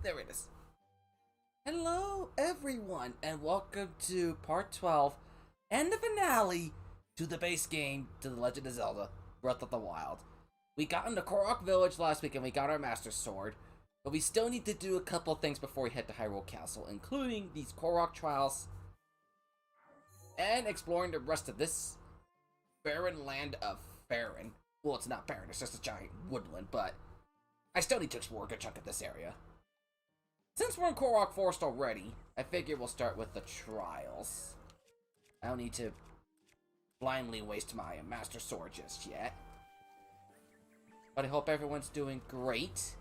there it is. Hello, everyone, and welcome to part 12 and the finale to the base game to The Legend of Zelda Breath of the Wild. We got into Korok Village last week and we got our Master Sword, but we still need to do a couple things before we head to Hyrule Castle, including these Korok trials and exploring the rest of this barren land of Faron. Well, it's not barren, it's just a giant woodland, but I still need to explore a good chunk of this area. Since we're in Korok Forest already, I figure we'll start with the trials. I don't need to blindly waste my Master Sword just yet. But I hope everyone's doing great.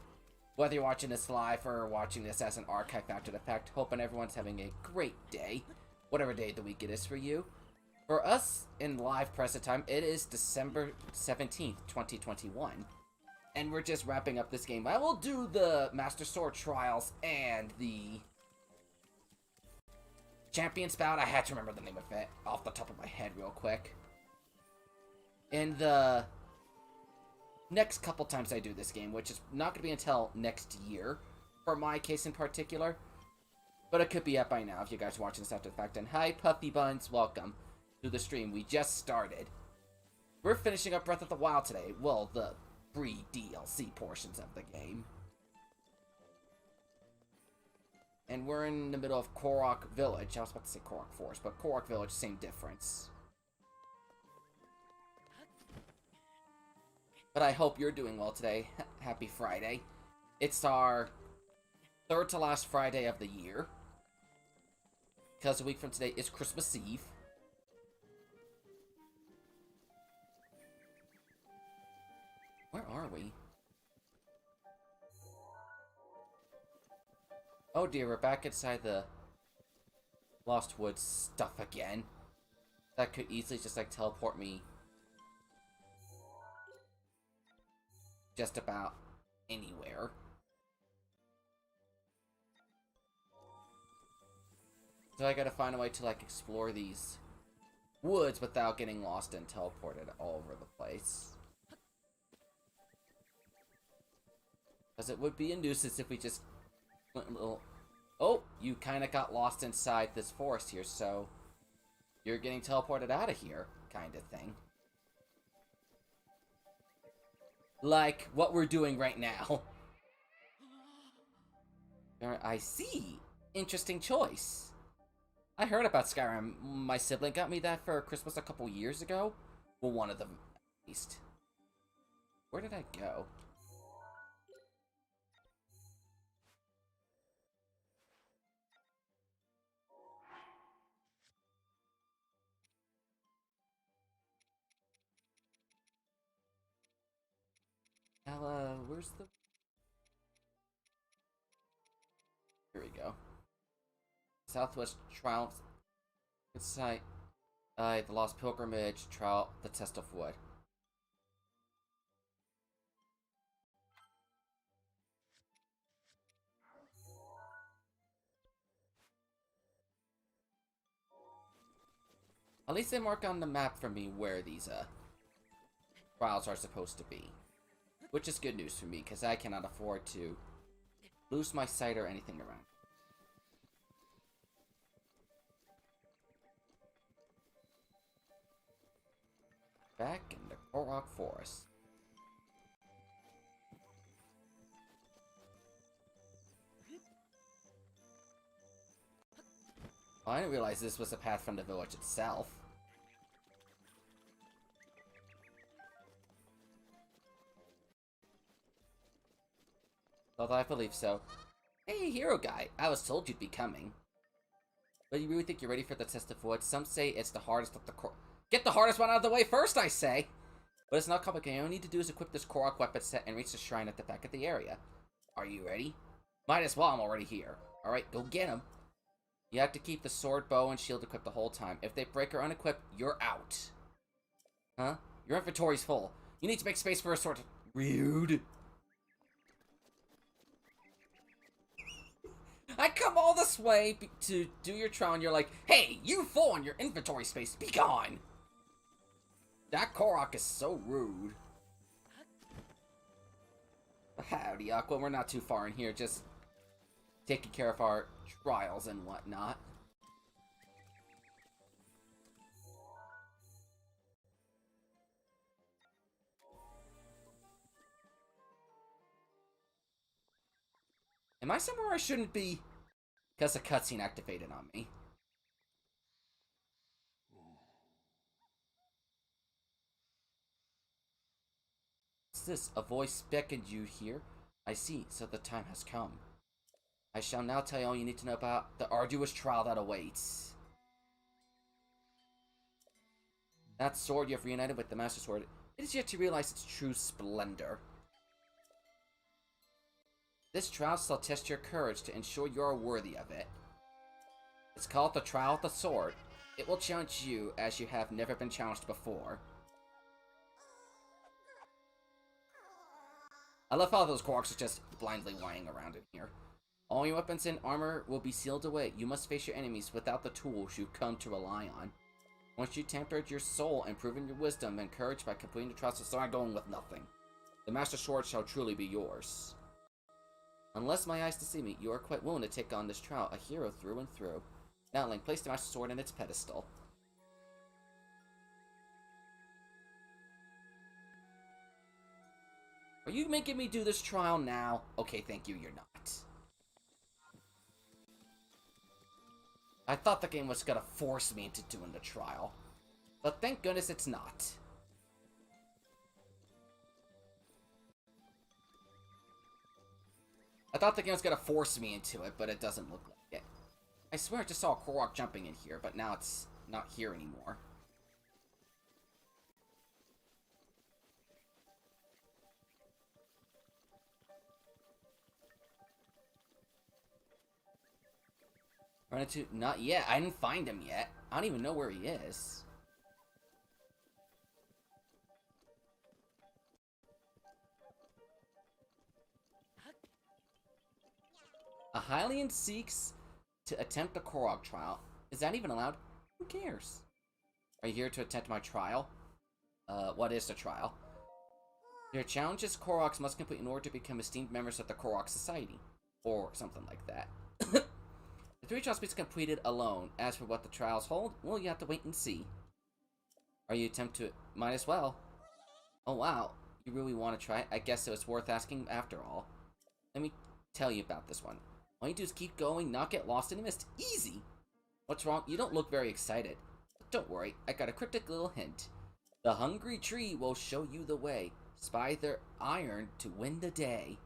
Whether you're watching this live or watching this as an archive after the fact, hoping everyone's having a great day. Whatever day of the week it is for you. For us, in live present time, it is December 17th, 2021. And we're just wrapping up this game. I will do the Master Sword trials and the Champion Spout. I had to remember the name of it off the top of my head real quick. In the next couple times I do this game, which is not going to be until next year, for my case in particular. But it could be up by now if you guys are watching this after the fact. And hi, Puffy Buns, welcome to the stream. We just started. We're finishing up Breath of the Wild today. Well, the free DLC portions of the game. And we're in the middle of Korok Village. I was about to say Korok Forest, but Korok Village, same difference. But I hope you're doing well today. Happy Friday. It's our third to last Friday of the year, because a week from today is Christmas Eve. Where are we? Oh dear, we're back inside the Lost Woods stuff again. That could easily just like teleport me just about anywhere. So I gotta find a way to like explore these woods without getting lost and teleported all over the place. Because it would be a nuisance if we just went a little... Oh, you kind of got lost inside this forest here, so you're getting teleported out of here, kind of thing. Like what we're doing right now. I see. Interesting choice. I heard about Skyrim. My sibling got me that for Christmas a couple years ago. Well, one of them, at least. Where did I go? Now, where's the... Here we go. Southwest Triumph site. The Lost Pilgrimage, Trial, the Test of Wood. At least they mark on the map for me where these trials are supposed to be. Which is good news for me, because I cannot afford to lose my sight or anything around. Back in the Korok Forest. Oh, I didn't realize this was a path from the village itself. Although I believe so. Hey, hero guy, I was told you'd be coming. But you really think you're ready for the Test of Wood? Some say it's the hardest of the Get the hardest one out of the way first, I say! But it's not complicated. All you need to do is equip this Korok weapon set and reach the shrine at the back of the area. Are you ready? Might as well, I'm already here. Alright, go get him. You have to keep the sword, bow, and shield equipped the whole time. If they break or unequip, you're out. Huh? Your inventory's full. You need to make space for a sword. Rude. I come all this way to do your trial and you're like, hey, you full on your inventory space, be gone! That Korok is so rude. Howdy, Aqua. We're not too far in here. Just taking care of our trials and whatnot. Am I somewhere I shouldn't be? Because a cutscene activated on me. What's this? A voice beckoned you here? I see, so the time has come. I shall now tell you all you need to know about the arduous trial that awaits. That sword you have reunited with the Master Sword, it is yet to realize its true splendor. This trial shall test your courage to ensure you are worthy of it. It's called the Trial of the Sword. It will challenge you as you have never been challenged before. I love how those Koraks are just blindly lying around in here. All your weapons and armor will be sealed away. You must face your enemies without the tools you've come to rely on. Once you tempered your soul and proven your wisdom and courage by completing the trial, so start going with nothing. The Master Sword shall truly be yours. Unless my eyes deceive me, you are quite willing to take on this trial, a hero through and through. Now, Link, place the Master Sword in its pedestal. Are you making me do this trial now? Okay, thank you, you're not. I thought the game was gonna force me into doing the trial. But thank goodness it's not. I thought the game was gonna force me into it, but it doesn't look like it. I swear I just saw a Korok jumping in here, but now it's not here anymore. Run into... Not yet. I didn't find him yet. I don't even know where he is. A Hylian seeks to attempt a Korok trial. Is that even allowed? Who cares? Are you here to attempt my trial? What is the trial? Your challenges Koroks must complete in order to become esteemed members of the Korok Society. Or something like that. The 3 trials must be completed alone. As for what the trials hold, well, you have to wait and see. Are you attempt to... Might as well. Oh, wow. You really want to try it? I guess it was worth asking after all. Let me tell you about this one. All you do is keep going, not get lost in the mist. Easy! What's wrong? You don't look very excited. But don't worry, I got a cryptic little hint. The hungry tree will show you the way. Spy their iron to win the day.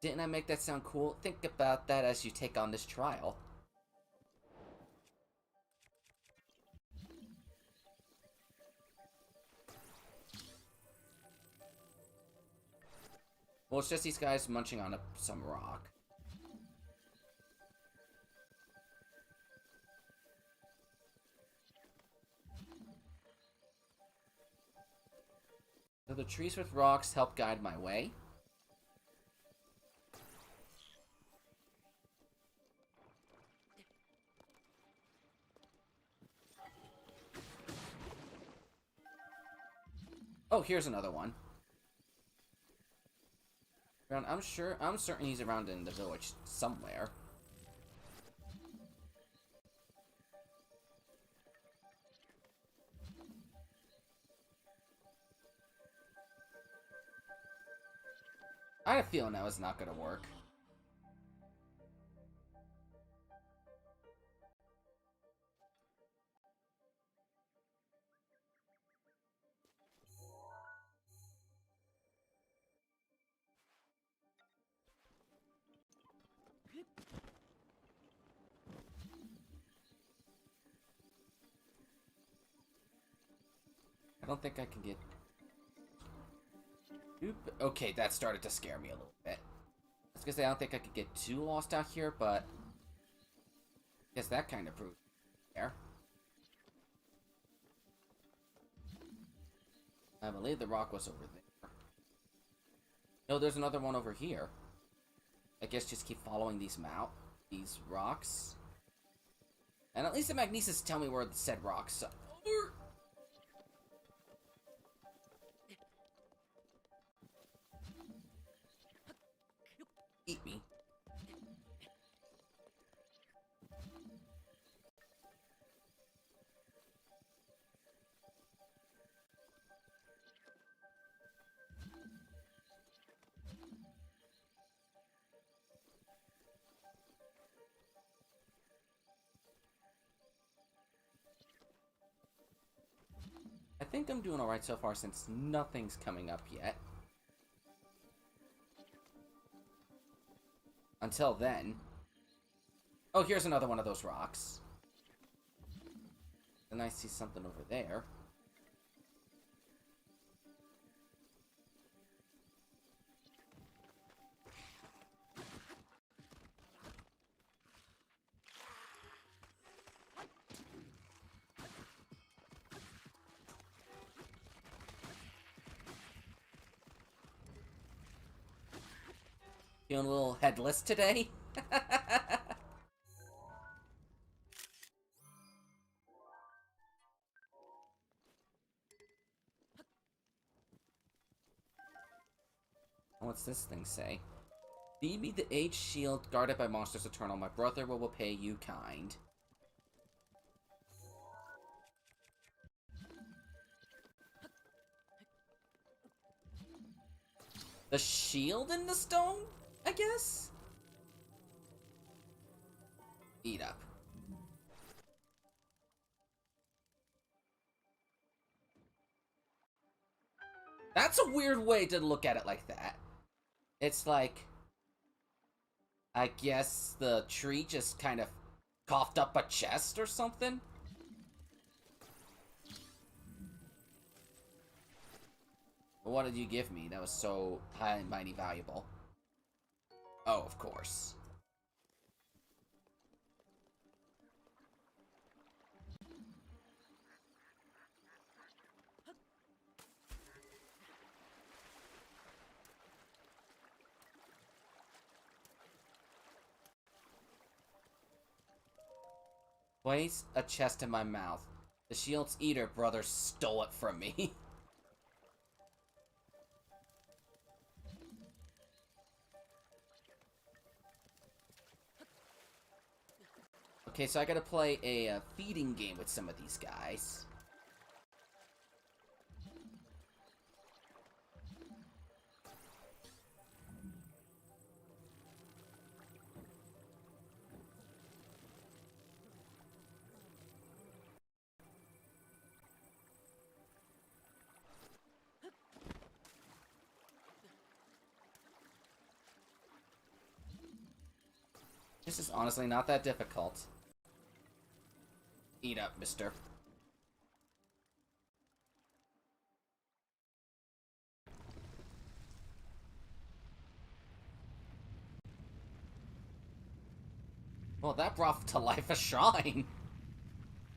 Didn't I make that sound cool? Think about that as you take on this trial. Well, it's just these guys munching on some rock. So the trees with rocks help guide my way. Oh, here's another one. I'm certain he's around in the village somewhere. I had a feeling that was not gonna work. I don't think I can get... Oop. Okay, that started to scare me a little bit. I was gonna say, I don't think I could get too lost out here, but... I guess that kind of proved there. I believe the rock was over there. No, there's another one over here. I guess just keep following these rocks. And at least the magnesis tell me where the said rocks are. Eat me. think I'm doing alright so far since nothing's coming up yet. Until then. Oh, here's another one of those rocks. Then I see something over there. Feeling a little headless today? What's this thing say? Feed me the Age shield guarded by monsters eternal. My brother will repay you kind. The shield in the stone, I guess? Eat up. That's a weird way to look at it like that. It's like, I guess the tree just kind of coughed up a chest or something? What did you give me that was so high and mighty valuable? Oh, of course. Place a chest in my mouth. The shield's eater brother stole it from me. Okay, so I gotta play a feeding game with some of these guys. This is honestly not that difficult. Eat up, mister. Well, that brought to life a shrine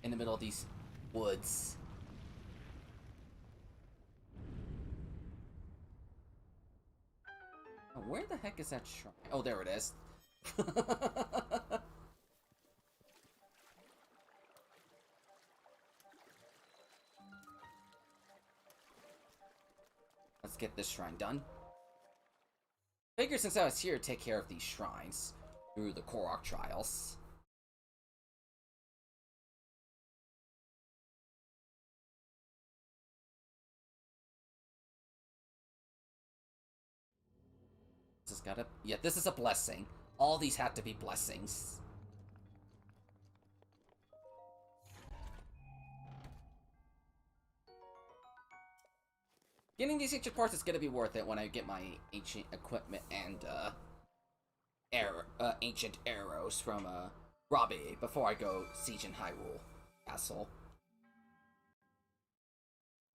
in the middle of these woods. Oh, where the heck is that shrine? Oh, there it is. Let's get this shrine done. Figure since I was here to take care of these shrines through the Korok trials. This has gotta... Yeah, this is a blessing. All these have to be blessings. Getting these ancient parts is gonna be worth it when I get my ancient equipment and, ancient arrows from, Robbie before I go siege in Hyrule Castle.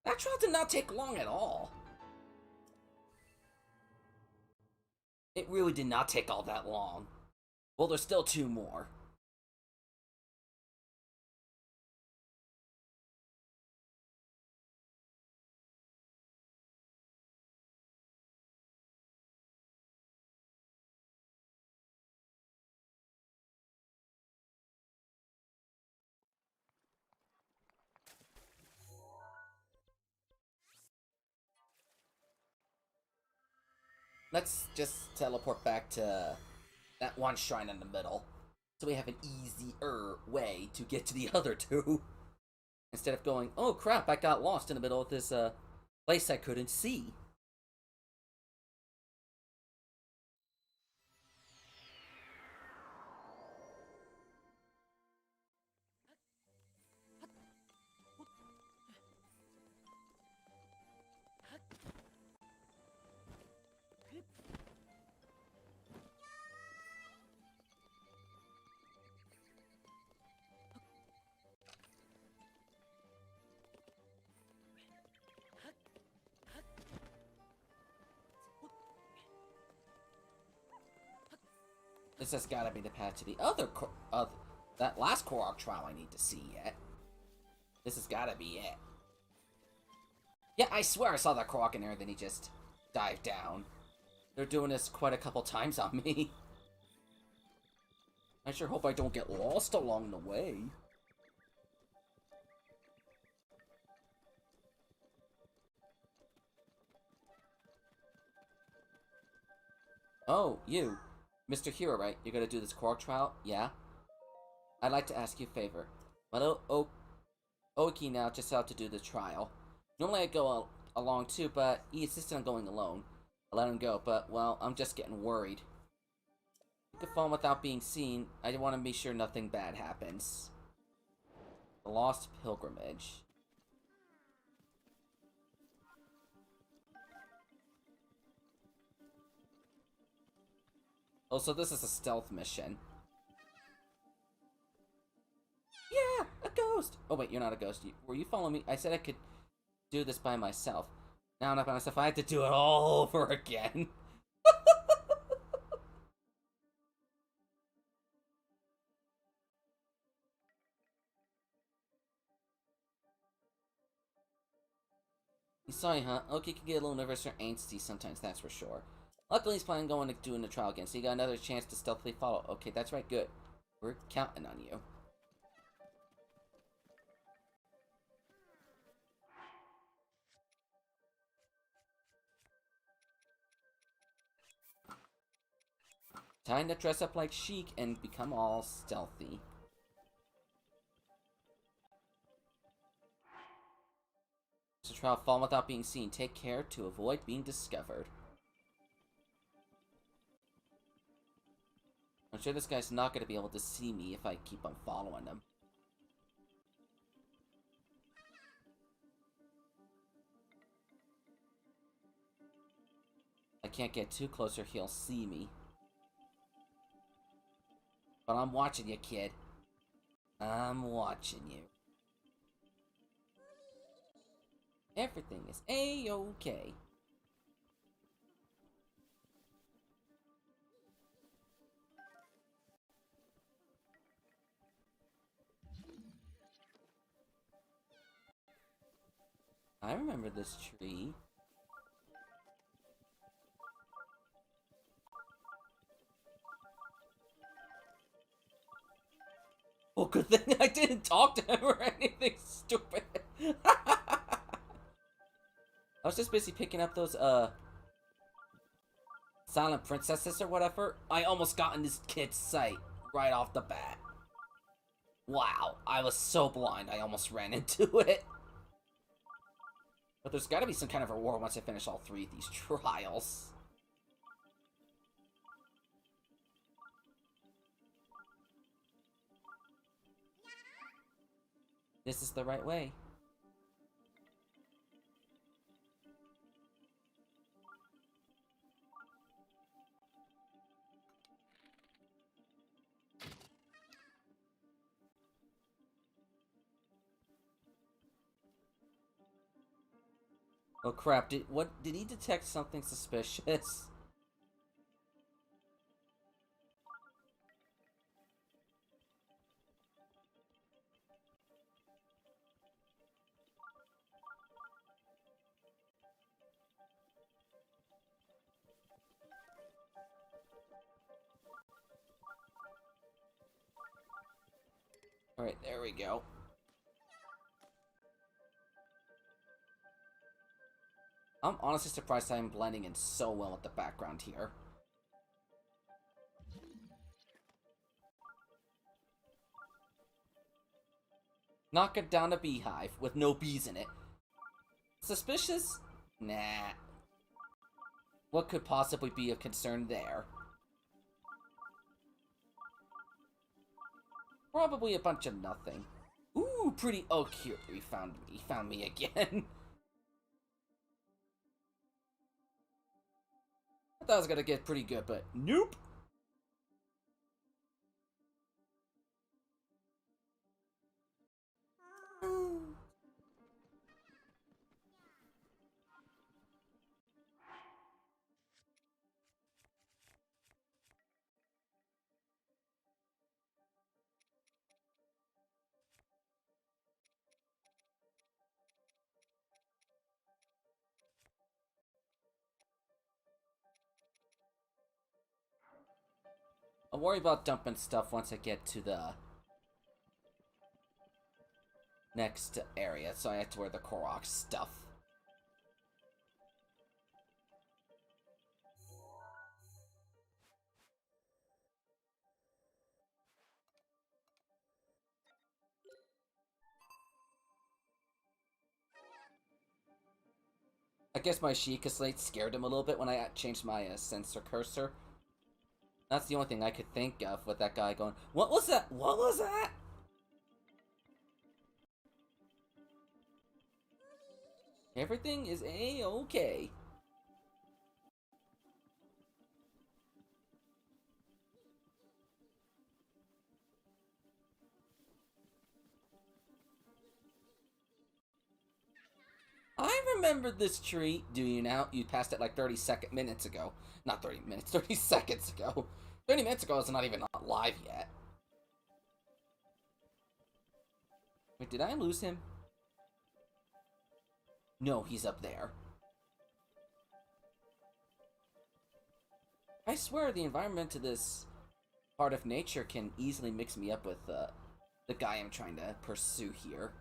That trial did not take long at all. It really did not take all that long. Well, there's still 2 more. Let's just teleport back to that one shrine in the middle, so we have an easier way to get to the other 2. Instead of going, oh crap, I got lost in the middle of this, place I couldn't see. This has gotta be the path to the other that last Korok trial I need to see yet. This has gotta be it. Yeah, I swear I saw that Korok in there, then he just dived down. They're doing this quite a couple times on me. I sure hope I don't get lost along the way. Oh, you. Mr. Hero, right? You're gonna do this Korok trial? Yeah? I'd like to ask you a favor. But Oki now just out to do the trial. Normally I go along too, but he insisted on going alone. I let him go, but, well, I'm just getting worried. You could fall without being seen. I want to be sure nothing bad happens. The Lost Pilgrimage. Oh, so this is a stealth mission. Yeah, a ghost! Oh wait, you're not a ghost. Were you following me? I said I could do this by myself. Now not by myself, I had to do it all over again. You sorry, huh? Oki can get a little nervous or angsty sometimes, that's for sure. Luckily, he's planning on doing the trial again, so you got another chance to stealthily follow. Okay, that's right, good. We're counting on you. Time to dress up like Chic and become all stealthy. So trial, fall without being seen. Take care to avoid being discovered. I'm sure this guy's not going to be able to see me if I keep on following him. I can't get too close or he'll see me. But I'm watching you, kid. I'm watching you. Everything is A-okay. I remember this tree. Well, good thing I didn't talk to him or anything stupid. I was just busy picking up those, silent princesses or whatever. I almost got in this kid's sight right off the bat. Wow, I was so blind I almost ran into it. But there's gotta be some kind of reward once I finish all 3 of these trials. This is the right way. Oh crap, did he detect something suspicious? Alright, there we go. I'm honestly surprised I'm blending in so well with the background here. Knock it down a beehive with no bees in it. Suspicious? Nah. What could possibly be of concern there? Probably a bunch of nothing. Ooh, pretty. Oh, cute. He found me again. I thought I was gonna get pretty good, but nope. I'll worry about dumping stuff once I get to the next area, so I have to wear the Korok stuff. I guess my Sheikah Slate scared him a little bit when I changed my sensor cursor. That's the only thing I could think of with that guy going, "What was that? What was that?" Everything is A-okay. I remember this tree. Do you now? You passed it like 30 minutes ago. Not 30 minutes, 30 seconds ago. 30 minutes ago, it's not even live yet. Wait, did I lose him? No, he's up there. I swear the environment to this part of nature can easily mix me up with the guy I'm trying to pursue here.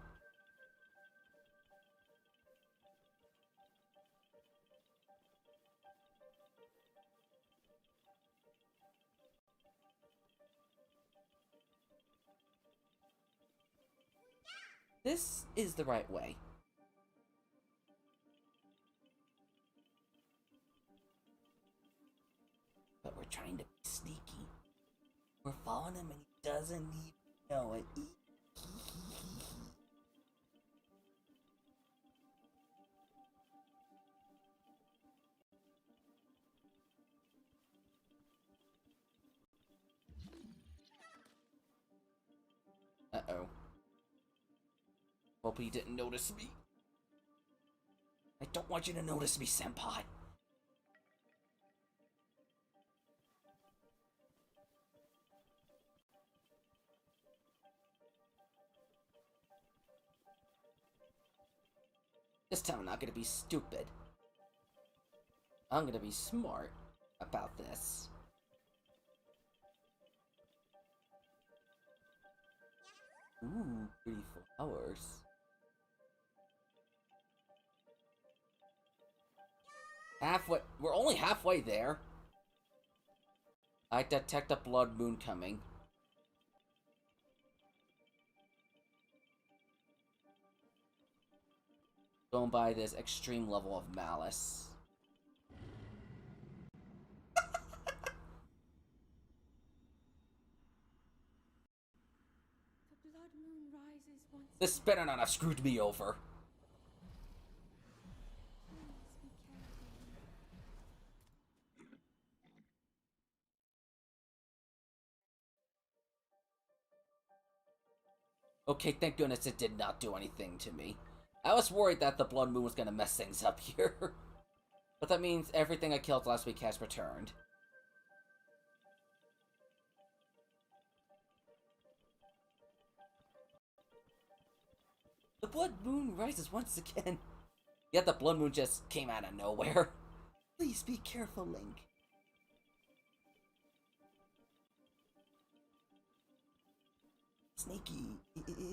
This is the right way. But we're trying to be sneaky. We're following him and he doesn't even know it. Uh-oh. Hope he didn't notice me. I don't want you to notice me, senpai. This time I'm not gonna be stupid. I'm gonna be smart about this. Ooh, pretty flowers. Halfway. We're only halfway there. I detect a blood moon coming. Going by this extreme level of malice. The blood moon rises once This banana screwed me over. Okay, thank goodness it did not do anything to me. I was worried that the blood moon was gonna mess things up here. But that means everything I killed last week has returned. The blood moon rises once again. Yet the blood moon just came out of nowhere. Please be careful, Link. Sneaky,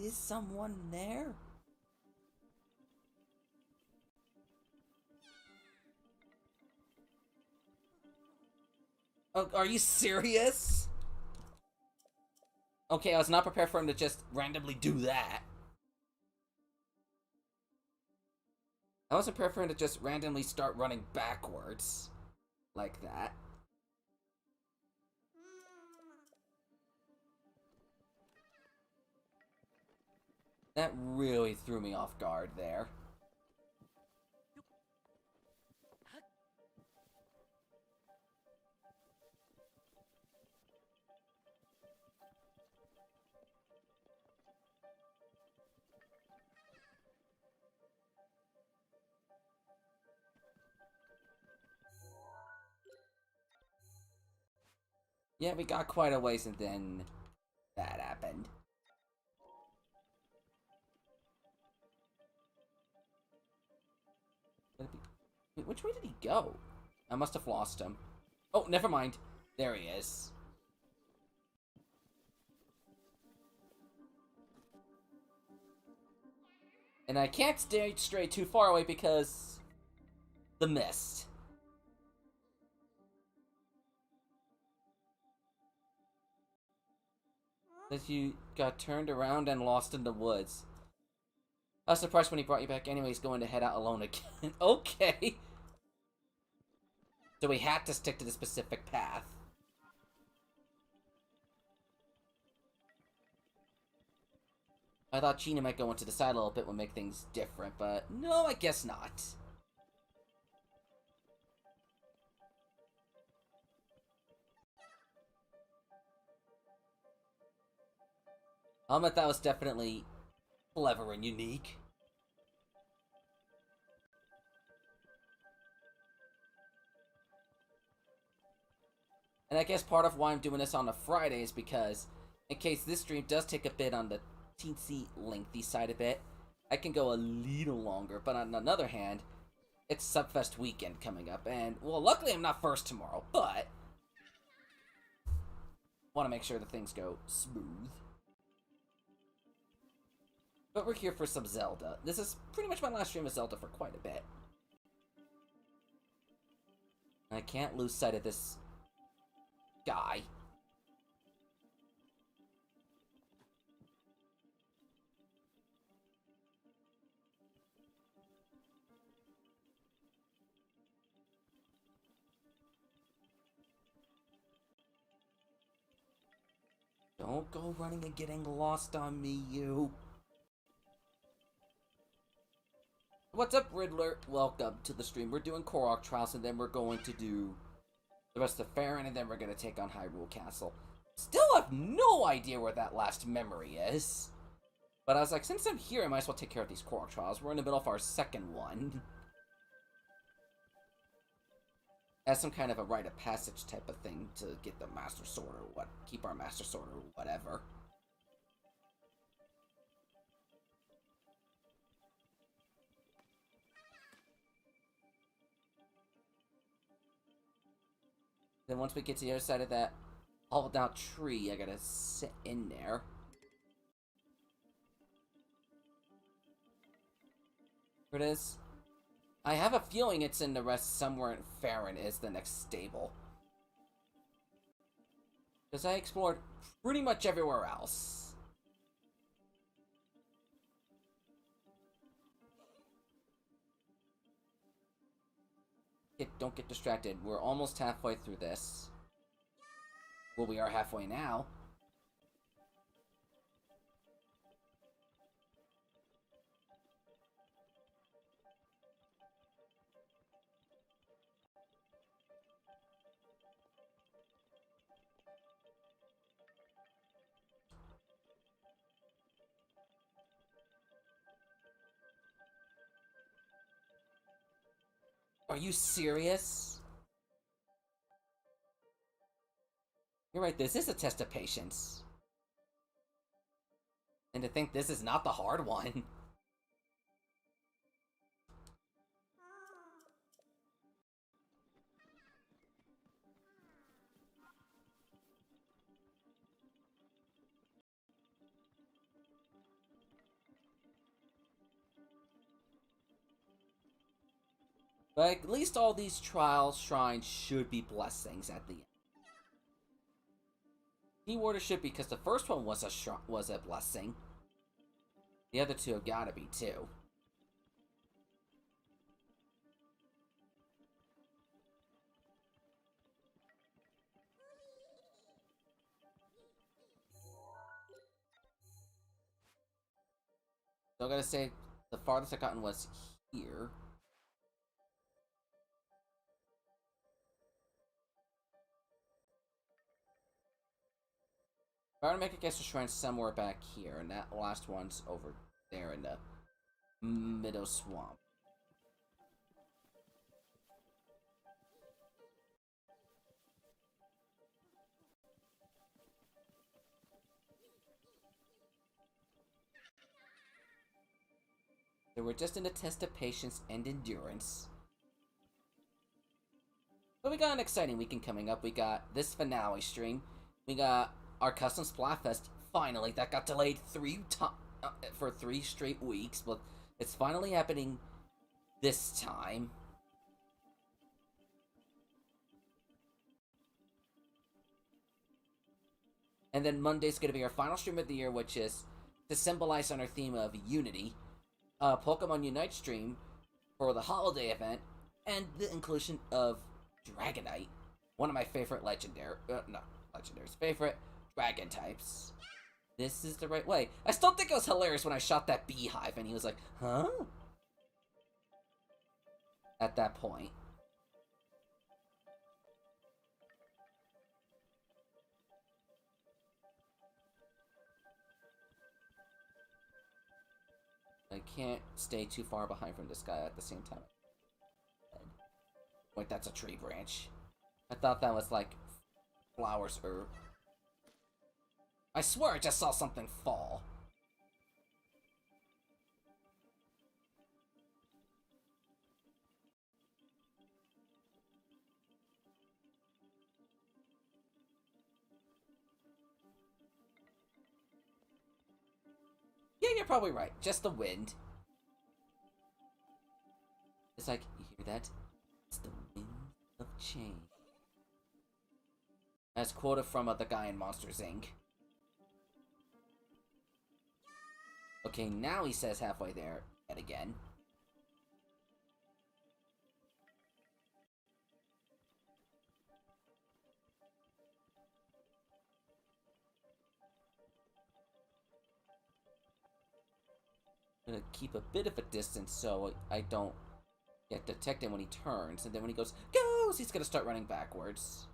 is someone there? Oh, are you serious? Okay, I was not prepared for him to just randomly do that. I wasn't prepared for him to just randomly start running backwards. Like that. That really threw me off guard there. Yeah, we got quite a ways and then that happened. Wait, which way did he go? I must have lost him. Oh, never mind. There he is. And I can't stray too far away because the mist. That you got turned around and lost in the woods. I was surprised when he brought you back anyways, going to head out alone again. Okay. So we had to stick to the specific path. I thought Gina might go into the side a little bit would make things different, but no, I guess not. I'll admit that was definitely clever and unique. And I guess part of why I'm doing this on a Friday is because, in case this stream does take a bit on the teensy lengthy side of it, I can go a little longer. But on another hand, it's Subfest weekend coming up, and, well, luckily I'm not first tomorrow, but want to make sure that things go smooth. But we're here for some Zelda. This is pretty much my last stream of Zelda for quite a bit. I can't lose sight of this guy. Don't go running and getting lost on me, you. What's up, Riddler? Welcome to the stream. We're doing Korok Trials, and then we're going to do the rest of Farron, and then we're going to take on Hyrule Castle. Still have no idea where that last memory is. But I was like, since I'm here, I might as well take care of these Korok Trials. We're in the middle of our second one. As some kind of a rite of passage type of thing to get the Master Sword or what, keep our Master Sword or whatever. Then once we get to the other side of that hollowed out tree, I gotta sit in there. Here it is. I have a feeling it's in the rest somewhere in Farron is the next stable. Because I explored pretty much everywhere else. Don't get distracted. We're almost halfway through this. Well, we are halfway now. Are you serious? You're right, this is a test of patience. And to think this is not the hard one. But at least all these trial shrines should be blessings at the end. Keyword should be, because the first one was a blessing. The other two have gotta be too. So I gotta say, the farthest I've gotten was here. I'm gonna make a guess to shrine somewhere back here, and that last one's over there in the middle swamp. So we're just in the test of patience and endurance. But we got an exciting weekend coming up. We got this finale stream. We got our custom Splatfest, finally, that got delayed for 3 straight weeks, but It's finally happening this time. And then Monday's going to be our final stream of the year, which is to symbolize on our theme of unity. Pokemon Unite stream for the holiday event, and the inclusion of Dragonite, one of my favorite legendaries, favorite dragon types. This is the right way. I still think it was hilarious when I shot that beehive and he was like, huh? At that point. I can't stay too far behind from this guy at the same time. Wait, that's a tree branch. I thought that was like flowers or... I swear I just saw something fall. Yeah, you're probably right. Just the wind. It's like, you hear that? It's the wind of change. As quoted from the guy in Monsters, Inc. Okay, now he says halfway there yet again. I'm gonna keep a bit of a distance so I don't get detected when he turns, and then when he goes, he's gonna start running backwards.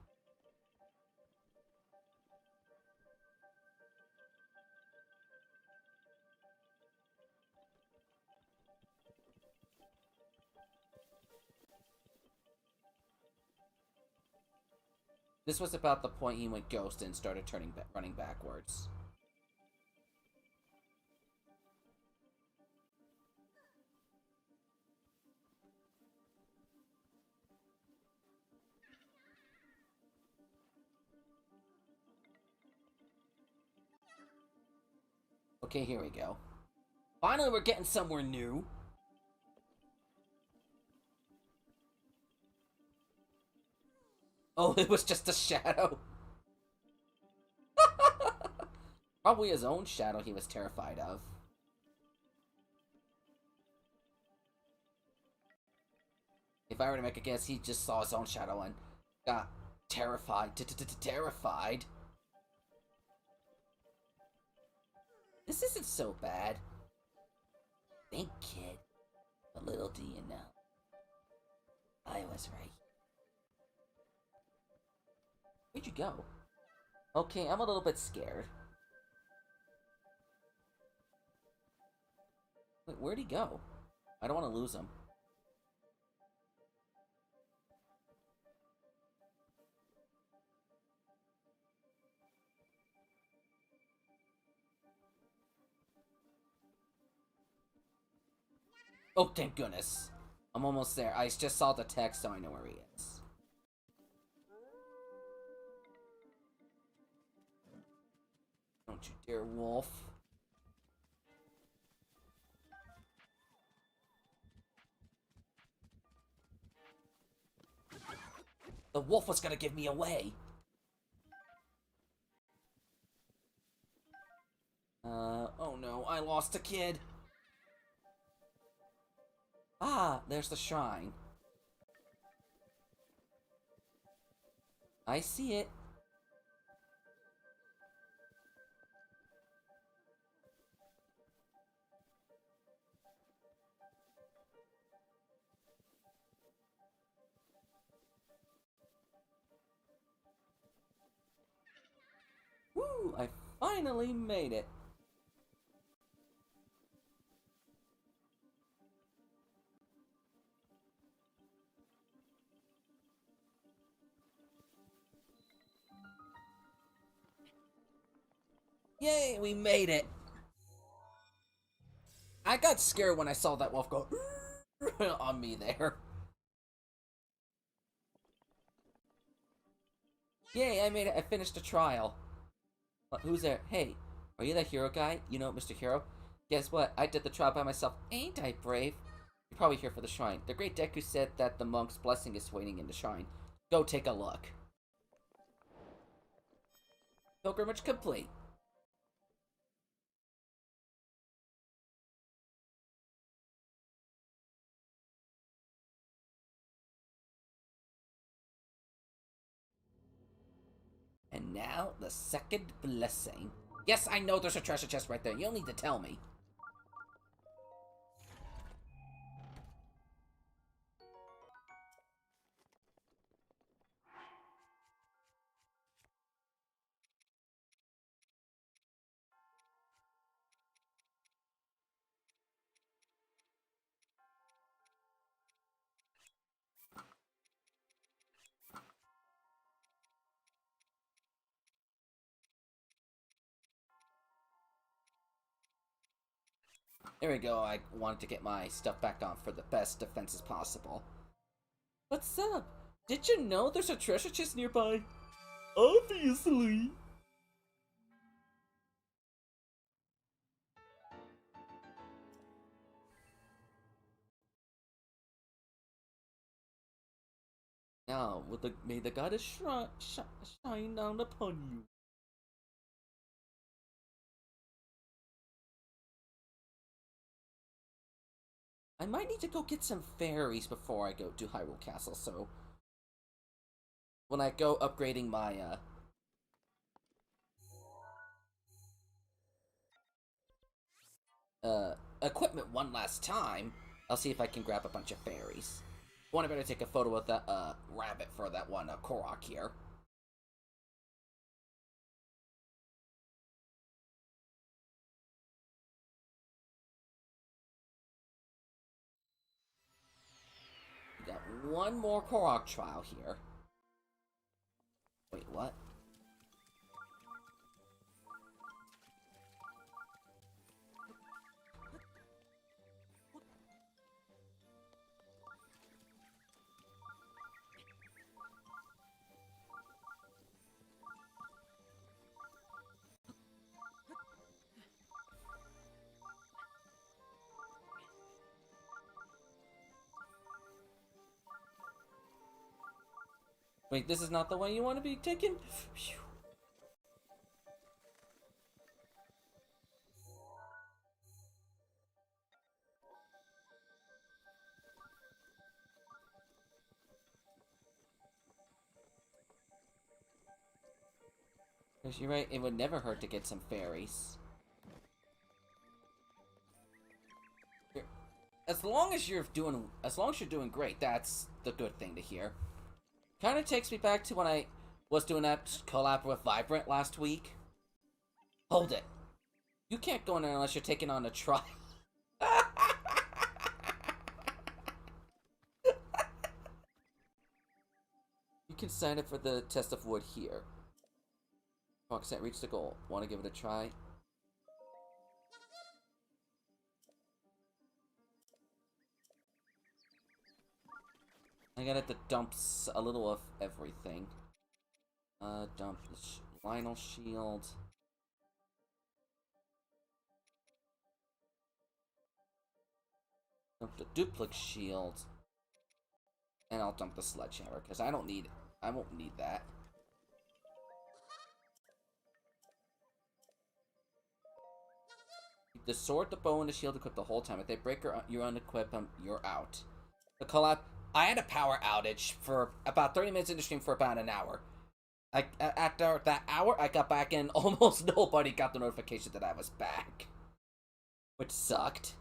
This was about the point he went ghost and started running backwards. Okay, here we go. Finally, we're getting somewhere new. Oh, it was just a shadow. Probably his own shadow he was terrified of. If I were to make a guess, he just saw his own shadow and got terrified. Terrified. This isn't so bad. Think, kid. But little do you know, I was right. Where'd you go? Okay, I'm a little bit scared. Wait, where'd he go? I don't want to lose him. Oh, thank goodness. I'm almost there. I just saw the text, so I know where he is. Don't you dare, wolf. The wolf was gonna give me away. Oh no, I lost a kid. Ah, there's the shrine. I see it. Woo! I finally made it. Yay, we made it! I got scared when I saw that wolf go on me there. Yay, I made it. I finished the trial. Who's there? Hey, are you that hero guy? You know, Mr. Hero? Guess what? I did the trial by myself. Ain't I brave? You're probably here for the shrine. The great Deku said that the monk's blessing is waiting in the shrine. Go take a look. Pilgrimage complete. And now, the second blessing. Yes, I know there's a treasure chest right there. You don't need to tell me. There we go. I wanted to get my stuff back on for the best defenses possible. What's up? Did you know there's a treasure chest nearby? Obviously. Now, may the goddess shine down upon you. I might need to go get some fairies before I go to Hyrule Castle, so when I go upgrading my equipment one last time, I'll see if I can grab a bunch of fairies. I better take a photo with that rabbit for that one Korok here. We got one more Korok trial here. Wait, what? Wait, this is not the way you want to be taken? Phew. Because you're right, it would never hurt to get some fairies. As long as you're doing great, that's the good thing to hear. Kind of takes me back to when I was doing that collab with Vibrant last week. Hold it. You can't go in there unless you're taking on a trial. You can sign up for the test of wood here. Foxette reached the goal. Want to give it a try? I gotta have to dump a little of everything. Dump the Lionel shield. Dump the duplex shield. And I'll dump the sledgehammer, because I won't need that. Keep the sword, the bow, and the shield equipped the whole time. If they break or you unequip them, you're out. The collab. I had a power outage for about 30 minutes in the stream for about an hour. After that hour, I got back in. Almost nobody got the notification that I was back, which sucked.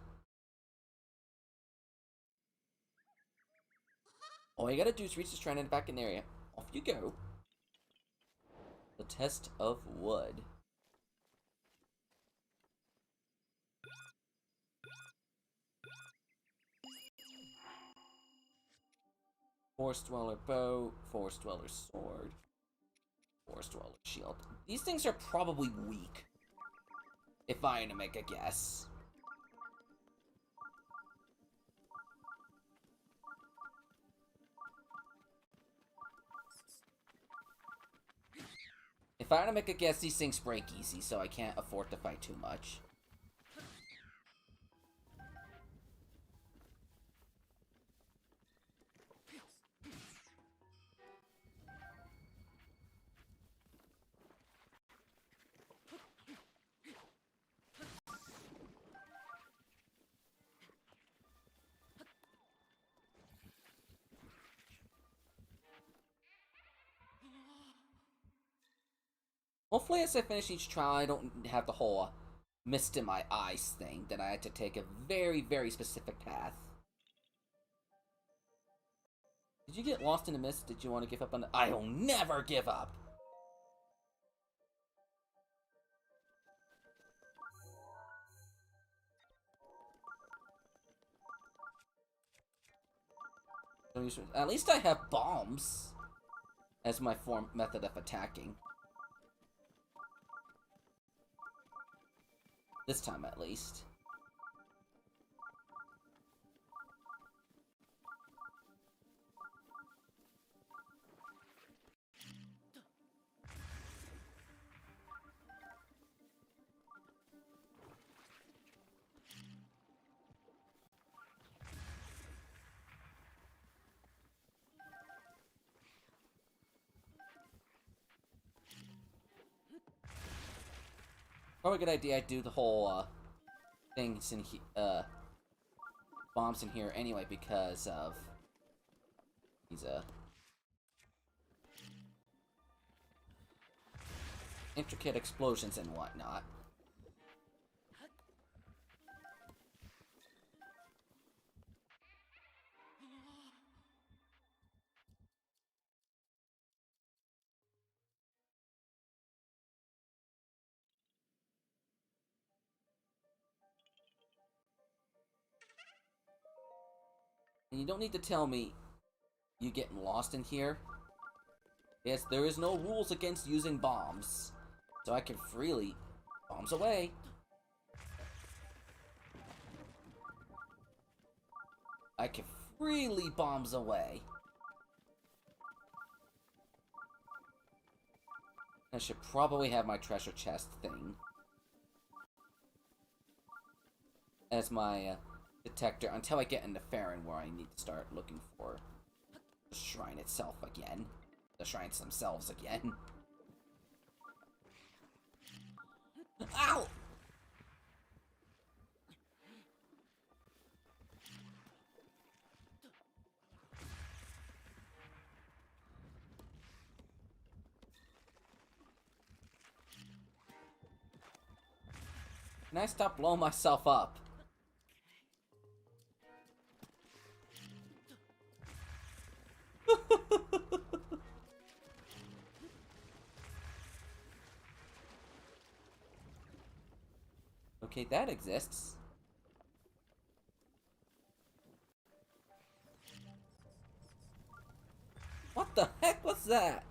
All you gotta do is reach the shrine and back in the area. Off you go. The test of wood. Forest Dweller bow, Forest Dweller sword, Forest Dweller shield. These things are probably weak, if I had to make a guess. If I had to make a guess, these things break easy, so I can't afford to fight too much. Hopefully as I finish each trial, I don't have the whole mist in my eyes thing, that I had to take a very, very specific path. Did you get lost in the mist? Did you want to give up on the— I'll never give up! At least I have bombs as my method of attacking. This time, at least. Probably a good idea I do the whole, things in bombs in here anyway because of these, intricate explosions and whatnot. And you don't need to tell me you getting lost in here. Yes, there is no rules against using bombs, so I can freely bombs away. I can freely bombs away. I should probably have my treasure chest thing as my detector until I get into Farron, where I need to start looking for the shrine itself again. The shrines themselves again. Ow! Can I stop blowing myself up? Okay, that exists. What the heck was that?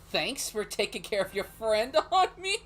Thanks for taking care of your friend on me.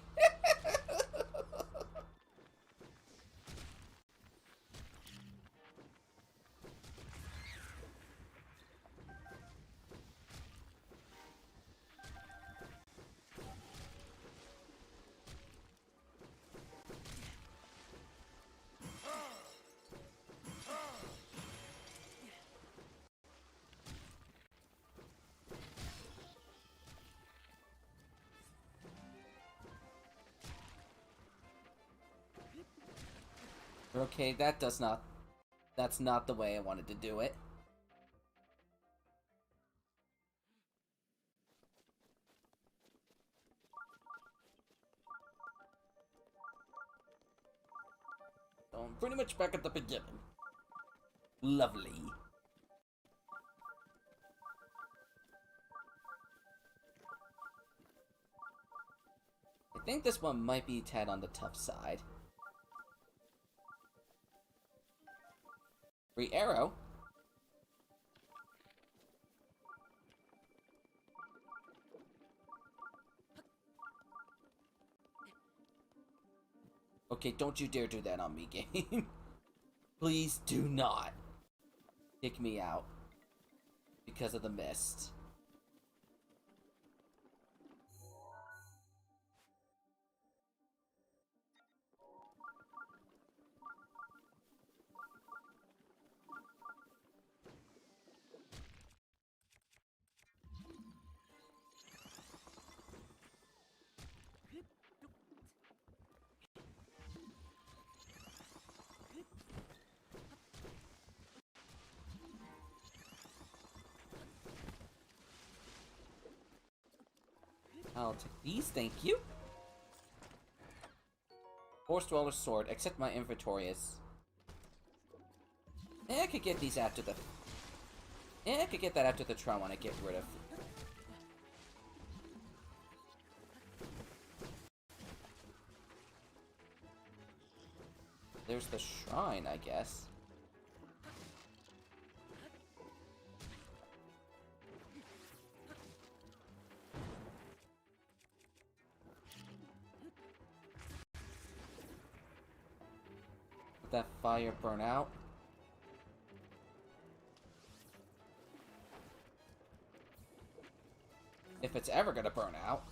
Okay, that's not the way I wanted to do it. So I'm pretty much back at the beginning. Lovely. I think this one might be a tad on the tough side. Free arrow. Okay, don't you dare do that on me, game. Please do not kick me out because of the mist. I'll take these, thank you. Force Dweller's Sword, except my inventory is... I could get these after the... I could get that after the Tron when I get rid of... There's the shrine, I guess. Let that fire burn out. If it's ever gonna burn out.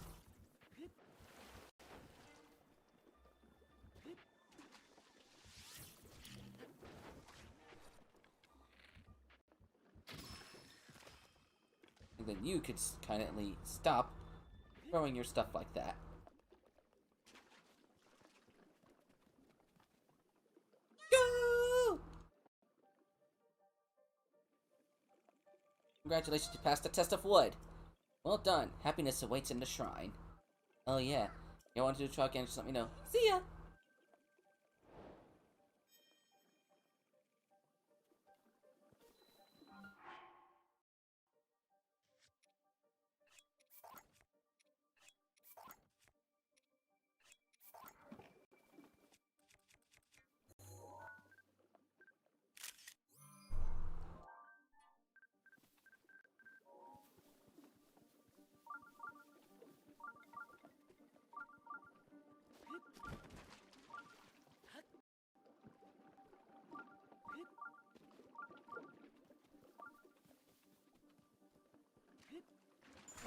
And then you could kindly stop throwing your stuff like that. Go! Congratulations, you passed the test of wood. Well done. Happiness awaits in the shrine. Oh yeah. You want to do a try again, just let me know. See ya!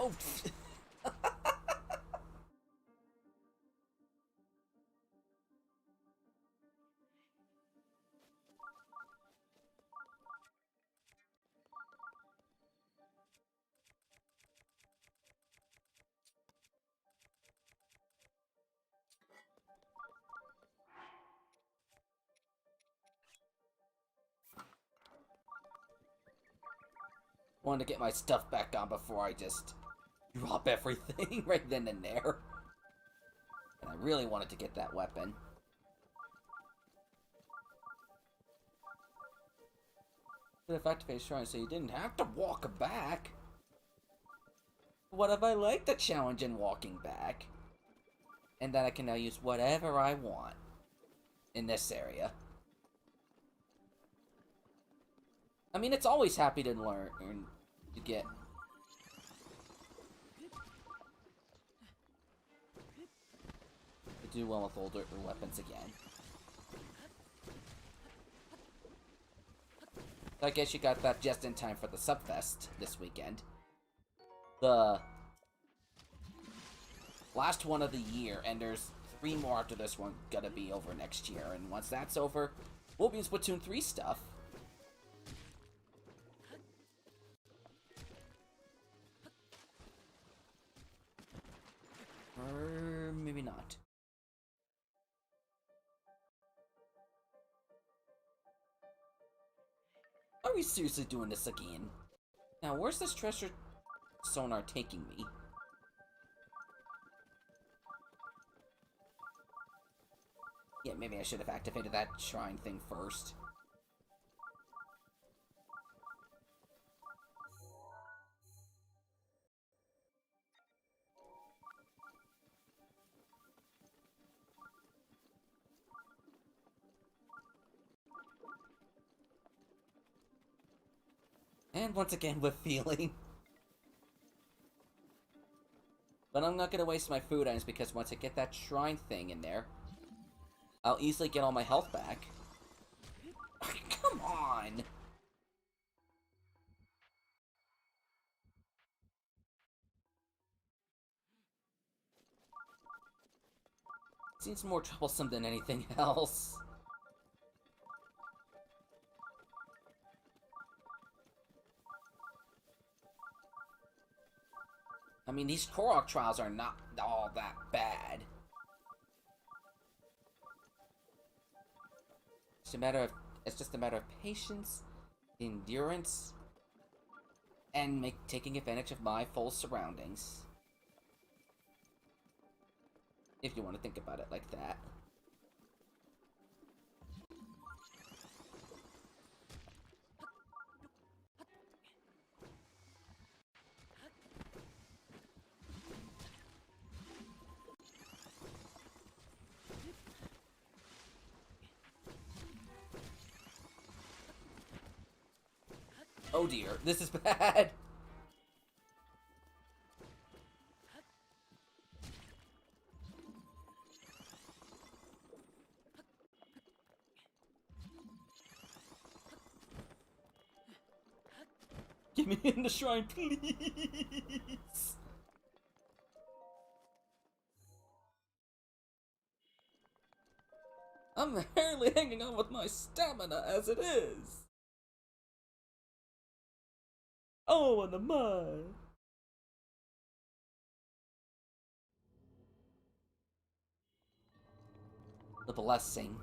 Oh! Wanted to get my stuff back on before I just drop everything right then and there. And I really wanted to get that weapon. Could have activated shrine so you didn't have to walk back. What if I like the challenge in walking back? And that I can now use whatever I want in this area. I mean, it's always happy to learn to get... to do well with older weapons again. So I guess you got that just in time for the Subfest this weekend. The last one of the year, and there's 3 more after this one gonna be over next year. And once that's over, we'll be in Splatoon 3 stuff. Or maybe not. Are we seriously doing this again? Now, where's this treasure sonar taking me? Yeah, maybe I should have activated that shrine thing first. And once again with feeling. But I'm not gonna waste my food items because once I get that shrine thing in there, I'll easily get all my health back. Come on! Seems more troublesome than anything else. I mean, these Korok trials are not all that bad. It's just a matter of patience, endurance, and taking advantage of my full surroundings. If you want to think about it like that. Oh dear, this is bad. Get me in the shrine, please. I'm barely hanging on with my stamina as it is. Oh, and the mud. The blessing.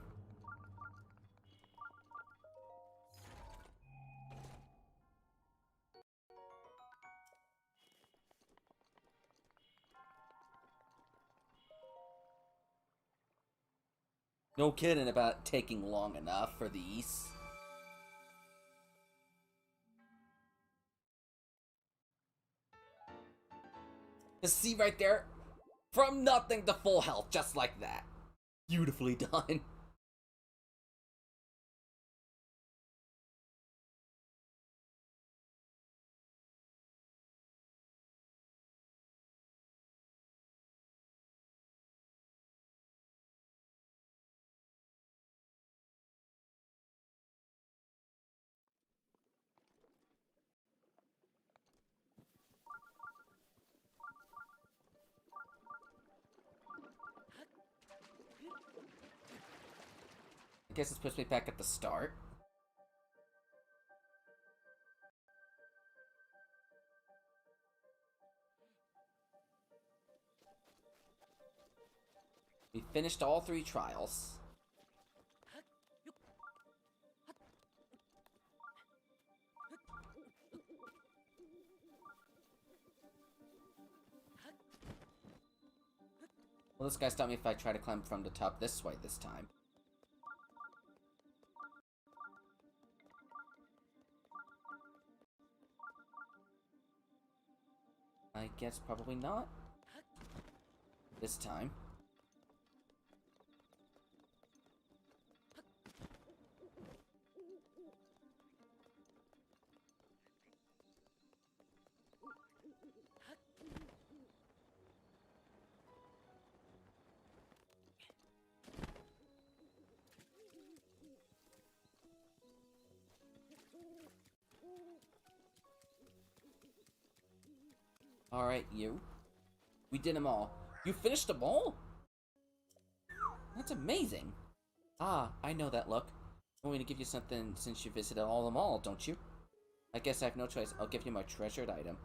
No kidding about taking long enough for these. Just see right there? From nothing to full health, just like that. Beautifully done. I guess this puts me back at the start. We finished all 3 trials. Well, this guy stopped me if I try to climb from the top this way this time. I guess probably not. This time. Alright, you. We did them all. You finished them all? That's amazing. Ah, I know that look. I'm going to give you something since you visited all of them all, don't you? I guess I have no choice. I'll give you my treasured item.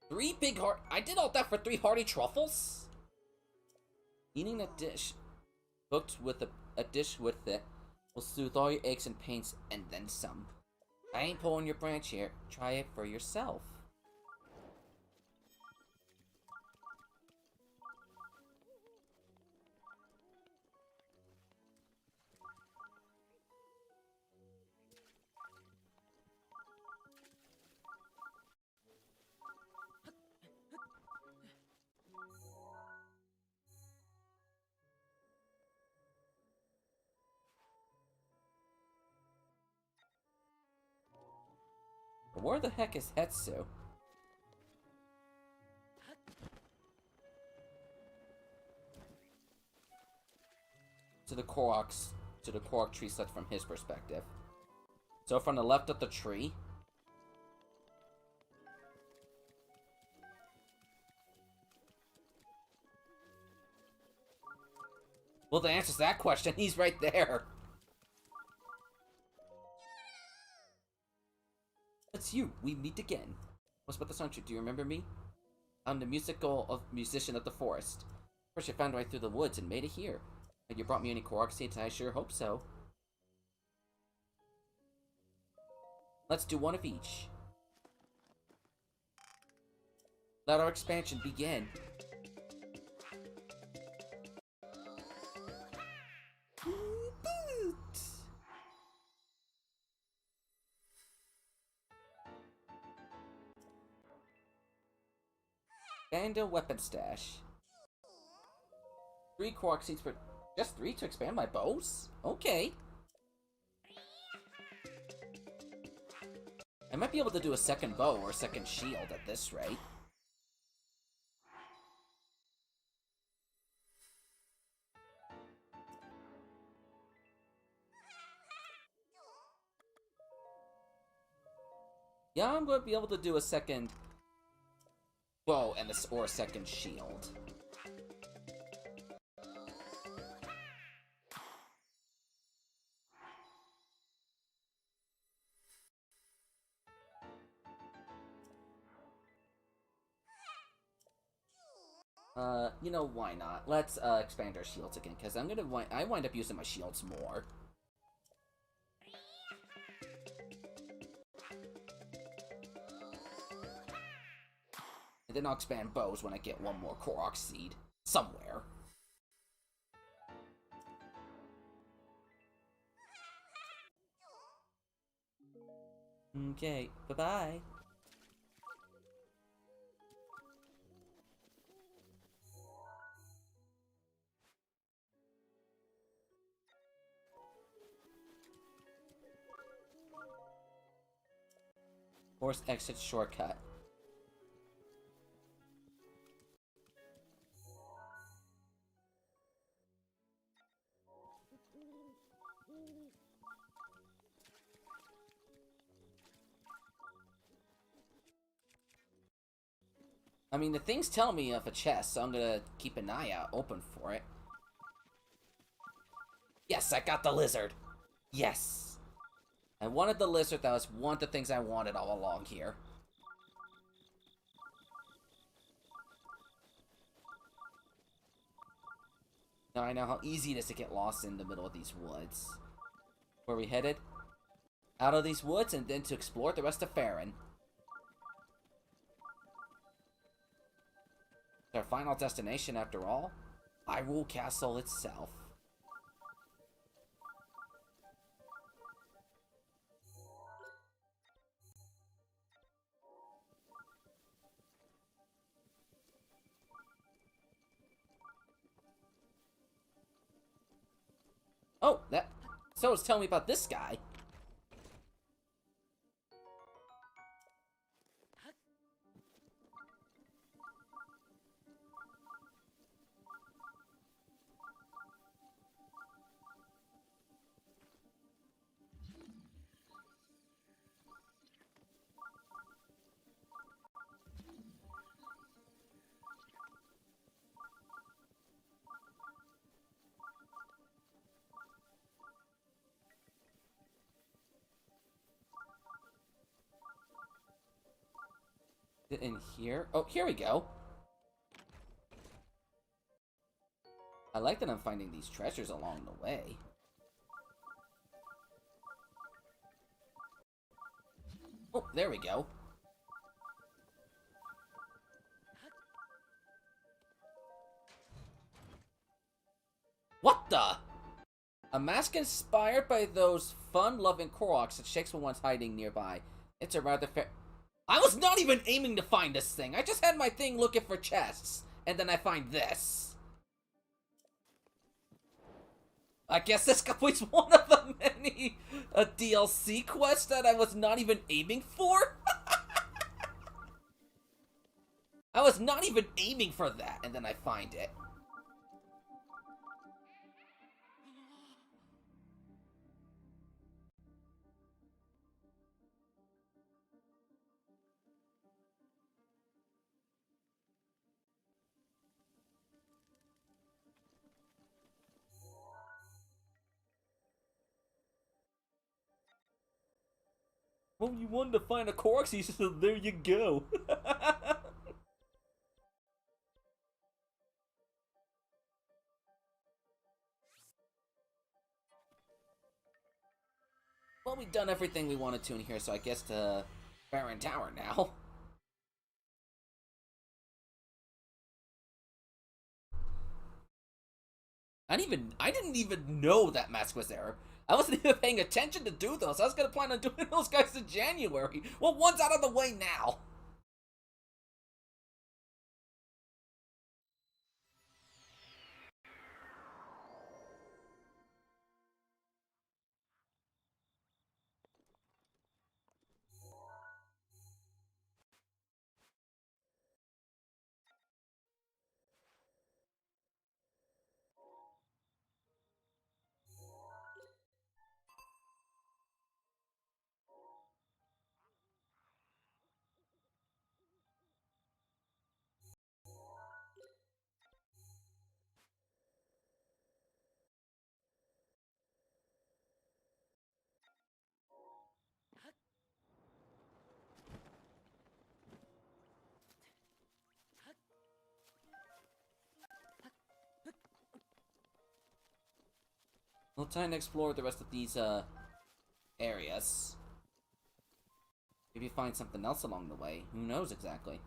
3 big heart. I did all that for 3 hearty truffles? Eating a dish cooked with a dish with it will soothe all your aches and pains and then some. I ain't pulling your branch here. Try it for yourself. Where the heck is Hetsu? To the Korok tree set from his perspective. So from the left of the tree. Well, the answer to that question, he's right there. It's you. We meet again. What's about the soundtrack? Do you remember me? I'm the musician of the forest. First, you found right through the woods and made it here. And you brought me any Korok seeds? I sure hope so. Let's do one of each. Let our expansion begin. And a weapon stash. 3 Korok seeds per... Just 3 to expand my bows? Okay. I might be able to do a second bow or a second shield at this rate. Yeah, I'm going to be able to do a second bow and or a second shield. You know, why not? Let's expand our shields again, because I wind up using my shields more. And then I'll expand bows when I get one more Korok seed. Somewhere. Okay, bye-bye. Force exit shortcut. I mean, the things tell me of a chest, so I'm gonna keep an eye out open for it. Yes, I got the lizard. Yes. I wanted the lizard. That was one of the things I wanted all along here. Now I know how easy it is to get lost in the middle of these woods. Where we headed? Out of these woods and then to explore the rest of Faron. Our final destination, after all, Hyrule Castle itself. Oh, so it's telling me about this guy. In here? Oh, here we go. I like that I'm finding these treasures along the way. Oh, there we go. What the? A mask inspired by those fun-loving Koroks that shakes when one's hiding nearby. It's a rather fair... I was not even aiming to find this thing. I just had my thing looking for chests. And then I find this. I guess this was one of the many DLC quests that I was not even aiming for. I was not even aiming for that, and then I find it. Well, you wanted to find a Corksy, so there you go. Well, we've done everything we wanted to in here, so I guess to Baron Tower now. I didn't even know that mask was there. I wasn't even paying attention to do those. I was gonna plan on doing those guys in January. Well, one's out of the way now. We'll try and explore the rest of these areas. Maybe find something else along the way. Who knows exactly?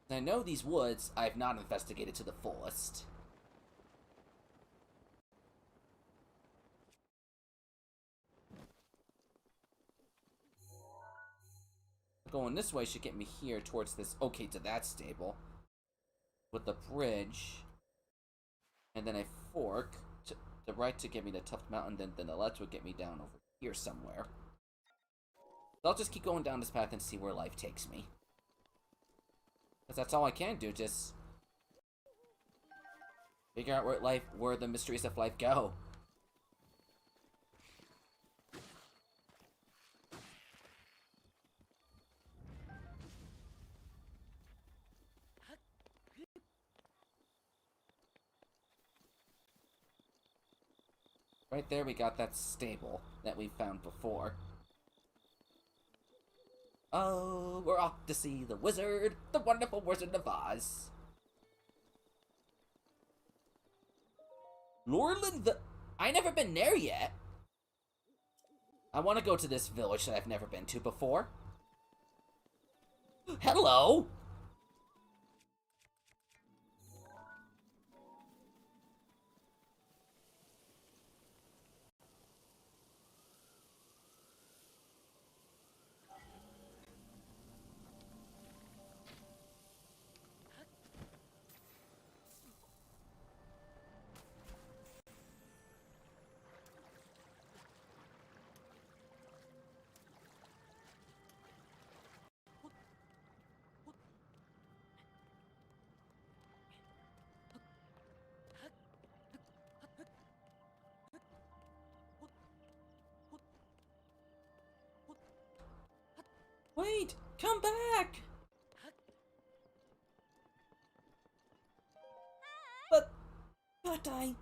I know these woods I've not investigated to the fullest. Going this way should get me here towards this, okay, to that stable. With the bridge. And then a fork to the right to get me to Tuft Mountain, then the left would get me down over here somewhere. So I'll just keep going down this path and see where life takes me. Because that's all I can do, just figure out where the mysteries of life go. Right there we got that stable that we found before. Oh, we're off to see the wizard, the wonderful Wizard of Oz. Lorland I never been there yet. I want to go to this village that I've never been to before. Hello! Wait! Come back! But I...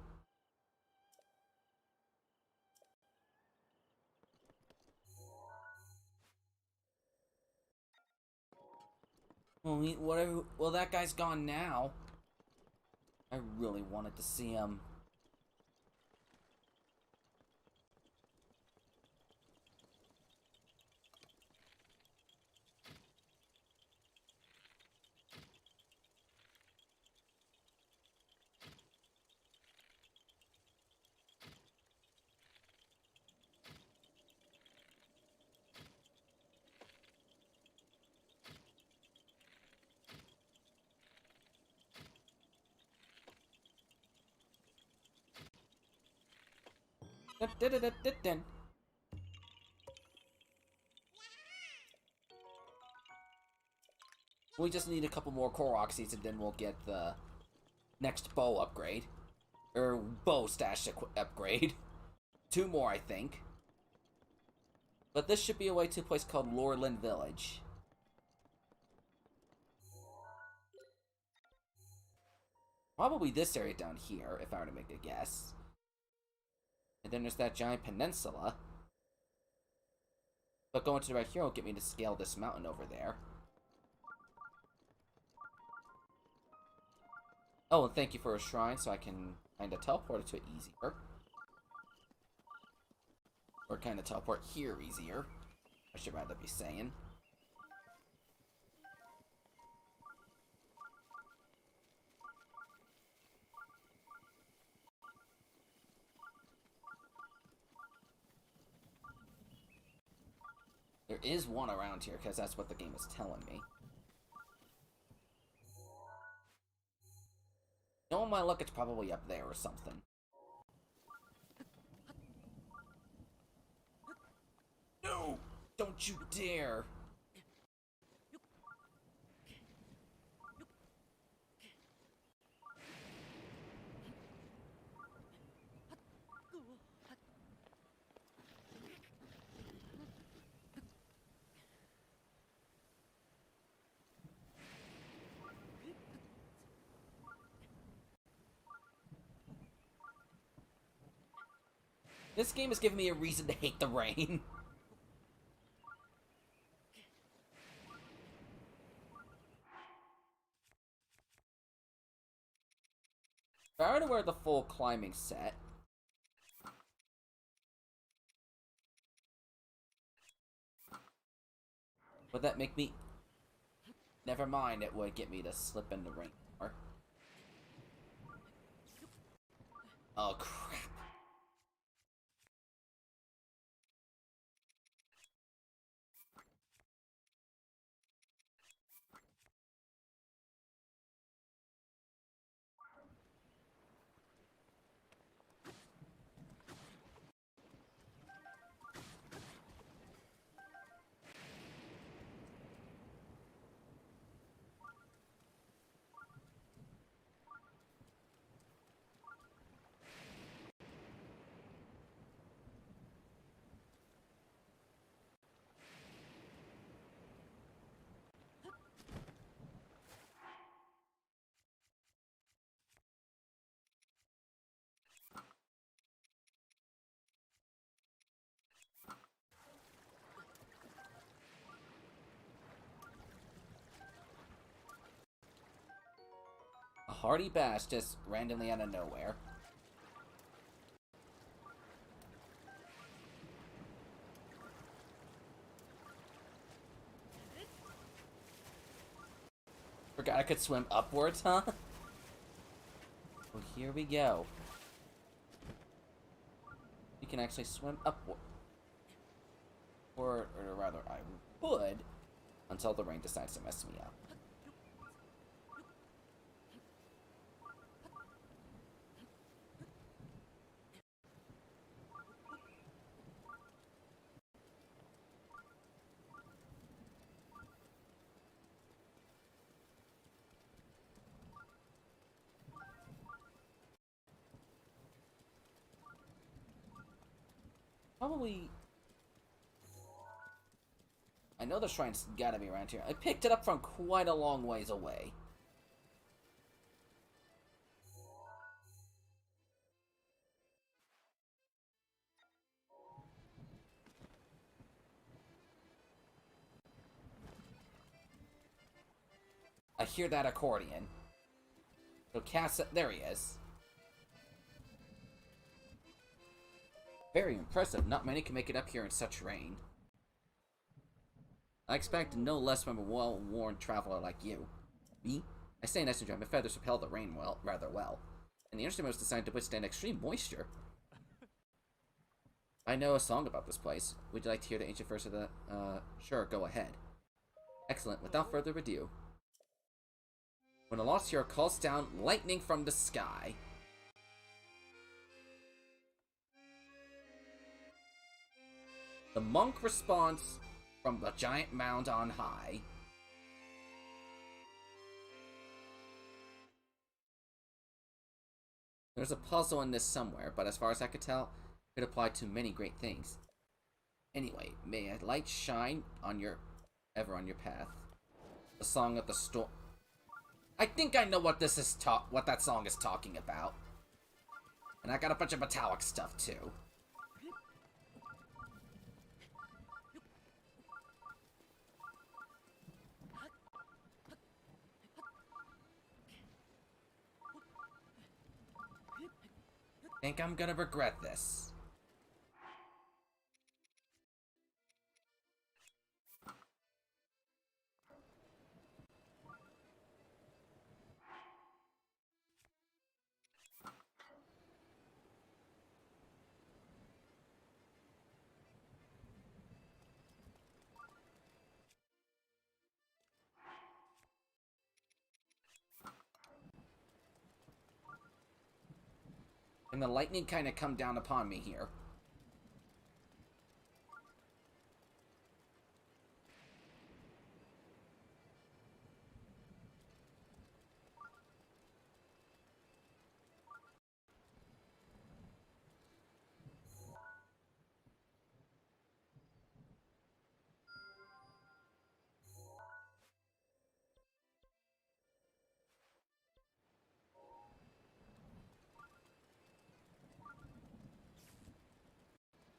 Well, whatever. Well, that guy's gone now. I really wanted to see him. We just need a couple more Korok seeds and then we'll get the next bow upgrade. Or bow stash upgrade. 2 more, I think. But this should be a way to a place called Lorelyn Village. Probably this area down here, if I were to make a guess. And then there's that giant peninsula. But going to the right here will get me to scale this mountain over there. Oh, and thank you for a shrine, so I can kind of teleport to it easier. Or kind of teleport here easier, I should rather be saying. There is one around here, because that's what the game is telling me. Knowing my luck, it's probably up there or something. No! Don't you dare! This game is giving me a reason to hate the rain. If I were to wear the full climbing set, would that make me... Never mind, it would get me to slip in the rain more. Oh, crap. A hearty bash just randomly out of nowhere. Forgot I could swim upwards, huh? Well, here we go. You can actually swim upward. Or rather, I would, until the rain decides to mess me up. Probably... I know the shrine's gotta be around here. I picked it up from quite a long ways away. I hear that accordion. So Cass... There he is. Very impressive. Not many can make it up here in such rain. I expect no less from a well-worn traveler like you. Me? I stay in Essendrama. My feathers repel the rain rather well. And the instrument was designed to withstand extreme moisture. I know a song about this place. Would you like to hear the ancient verse of the... Sure, go ahead. Excellent. Without further ado. When a lost hero calls down lightning from the sky... The monk responds from the giant mound on high. There's a puzzle in this somewhere, but as far as I could tell, it could apply to many great things. Anyway, may a light shine on your path. The song of the storm. I think I know what this is what that song is talking about. And I got a bunch of metallic stuff too. Think I'm gonna regret this. And the lightning kind of come down upon me here.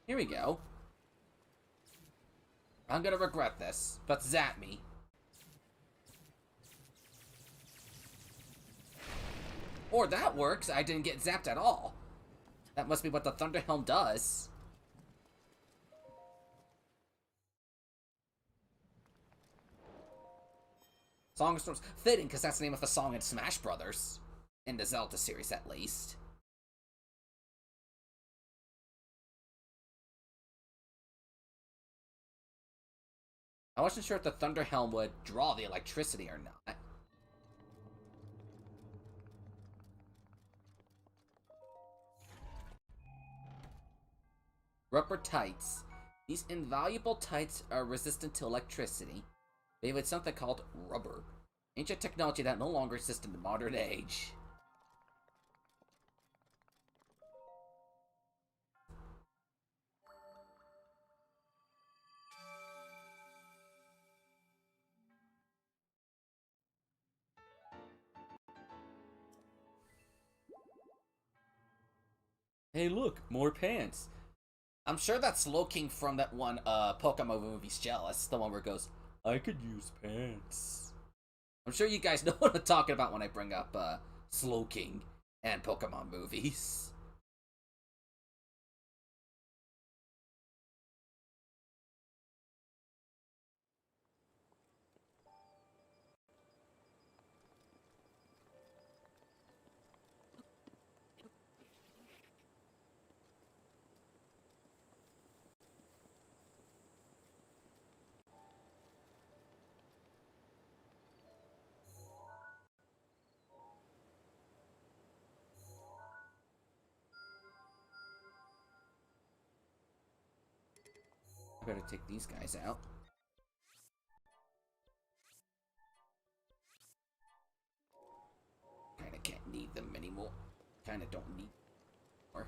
Here we go. I'm gonna regret this, but zap me. Or that works, I didn't get zapped at all. That must be what the Thunderhelm does. Song of Storms. Fitting, because that's the name of a song in Smash Brothers. In the Zelda series, at least. I wasn't sure if the Thunderhelm would draw the electricity or not. Rubber tights. These invaluable tights are resistant to electricity. They have something called rubber. Ancient technology that no longer exists in the modern age. Hey look, more pants. I'm sure that's Slowking from that one Pokemon movie's Jealous, the one where it goes, I could use pants. I'm sure you guys know what I'm talking about when I bring up Slowking and Pokemon movies. I better take these guys out. Kinda can't need them anymore. Kinda don't need more.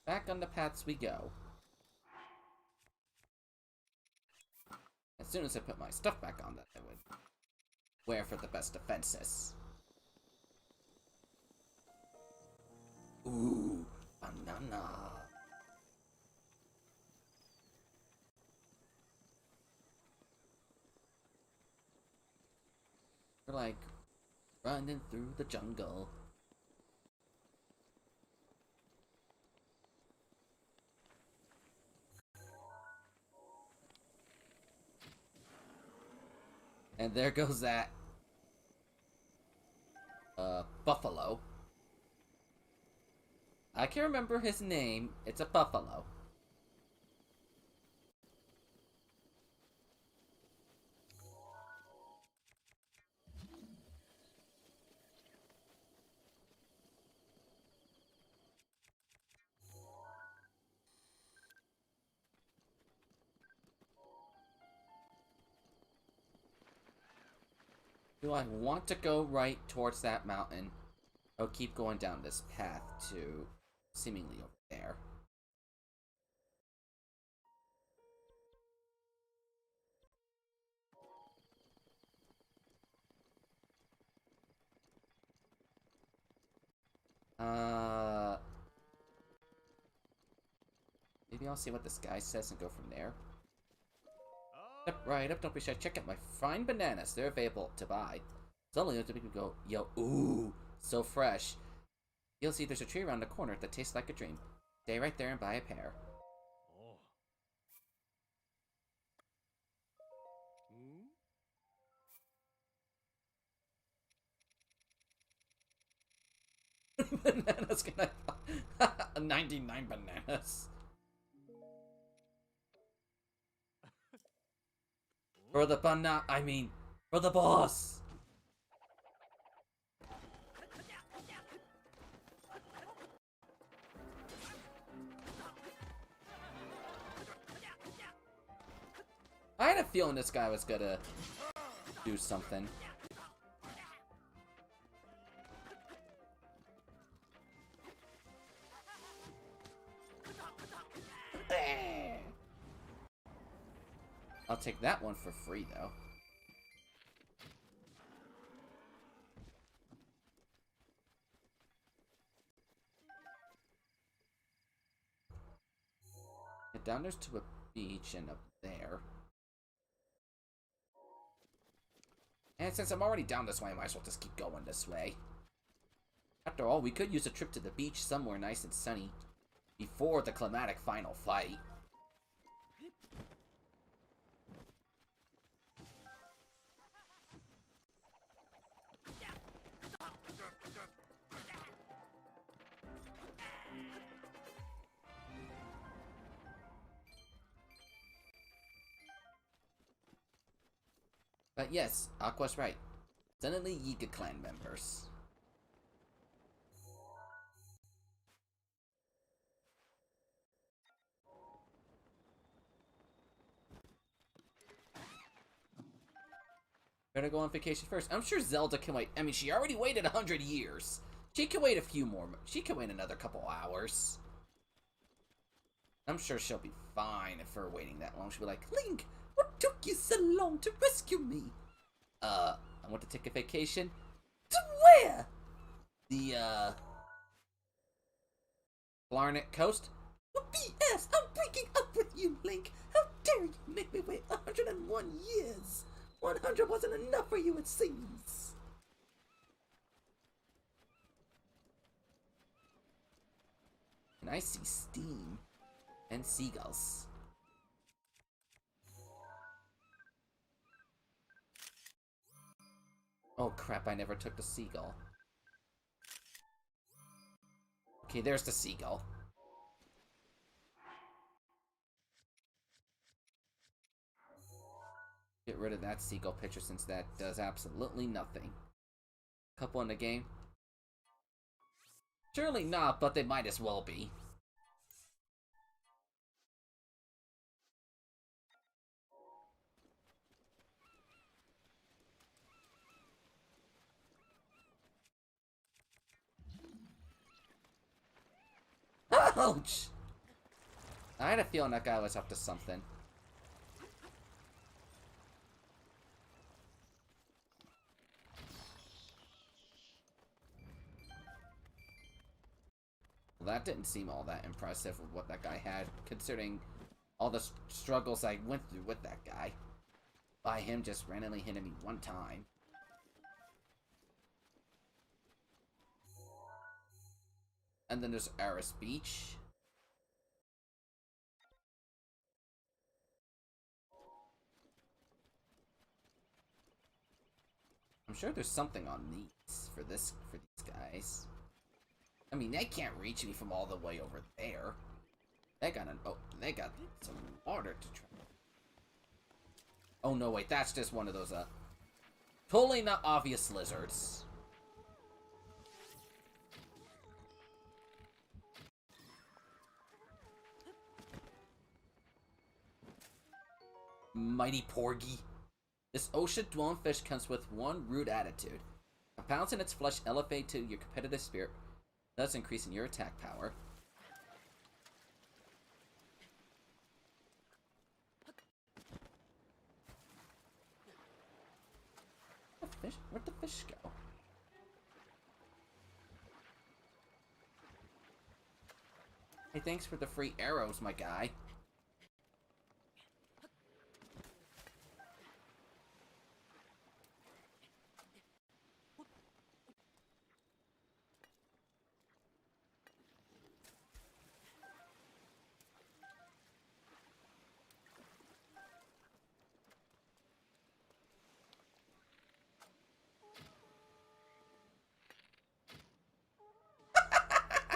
Back on the paths we go. As soon as I put my stuff back on that I would wear for the best defenses. Ooh, banana. We're like running through the jungle. And there goes that buffalo. I can't remember his name. It's a buffalo. Do I want to go right towards that mountain? Or keep going down this path to seemingly over there? Maybe I'll see what this guy says and go from there. Step right up, don't be shy. Check out my fine bananas. They're available to buy. It's only enough to make me go, yo, ooh, so fresh. You'll see there's a tree around the corner that tastes like a dream. Stay right there and buy a pair. Bananas, can I? 99 bananas. For the for the boss. I had a feeling this guy was gonna do something. I'll take that one for free, though. Get down there's to a beach and up there. And since I'm already down this way, I might as well just keep going this way. After all, we could use a trip to the beach somewhere nice and sunny before the climatic final fight. But yes, Aqua's right. Suddenly Yiga clan members. Better go on vacation first. I'm sure Zelda can wait. I mean, she already waited 100 years. She can wait a few more. She can wait another couple hours. I'm sure she'll be fine if we're waiting that long. She'll be like, Link, what took you so long to rescue me? I want to take a vacation. To where? The, Larnet Coast? What BS? I'm breaking up with you, Link. How dare you make me wait 101 years? 100 wasn't enough for you, it seems. And I see steam and seagulls. Oh crap, I never took the seagull. Okay, there's the seagull. Get rid of that seagull picture since that does absolutely nothing. Couple in the game? Surely not, but they might as well be. Ouch! I had a feeling that guy was up to something. Well, that didn't seem all that impressive with what that guy had, considering all the struggles I went through with that guy. By him just randomly hitting me one time. And then there's Aris Beach. I'm sure there's something on these for these guys. I mean, they can't reach me from all the way over there. They got they got some water to try. Oh no, wait, that's just one of those totally not obvious lizards. Mighty Porgy. This ocean-dwelling fish comes with one rude attitude. Compounds in its flesh elevate to your competitive spirit, thus increasing your attack power. Where'd the fish go? Hey, thanks for the free arrows, my guy.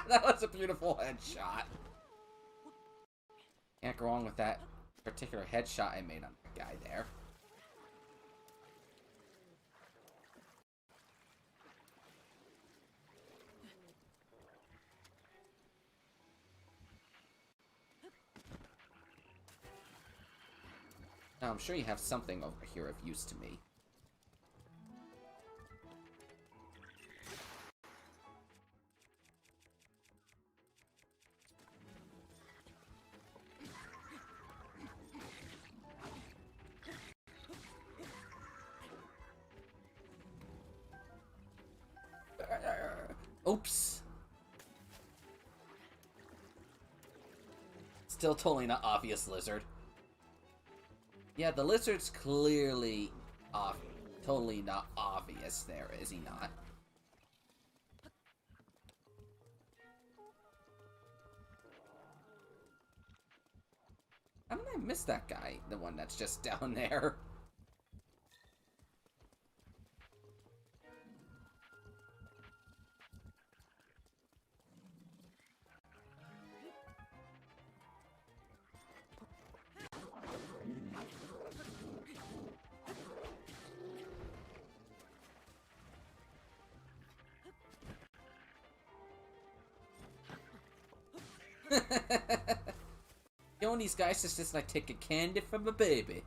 That was a beautiful headshot. Can't go wrong with that particular headshot I made on that guy there. Now, I'm sure you have something over here of use to me. Oops. Still totally not obvious, lizard. Yeah, the lizard's clearly totally not obvious there, is he not? How did I miss that guy? The one that's just down there. Killing these guys is just like taking candy from a baby.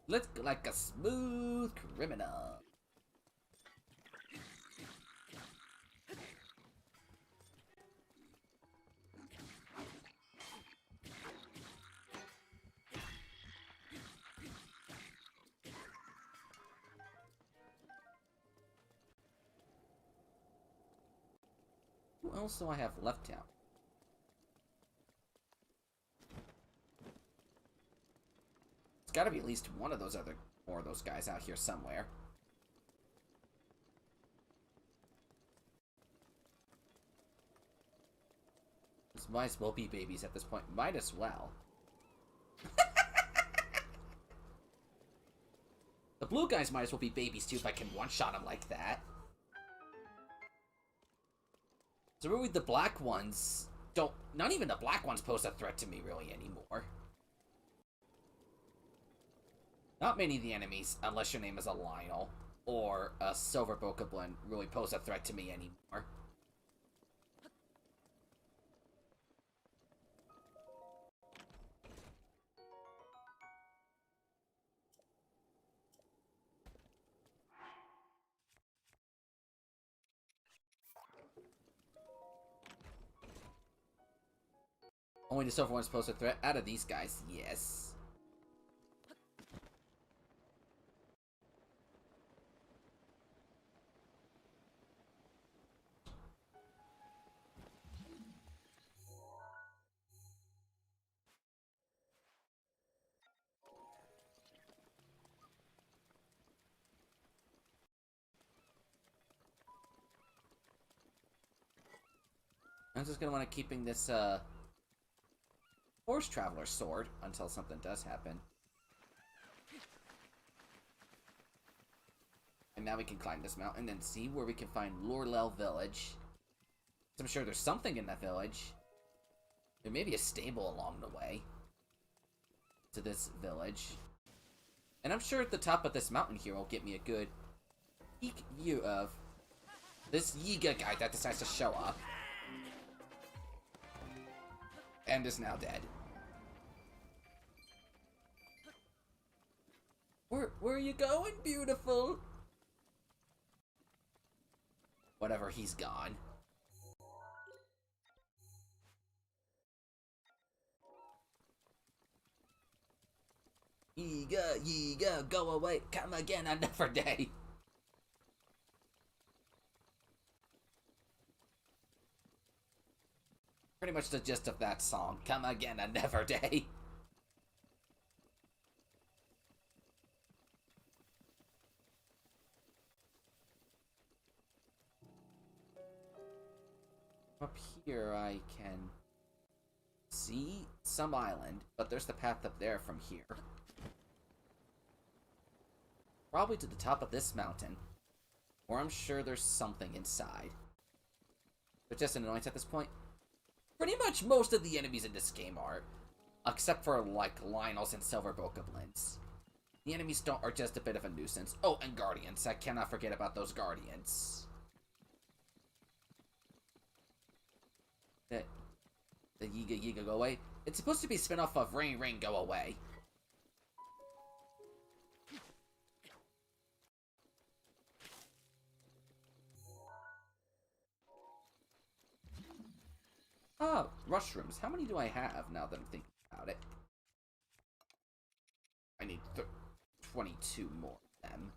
Look like a smooth criminal. Who else do I have left out? There's gotta be at least one of those more of those guys out here somewhere. This might as well be babies at this point. Might as well. The blue guys might as well be babies too if I can one-shot them like that. So really the black ones don't... Not even the black ones pose a threat to me really anymore. Not many of the enemies, unless your name is a Lionel or a Silver Bokoblin, really pose a threat to me anymore. Only the silver ones pose a threat out of these guys, yes. I'm just gonna want to keeping this, Force Traveler sword until something does happen. And now we can climb this mountain and see where we can find Lorelel Village. I'm sure there's something in that village. There may be a stable along the way to this village. And I'm sure at the top of this mountain here will get me a good peek view of this Yiga guy that decides to show up. And is now dead. Where are you going, beautiful? Whatever, he's gone. Yiga, go away, come again another day. Pretty much the gist of that song. Come again another day. Up here I can see some island, but there's the path up there from here. Probably to the top of this mountain. Or I'm sure there's something inside. But just an annoyance at this point. Pretty much most of the enemies in this game are. Except for, like, Lionels and Silver Bokoblins. The enemies are just a bit of a nuisance. Oh, and Guardians. I cannot forget about those Guardians. The Yiga go away. It's supposed to be a spin-off of Ring Go Away. Ah, mushrooms. How many do I have now that I'm thinking about it? I need 22 more of them.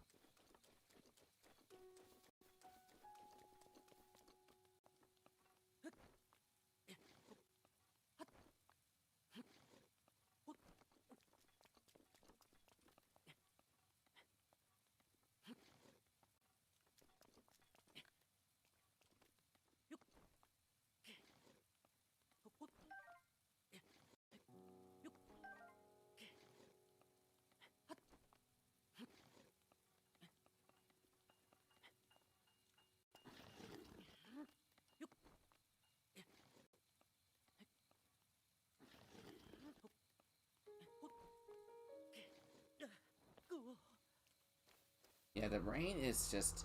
Yeah, the rain is just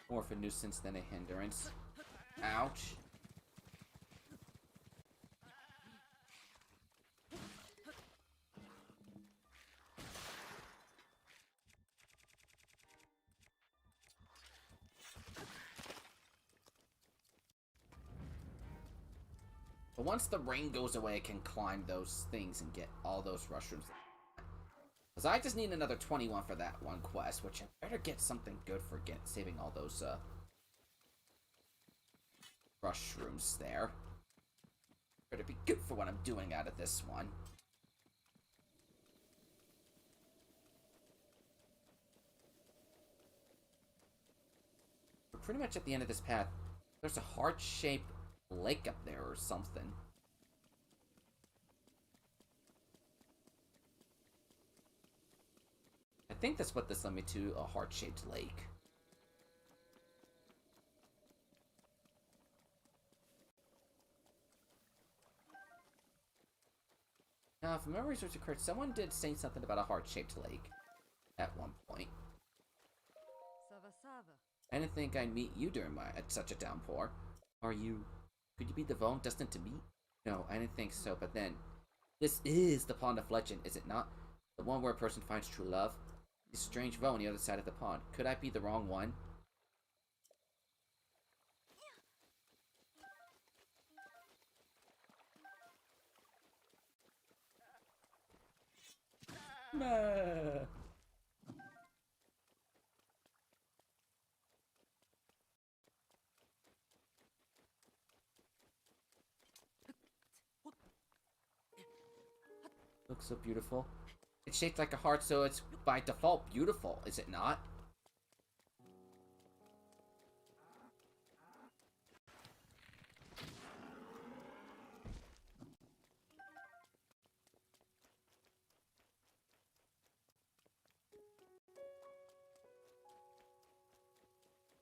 more of a nuisance than a hindrance. Ouch. But once the rain goes away, I can climb those things and get all those mushrooms. Because I just need another 21 for that one quest, which I better get something good for saving all those mushrooms there. Better be good for what I'm doing out of this one. We're pretty much at the end of this path. There's a heart-shaped lake up there or something. I think that's what this led me to, a heart-shaped lake. Now, if memory serves correct, someone did say something about a heart-shaped lake at one point. I didn't think I'd meet you during such a downpour. Could you be the Vone destined to meet? No, I didn't think so, but then, this is the Pond of Legend, is it not? The one where a person finds true love? This strange Vone on the other side of the pond. Could I be the wrong one? Nah. Looks so beautiful. It's shaped like a heart, so it's by default beautiful, is it not?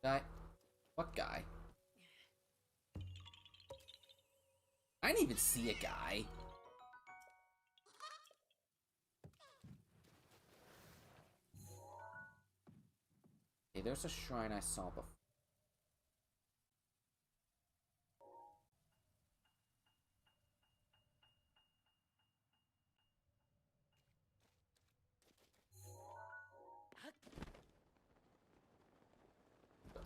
Guy? What guy? I didn't even see a guy. Okay, there's a shrine I saw before.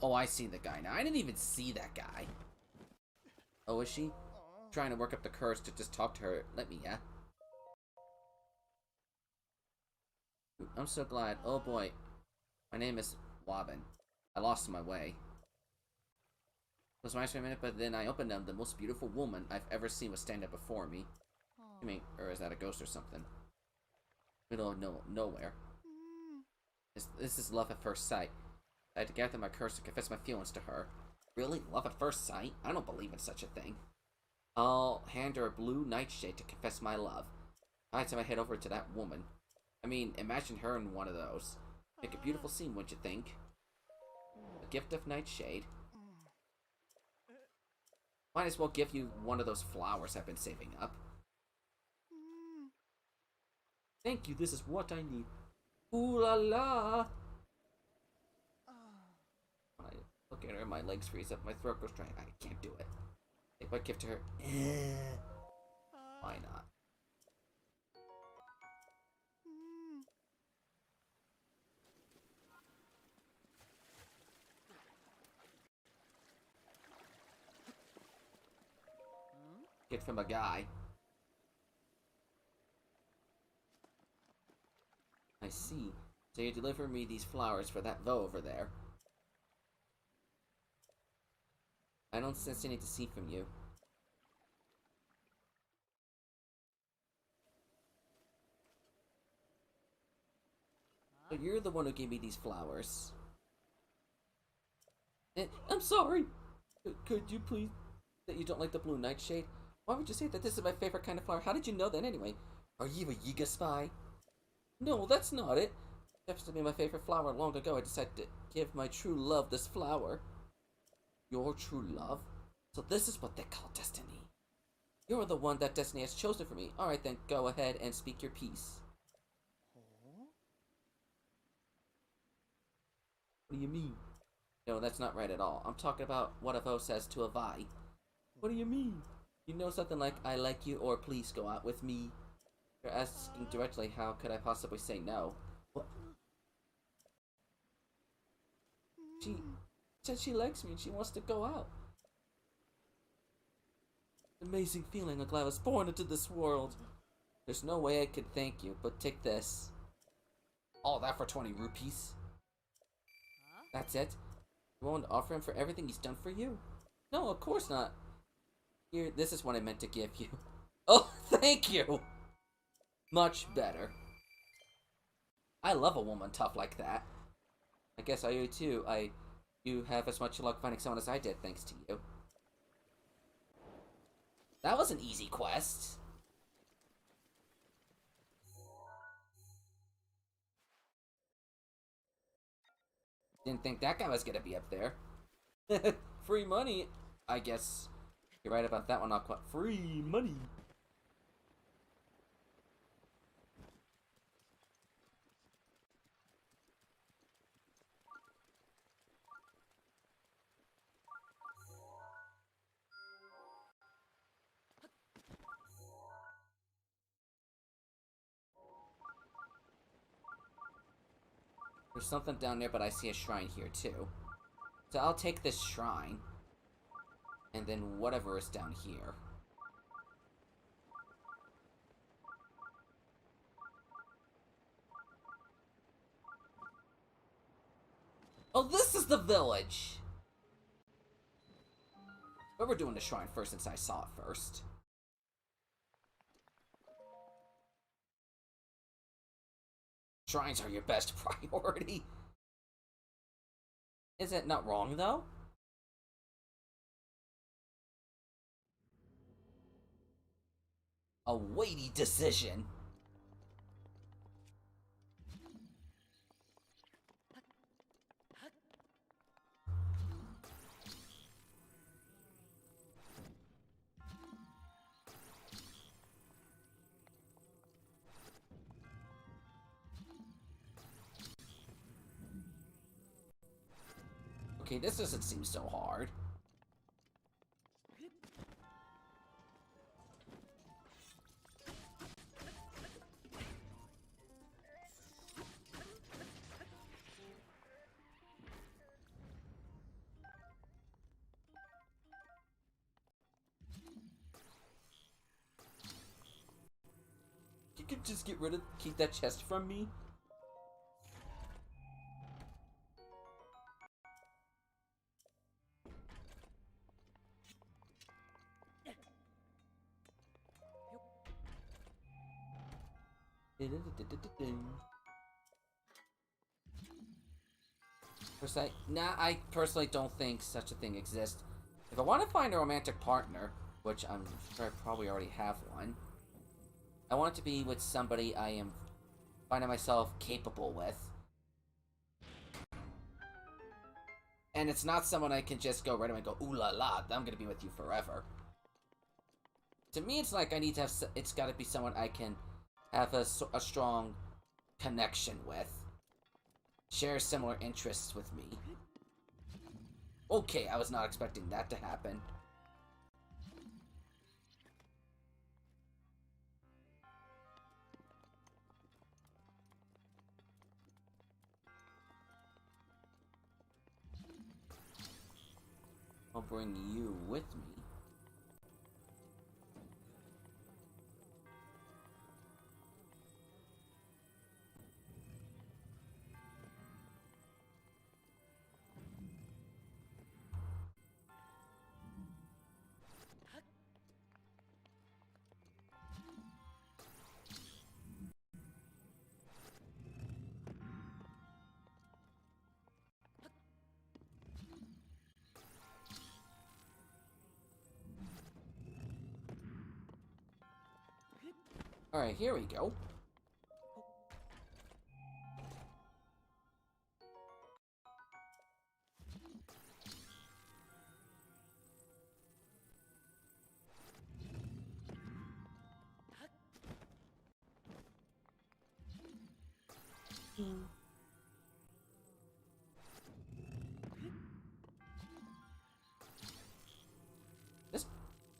Oh, I see the guy now. I didn't even see that guy. Oh, is she? Trying to work up the courage to just talk to her. Let me, yeah? I'm so glad. Oh boy. My name is Wobbin. I lost my way. Closed my eyes for a minute, but then I opened them. The most beautiful woman I've ever seen was standing up before me. I mean, or is that a ghost or something? Middle of nowhere. This is love at first sight. I had to gather my courage to confess my feelings to her. Really? Love at first sight? I don't believe in such a thing. I'll hand her a blue nightshade to confess my love. I had to head over to that woman. I mean, imagine her in one of those. Make a beautiful scene, wouldn't you think? A gift of nightshade. Might as well give you one of those flowers I've been saving up. Thank you, this is what I need. Ooh la la! I look at her, my legs freeze up, my throat goes dry. I can't do it. Take my gift to her. Why not? Get from a guy. I see. So you deliver me these flowers for that bow over there. I don't sense any deceit from you. So you're the one who gave me these flowers. I'm sorry! Could you please... that you don't like the blue nightshade? Why would you say that this is my favorite kind of flower? How did you know that anyway? Are you a Yiga spy? No, that's not it. It to be my favorite flower long ago. I decided to give my true love this flower. Your true love? So this is what they call destiny. You're the one that destiny has chosen for me. Alright then, go ahead and speak your piece. What do you mean? No, that's not right at all. I'm talking about what a vow says to a vi. What do you mean? You know something like, I like you, or please go out with me. You're asking directly, how could I possibly say no? What? She said she likes me and she wants to go out. Amazing feeling, I'm glad I was born into this world. There's no way I could thank you, but take this. All that for 20 rupees? That's it? You won't offer him for everything he's done for you? No, of course not. Here, this is what I meant to give you. Oh, thank you! Much better. I love a woman tough like that. I guess I do too. You have as much luck finding someone as I did, thanks to you. That was an easy quest. Didn't think that guy was gonna be up there. Free money, I guess. You're right about that one, not quite. Free money. There's something down there, but I see a shrine here too. So I'll take this shrine. And then whatever is down here. Oh, this is the village! But we're doing the shrine first since I saw it first. Shrines are your best priority. Is it not wrong, though? A weighty decision. Okay, this doesn't seem so hard. could just keep that chest from me? I personally don't think such a thing exists. If I want to find a romantic partner, which I'm sure I probably already have one, I want it to be with somebody I am finding myself capable with. And it's not someone I can just go right away and go, ooh la la, I'm gonna be with you forever. To me, it's like I need to have, it's gotta be someone I can have a strong connection with. Share similar interests with me. Okay, I was not expecting that to happen. I'll bring you with me. Alright, here we go.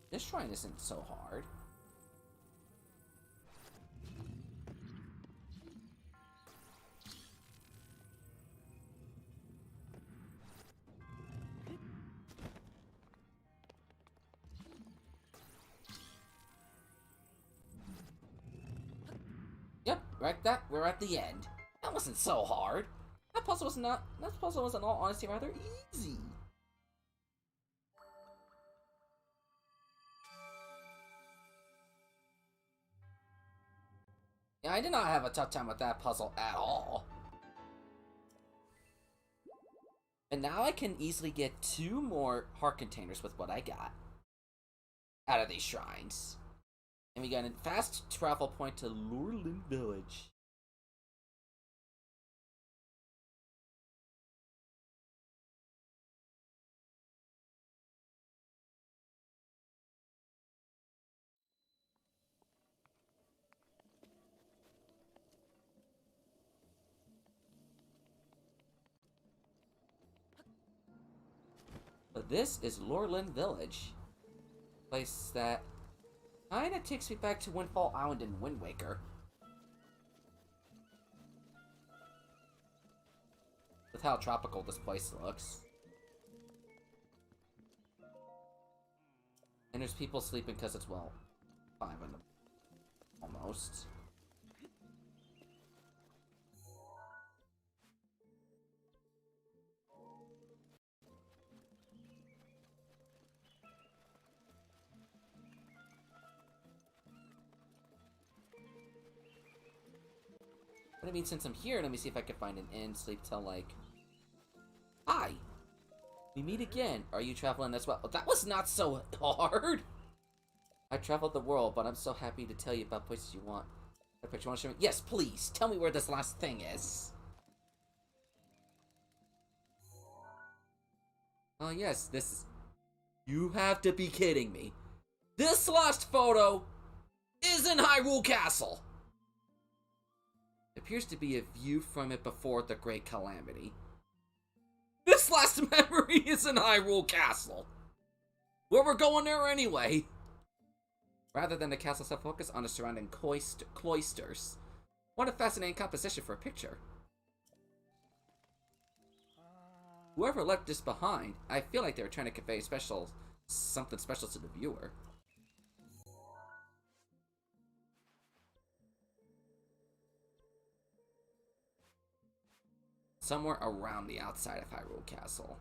This shrine isn't so hard. Yep, we're at the end. That wasn't so hard. That puzzle was in all honesty rather easy. Yeah, I did not have a tough time with that puzzle at all. And now I can easily get 2 more heart containers with what I got out of these shrines. And we got a fast travel point to Lurelin Village. But this is Lurelin Village. Place that kinda takes me back to Windfall Island in Wind Waker. With how tropical this place looks. And there's people sleeping because it's, well, 5 in the... almost. But I mean, since I'm here, let me see if I can find an inn, sleep till, like... Hi! We meet again. Are you traveling as well? That was not so hard! I traveled the world, but I'm so happy to tell you about places you want. A picture you want to show me? Yes, please! Tell me where this last thing is! Oh yes, this is... You have to be kidding me. This last photo is in Hyrule Castle! It appears to be a view from it before the Great Calamity. This last memory is in Hyrule Castle! Well, we're going there anyway! Rather than the castle itself, focus on the surrounding cloisters. What a fascinating composition for a picture. Whoever left this behind, I feel like they were trying to convey something special to the viewer. somewhere around the outside of Hyrule Castle.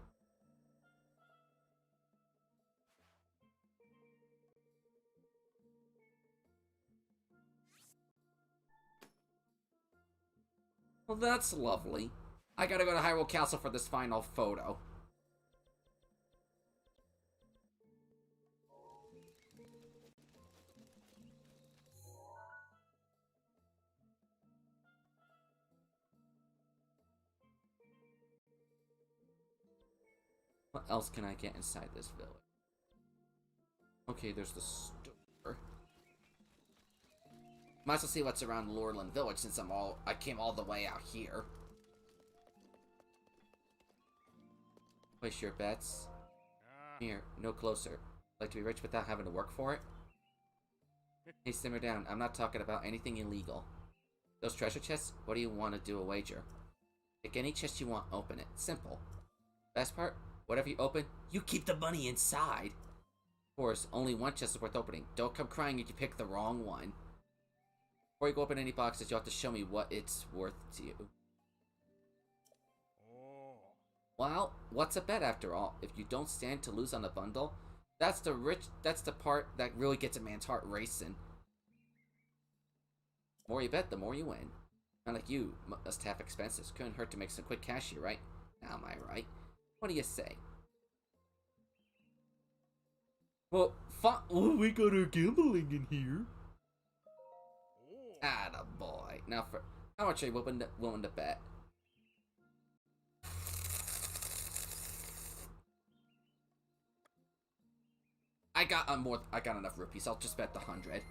Well, that's lovely. I gotta go to Hyrule Castle for this final photo. What else can I get inside this village? Okay, there's the store. Might as well see what's around Lorland Village since I came all the way out here. Place your bets. Here, no closer. Like to be rich without having to work for it? Hey, simmer down. I'm not talking about anything illegal. Those treasure chests? What do you want to do a wager? Pick any chest you want, open it. Simple. Best part? Whatever you open, you keep the money inside. Of course, only one chest is worth opening. Don't come crying if you pick the wrong one. Before you go open any boxes, you have to show me what it's worth to you. Well, what's a bet after all? If you don't stand to lose on the bundle, that's the part that really gets a man's heart racing. The more you bet, the more you win. Not like you must have expenses. Couldn't hurt to make some quick cash here, right? Am I right? What do you say? Well, oh, we got our gambling in here. Attaboy. Now, for how much are you willing to bet? I got enough rupees. I'll just bet the 100.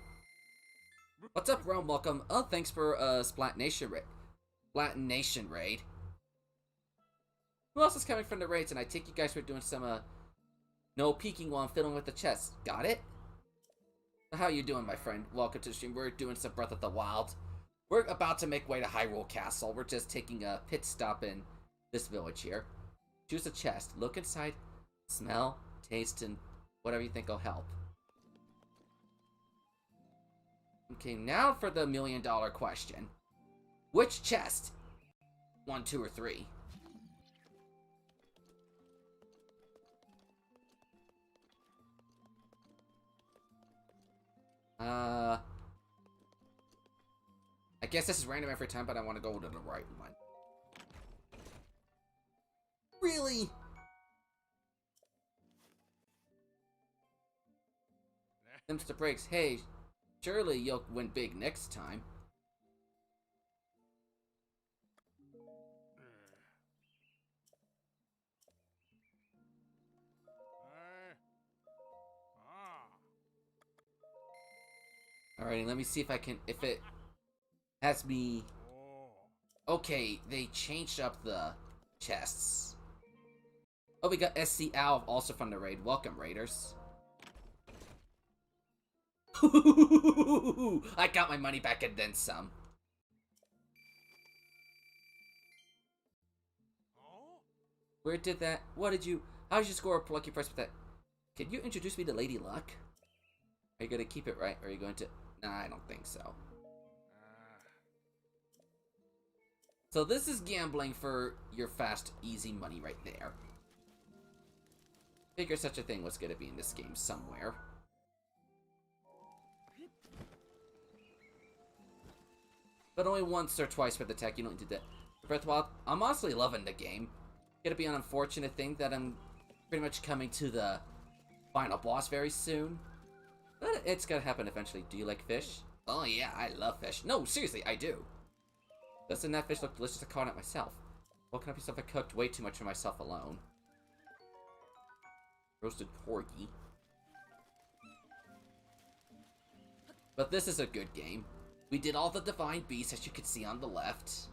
What's up, Rome? Welcome. Oh, thanks for Splat Nation raid. Who else is coming from the raids? And I think you guys were doing some no peeking while I'm fiddling with the chest. Got it? How you doing, my friend? Welcome to the stream. We're doing some Breath of the Wild. We're about to make way to Hyrule Castle. We're just taking a pit stop in this village here. Choose a chest. Look inside. Smell, taste, and whatever you think will help. Okay, now for the $1 million question. Which chest? 1, 2, or 3? I guess this is random every time, but I want to go to the right one. Really? Them's the breaks. Hey, surely you'll win big next time. Alrighty, let me see if I can, if it has me. Okay, they changed up the chests. Oh, we got SC Alv also from the raid. Welcome, raiders. I got my money back and then some. Where did that? What did you? How did you score a lucky prize with that? Can you introduce me to Lady Luck? Are you gonna keep it right? Or are you going to? Nah, I don't think so. So this is gambling for your fast, easy money right there. Figure such a thing was gonna be in this game somewhere. But only once or twice for the tech, you don't need to do that. Breath of the Wild, I'm honestly loving the game. Gonna be an unfortunate thing that I'm pretty much coming to the final boss very soon. But it's gonna happen eventually. Do you like fish? Oh yeah, I love fish. No, seriously, I do. Doesn't that fish look delicious? I caught it myself. What kind of stuff I cooked way too much for myself alone? Roasted porgy. But this is a good game. We did all the divine beasts, as you can see on the left.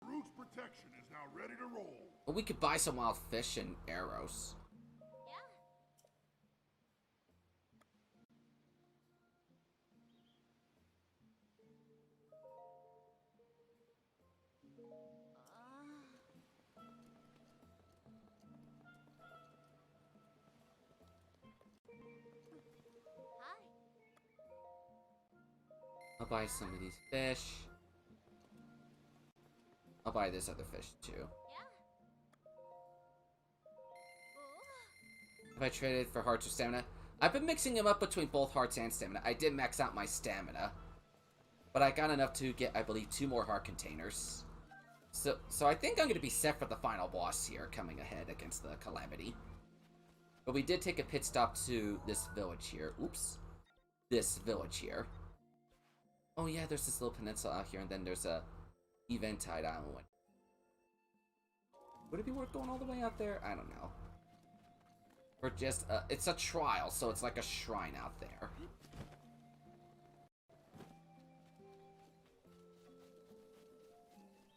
Daruk's protection is now ready to roll. But we could buy some wild fish and arrows. I'll buy some of these fish. I'll buy this other fish too. Have I traded for hearts or stamina? I've been mixing them up between both hearts and stamina. I did max out my stamina, but I got enough to get, I believe, 2 more heart containers. So I think I'm going to be set for the final boss here, coming ahead against the Calamity. But we did take a pit stop to this village here. Oops. This village here. Oh yeah, there's this little peninsula out here, and then there's a Eventide Island. Would it be worth going all the way out there? I don't know. Or just, it's a trial, so it's like a shrine out there.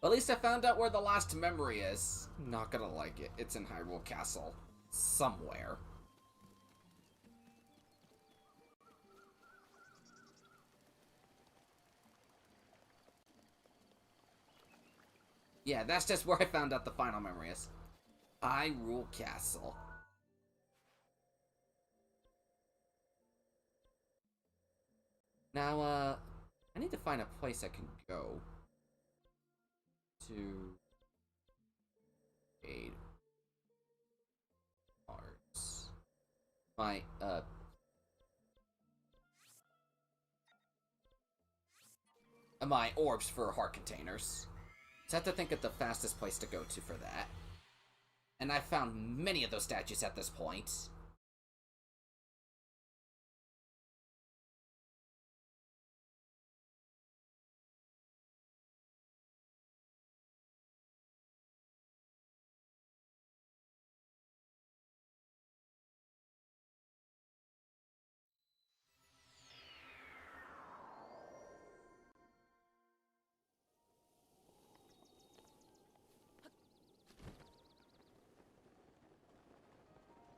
At least I found out where the last memory is. Not gonna like it. It's in Hyrule Castle. Somewhere. Yeah, that's just where I found out the final memory is. Hyrule Castle. Now, I need to find a place I can go to aid arts. My, my orbs for heart containers. So I have to think of the fastest place to go to for that. And I found many of those statues at this point.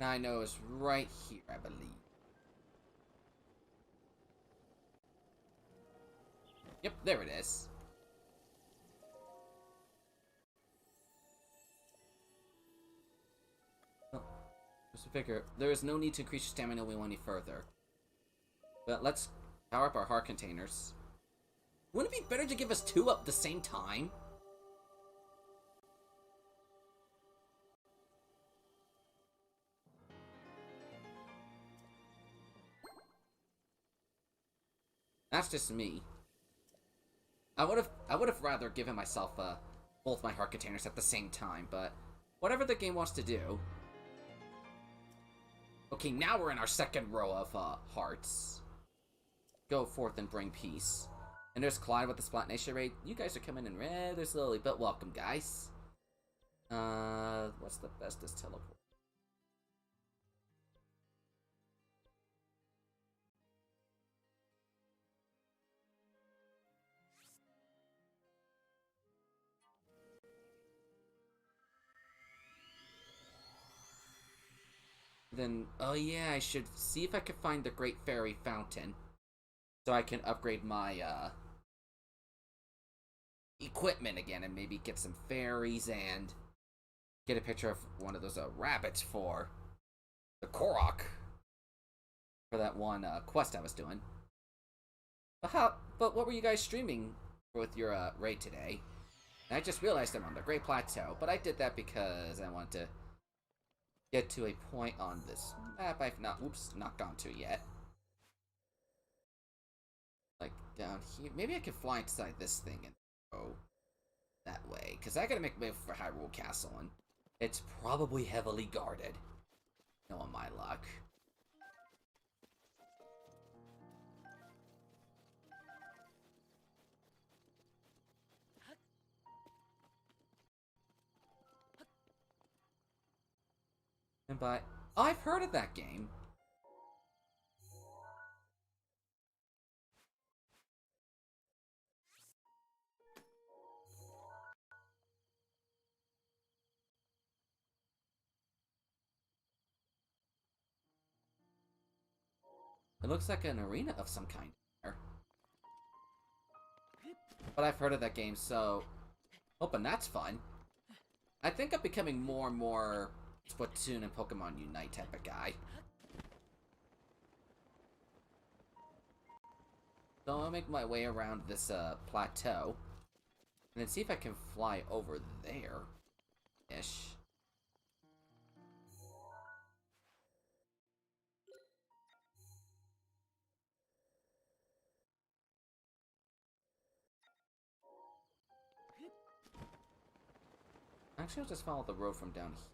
Now I know it's right here, I believe. Yep, there it is. Oh, just a figure. There is no need to increase your stamina any further. But let's power up our heart containers. Wouldn't it be better to give us 2 up at the same time? That's just me. I would have rather given myself both my heart containers at the same time, but whatever the game wants to do. Okay, now we're in our second row of hearts. Go forth and bring peace. And there's Clyde with the Splat Nation raid. You guys are coming in rather slowly, but welcome, guys. What's the bestest teleport? Then, oh yeah, I should see if I can find the Great Fairy Fountain. So I can upgrade my, equipment again and maybe get some fairies and get a picture of one of those, rabbits for the Korok. For that one, quest I was doing. But what were you guys streaming with your, raid today? And I just realized I'm on the Great Plateau, but I did that because I wanted to get to a point on this map I've not gone to yet. Like down here. Maybe I can fly inside this thing and go that way. Because I gotta make a move for Hyrule Castle, and it's probably heavily guarded. Knowing my luck. And by... Oh, I've heard of that game. It looks like an arena of some kind here. But I've heard of that game, so... Hoping that's fun. I think I'm becoming more and more Splatoon and Pokemon Unite type of guy. So I'll make my way around this, plateau. And then see if I can fly over there-ish. Actually, I'll just follow the road from down here.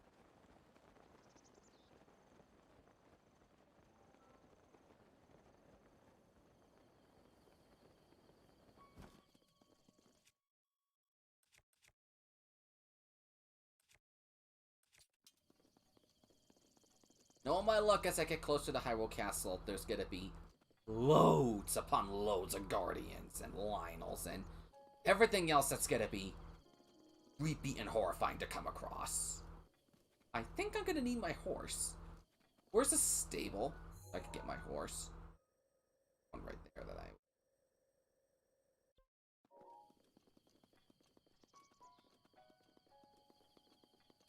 Knowing my luck, as I get closer to Hyrule Castle, there's gonna be loads upon loads of Guardians and Lionels and everything else that's gonna be creepy and horrifying to come across. I think I'm gonna need my horse. Where's the stable? I could get my horse. One right there that I...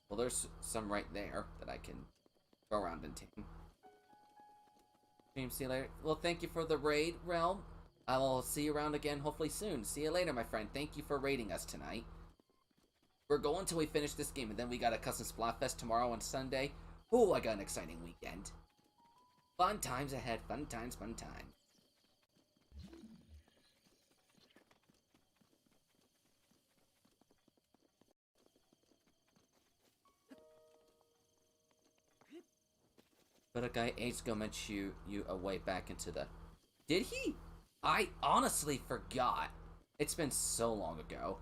Well, there's some right there that I can go around and tame. See you later. Well, thank you for the raid, Realm. I will see you around again hopefully soon. See you later, my friend. Thank you for raiding us tonight. We're going till we finish this game, and then we got a custom Splatfest tomorrow and Sunday. Oh, I got an exciting weekend. Fun times ahead. Fun times, fun times. But a guy ages ago meant you away back into the... Did he? I honestly forgot. It's been so long ago.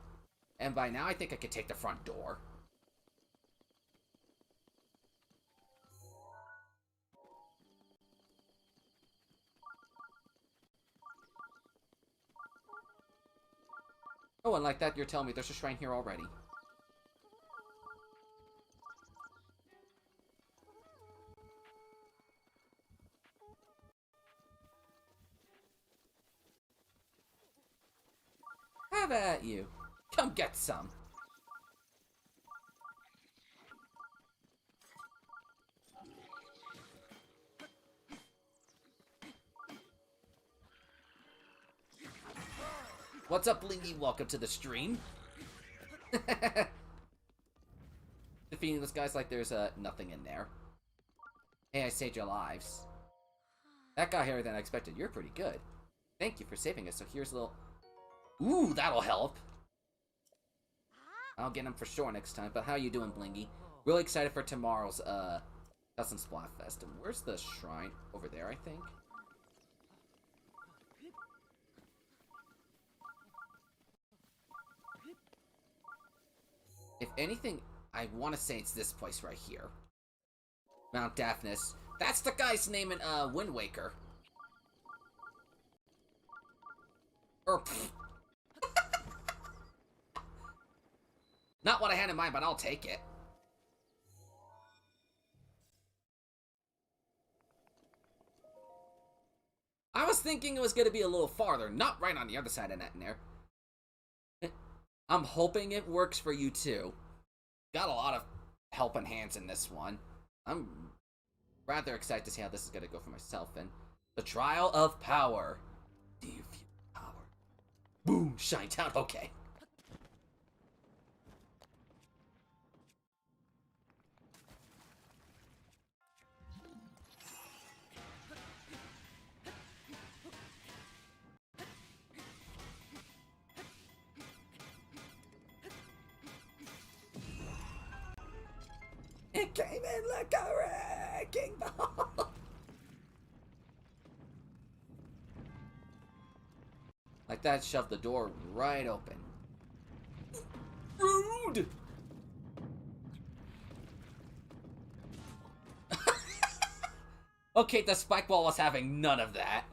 And by now I think I could take the front door. Oh, and like that, you're telling me there's a shrine here already. Have at you. Come get some. What's up, Blingy? Welcome to the stream. Defeating this guy's like there's nothing in there. Hey, I saved your lives. That got harder than I expected. You're pretty good. Thank you for saving us. So here's a little... Ooh, that'll help. I'll get him for sure next time. But how you doing, Blingy? Really excited for tomorrow's Custom Splatfest. And where's the shrine? Over there, I think. If anything, I want to say it's this place right here. Mount Daphnis. That's the guy's name in Wind Waker. Or not what I had in mind, but I'll take it. I was thinking it was going to be a little farther, not right on the other side of that in there. I'm hoping it works for you too. Got a lot of helping hands in this one. I'm rather excited to see how this is going to go for myself. And the Trial of Power. Do you feel power? Boom, shine down. Okay. It came in like a wrecking ball. Like that, shoved the door right open. Rude! Okay, the spike ball was having none of that.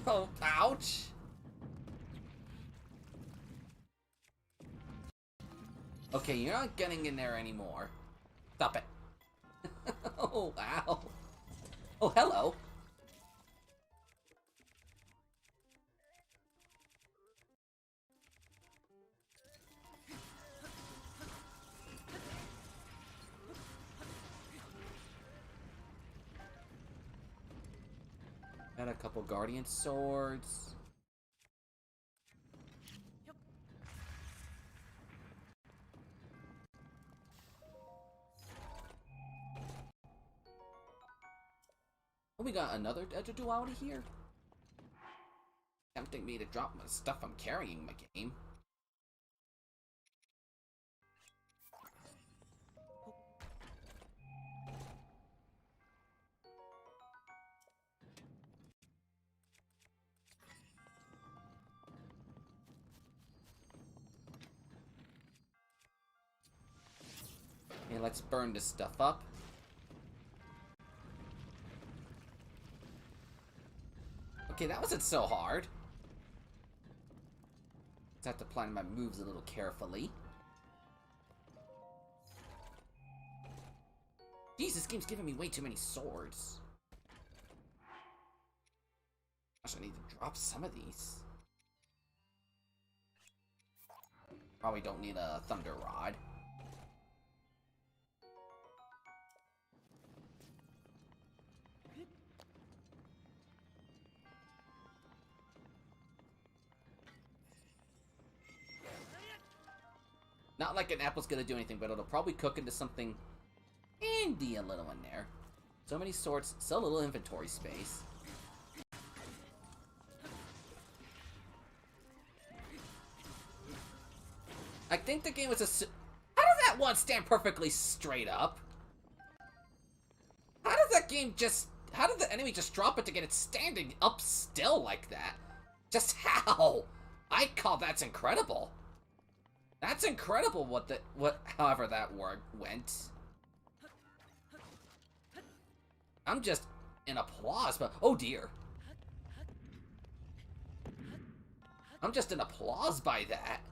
Oh, ouch. Okay, you're not getting in there anymore. Stop it. Oh, wow. Oh, hello. Got a couple guardian swords. Oh, we got another edge of duality here. Tempting me to drop my stuff I'm carrying, my game. Okay, let's burn this stuff up. Okay, that wasn't so hard. Just have to plan my moves a little carefully. Jeez, this game's giving me way too many swords. Gosh, I need to drop some of these. Probably don't need a thunder rod. Not like an apple's gonna do anything, but it'll probably cook into something handy a little in there. So many swords, so little inventory space. I think the game was a... How does that one stand perfectly straight up? How does that game just... How did the enemy just drop it to get it standing up still like that? Just how? I call that's incredible. That's incredible however that went. I'm just in applause, but oh dear. I'm just in applause by that.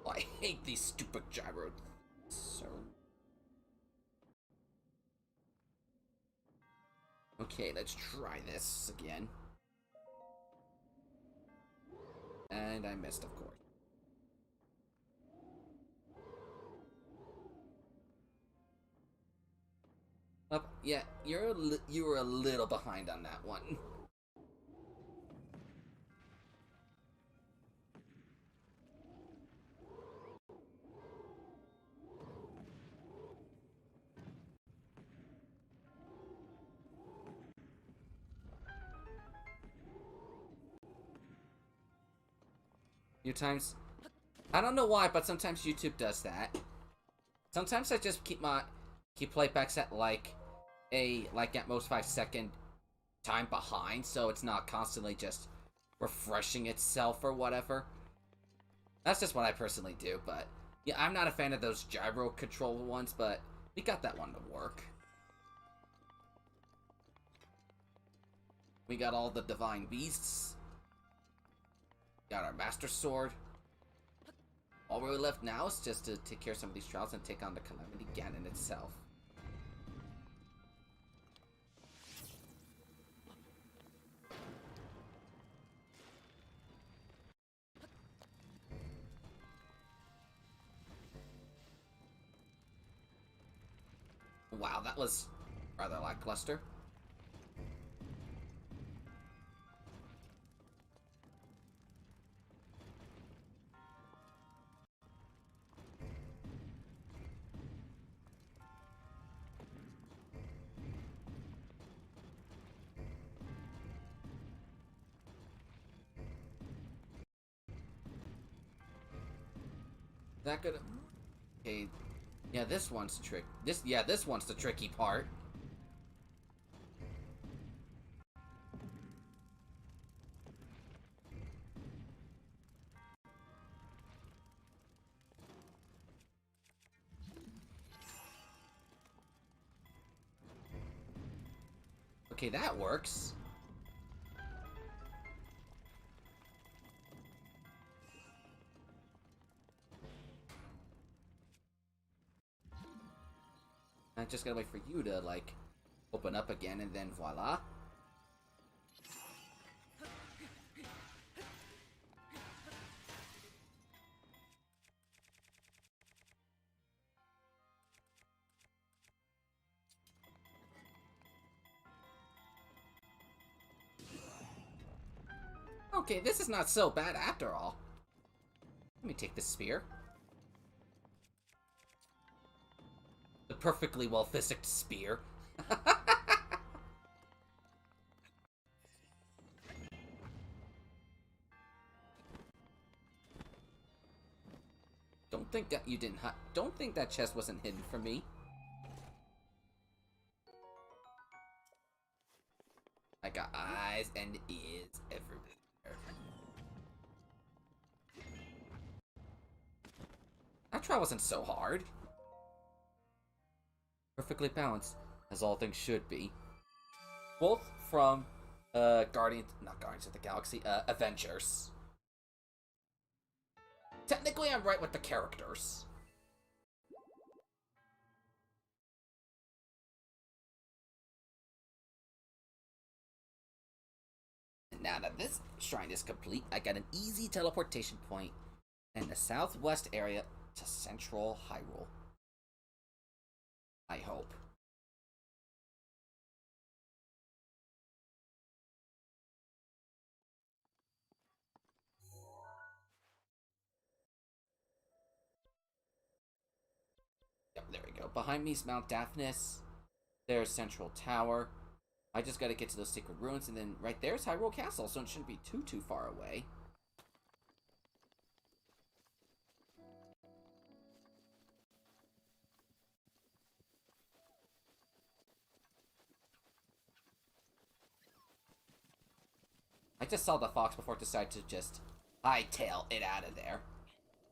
I hate these stupid gyros. So. Okay, let's try this again. And I missed, of course. Up, yeah, you were a little behind on that one. Times, I don't know why, but sometimes YouTube does that. Sometimes I just keep playbacks at like at most 5-second time behind, so it's not constantly just refreshing itself or whatever. That's just what I personally do, but yeah, I'm not a fan of those gyro control ones, but we got that one to work. We got all the divine beasts. Got our Master Sword. All we're left now is just to take care of some of these trials and take on the Calamity Ganon itself. Wow, that was rather lackluster. That could... Okay. Yeah, this one's this one's the tricky part. Okay, that works. I just gotta wait for you to, like, open up again, and then voila. Okay, this is not so bad after all. Let me take this spear. The perfectly well-physicked spear. Don't think that you didn't don't think that chest wasn't hidden from me. I got eyes and ears everywhere. That trial wasn't so hard. Perfectly balanced, as all things should be. Both from, not Guardians of the Galaxy, Avengers. Technically, I'm right with the characters. Now that this shrine is complete, I got an easy teleportation point in the southwest area to central Hyrule. I hope. Yep, there we go. Behind me is Mount Daphnis. There's Central Tower. I just gotta get to those secret ruins, and then right there's Hyrule Castle, so it shouldn't be too far away. I just saw the fox before it decided to just hightail it out of there.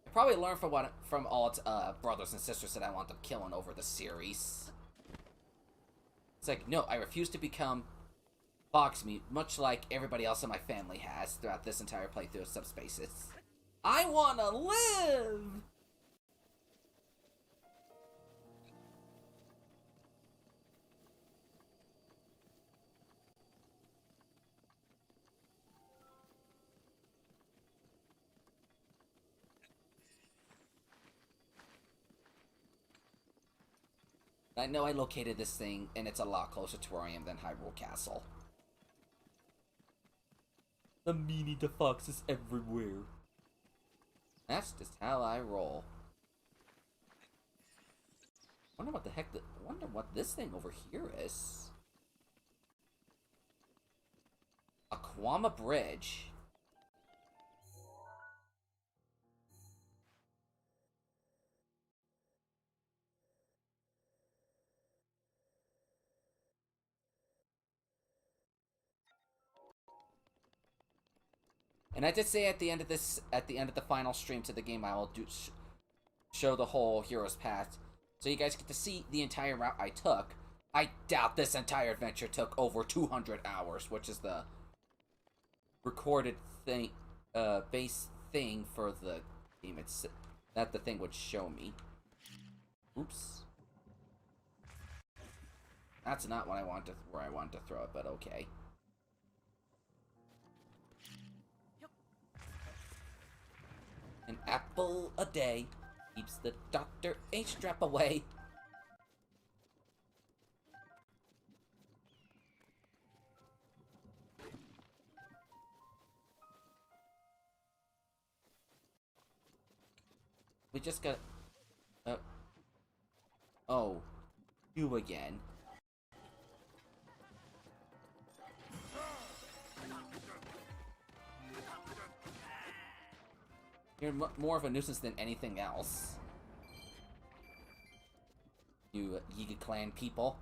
I probably learned from all its brothers and sisters that I want them killing over the series. It's like, no, I refuse to become fox meat, much like everybody else in my family has throughout this entire playthrough of Subspaces. I wanna live! I know I located this thing, and it's a lot closer to where I am than Hyrule Castle. The meanie the fox is everywhere. That's just how I roll. Wonder what the heck wonder what this thing over here is. Aquama Bridge. And I did say at the end of the final stream to the game, I will show the whole hero's path, so you guys get to see the entire route I took. I doubt this entire adventure took over 200 hours, which is the recorded thing, base thing for the game. It's that the thing would show me. Oops. That's not what I wanted where I wanted to throw it, but okay. An apple a day keeps the Dr. H trap away. We just got... oh. You again. You're more of a nuisance than anything else. You Yiga Clan people.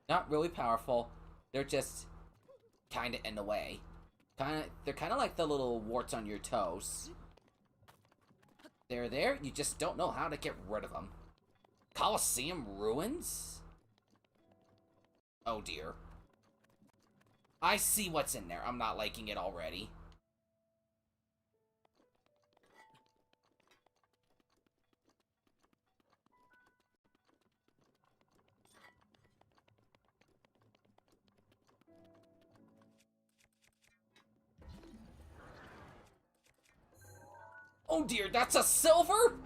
Not really powerful. They're just kinda in the way. They're kinda like the little warts on your toes. They're there, you just don't know how to get rid of them. Colosseum ruins? Oh dear. I see what's in there. I'm not liking it already. Oh dear, that's a silver?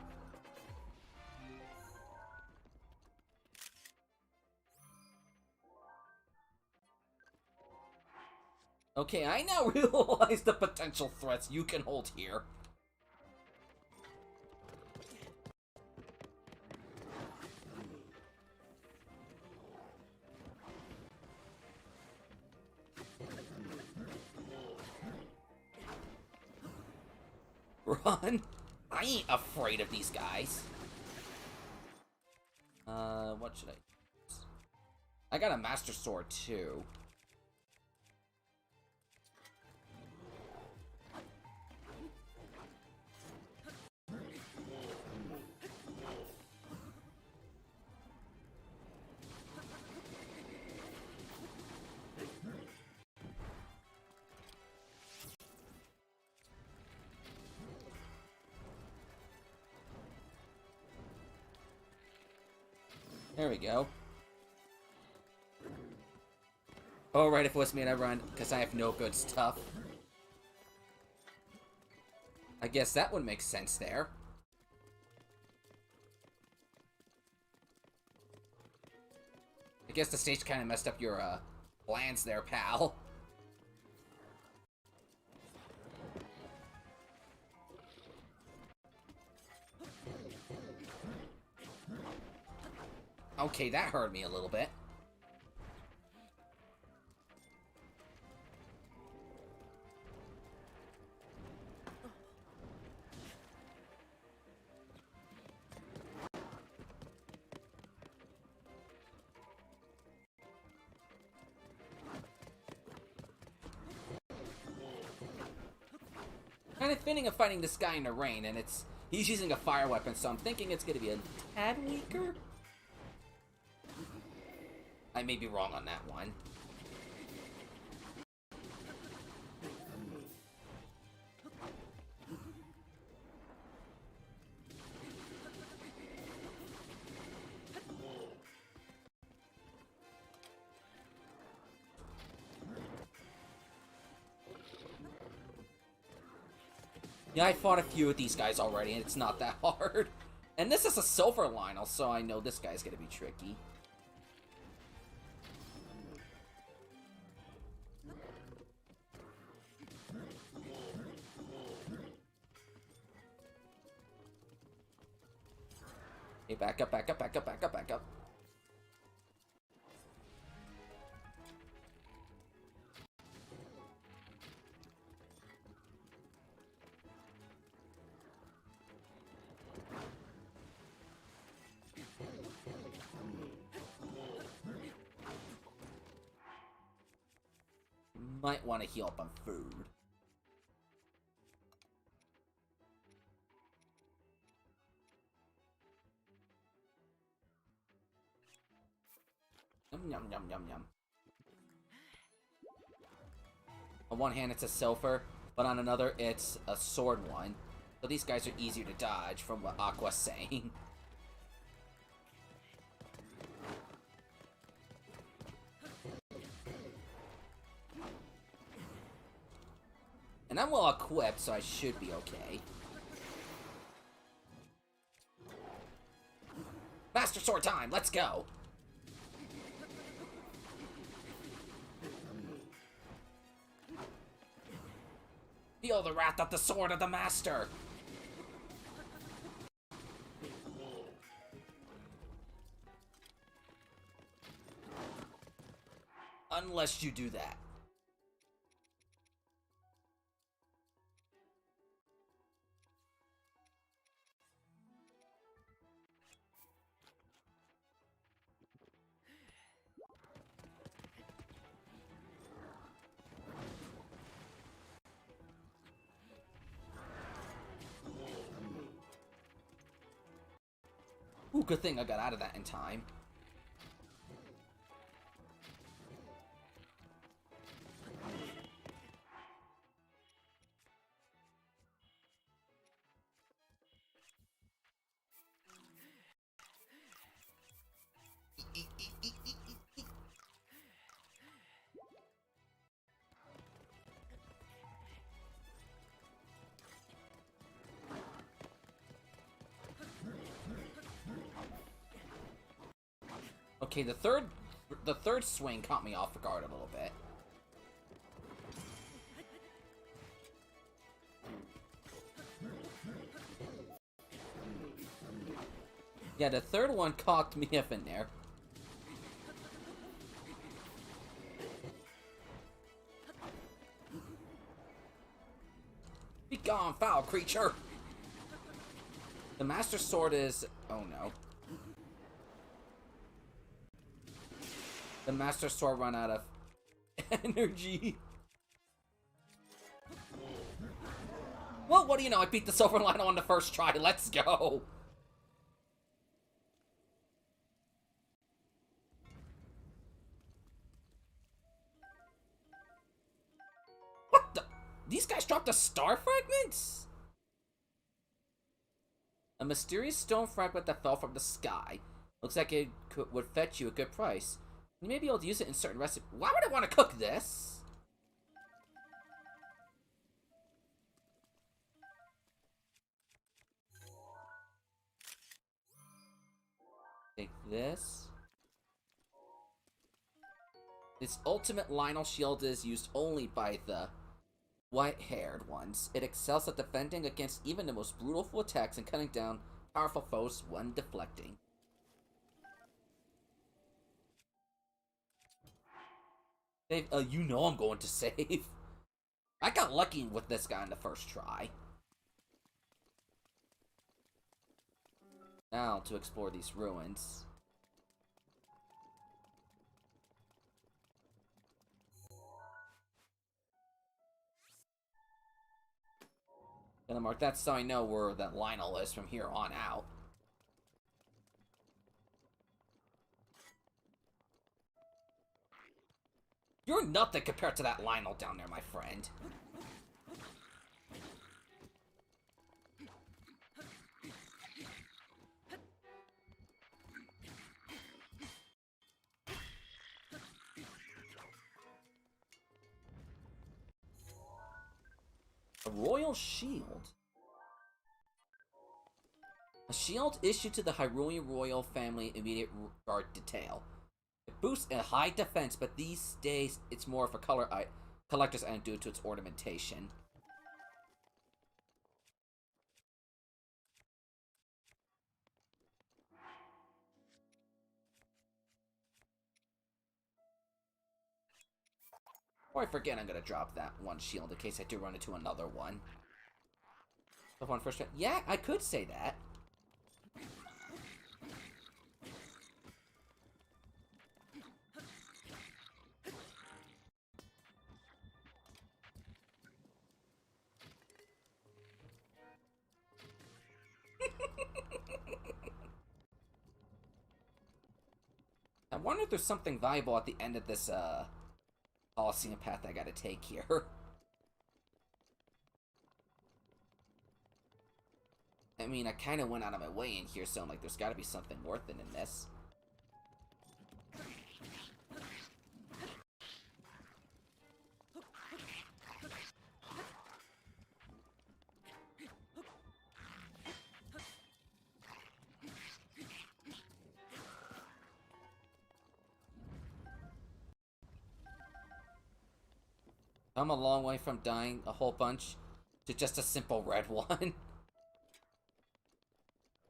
Okay, I now realize the potential threats you can hold here. Run! I ain't afraid of these guys. What should I use? I got a Master Sword, too. There we go. Oh, right, if it was me, I'd run, because I have no good stuff. I guess that would make sense there. I guess the stage kind of messed up your, plans there, pal. Okay, that hurt me a little bit. Kind of thinking of fighting this guy in the rain, and he's using a fire weapon, so I'm thinking it's gonna be a tad weaker. I may be wrong on that one. Yeah, I fought a few of these guys already, and it's not that hard. And this is a silver Lionel, so I know this guy's gonna be tricky. Hey, back up, back up, back up, back up, back up. Might want to heal up on food. Yum, yum, yum, yum, yum. On one hand, it's a silver, but on another, it's a sword one. So these guys are easier to dodge, from what Aqua's saying. And I'm well equipped, so I should be okay. Master Sword time, let's go! Feel the wrath of the sword of the master! Unless you do that. Ooh, good thing I got out of that in time. Okay, the third swing caught me off guard a little bit. Yeah, the third one cocked me up in there. Be gone, foul creature! The Master Sword is... oh no. The Master Sword run out of energy. Well, what do you know? I beat the Silver Lino on the first try. Let's go! What the? These guys dropped the star fragments? A mysterious stone fragment that fell from the sky. Looks like it would fetch you a good price. You may be able to use it in certain recipes. Why would I want to cook this? Take this. This ultimate Lionel shield is used only by the white-haired ones. It excels at defending against even the most brutal attacks and cutting down powerful foes when deflecting. Save, you know I'm going to save. I got lucky with this guy in the first try. Now to explore these ruins. Gonna mark that so I know where that Lionel is from here on out. You're nothing compared to that Lionel down there, my friend. A royal shield. A shield issued to the Hyrulean royal family immediate guard detail. It boosts a high defense, but these days it's more of a collector's item due to its ornamentation. Or I forget I'm gonna drop that one shield in case I do run into another one. The one first. Yeah, I could say that. I wonder if there's something valuable at the end of this Coliseum path I gotta take here. I mean, I kind of went out of my way in here, so I'm like, there's gotta be something worth it in this. I'm a long way from dying a whole bunch to just a simple red one.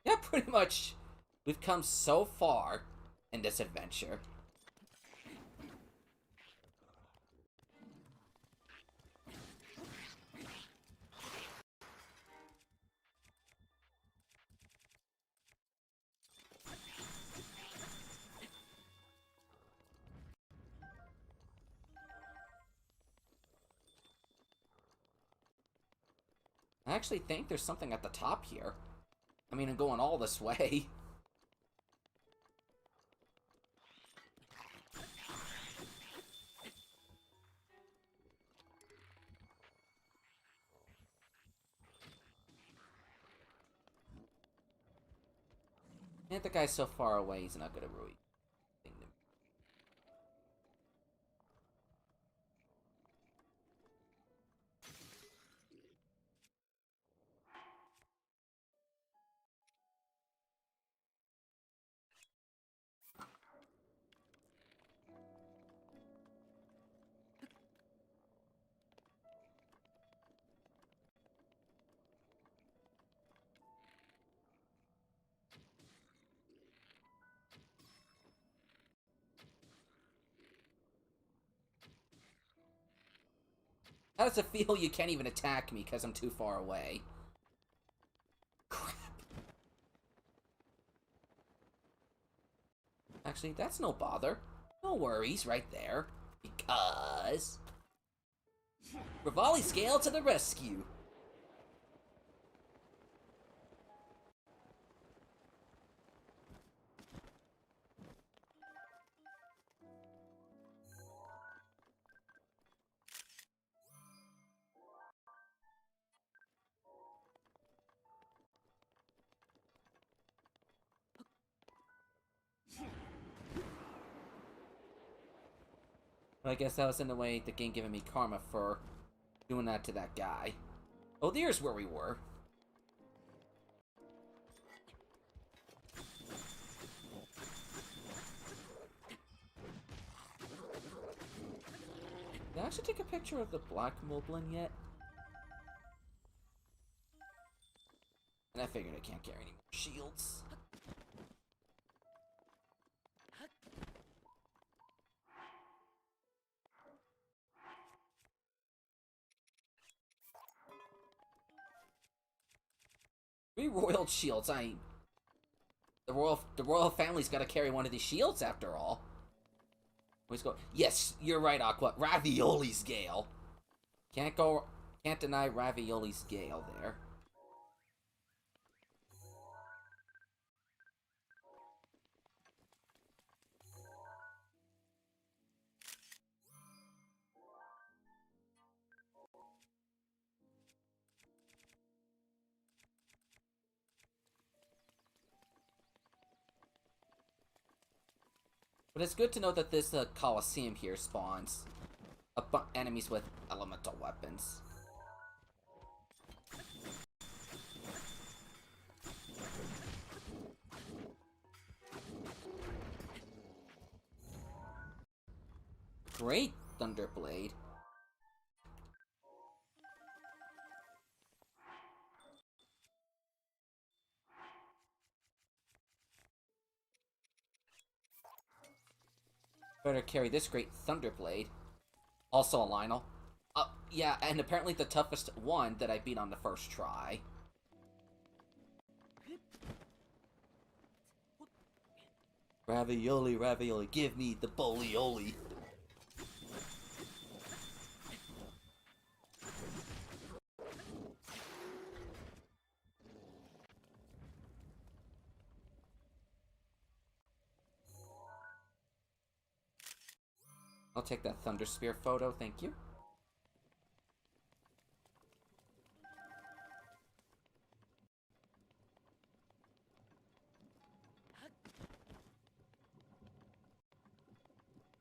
Yeah, pretty much. We've come so far in this adventure. I actually think there's something at the top here. I mean, I'm going all this way. And the guy's so far away, he's not gonna ruin anything to me. How does it feel you can't even attack me because I'm too far away? Crap. Actually, that's no bother. No worries right there. Because... Revali Scale to the rescue! But I guess that was in a way the game giving me karma for doing that to that guy. Oh, there's where we were. Did I actually take a picture of the black moblin yet? And I figured I can't carry any more shields. Three royal shields. The royal family's got to carry one of these shields after all. Let's go. Yes, you're right, Aqua. Ravioli's Gale. Can't deny Ravioli's Gale there. But it's good to know that this Coliseum here spawns enemies with elemental weapons. Great Thunderblade. Better carry this great Thunderblade. Also a Lionel. Yeah, and apparently the toughest one that I beat on the first try. Ravioli, ravioli, give me the bolioli. I'll take that Thunder Spear photo, thank you.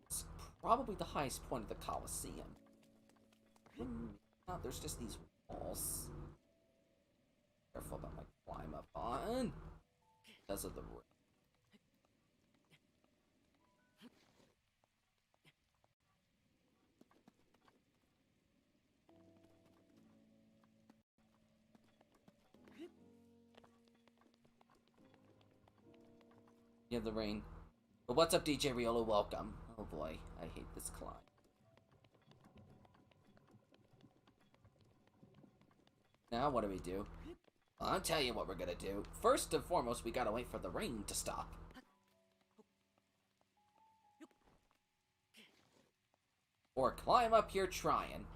It's probably the highest point of the Coliseum. Oh, there's just these walls. Careful about my climb up on. Because of the roof. Yeah, the rain. But what's up, DJ Riolo? Welcome. Oh boy, I hate this climb. Now, what do we do? Well, I'll tell you what we're gonna do. First and foremost, we gotta wait for the rain to stop. Or climb up here trying.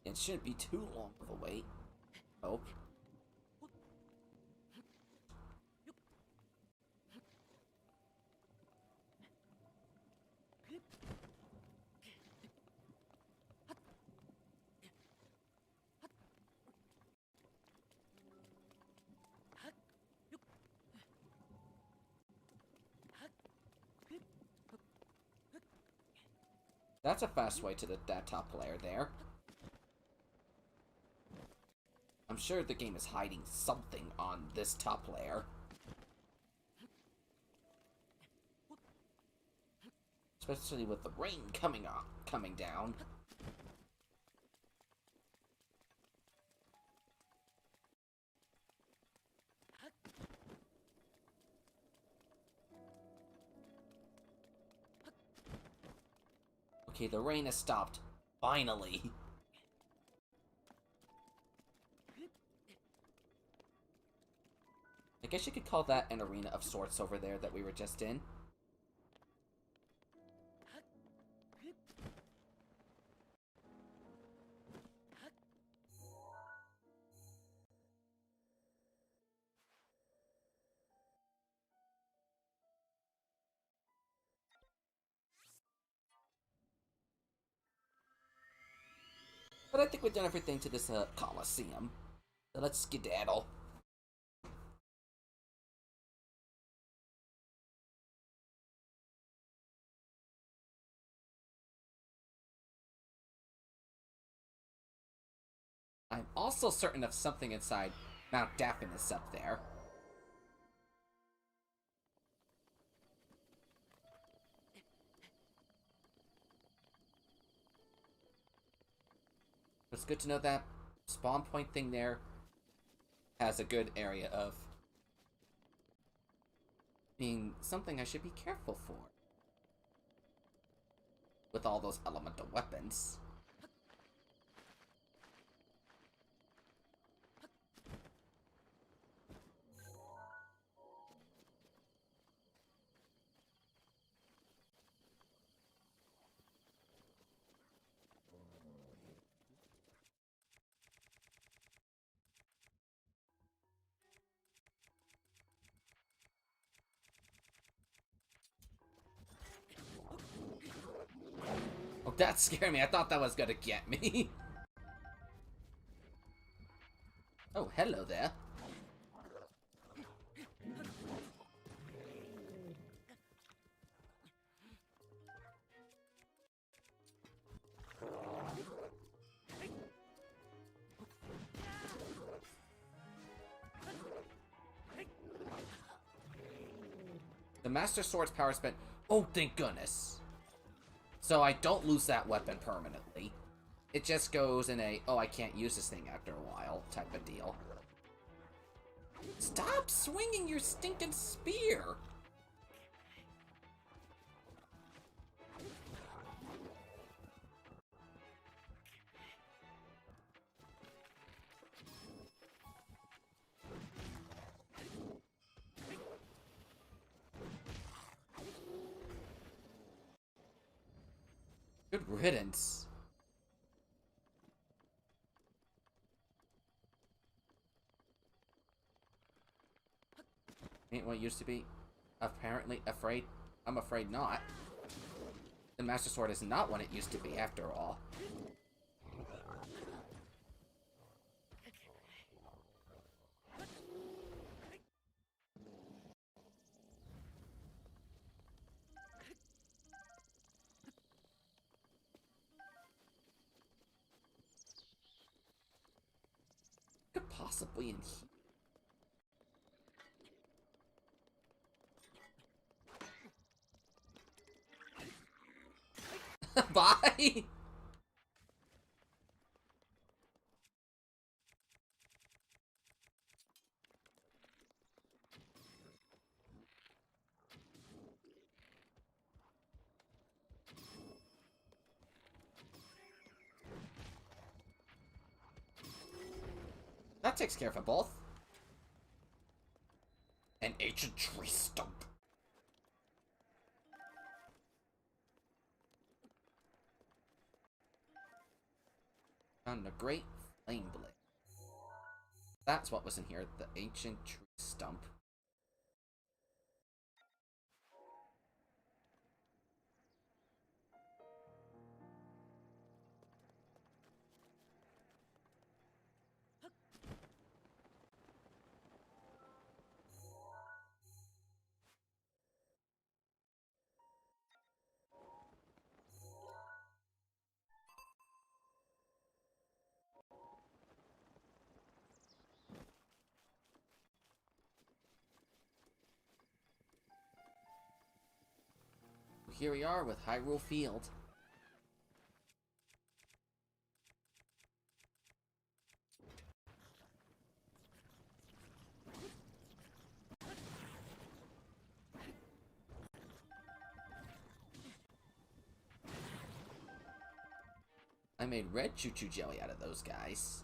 It shouldn't be too long of a wait. Oh. That's a fast way to that top layer there. I'm sure the game is hiding something on this top layer. Especially with the rain coming down. Okay, the rain has stopped. Finally. I guess you could call that an arena of sorts over there that we were just in. But I think we've done everything to this Coliseum. So let's skedaddle. I'm also certain of something inside Mount Daphnis up there. It's good to know that spawn point thing there has a good area of being something I should be careful for. With all those elemental weapons. Oh, that scared me. I thought that was gonna get me. Oh, hello there. The Master Sword's power spent. Oh, thank goodness. So I don't lose that weapon permanently. It just goes in a, oh, I can't use this thing after a while type of deal. Stop swinging your stinking spear! Good riddance. Ain't what it used to be. Apparently afraid. I'm afraid not. The Master Sword is not what it used to be, after all. Could possibly in here. Bye! That takes care of both. An ancient tree stump. And a great flame blade. That's what was in here, the ancient tree stump. here we are with Hyrule Field. I made red choo-choo jelly out of those guys.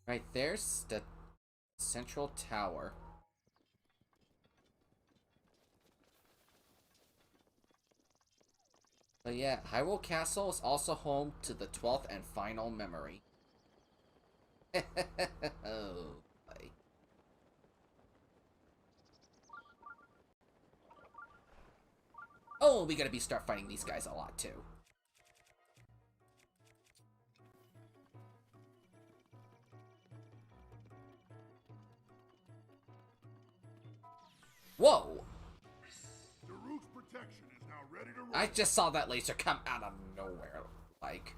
Right there's the central tower. But yeah, Hyrule Castle is also home to the 12th and final memory. Oh boy. Oh, we gotta start fighting these guys a lot too. Whoa! The root's protection is now ready to roll. I just saw that laser come out of nowhere, like.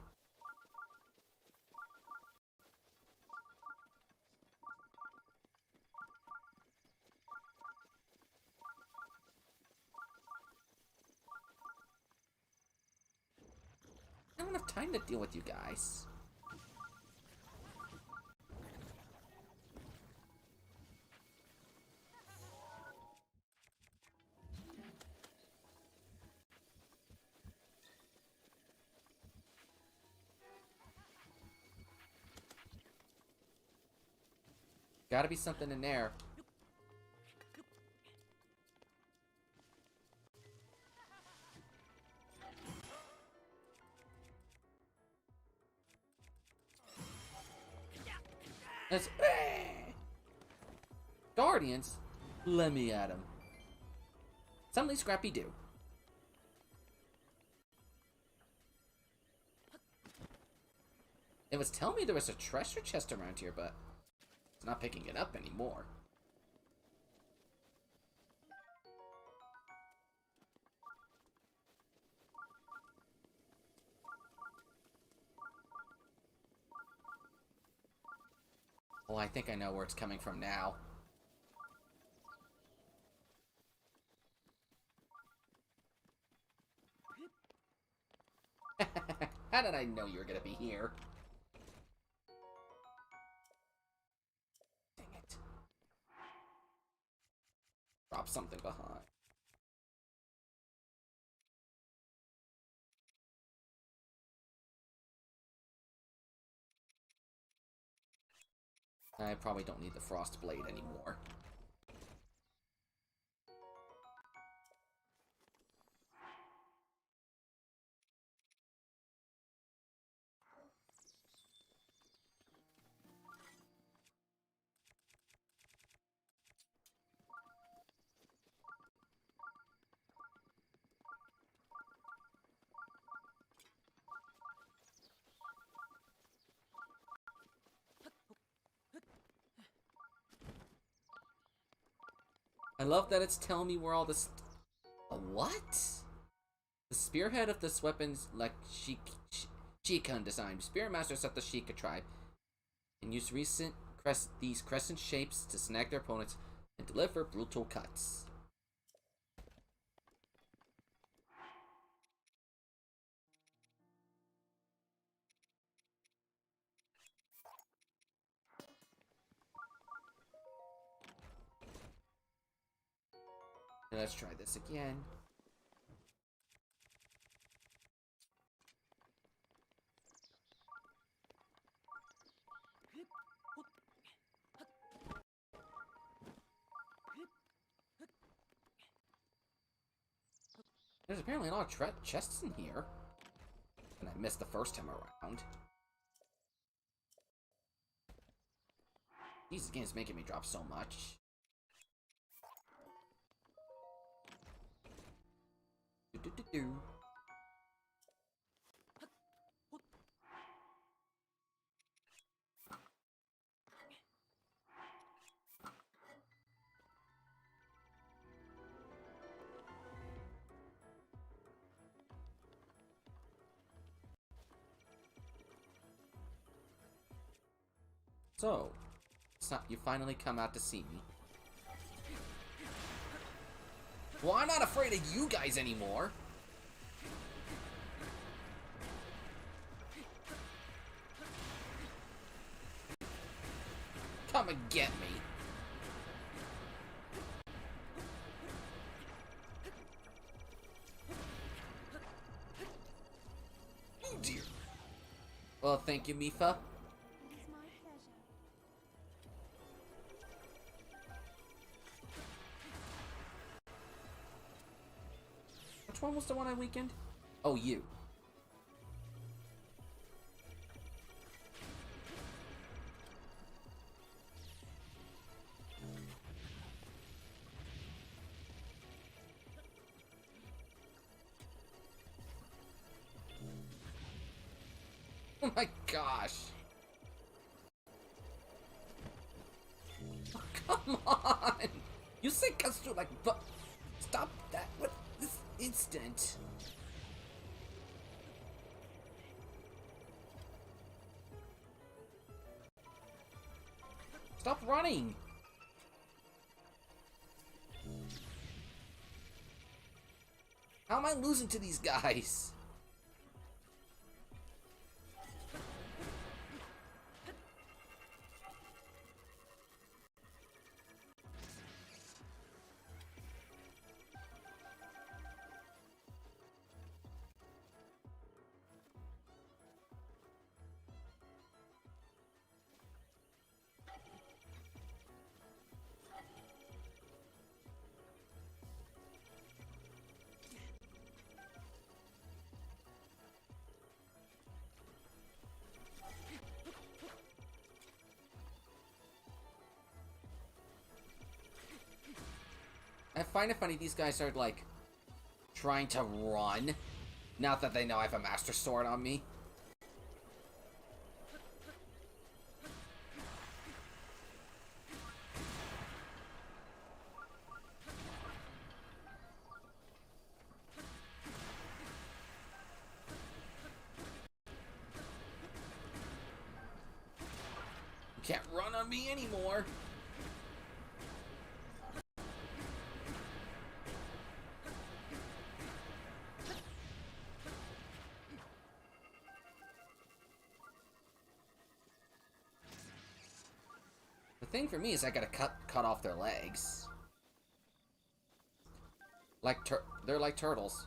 I don't have time to deal with you guys. Gotta be something in there. Let's... Guardians? Let me at him. Something Scrappy do. It was telling me there was a treasure chest around here, but it's not picking it up anymore. Oh, I think I know where it's coming from now. How did I know you were gonna be here? Dang it. Drop something behind. I probably don't need the Frost Blade anymore. I love that it's telling me where all this... What? The spearhead of this weapon's like Shikan design. Spear masters of the Sheikah tribe and use these crescent shapes to snag their opponents and deliver brutal cuts. Let's try this again. There's apparently a lot of chests in here. And I missed the first time around. This game's making me drop so much. Do. So, you finally come out to see me. Well, I'm not afraid of you guys anymore. Come and get me. Oh dear. Well, thank you, Mifa. It is my pleasure. Which one was the one I weakened? Oh, you. Oh my gosh. Oh, come on. You say cuts through like but stop that with this instant. Stop running. How am I losing to these guys? I find it funny these guys are like trying to run now that they know I have a Master Sword on me. You can't run on me anymore. The thing for me is I gotta cut off their legs. Like they're like turtles.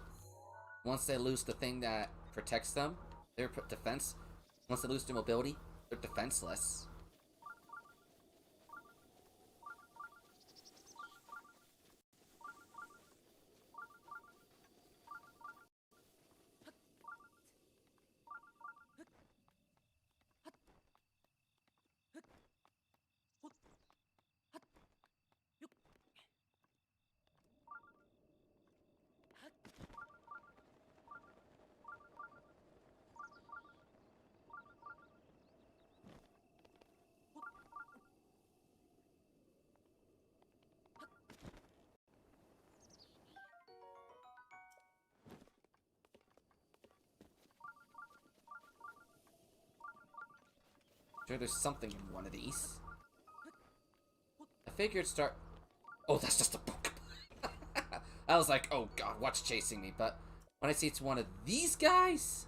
Once they lose the thing that protects them, their defense. Once they lose their mobility, they're defenseless. Sure, there's something in one of these. I figured start. Oh, that's just a book. I was like, oh god, what's chasing me? But when I see it's one of these guys.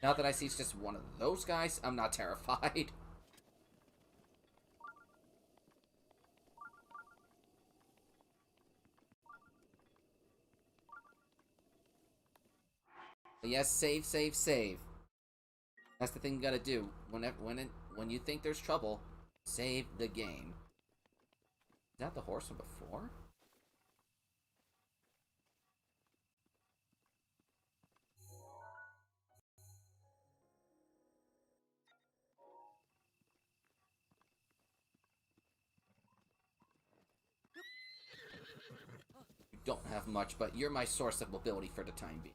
Now that I see it's just one of those guys, I'm not terrified. But yes, save, save, save. That's the thing you gotta do. When you think there's trouble, save the game. Is that the horse from before? You don't have much, but you're my source of mobility for the time being.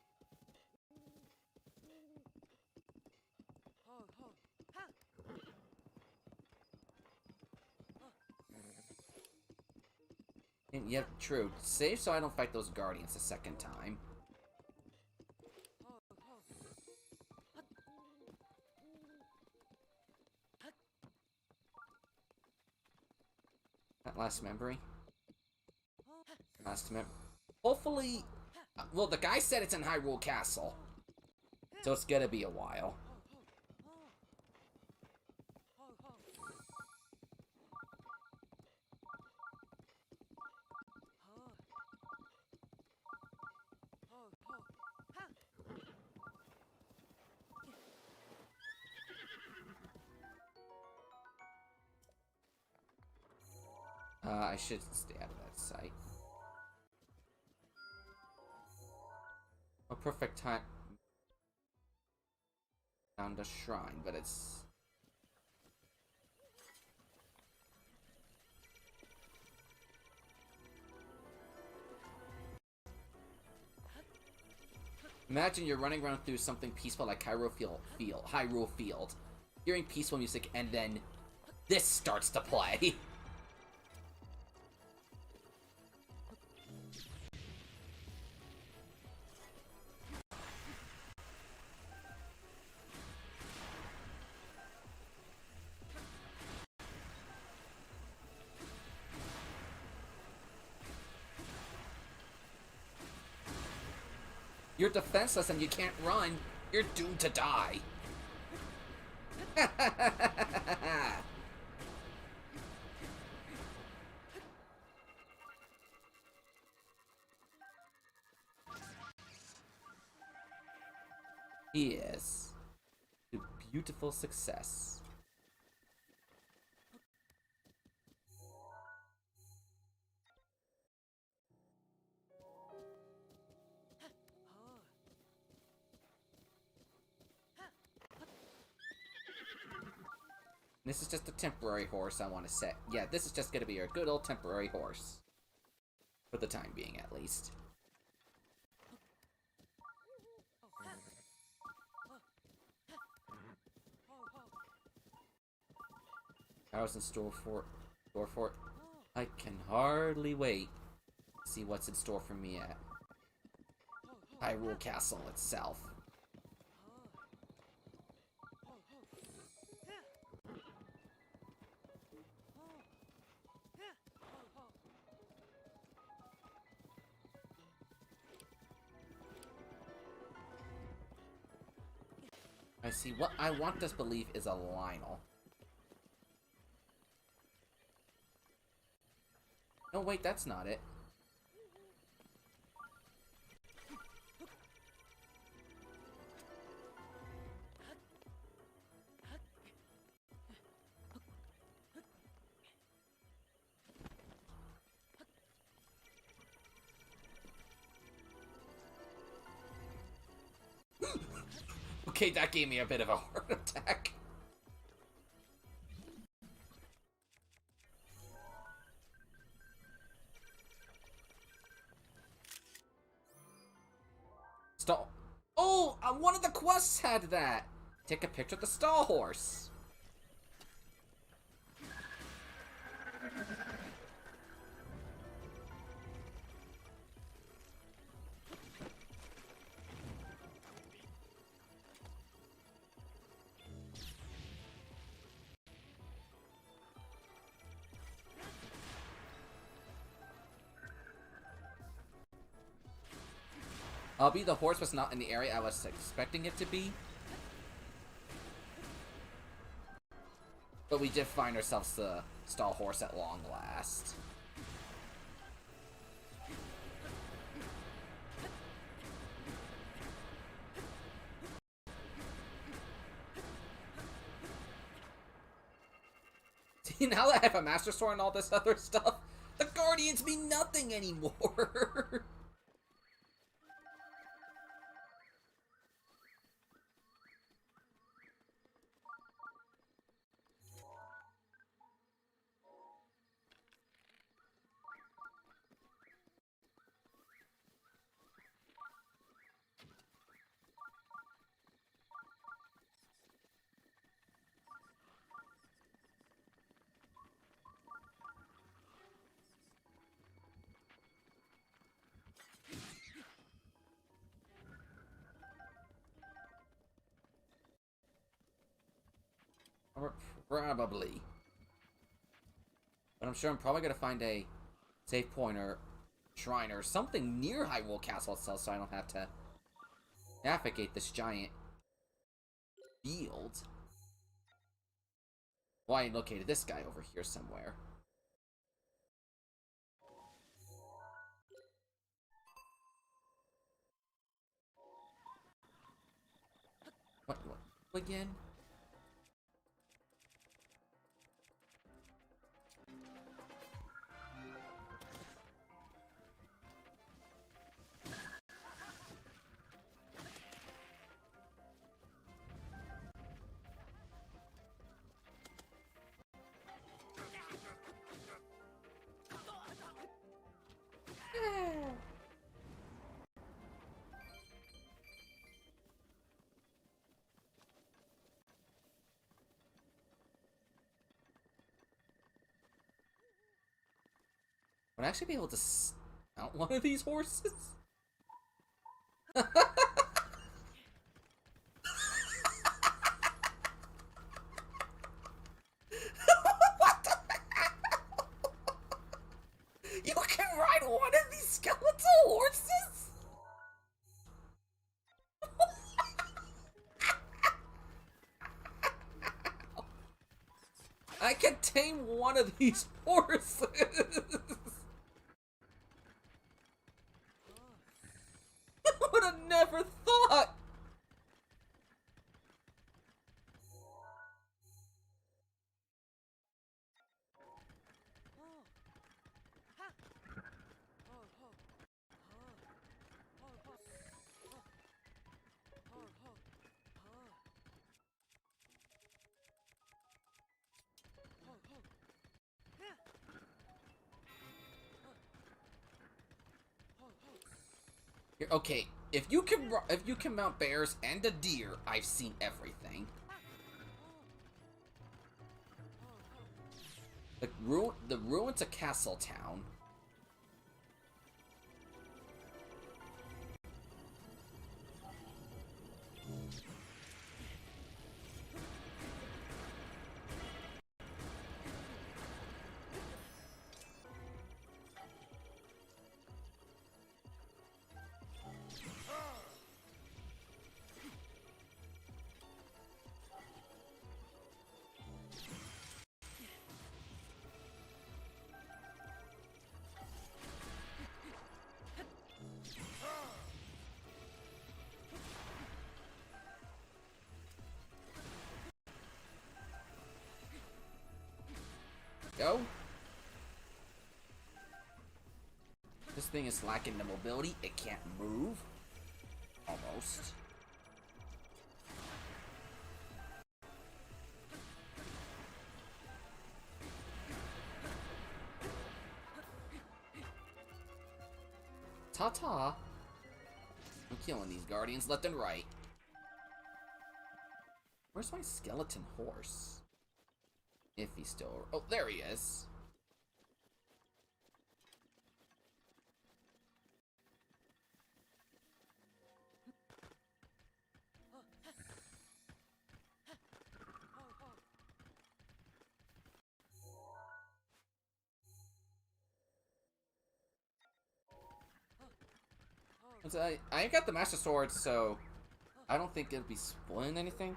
And yeah, true. Save so I don't fight those guardians a second time. That last memory? Last mem... Hopefully... well, the guy said it's in Hyrule Castle. So it's gonna be a while. I should stay out of that sight. A perfect time. Found a shrine, but it's... Imagine you're running around through something peaceful like Hyrule Field, hearing peaceful music, and then this starts to play. You're defenseless and you can't run. You're doomed to die. Yes. A beautiful success. This is just a temporary horse I want to set. Yeah, this is just going to be a good old temporary horse. For the time being, at least. I was in store for it. I can hardly wait to see what's in store for me at Hyrule Castle itself. I see. What I want to believe is a Lionel. No, wait, that's not it. Okay, that gave me a bit of a heart attack. Stall. Oh, one of the quests had that. Take a picture of the stall horse. The horse was not in the area I was expecting it to be. But we did find ourselves the stall horse at long last. See, now that I have a Master Sword and all this other stuff, the Guardians mean nothing anymore. Or probably. But I'm sure I'm probably gonna find a save point or shrine or something near Hyrule Castle itself so I don't have to navigate this giant field. Well, I located this guy over here somewhere. What again? Would I actually be able to mount one of these horses? What the hell? You can ride one of these skeletal horses? I can tame one of these horses. I would have never thought. Okay, if you can mount bears and a deer, I've seen everything. The ruins of Castle Town. Go. This thing is lacking the mobility. It can't move. Almost. Ta-ta. I'm killing these guardians left and right. Where's my skeleton horse? If he's still... Oh, there he is. I got the Master Sword, so I don't think it'll be spoiling anything.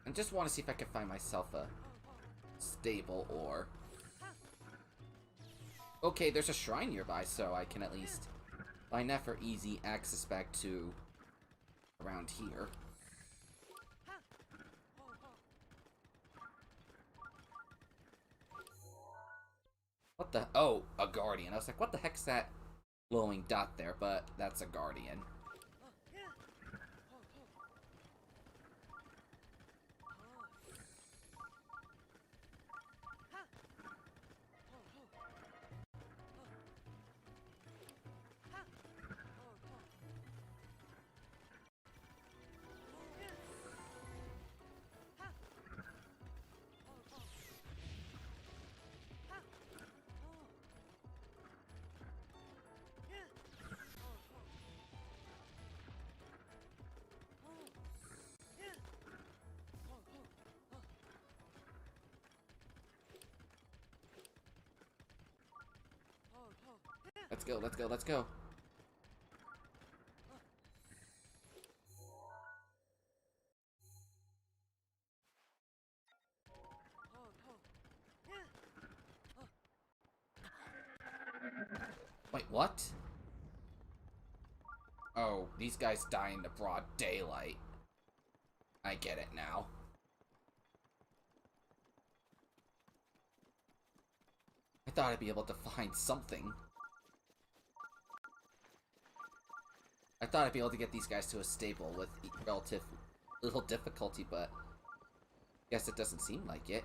I just want to see if I can find myself a stable ore. Okay, there's a shrine nearby, so I can at least find that for easy access back to around here. What the? Oh, a guardian. I was like, what the heck's that glowing dot there? But that's a guardian. Let's go, let's go, let's go. Wait, what? Oh, these guys die in the broad daylight. I get it now. I thought I'd be able to find something. I thought I'd be able to get these guys to a stable with relative little difficulty, but I guess it doesn't seem like it.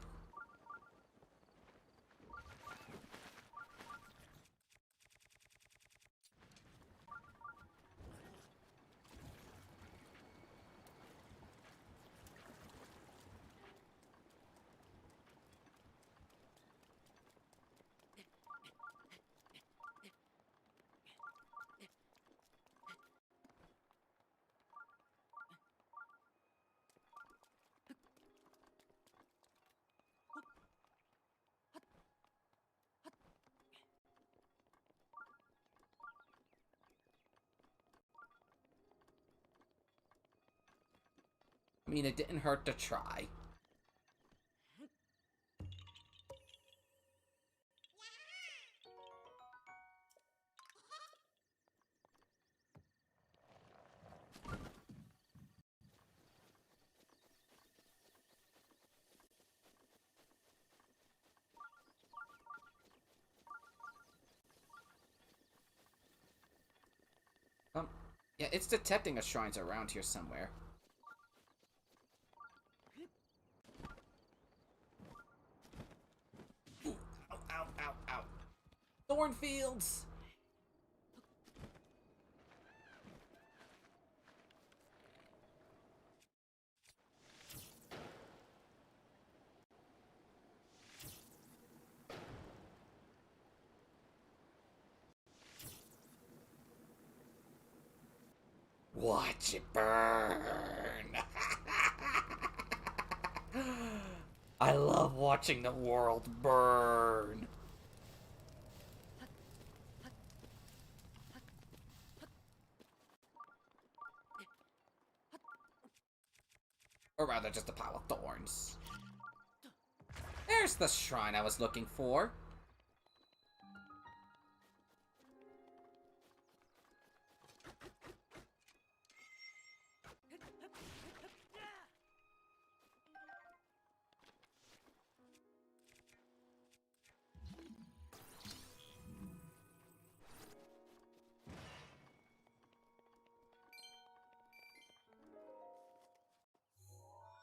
I mean, it didn't hurt to try. Yeah, it's detecting a shrines around here somewhere. Ooh, ow, ow, ow, ow. Thornfields! Watch it burn! I love watching the world burn! Or rather, just a pile of thorns. There's the shrine I was looking for.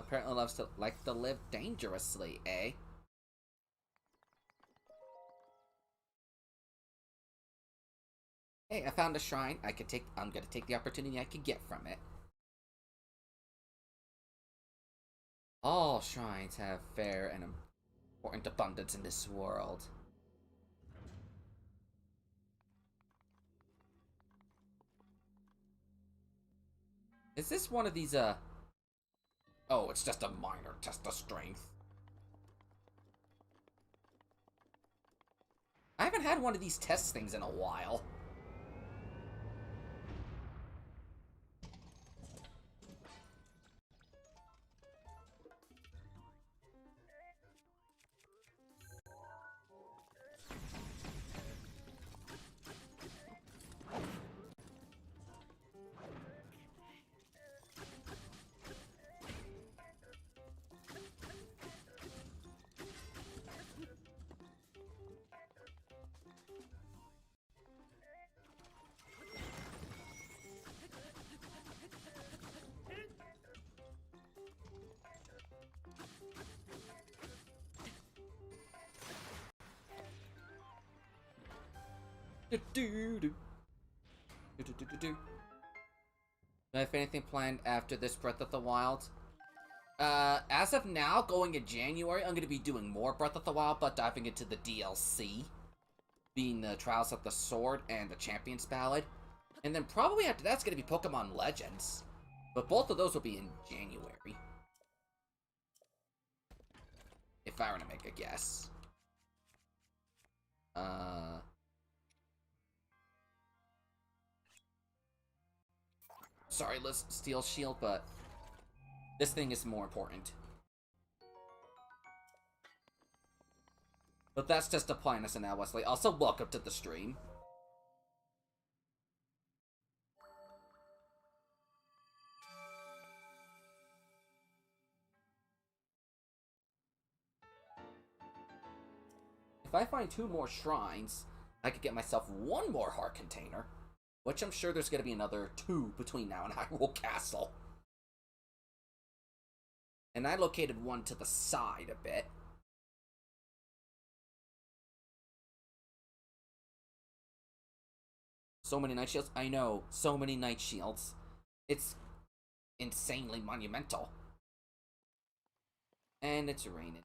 Apparently loves to like to live dangerously, eh? Hey, I found a shrine. I'm gonna take the opportunity I could get from it. All shrines have fair and important abundance in this world. Is this one of these, Oh, it's just a minor test of strength. I haven't had one of these test things in a while. Do I have anything planned after this Breath of the Wild? As of now, going in January, I'm going to be doing more Breath of the Wild, but diving into the DLC, being the Trials of the Sword and the Champion's Ballad. And then probably after that's going to be Pokemon Legends. But both of those will be in January. If I were to make a guess. sorry, let's steel shield, but this thing is more important. But that's just applying us now, Wesley. Also, welcome to the stream. If I find 2 more shrines, I could get myself 1 more heart container. Which I'm sure there's going to be another 2 between now and Hyrule Castle. And I located 1 to the side a bit. So many night shields. I know, so many night shields. It's insanely monumental. And it's raining.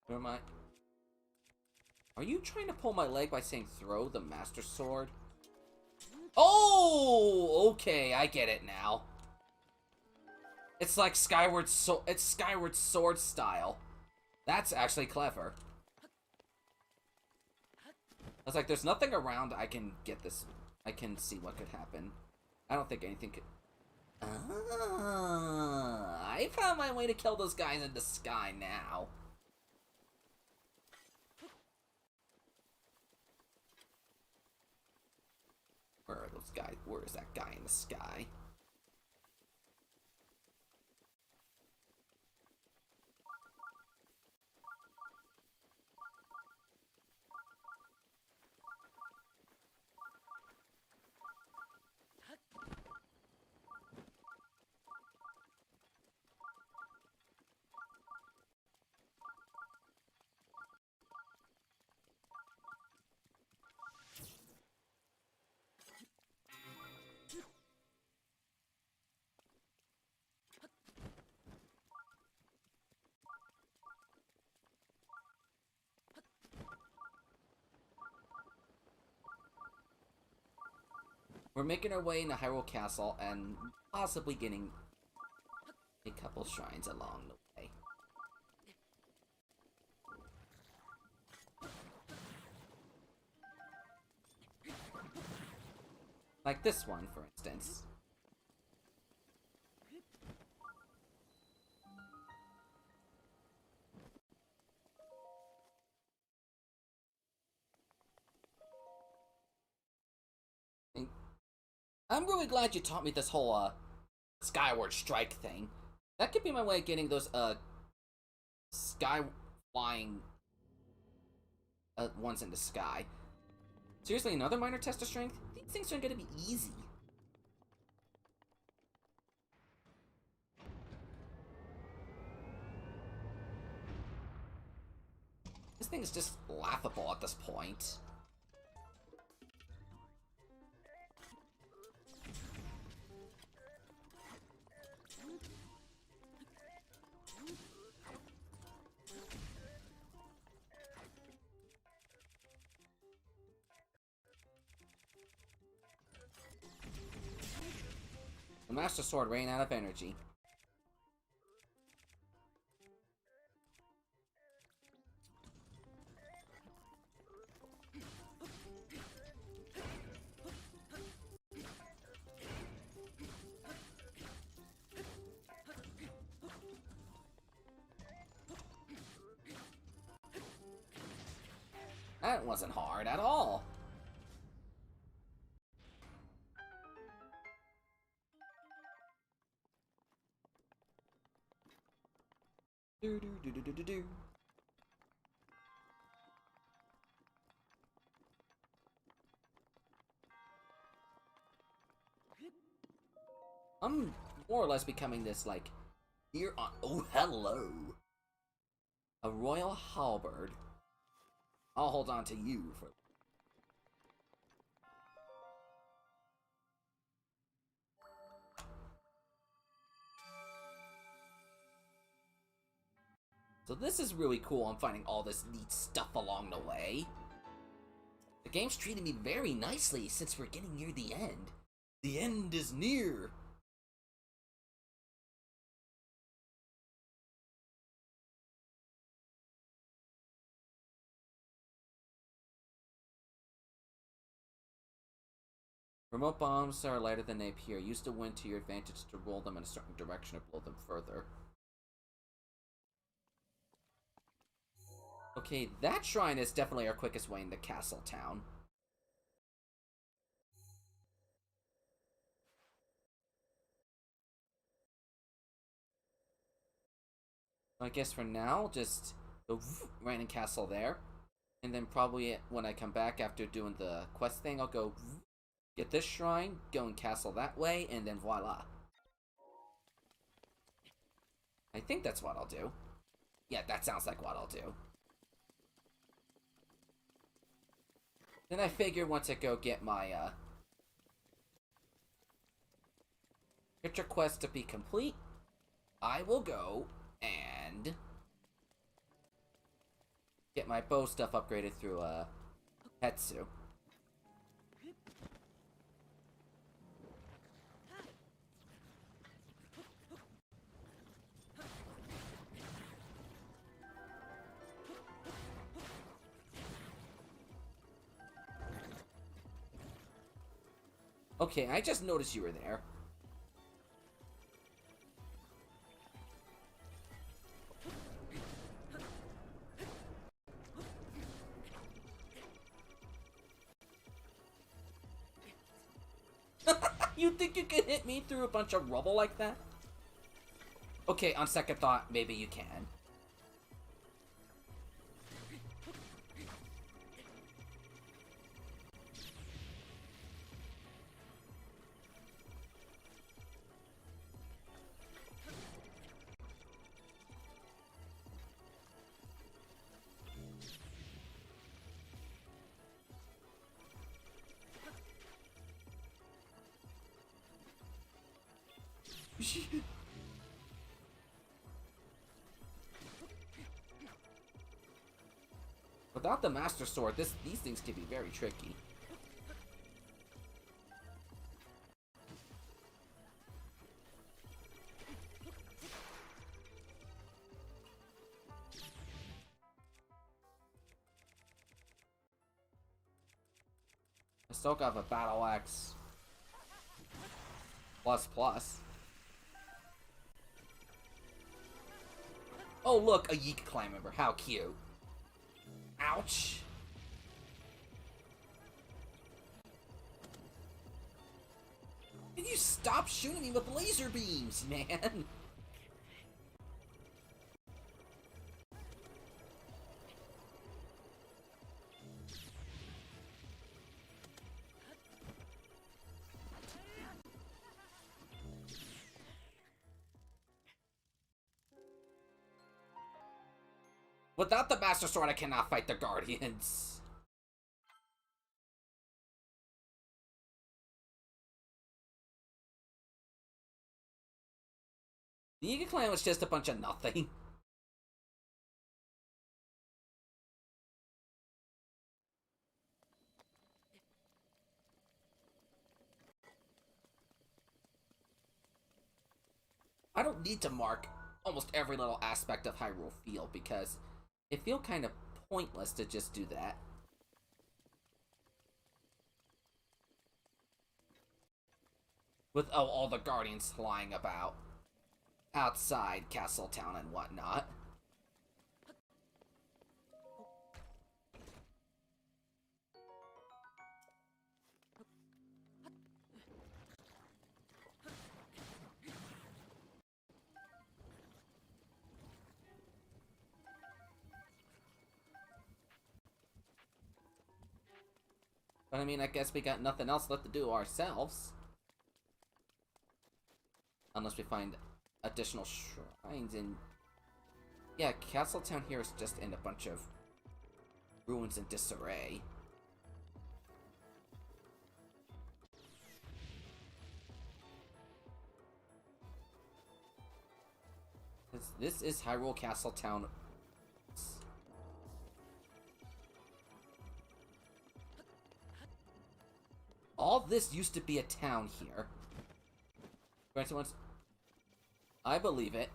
Who am I? Are you trying to pull my leg by saying throw the Master Sword? Oh, okay, I get it now. It's like Skyward Sword style. That's actually clever. I was like, there's nothing around. I can get this. I can see what could happen. I don't think anything could. I found my way to kill those guys in the sky now. Where are those guys? Where is that guy in the sky? We're making our way into Hyrule Castle and possibly getting a couple shrines along the way. Like this one, for instance. I'm really glad you taught me this whole, Skyward Strike thing. That could be my way of getting those, sky flying, ones in the sky. Seriously, another minor test of strength? These things aren't gonna be easy. This thing is just laughable at this point. The Master Sword ran out of energy. That wasn't hard at all. Do do do do do do do. I'm more or less becoming this, like, here on. Oh, hello! A royal halberd. I'll hold on to you for. So this is really cool. I'm finding all this neat stuff along the way. The game's treating me very nicely since we're getting near the end. The end is near. Remote bombs are lighter than they appear. Use the wind to your advantage to roll them in a certain direction or blow them further. Okay, that shrine is definitely our quickest way into Castle Town. I guess for now, just go right in Castle there. And then probably when I come back after doing the quest thing, I'll go get this shrine, go in Castle that way, and then voila. I think that's what I'll do. Yeah, that sounds like what I'll do. Then I figure once I go get my picture quest to be complete, I will go and get my bow stuff upgraded through Hetsu. Okay, I just noticed you were there. You think you can hit me through a bunch of rubble like that? Okay, on second thought, maybe you can. Without the Master Sword, these things can be very tricky. I still got a Battle Axe plus. Oh look, a Yeek clan member. How cute. Ouch. Can you stop shooting me with laser beams, man? Without the Master Sword, I cannot fight the Guardians. The Eagle Clan was just a bunch of nothing. I don't need to mark almost every little aspect of Hyrule Field because it feels kind of pointless to just do that. With all the Guardians flying about outside Castle Town and whatnot. But I mean, I guess we got nothing else left to do ourselves. Unless we find additional shrines in... Yeah, Castle Town here is just in a bunch of ruins and disarray. This is Hyrule Castle Town. All this used to be a town here. I believe it.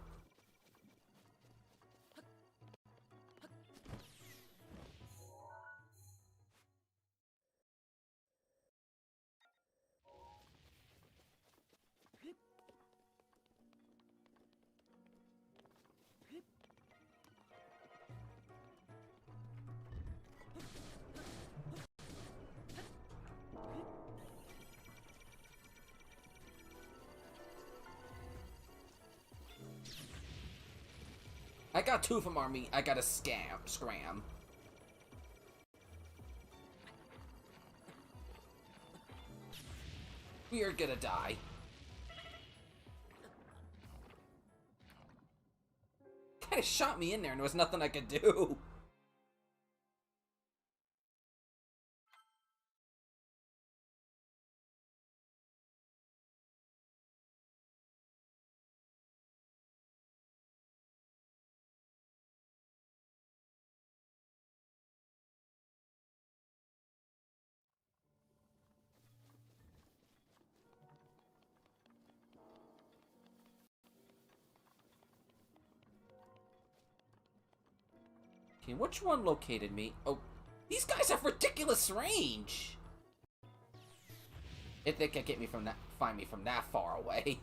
I got 2 from army. I got a scram. We are gonna die. Kinda shot me in there and there was nothing I could do. Okay, which one located me? Oh, these guys have ridiculous range. If they can get me from that, find me from that far away.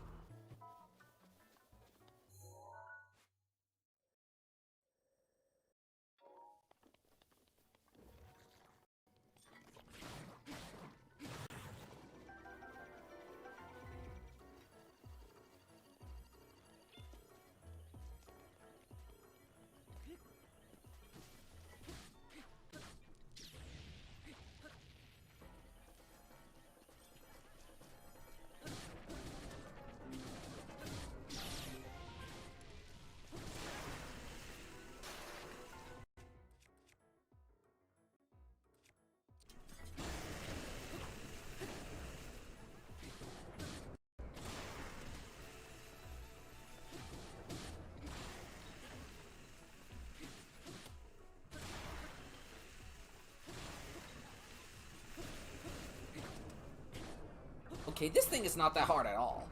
Okay, this thing is not that hard at all.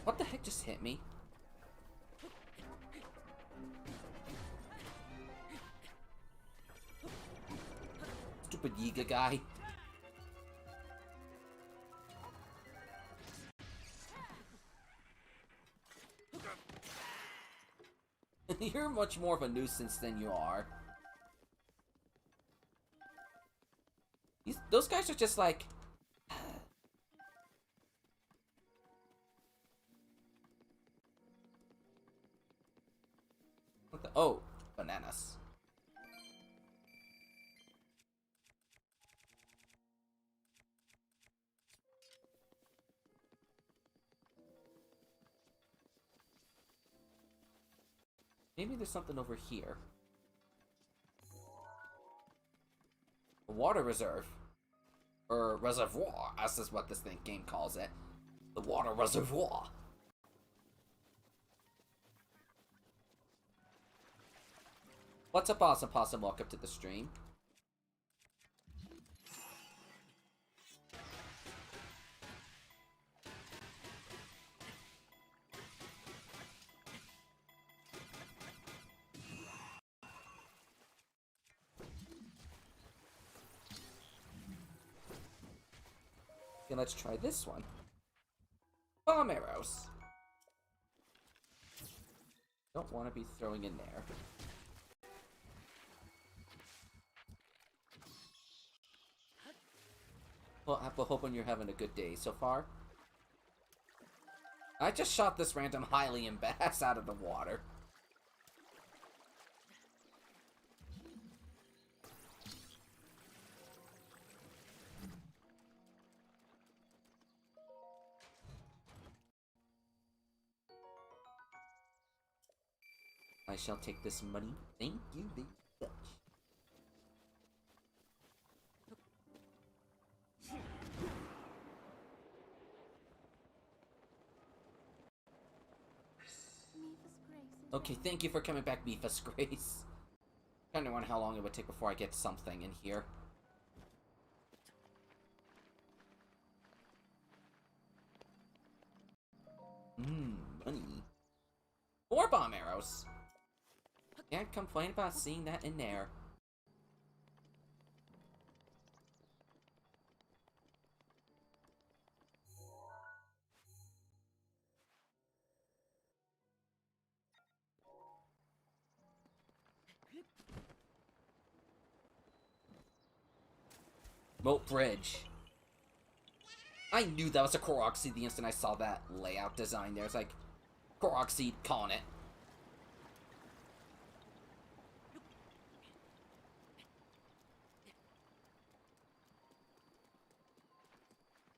What the heck just hit me? Stupid Yiga guy. You're much more of a nuisance than you are. Those guys are just like... What the... Oh, bananas. Maybe there's something over here. A water reserve. Or reservoir, as is what this game calls it. The water reservoir. What's up, Awesome Possum? Welcome to the stream. Okay, let's try this one. Bomb arrows. Don't want to be throwing in there. Well, I'm hoping you're having a good day so far. I just shot this random Hylian bass out of the water. I shall take this money. Thank you very much. Okay, thank you for coming back, Mipha's Grace. I don't know how long it would take before I get something in here. Money. More bomb arrows. Can't complain about seeing that in there. Moat Bridge. I knew that was a Korok seed the instant I saw that layout design there. It's like, Korok seed, calling it.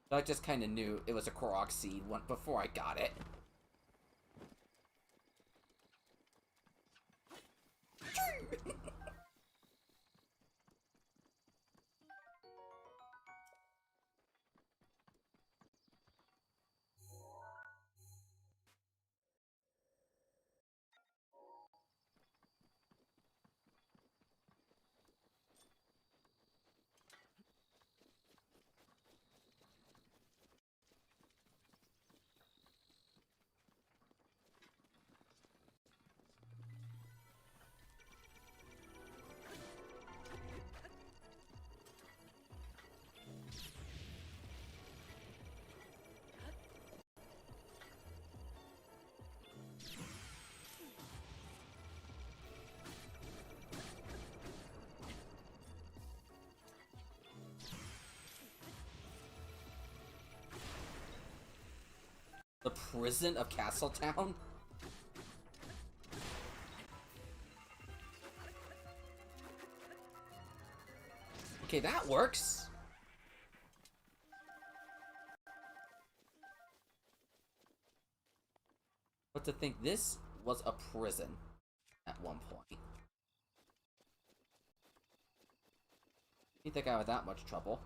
But I just kind of knew it was a Korok seed before I got it. The prison of Castletown? Okay, that works. But to think this was a prison at one point. Didn't think I had that much trouble.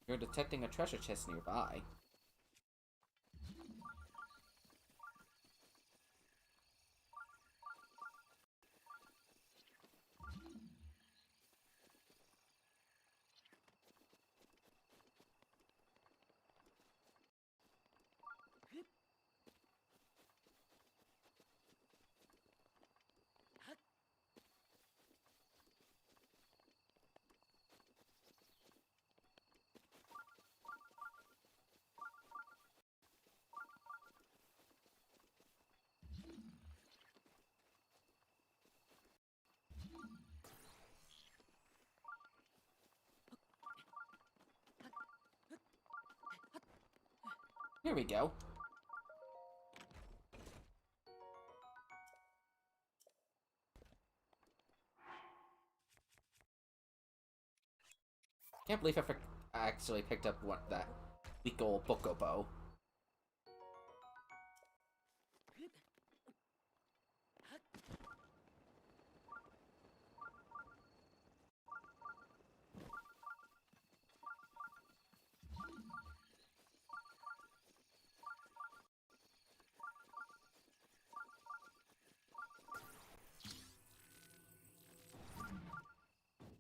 You're detecting a treasure chest nearby. Here we go. Can't believe I actually picked up that weak old Bokobo.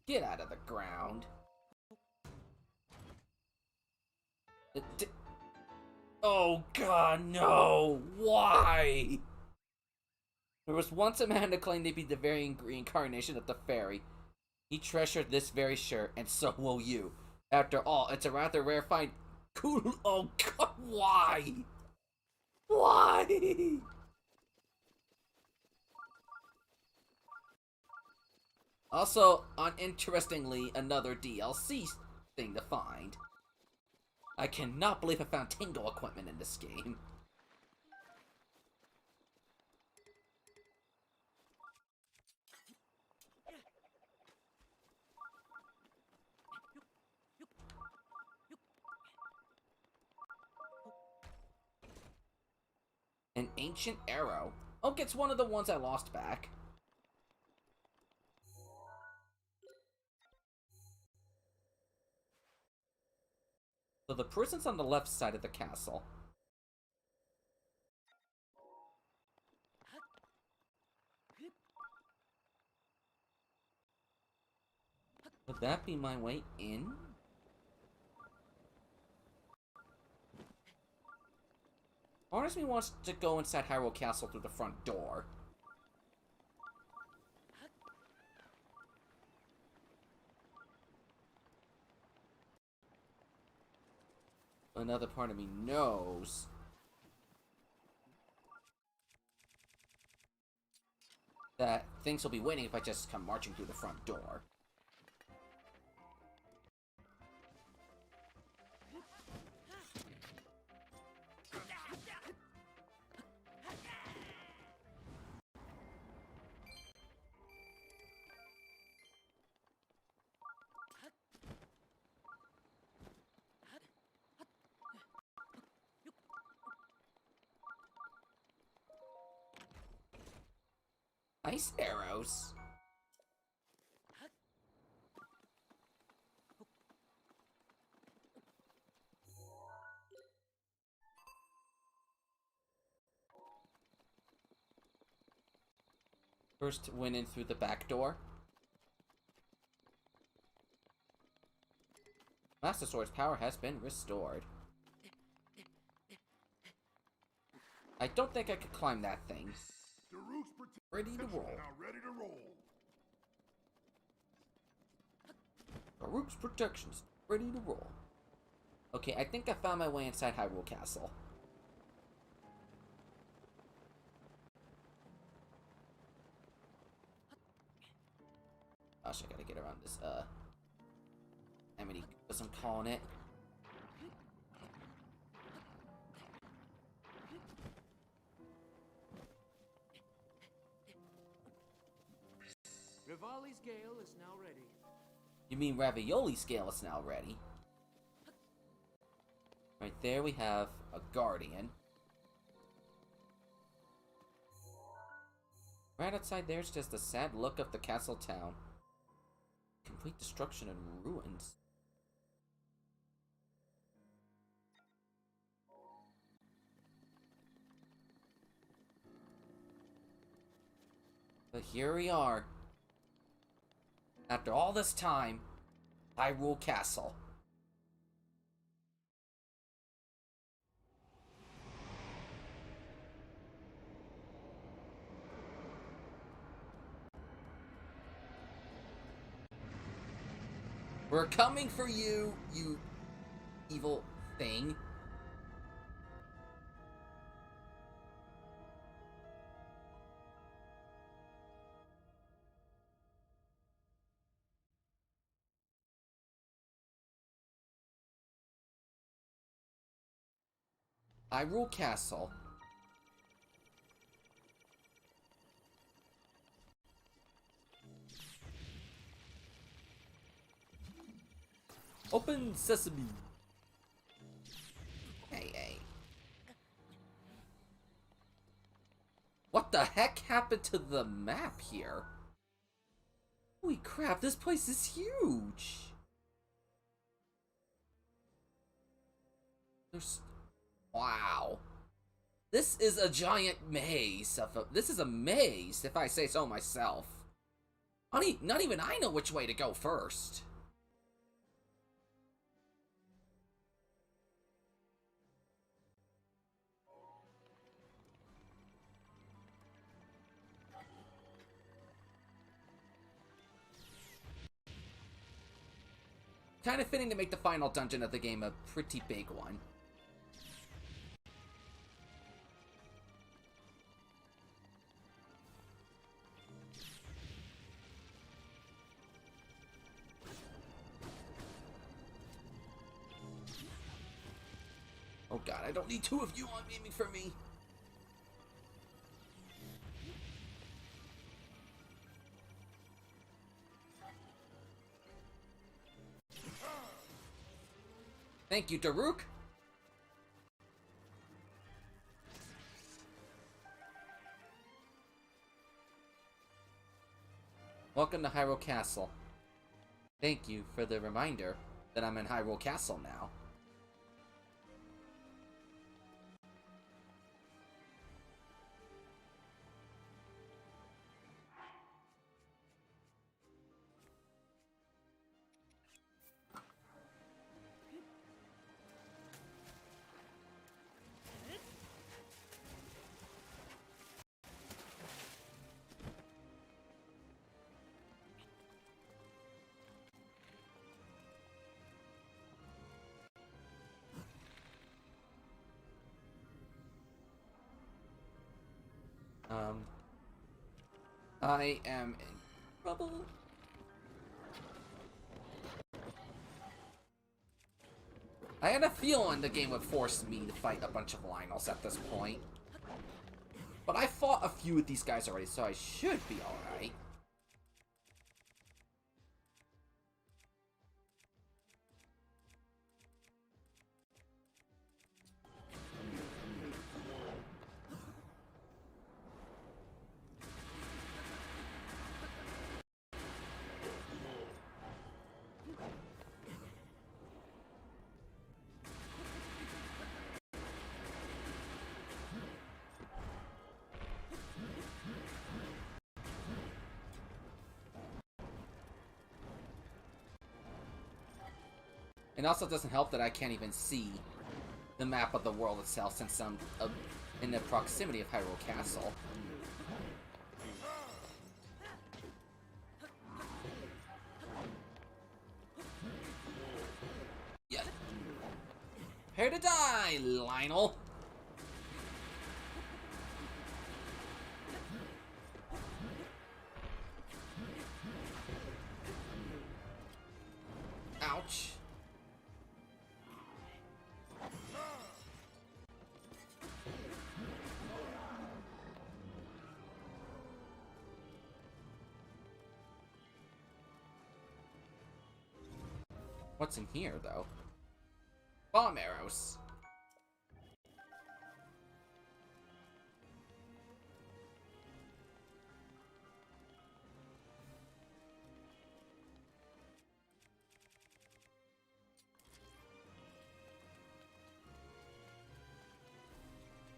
Get out of the ground. Oh god, no! Why? There was once a man who claimed to be the very reincarnation of the fairy. He treasured this very shirt, and so will you. After all, it's a rather rare find. Cool. Oh god, why? Why? Also, uninterestingly, another DLC thing to find. I cannot believe I found Tingle equipment in this game. An ancient arrow. Oh, it's one of the ones I lost back. So the prison's on the left side of the castle. Would that be my way in? Part of me wants to go inside Hyrule Castle through the front door. Another part of me knows that things will be waiting if I just come marching through the front door. Ice arrows. First went in through the back door. Master Sword's power has been restored. I don't think I could climb that thing. Ready to roll. Now ready to roll. Daruk's protections. Ready to roll. Okay, I think I found my way inside Hyrule Castle. Gosh, I gotta get around this, Amity, as I'm calling it. Rivali's Gale is now ready. You mean Ravioli scale is now ready? Right there we have a Guardian. Right outside there's just a sad look of the castle town. Complete destruction and ruins. But here we are. After all this time, Hyrule Castle. We're coming for you, you evil thing. Hyrule Castle. Open sesame. Hey. What the heck happened to the map here? Holy crap, this place is huge. Wow. This is a giant maze. This is a maze, if I say so myself. Not even I know which way to go first. Kind of fitting to make the final dungeon of the game a pretty big one. Oh god, I don't need two of you on aiming for me. Thank you, Daruk. Welcome to Hyrule Castle. Thank you for the reminder that I'm in Hyrule Castle now. I am in trouble. I had a feeling the game would force me to fight a bunch of Lionels at this point. But I fought a few of these guys already, so I should be alright. It also doesn't help that I can't even see the map of the world itself since I'm in the proximity of Hyrule Castle. Yeah. Prepare to die, Lionel! Ouch. What's in here, though? Bomb arrows.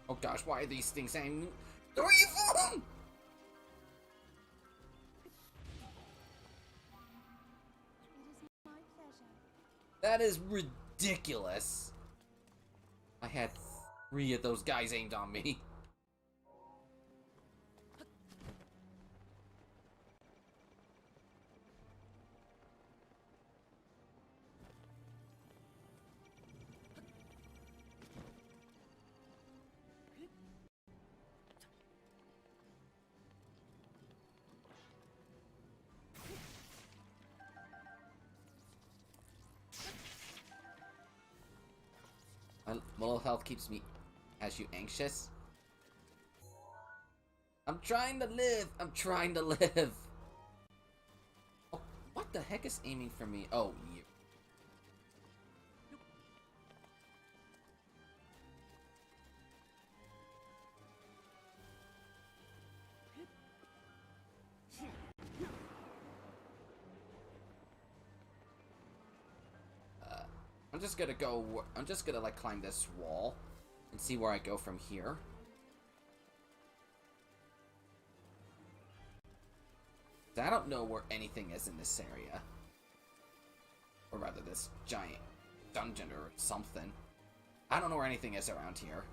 Oh gosh, why are these things aiming? They're evil! It is my pleasure. That is ridiculous. I had 3 of those guys aimed on me. My low health keeps me as you anxious. I'm trying to live. I'm trying to live. Oh, what the heck is aiming for me? Oh, you. I'm just gonna like climb this wall and see where I go from here. I don't know where anything is in this area. Or rather this giant dungeon or something. I don't know where anything is around here.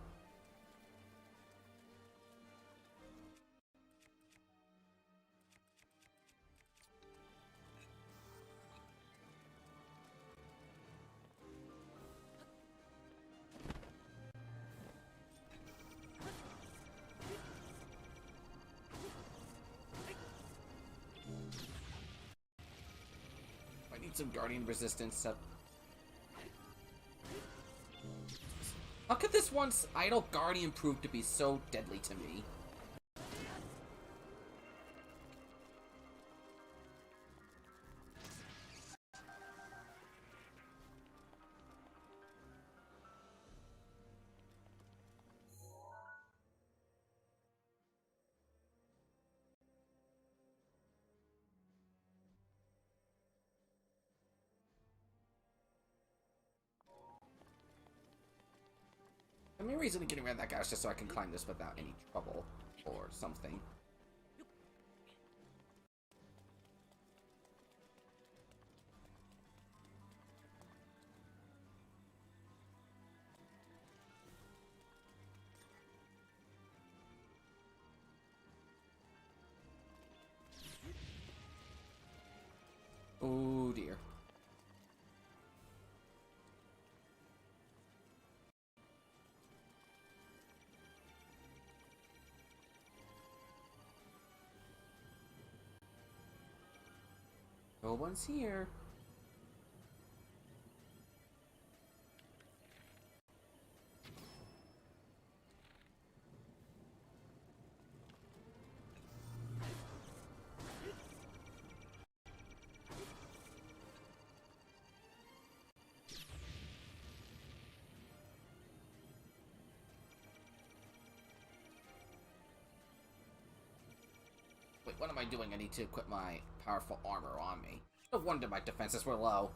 Some guardian resistance up. How could this once idle guardian prove to be so deadly to me? The main reason I'm getting rid of that guy is just so I can climb this without any trouble or something. Oh dear. No one's here. Wait, what am I doing? I need to equip my powerful armor on me. No wonder my defenses were low.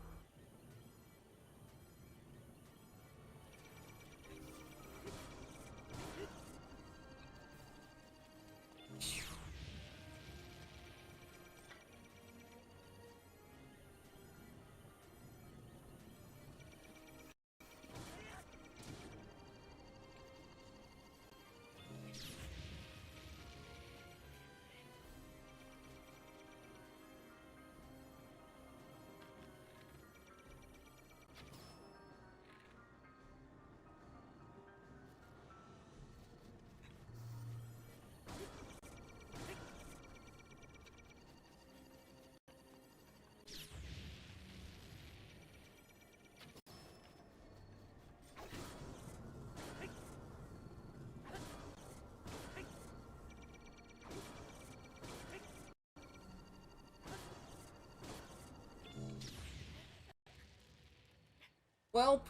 Well,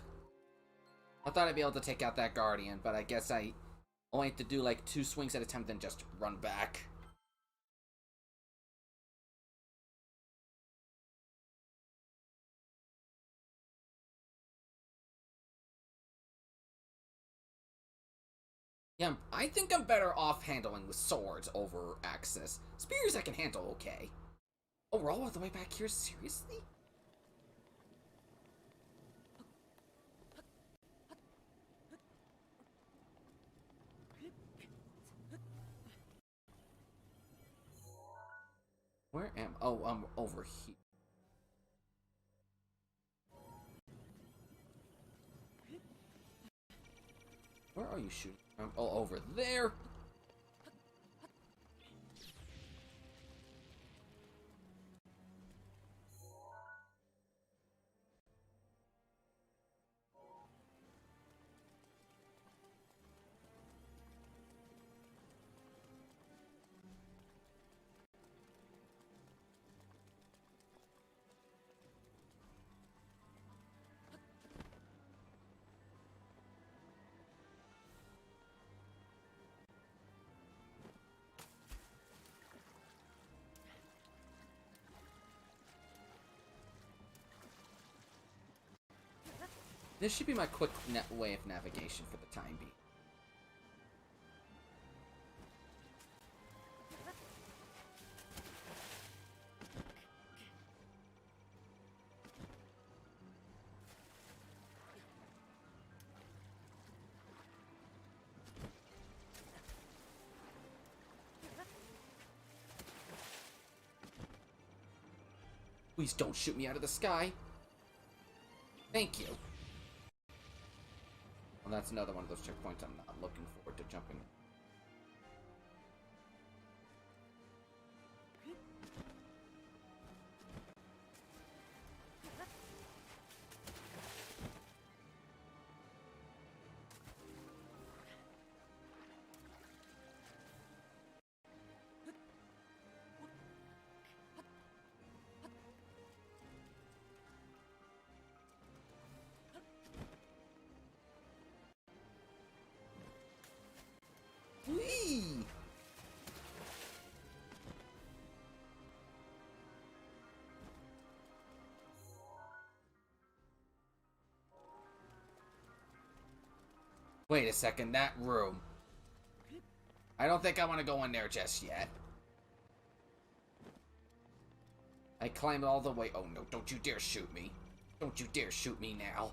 I thought I'd be able to take out that Guardian, but I guess I only have to do like 2 swings at a time, then just run back. Yeah, I think I'm better off handling with swords over axes. Spears I can handle okay. Oh, we're all the way back here? Seriously? Where am... Oh, I'm over here. Where are you shooting from? Oh, over there. This should be my quick way of navigation for the time being. Please don't shoot me out of the sky. Thank you. Well, that's another one of those checkpoints I'm not looking forward to jumping. Whee! Wait a second, that room. I don't think I want to go in there just yet. I climbed all the way. Oh no, don't you dare shoot me. Don't you dare shoot me now.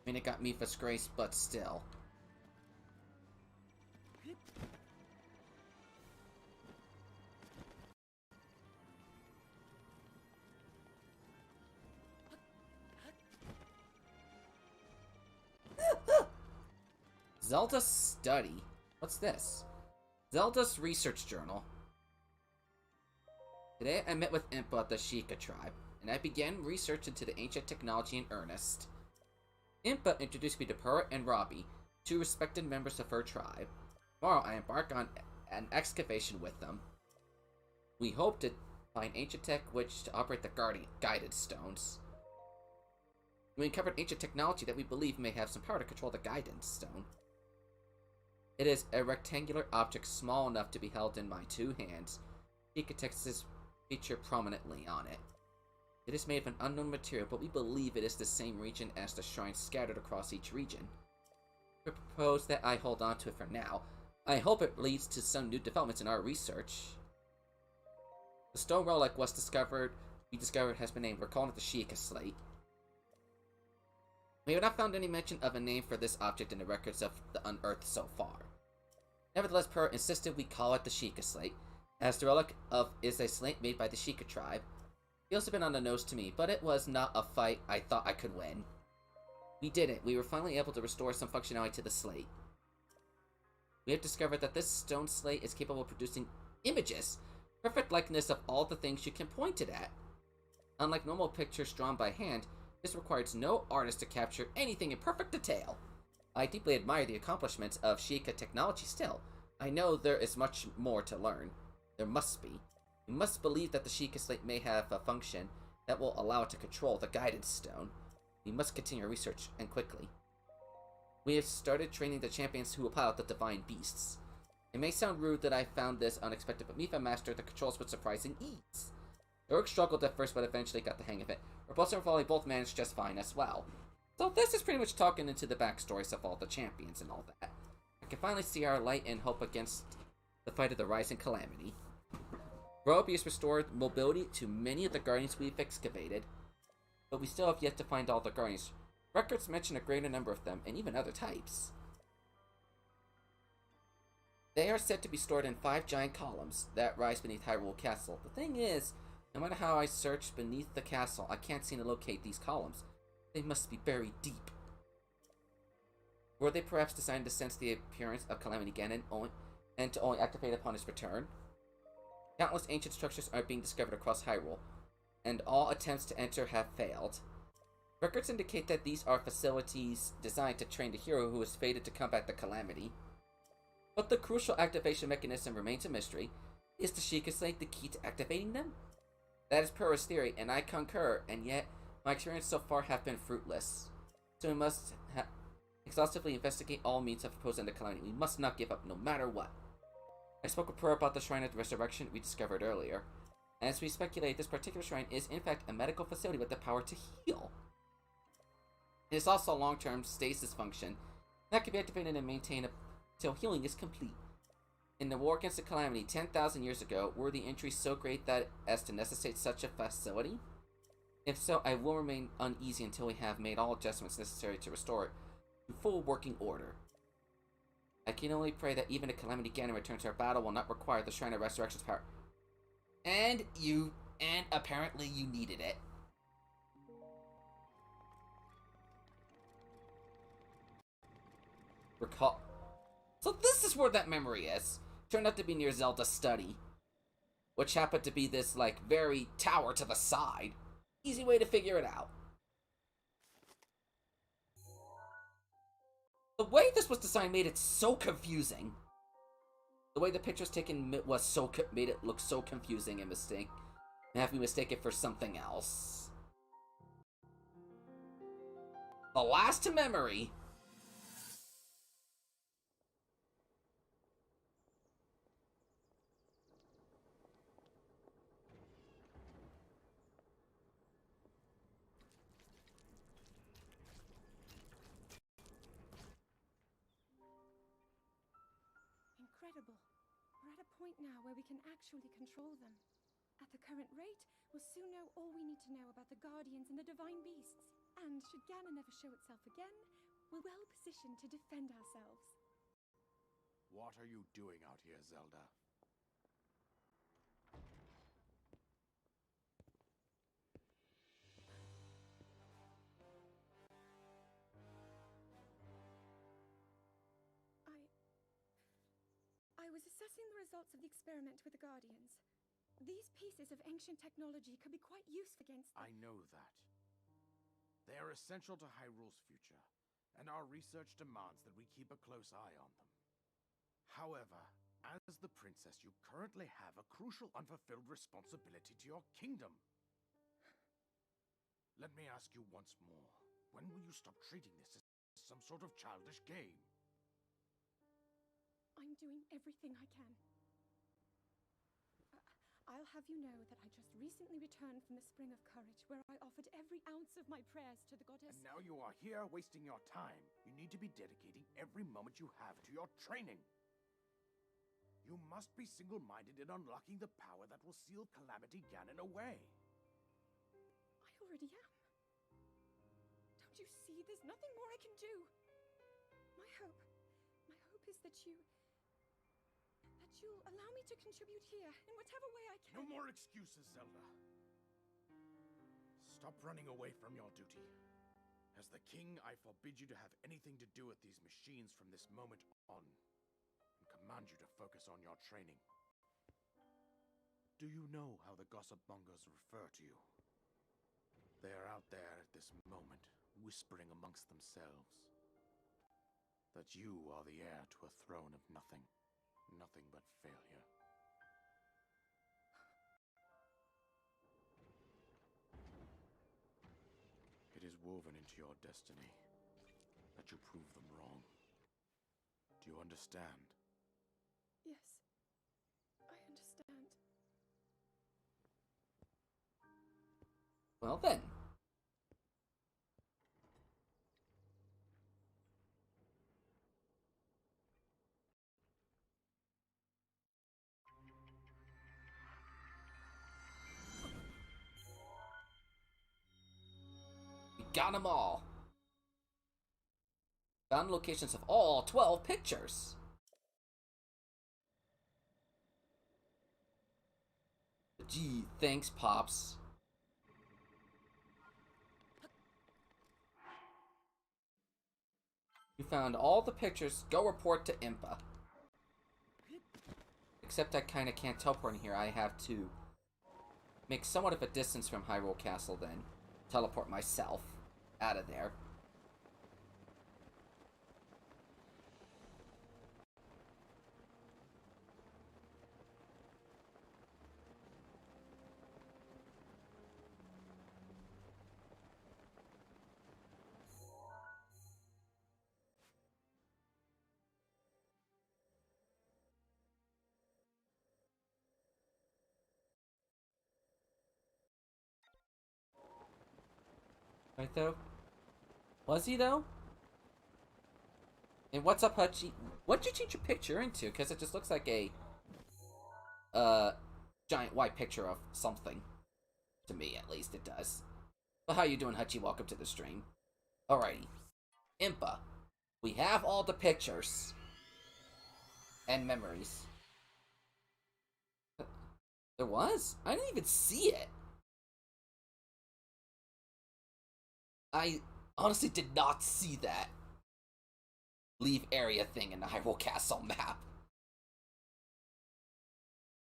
I mean, it got me for disgrace, but still. Zelda's study. What's this? Zelda's research journal. Today I met with Impa at the Sheikah tribe, and I began research into the ancient technology in earnest. Impa introduced me to Purah and Robbie, two respected members of her tribe. Tomorrow I embark on an excavation with them. We hope to find ancient tech which to operate the guided stones. We uncovered ancient technology that we believe may have some power to control the guidance stone. It is a rectangular object small enough to be held in my two hands. Sheikah texts feature prominently on it. It is made of an unknown material, but we believe it is the same region as the shrines scattered across each region. We propose that I hold on to it for now. I hope it leads to some new developments in our research. The stone relic we discovered has been named. We're calling it the Sheikah Slate. We have not found any mention of a name for this object in the records of the unearthed so far. Nevertheless, Purah insisted we call it the Sheikah Slate, as the relic is a slate made by the Sheikah tribe. Feels a bit on the nose to me, but it was not a fight I thought I could win. We did it. We were finally able to restore some functionality to the slate. We have discovered that this stone slate is capable of producing images, perfect likeness of all the things you can point it at. Unlike normal pictures drawn by hand, this requires no artist to capture anything in perfect detail. I deeply admire the accomplishments of Sheikah technology still. I know there is much more to learn. There must be. We must believe that the Sheikah Slate may have a function that will allow it to control the guidance stone. We must continue our research, and quickly. We have started training the champions who will pilot the divine beasts. It may sound rude that I found this unexpected, but Mifa mastered the controls with surprising ease. Eric struggled at first, but eventually got the hang of it. Repulsor and Volley both managed just fine as well. So this is pretty much talking into the backstories of all the champions and all that. I can finally see our light and hope against the fight of the rising calamity. Roby has restored mobility to many of the guardians we've excavated, but we still have yet to find all the guardians. Records mention a greater number of them, and even other types. They are said to be stored in 5 giant columns that rise beneath Hyrule Castle. The thing is, no matter how I search beneath the castle, I can't seem to locate these columns. They must be buried deep. Were they perhaps designed to sense the appearance of Calamity Ganon and to only activate upon his return? Countless ancient structures are being discovered across Hyrule, and all attempts to enter have failed. Records indicate that these are facilities designed to train the hero who is fated to combat the Calamity. But the crucial activation mechanism remains a mystery. Is the Sheikah Slate the key to activating them? That is Purah's theory, and I concur, and yet my experience so far have been fruitless. So we must exhaustively investigate all means of opposing the Calamity. We must not give up, no matter what. I spoke with Purah about the Shrine of the Resurrection we discovered earlier. As we speculate, this particular shrine is in fact a medical facility with the power to heal. It is also a long-term stasis function that can be activated and maintained until healing is complete. In the war against the Calamity 10,000 years ago, were the injuries so great that as to necessitate such a facility? If so, I will remain uneasy until we have made all adjustments necessary to restore it to full working order. I can only pray that even if Calamity Ganon returns to our battle will not require the Shrine of Resurrection's power. And apparently you needed it. Recall. So this is where that memory is. Turned out to be near Zelda's study, which happened to be this, like, very tower to the side. Easy way to figure it out. The way this was designed made it so confusing. The way the picture was taken was made it look so confusing and have me mistake it for something else. The last memory. Incredible. We're at a point now where we can actually control them. At the current rate, we'll soon know all we need to know about the Guardians and the Divine Beasts. And should Ganon ever show itself again, we're well positioned to defend ourselves. What are you doing out here, Zelda? assessing the results of the experiment with the Guardians. These pieces of ancient technology could be quite useful against them. I know that. They are essential to Hyrule's future, and our research demands that we keep a close eye on them. However, as the princess, you currently have a crucial unfulfilled responsibility to your kingdom. Let me ask you once more, when will you stop treating this as some sort of childish game? I'm doing everything I can. I'll have you know that I just recently returned from the Spring of Courage, where I offered every ounce of my prayers to the goddess. And now you are here wasting your time. You need to be dedicating every moment you have to your training. You must be single-minded in unlocking the power that will seal Calamity Ganon away. I already am. Don't you see? There's nothing more I can do. My hope is that you'll allow me to contribute here in whatever way I can. No more excuses, Zelda. Stop running away from your duty. As the king, I forbid you to have anything to do with these machines from this moment on, and command you to focus on your training. Do you know how the gossip mongers refer to you? They are out there at this moment, whispering amongst themselves that you are the heir to a throne of nothing. Nothing but failure. It is woven into your destiny that you prove them wrong. Do you understand? Yes, I understand. Well then. Got them all. Found locations of all 12 pictures. Gee, thanks, Pops. You found all the pictures. Go report to Impa. Except I kind of can't teleport in here. I have to make somewhat of a distance from Hyrule Castle, then teleport myself out of there. Right though? Was he though? And what's up, Hutchie? What'd you change your picture into? Because it just looks like a giant white picture of something. To me, at least, it does. But how you doing, Hutchie? Welcome to the stream. Alrighty. Impa. We have all the pictures. And memories. There was? I didn't even see it. I honestly did not see that leave area thing in the Hyrule Castle map.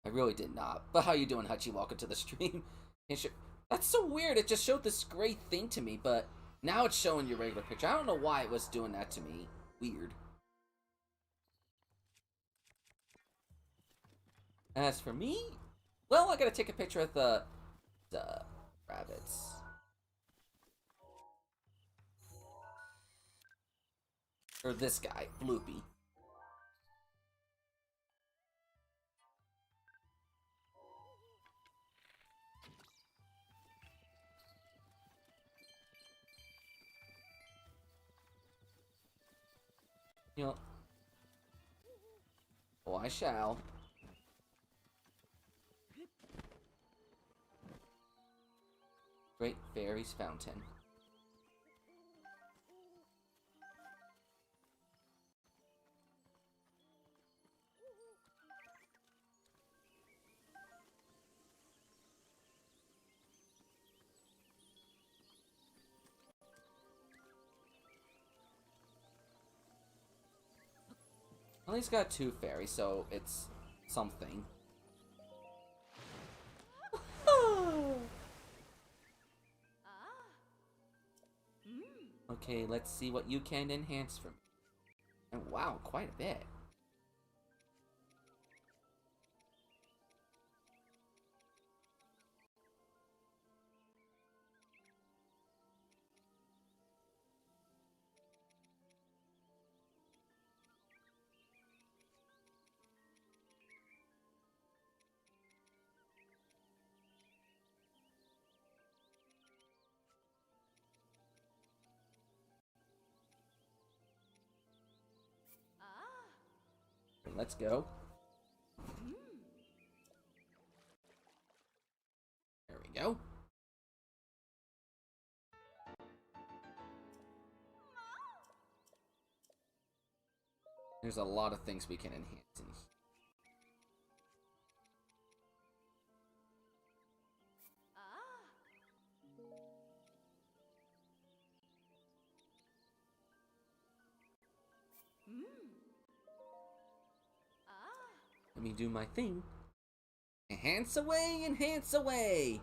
I really did not. But how you doing, Hutchie? Welcome to the stream. That's so weird. It just showed this great thing to me, but now it's showing your regular picture. I don't know why it was doing that to me. Weird. As for me, well, I gotta take a picture of the rabbits. Or this guy, Bloopy. You know. Oh, I shall. Great Fairies Fountain. Well, he's got two fairies, so it's something. Okay, let's see what you can enhance from. And wow, quite a bit. Let's go. There we go. There's a lot of things we can enhance in here. Let me do my thing. Enhance away, enhance away!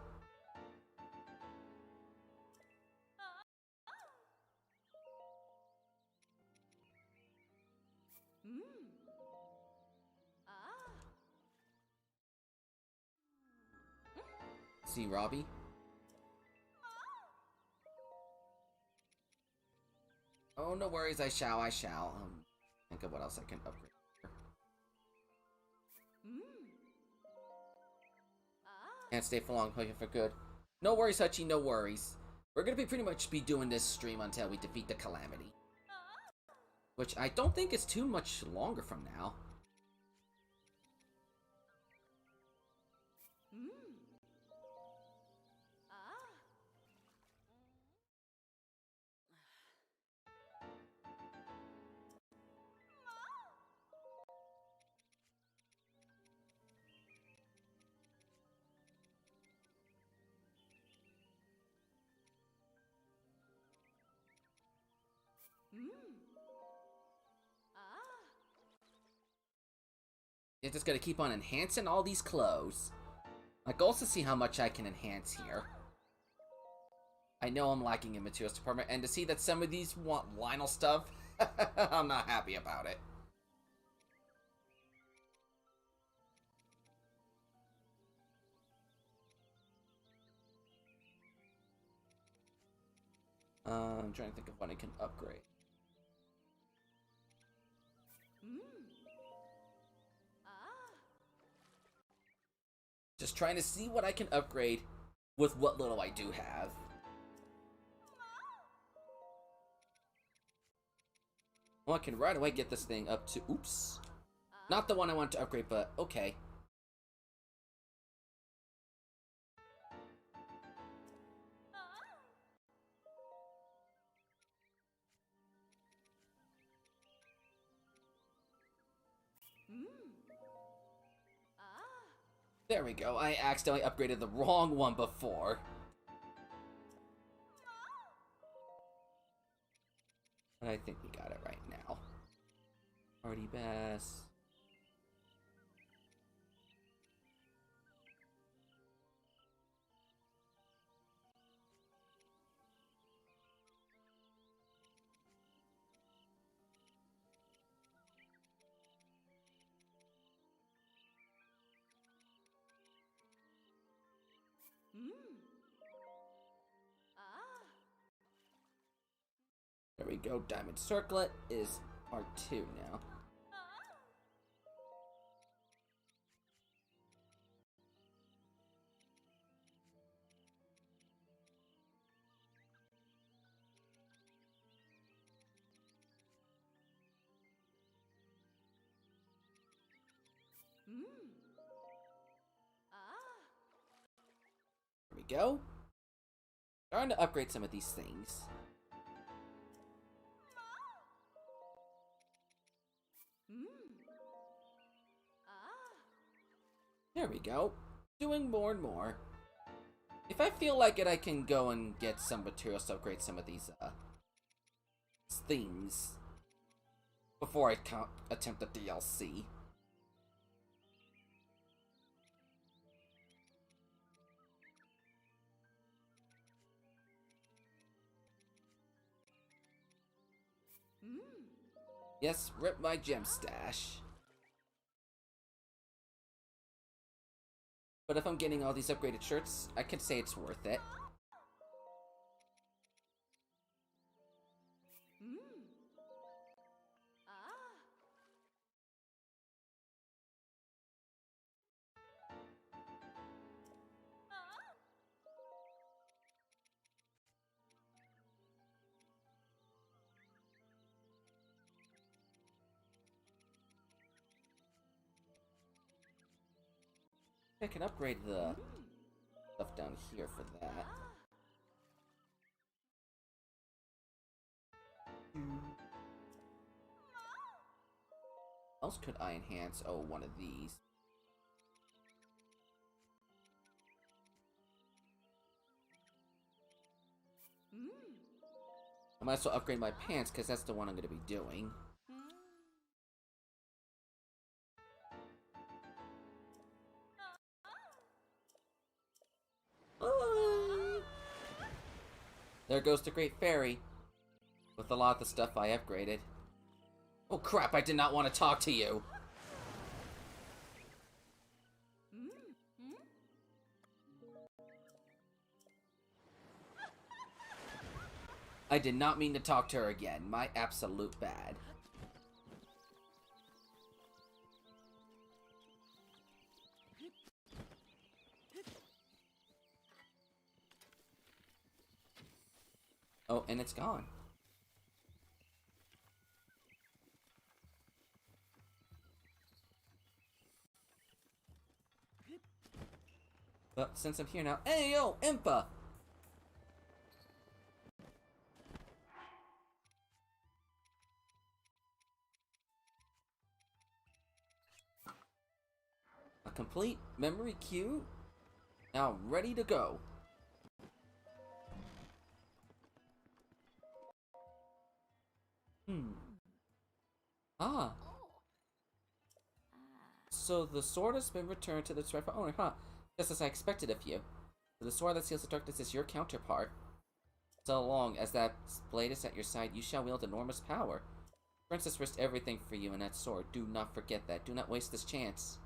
See, Robbie? Oh, no worries, I shall. Think of what else I can upgrade. Can't stay for long, play for good. No worries, Hutchie, no worries. We're gonna pretty much be doing this stream until we defeat the Calamity. Which I don't think is too much longer from now. You're just gonna keep on enhancing all these clothes. My goal is to see how much I can enhance here. I know I'm lacking in materials department, and to see that some of these want Lionel stuff, I'm not happy about it. I'm trying to think of what I can upgrade. Just trying to see what I can upgrade with what little I do have. Well, I can right away get this thing up to... Oops. Not the one I want to upgrade, but okay. There we go. I accidentally upgraded the wrong one before. But I think we got it right now. Party Bass. There we go. Diamond Circlet is part 2 now. There we go. Trying to upgrade some of these things. There we go. Doing more and more. If I feel like it, I can go and get some materials to upgrade some of these things before I attempt the DLC. Yes, rip my gem stash. But if I'm getting all these upgraded shirts, I could say it's worth it. I can upgrade the stuff down here for that. What else could I enhance? Oh, one of these. I might as well upgrade my pants, because that's the one I'm going to be doing. There goes the Great Fairy. With a lot of the stuff I upgraded. Oh crap, I did not want to talk to you! I did not mean to talk to her again. My absolute bad. Oh, and it's gone. But since I'm here now, hey yo, Impa! A complete memory cube, now ready to go. Ah. So the sword has been returned to its rightful owner, huh? Just as I expected of you. The sword that seals the darkness is your counterpart. So long as that blade is at your side, you shall wield enormous power. Princess risked everything for you in that sword. Do not forget that. Do not waste this chance.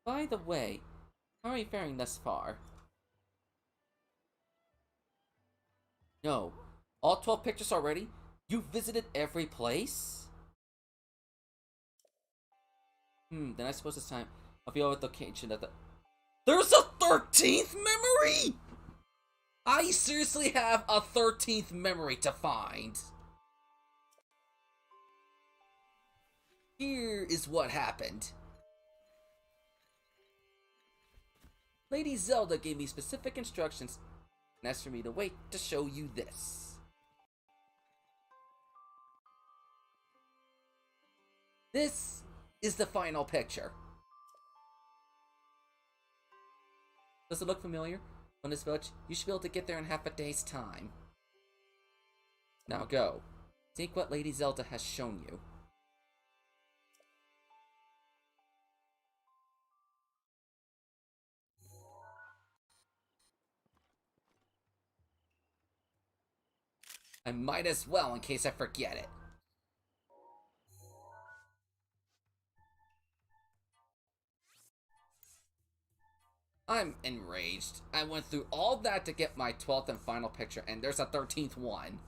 By the way, how are you faring thus far? No. All 12 pictures already? You visited every place? Then I suppose it's time. I'll be over at the location of the... There's a 13th memory?! I seriously have a 13th memory to find. Here is what happened. Lady Zelda gave me specific instructions and asked for me to wait to show you this. This is the final picture. Does it look familiar? On this village, you should be able to get there in half a day's time. Now go. Take what Lady Zelda has shown you. I might as well in case I forget it. I'm enraged. I went through all that to get my 12th and final picture, and there's a 13th one.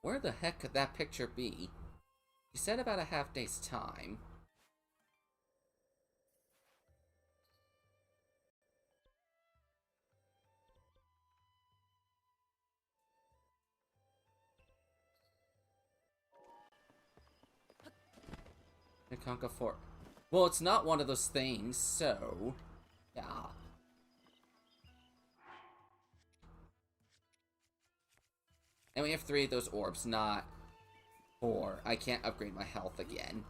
Where the heck could that picture be? You said about a half day's time. The Conca Fort. Well, it's not one of those things, so... yeah. And we have 3 of those orbs, not 4. I can't upgrade my health again.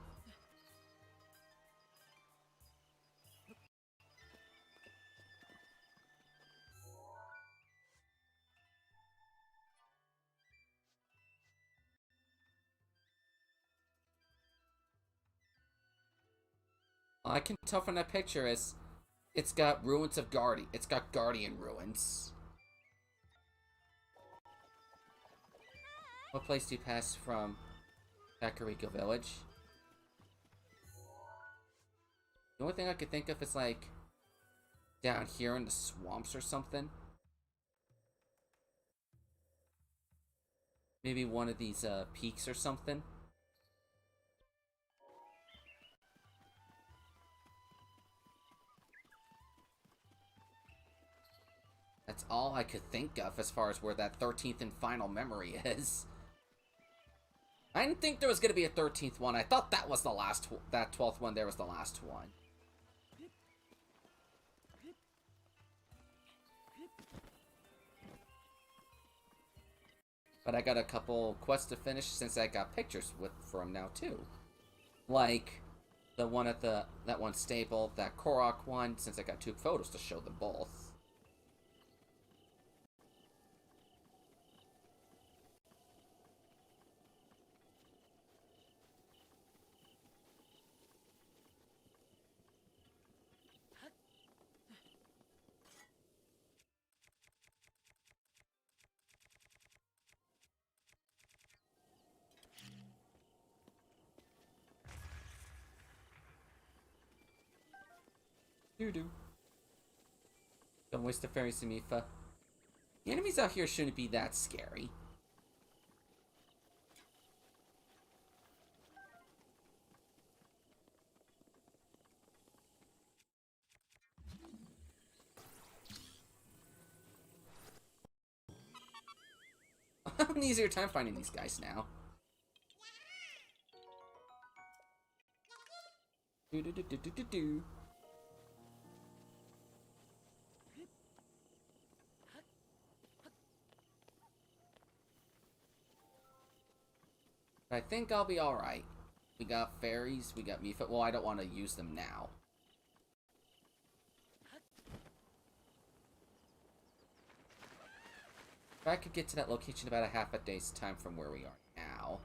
I can tell from that picture is it's got ruins of Guardian. It's got Guardian ruins. What place do you pass from Kakariko Village? The only thing I could think of is like down here in the swamps or something. Maybe one of these peaks or something. That's all I could think of as far as where that 13th and final memory is. I didn't think there was going to be a 13th one. I thought that was the last, that 12th one there was the last one. But I got a couple quests to finish since I got pictures for him now too. Like the one at that one stable, that Korok one, since I got 2 photos to show them both. Doo-doo. Don't waste the fairy Samifa. The enemies out here shouldn't be that scary. I'm having an easier time finding these guys now. Do-do-do-do-do-do. I think I'll be alright. We got fairies, we got Mifa. Well, I don't want to use them now. If I could get to that location about a half a day's time from where we are now.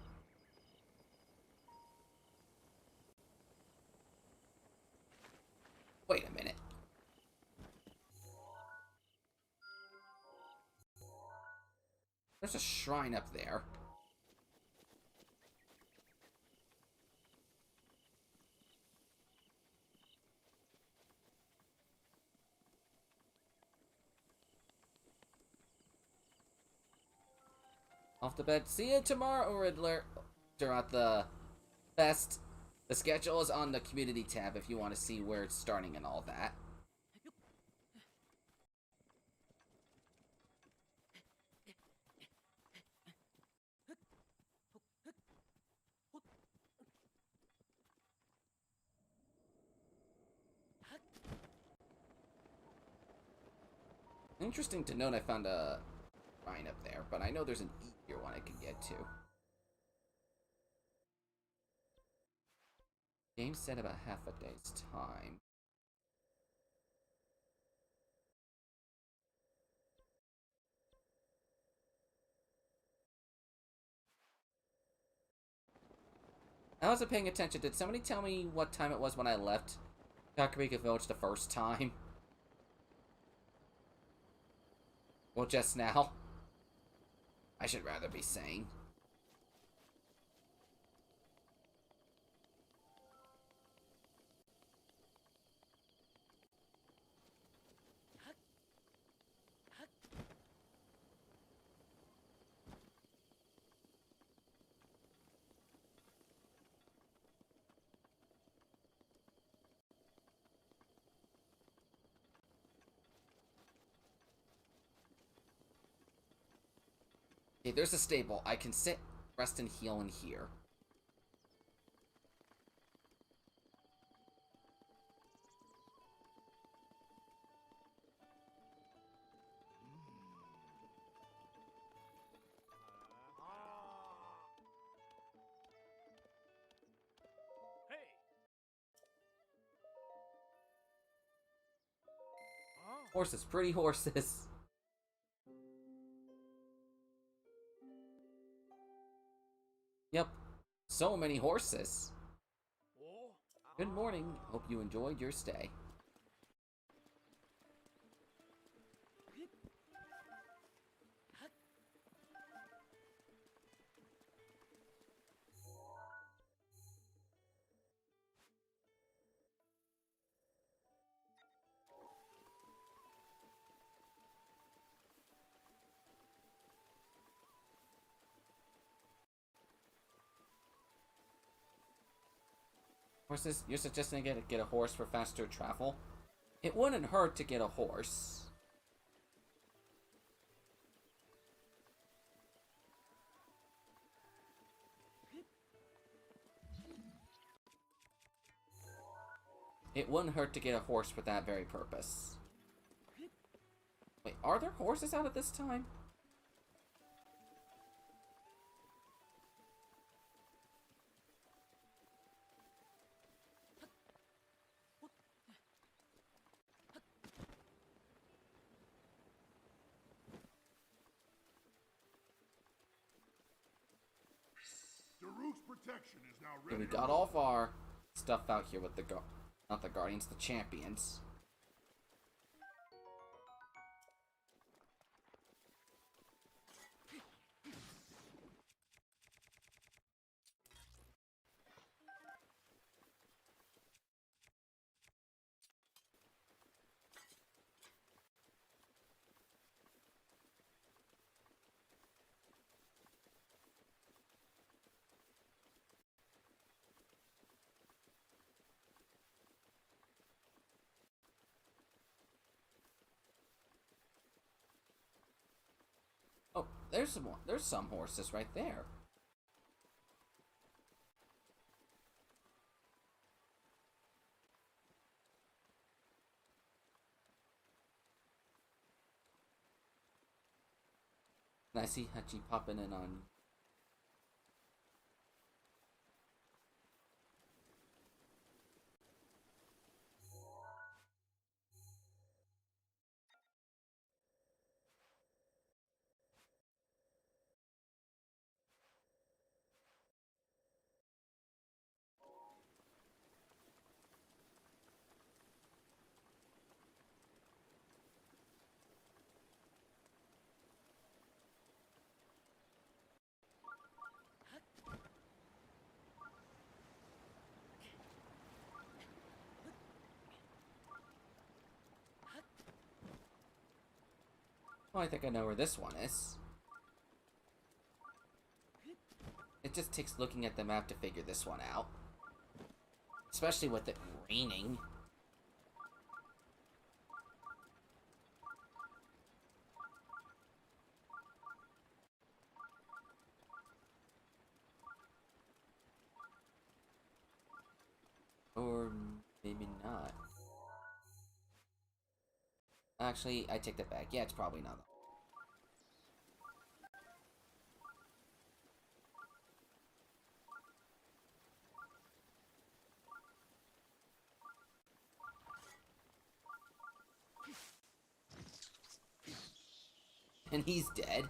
Wait a minute. There's a shrine up there. Off to bed. See you tomorrow, Riddler. Throughout the fest. The schedule is on the community tab if you want to see where it's starting and all that. Interesting to note I found a shrine up there, but I know there's an easier one I could get to. Game said about half a day's time. I wasn't paying attention. Did somebody tell me what time it was when I left Kakariko Village the first time? Well, just now. I should rather be saying. Okay, there's a stable. I can sit, rest, and heal in here. Horses, pretty horses. Yep, so many horses. Good morning. Hope you enjoyed your stay. Horses? You're suggesting I get a horse for faster travel? It wouldn't hurt to get a horse. It wouldn't hurt to get a horse for that very purpose. Wait, are there horses out at this time? Daruk's protection is now Okay, ready. we got all of our stuff out here with the not the Guardians, the Champions. Oh, there's some horses right there. And I see Hachi popping in on. Oh, I think I know where this one is. It just takes looking at the map to figure this one out. Especially with it raining. Or maybe not. Actually, I take that back. Yeah, it's probably not. And he's dead.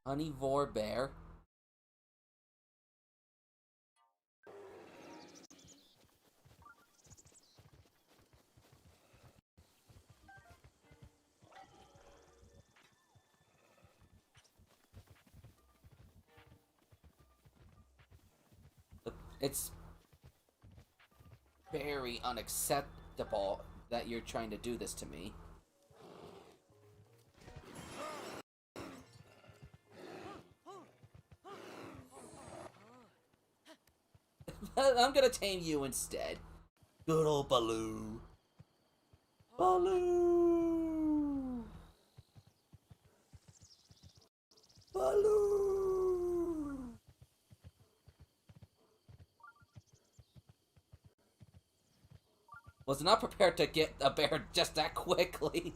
Honeyvore bear. It's very unacceptable that you're trying to do this to me. I'm gonna tame you instead. Good old Baloo. Baloo. Baloo. Was not prepared to get a bear just that quickly.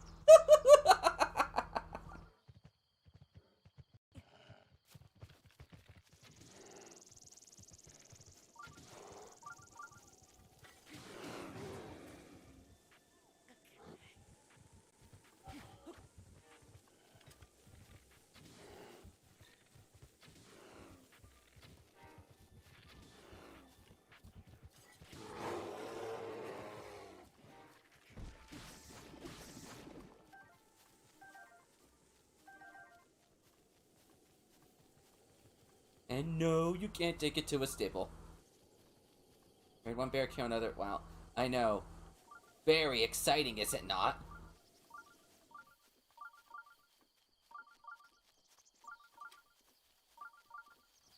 And no, you can't take it to a stable. Right, one bear kill another. Wow, I know. Very exciting, is it not?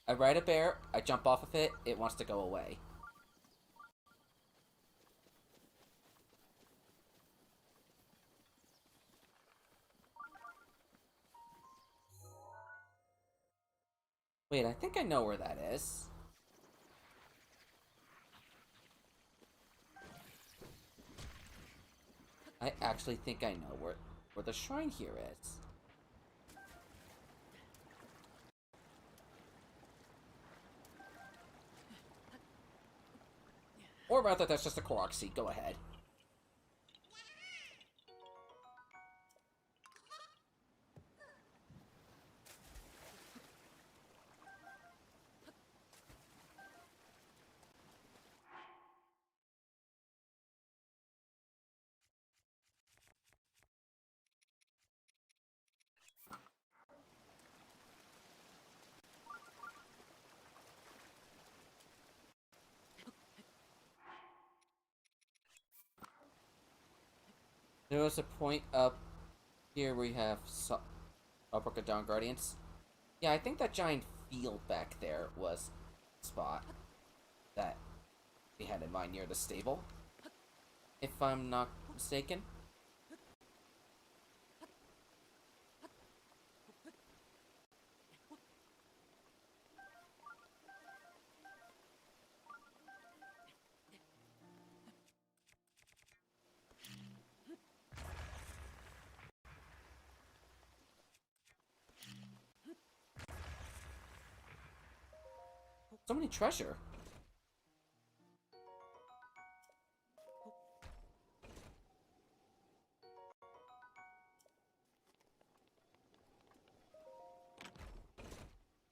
I ride a bear, I jump off of it, it wants to go away. Wait, I think I know where that is. I actually think I know where the shrine here is. Or rather, that's just a Korok seed. Go ahead. There was a point up here where we have Dawn Guardians. Yeah, I think that giant field back there was the spot that we had in mind near the stable, if I'm not mistaken. So many treasure.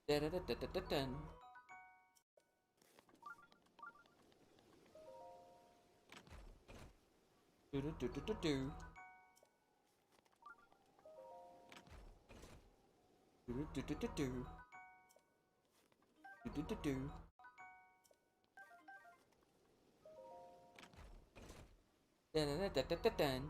Da-da-da-da-da-dun. Do-do-do-do-do-do. Do-do-do-do-do-do. Do-do-do-do. Da-da-da-da-da-dun.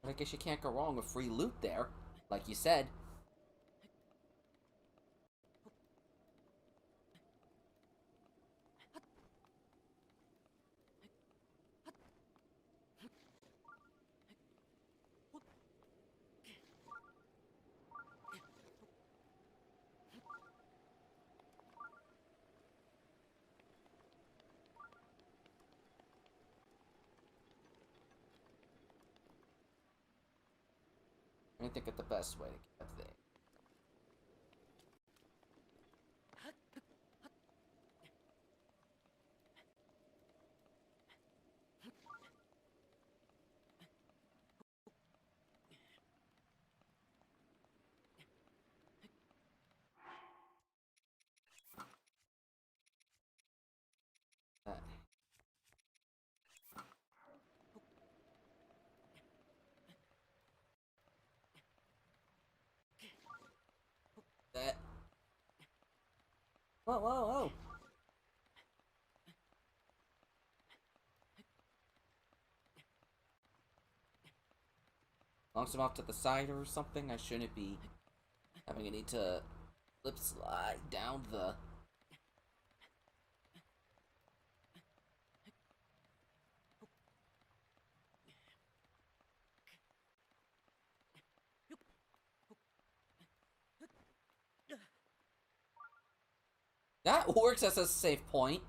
But I guess you can't go wrong with free loot there, like you said. I think of the best way to get there. That. Whoa, whoa, whoa. Long as I'm off to the side or something, I shouldn't be having a need to lip slide down the... That works as a safe point.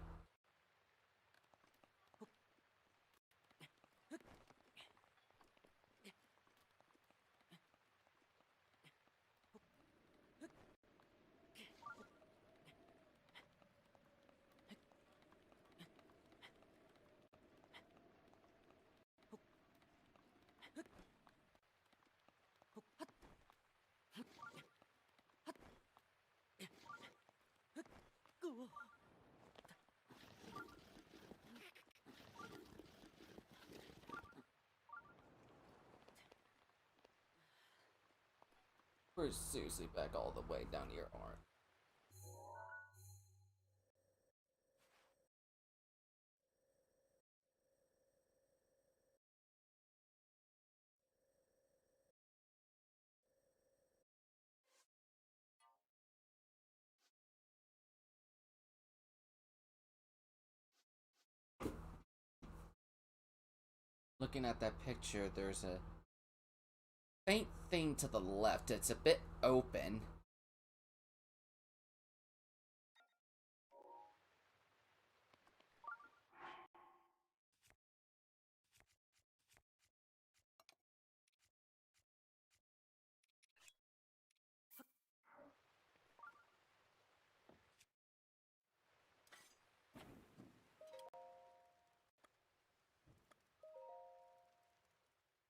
We're seriously back all the way down to your arm. Looking at that picture, there's a faint thing to the left. It's a bit open.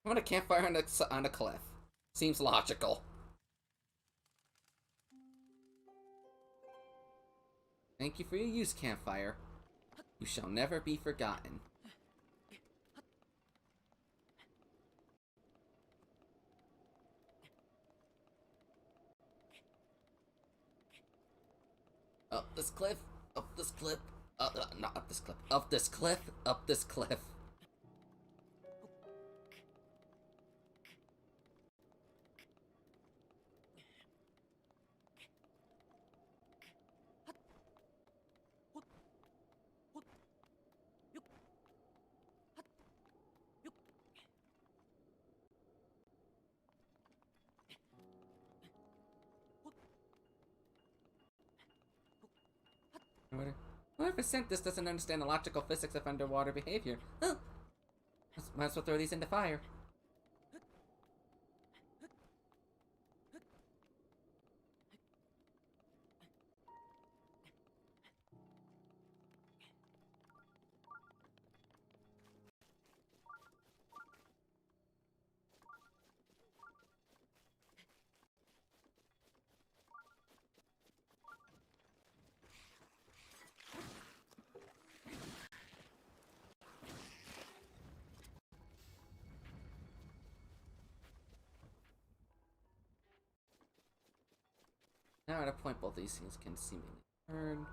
I'm gonna campfire on a cliff. Seems logical. Thank you for your use, campfire. You shall never be forgotten. Up this cliff, up this cliff, not up this cliff, up this cliff, up this cliff. Whoever sent this doesn't understand the logical physics of underwater behavior. Huh. Might as well throw these into fire. Now at a point both these things can seemingly turn.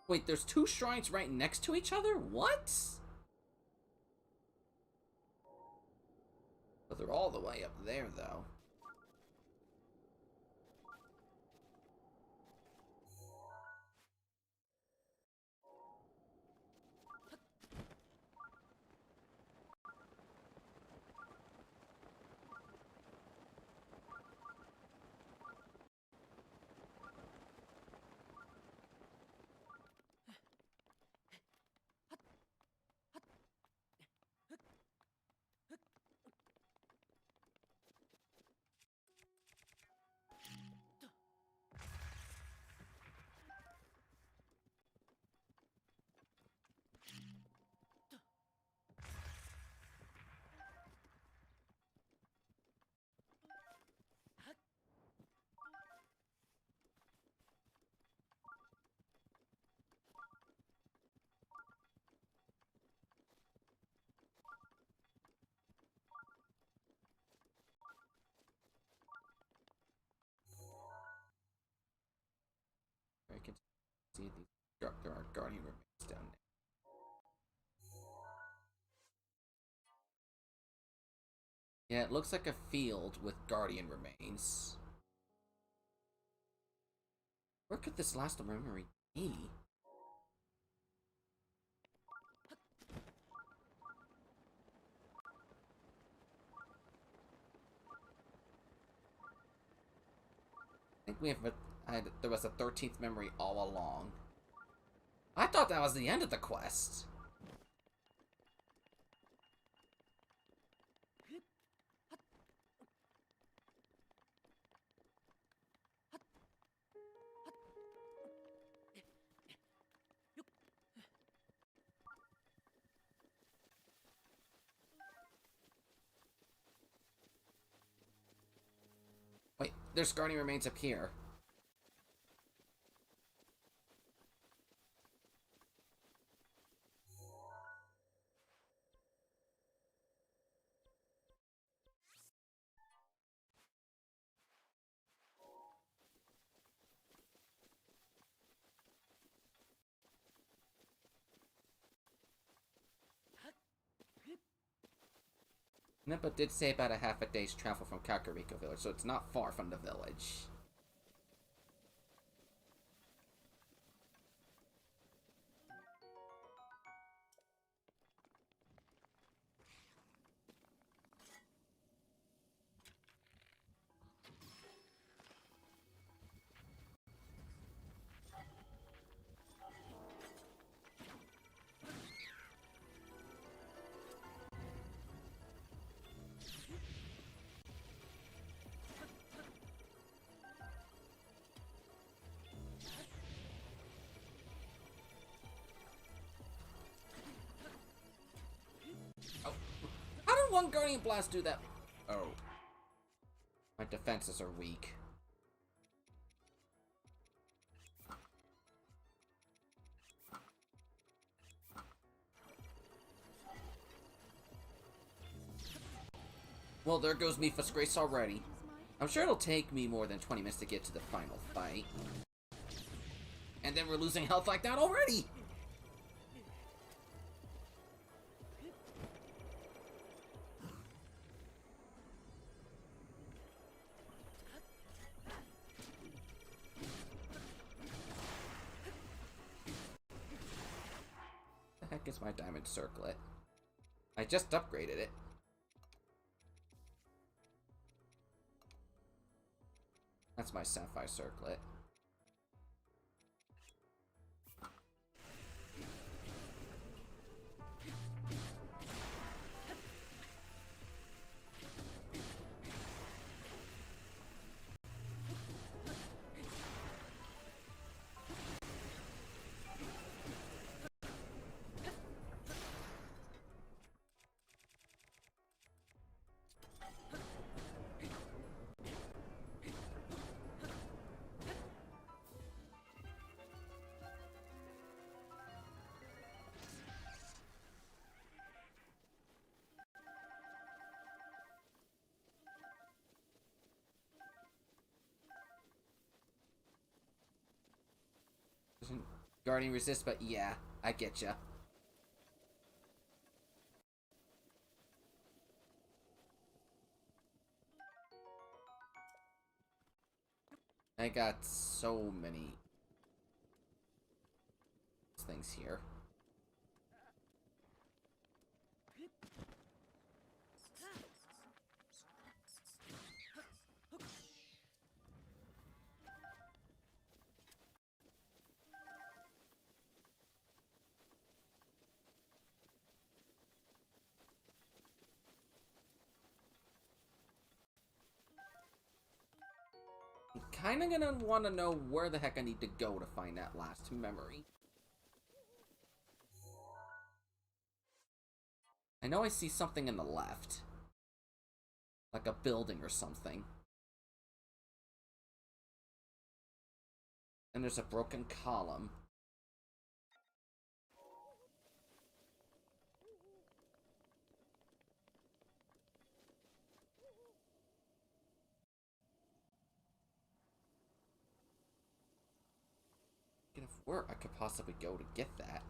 Wait, there's two shrines right next to each other? What? But they're all the way up there, though. I can see there are guardian remains down there. Yeah, it looks like a field with guardian remains. Where could this last memory be? there was a 13th memory all along. I thought that was the end of the quest. Wait, there's guardian remains up here. Nippa did say about a half a day's travel from Kakariko Village, so it's not far from the village. How did one Guardian Blast do that? Oh. My defenses are weak. Well, there goes Mipha's Grace already. I'm sure it'll take me more than 20 minutes to get to the final fight. And then we're losing health like that already! The heck is my diamond circlet? I just upgraded it. That's my sapphire circlet. Guardian resist, but yeah, I get ya. I got so many things here. Kinda gonna wanna know where the heck I need to go to find that last memory. I know I see something in the left. Like a building or something. And there's a broken column. Where I could possibly go to get that.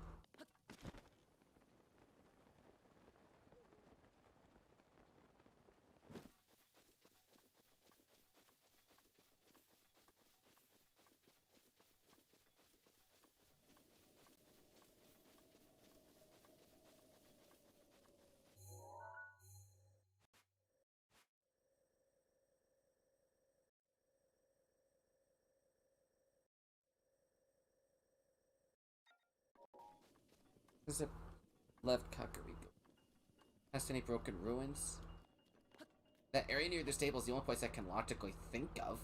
There's a left Kakariko. Past any broken ruins? That area near the stable is the only place I can logically think of.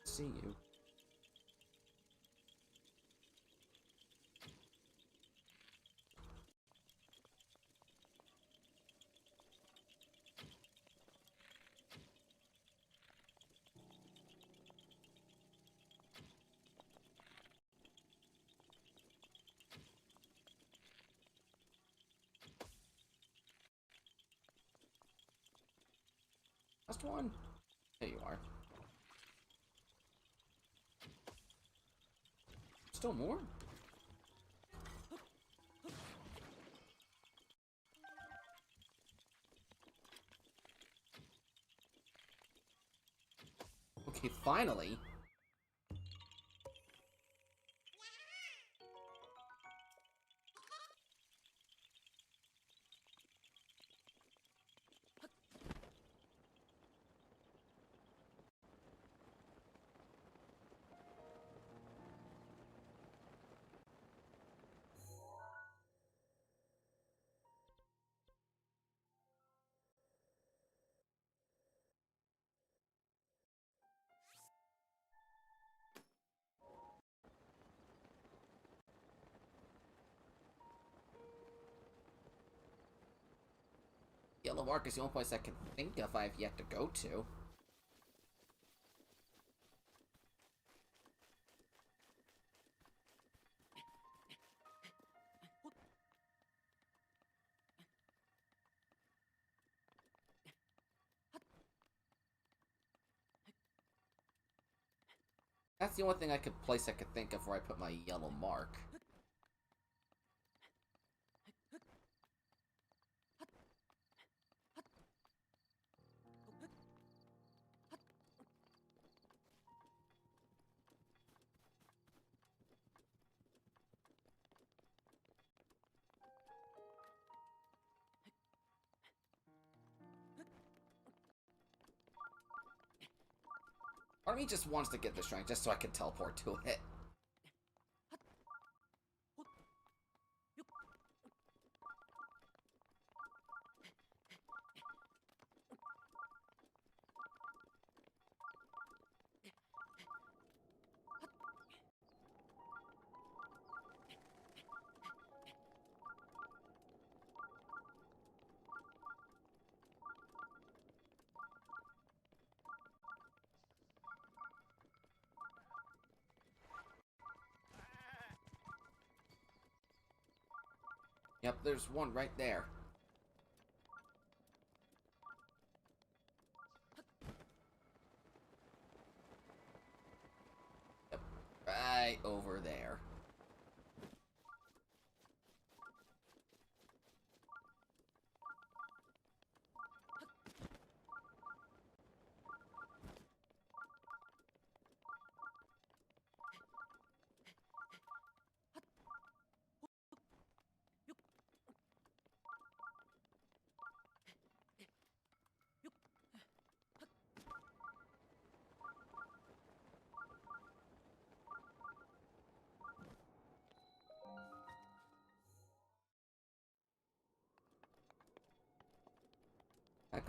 See you. Last one. There you are. Still more? Okay, finally. Yellow Mark is the only place I can think of I've yet to go to. That's the only place I could think of where I put my yellow mark. Part of me just wants to get the shrine just so I can teleport to it. Yep, there's one right there. Yep, right over there.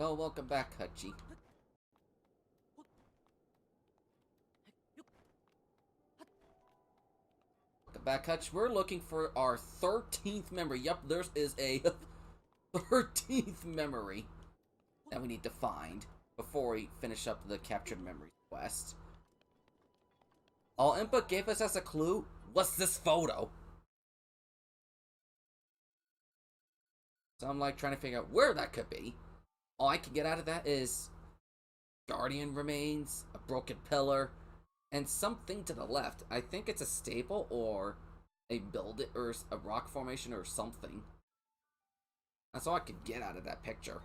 Oh, welcome back, Hutchie. Welcome back, Hutch. We're looking for our 13th memory. Yep, there is a 13th memory that we need to find before we finish up the captured memories quest. All input gave us as a clue. What's this photo? So I'm like trying to figure out where that could be. All I can get out of that is Guardian remains, a broken pillar, and something to the left. I think it's a stable or a build or a rock formation or something. That's all I could get out of that picture.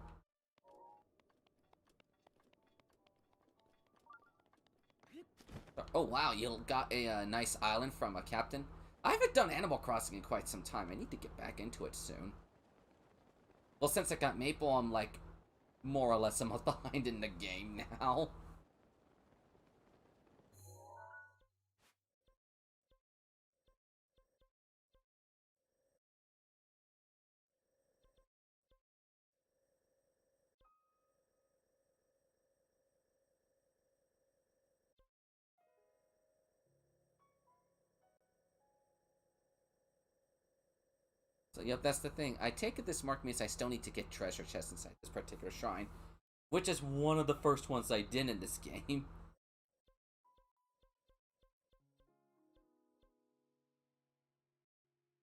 Oh wow, you got a nice island from a captain. I haven't done Animal Crossing in quite some time. I need to get back into it soon. Well, since I got Maple, I'm like more or less a month behind in the game now. So, yep, that's the thing. I take it this mark means I still need to get treasure chests inside this particular shrine, which is one of the first ones I did in this game.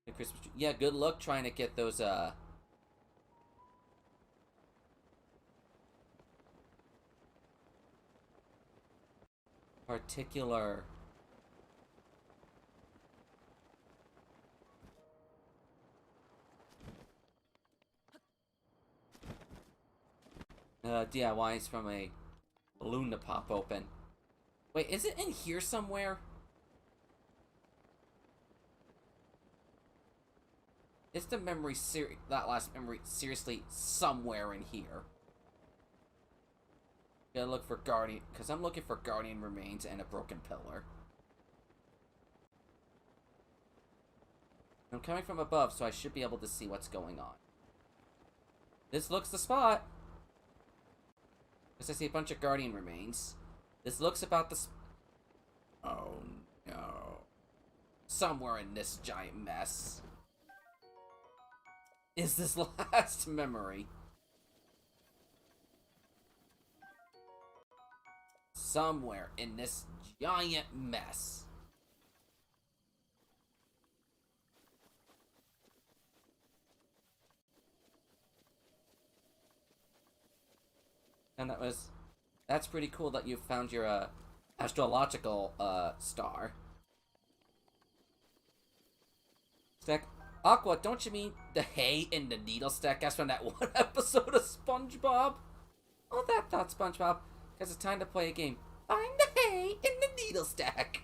The Christmas tree. Yeah, good luck trying to get those, particular... DIYs from a balloon to pop open. Wait, is it in here somewhere? Is the memory that last memory seriously somewhere in here? Gotta look for Guardian, because I'm looking for Guardian remains and a broken pillar. I'm coming from above, so I should be able to see what's going on. This looks the spot. Because I see a bunch of Guardian remains. This looks about the oh no. Somewhere in this giant mess is this last memory. Somewhere in this giant mess. And that's pretty cool that you found your astrological star. Stack. Aqua, don't you mean the hay in the needle stack? That's from that one episode of SpongeBob. Oh, that thought, SpongeBob. Because it's time to play a game. Find the hay in the needle stack.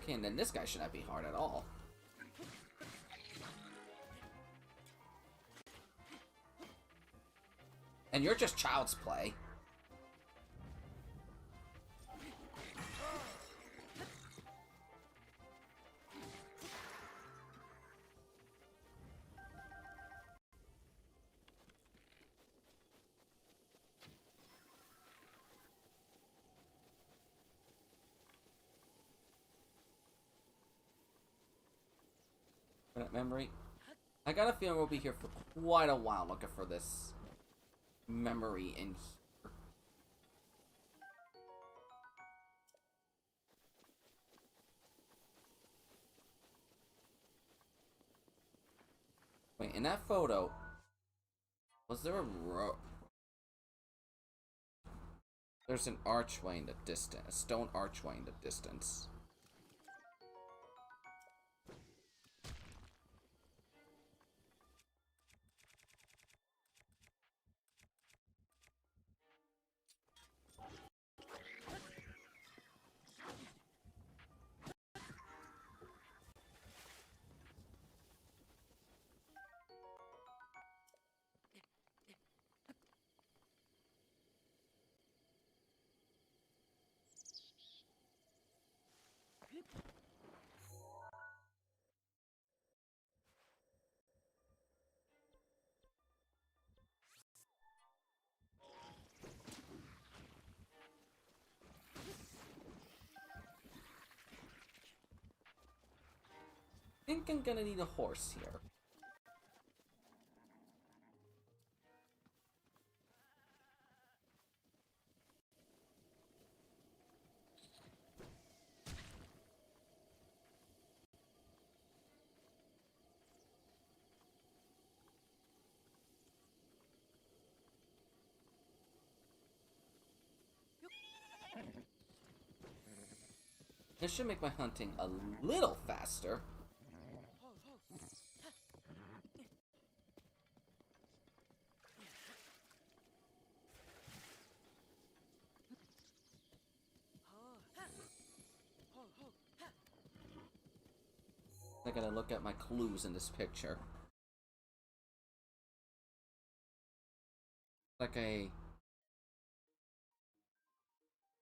Okay, and then this guy should not be hard at all. And you're just child's play. Memory. I got a feeling we'll be here for quite a while looking for this memory in here. Wait, in that photo, was there a road? There's an archway in the distance, a stone archway in the distance. think I'm gonna need a horse here. This should make my hunting a little faster. I gotta look at my clues in this picture. Like a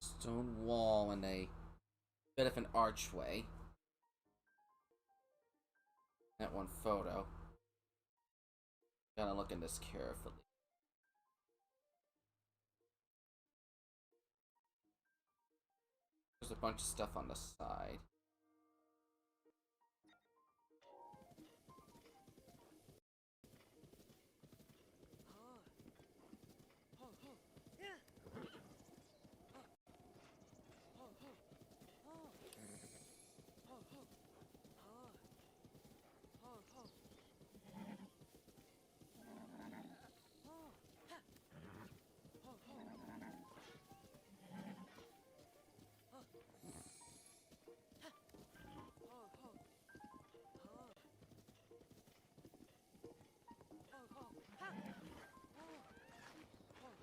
stone wall and a bit of an archway. That one photo. Gotta look at this carefully. There's a bunch of stuff on the side.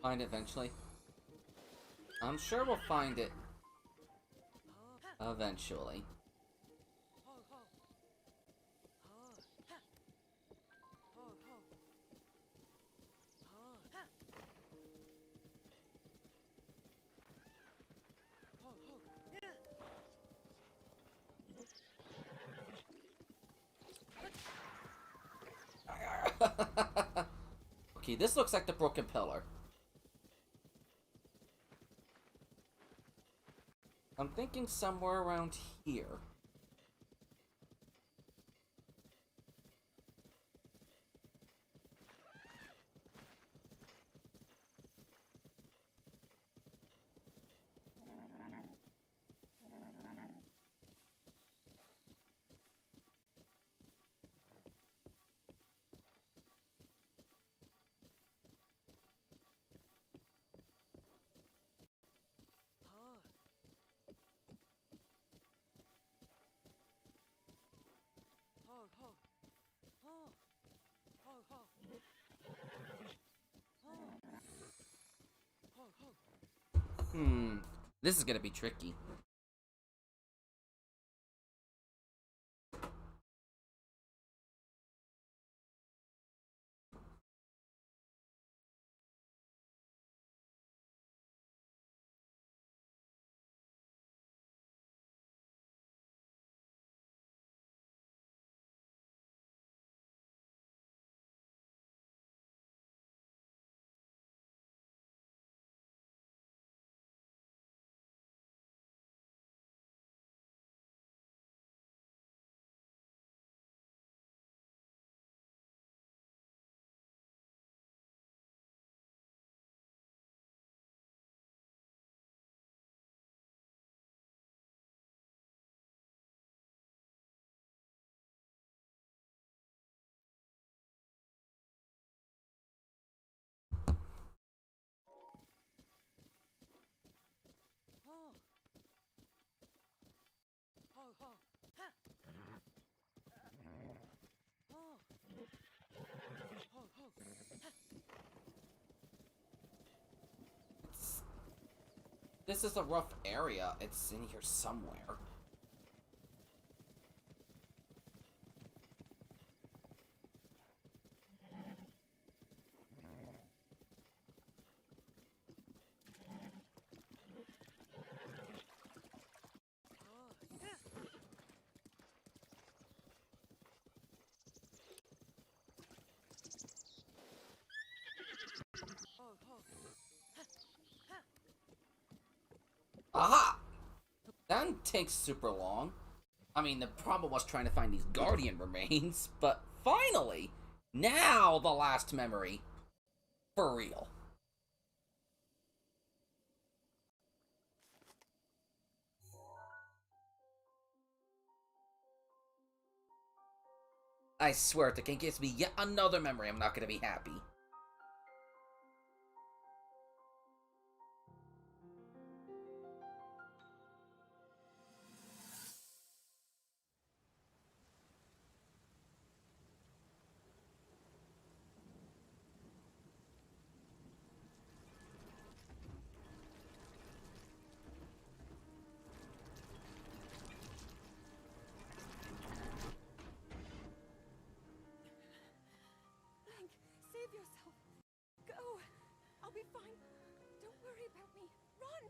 Find it eventually. I'm sure we'll find it eventually. Okay, this looks like the broken pillar. I'm thinking somewhere around here. This is gonna be tricky. This is a rough area. It's in here somewhere. Aha! That takes super long. I mean, the problem was trying to find these Guardian remains, but finally, now the last memory. For real. I swear, if the game gives me yet another memory, I'm not gonna be happy. Link, save yourself. Go. I'll be fine. Don't worry about me. Run!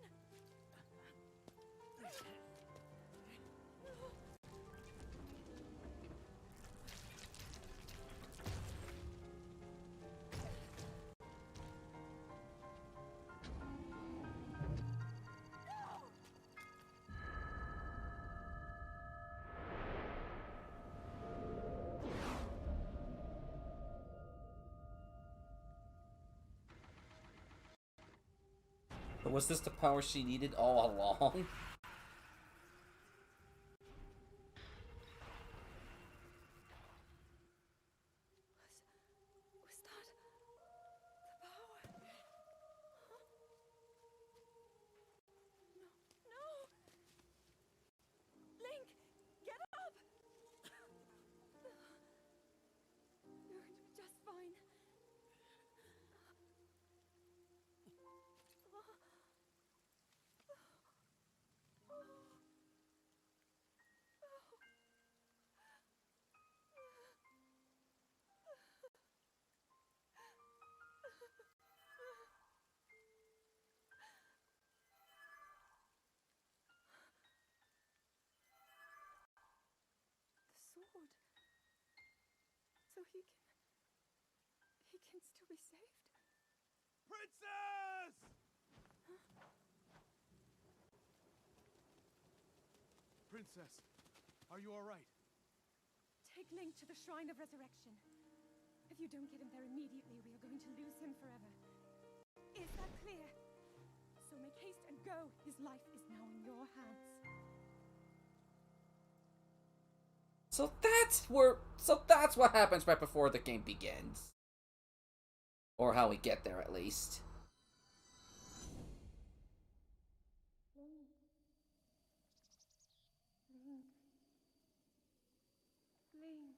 But was this the power she needed all along? Was that the power? Huh? No! Link, get up! You're going to be just fine. The sword. So he can still be saved? Princess! Princess, are you alright? Take Link to the Shrine of Resurrection. If you don't get him there immediately, we are going to lose him forever. Is that clear? So make haste and go. His life is now in your hands. So that's what happens right before the game begins. Or how we get there, at least. Link. Link. Link.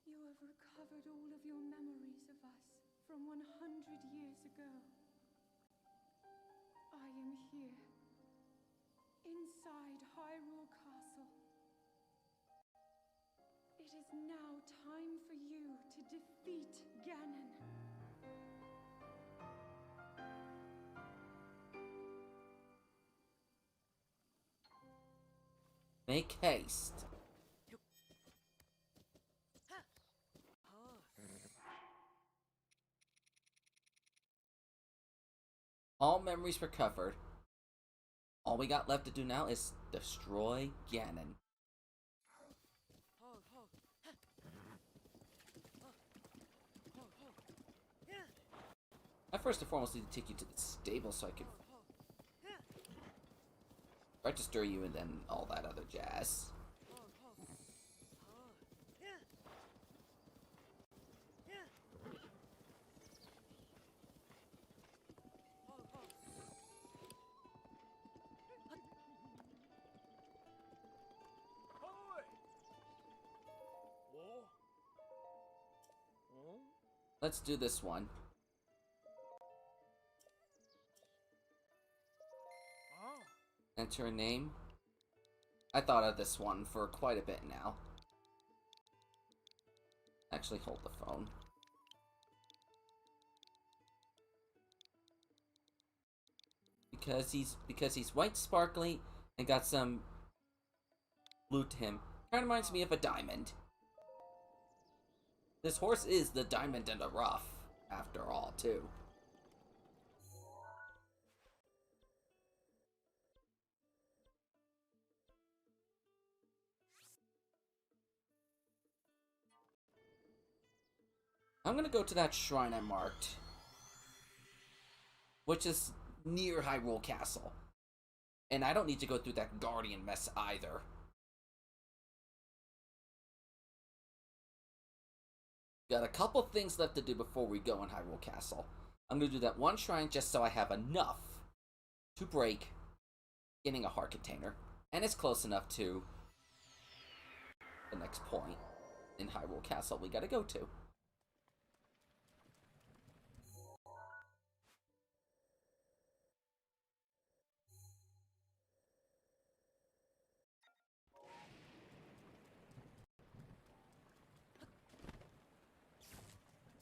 You have recovered all of your memories of us from 100 years ago. I am here, inside Hyrule Castle. It is now time for you to defeat Ganon. Make haste. All memories recovered. All we got left to do now is destroy Ganon. I first and foremost need to take you to the stable so I can register you and then all that other jazz. Let's do this one. Enter a name. I thought of this one for quite a bit now. Actually, hold the phone. Because he's white sparkly and got some blue to him. Kind of reminds me of a diamond. This horse is the diamond in the rough, after all, too. I'm gonna go to that shrine I marked, which is near Hyrule Castle. And I don't need to go through that Guardian mess either. Got a couple things left to do before we go in Hyrule Castle. I'm gonna do that one shrine just so I have enough to break getting a heart container. And it's close enough to the next point in Hyrule Castle we gotta go to.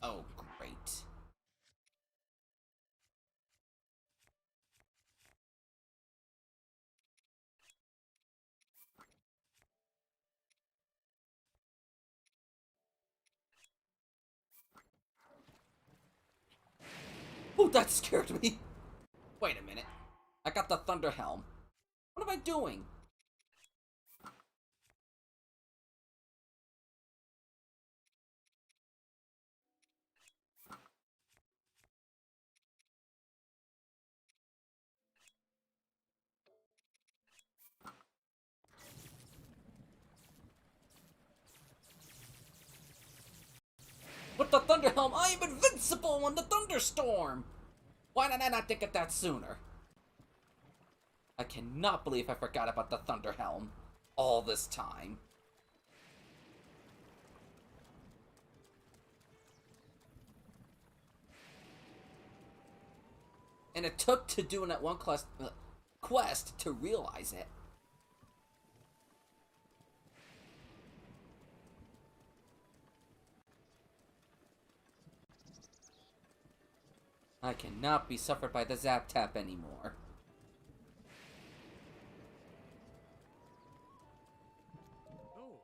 Oh, great. Oh, that scared me. Wait a minute. I got the Thunder Helm. What am I doing? With the Thunder Helm, I am invincible in the thunderstorm! Why did I not think of that sooner? I cannot believe I forgot about the Thunder Helm all this time. And it took to doing that one quest to realize it. I cannot be suffered by the Zap Tap anymore. Oh.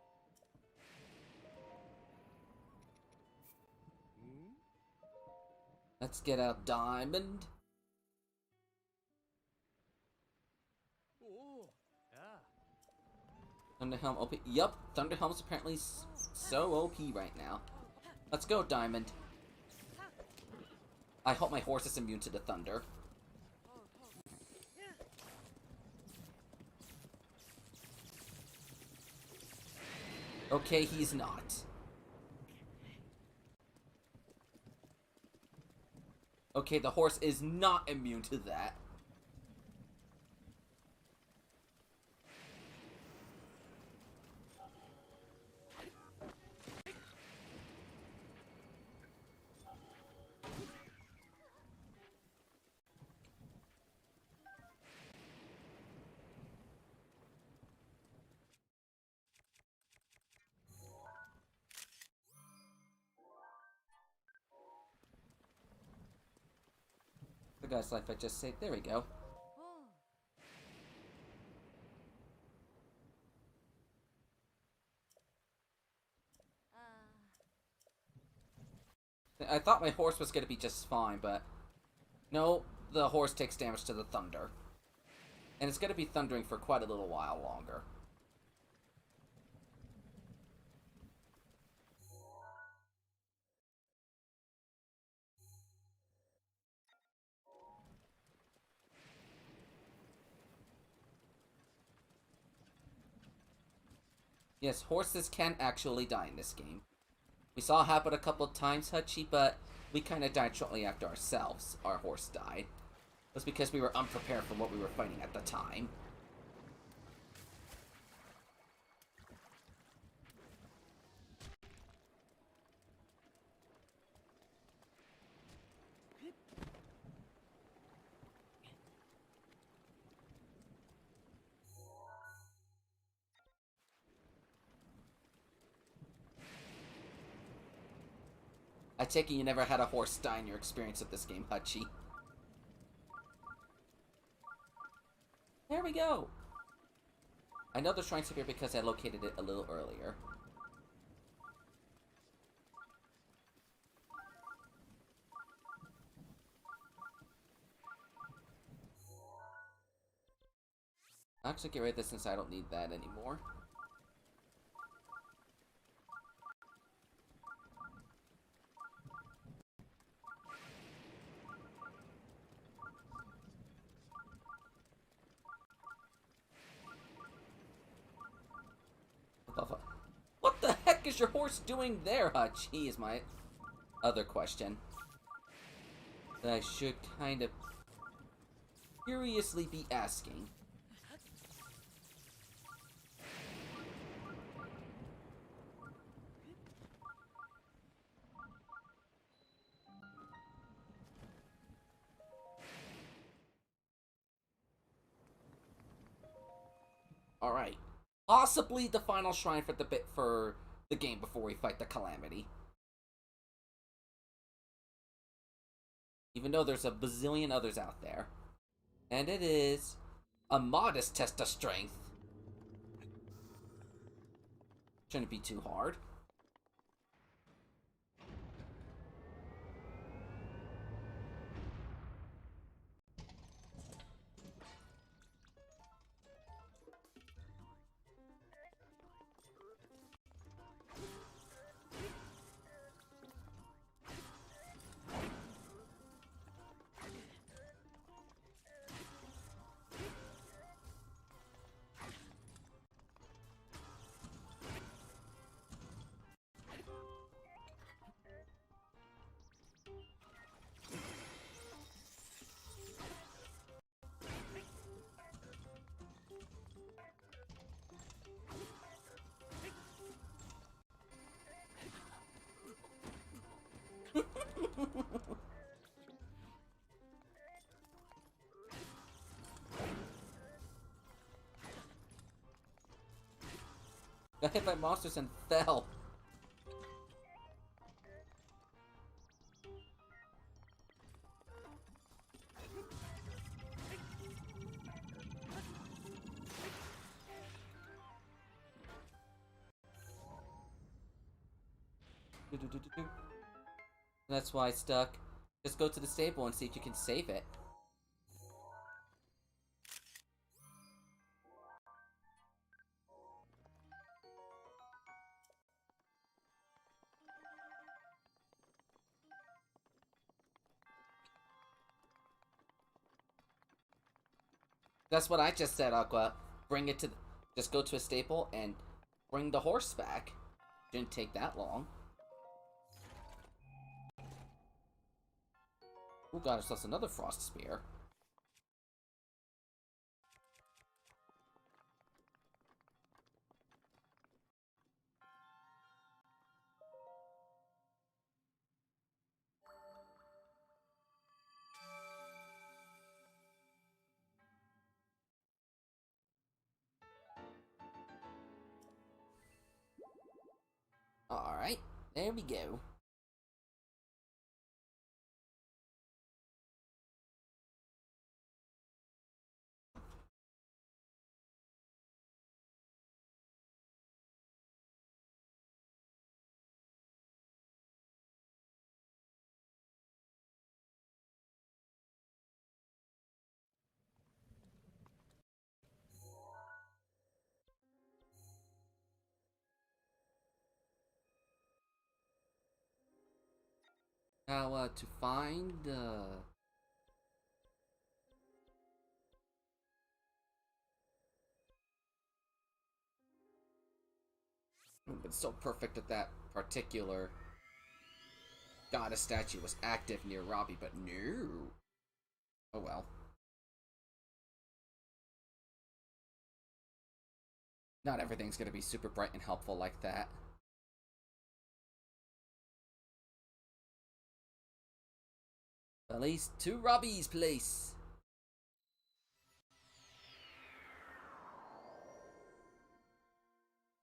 Let's get out Diamond. Oh. Yeah. Thunderhelm OP. Yup, Thunderhelm's apparently so OP right now. Let's go, Diamond. I hope my horse is immune to the thunder. Okay, he's not. Okay, the horse is not immune to that. The guy's life I just saved. There we go. I thought my horse was gonna be just fine, but no, the horse takes damage to the thunder. And it's gonna be thundering for quite a little while longer. Yes, horses can actually die in this game. We saw it happen a couple of times, Hachi, but we kind of died shortly after ourselves. Our horse died. It was because we were unprepared for what we were fighting at the time. I take it you never had a horse die in your experience of this game, Hachi. There we go! I know the shrine's here because I located it a little earlier. I'll actually get rid of this since I don't need that anymore. heck is your horse doing there, Hutch? He is my other question that I should kind of curiously be asking. Alright. Possibly the final shrine for the game before we fight the Calamity. Even though there's a bazillion others out there. And it is a modest test of strength. Shouldn't be too hard. Got hit by monsters and fell. That's why I stuck. Just go to the stable and see if you can save it. That's what I just said, Aqua. Bring it to... Just go to a stable and bring the horse back. Didn't take that long. Oh god, that's another frost spear. Alright, there we go. Now, to find, I've been so perfect at that particular goddess statue was active near Robbie, but no. Oh well. Not everything's gonna be super bright and helpful like that. At least to Robbie's place.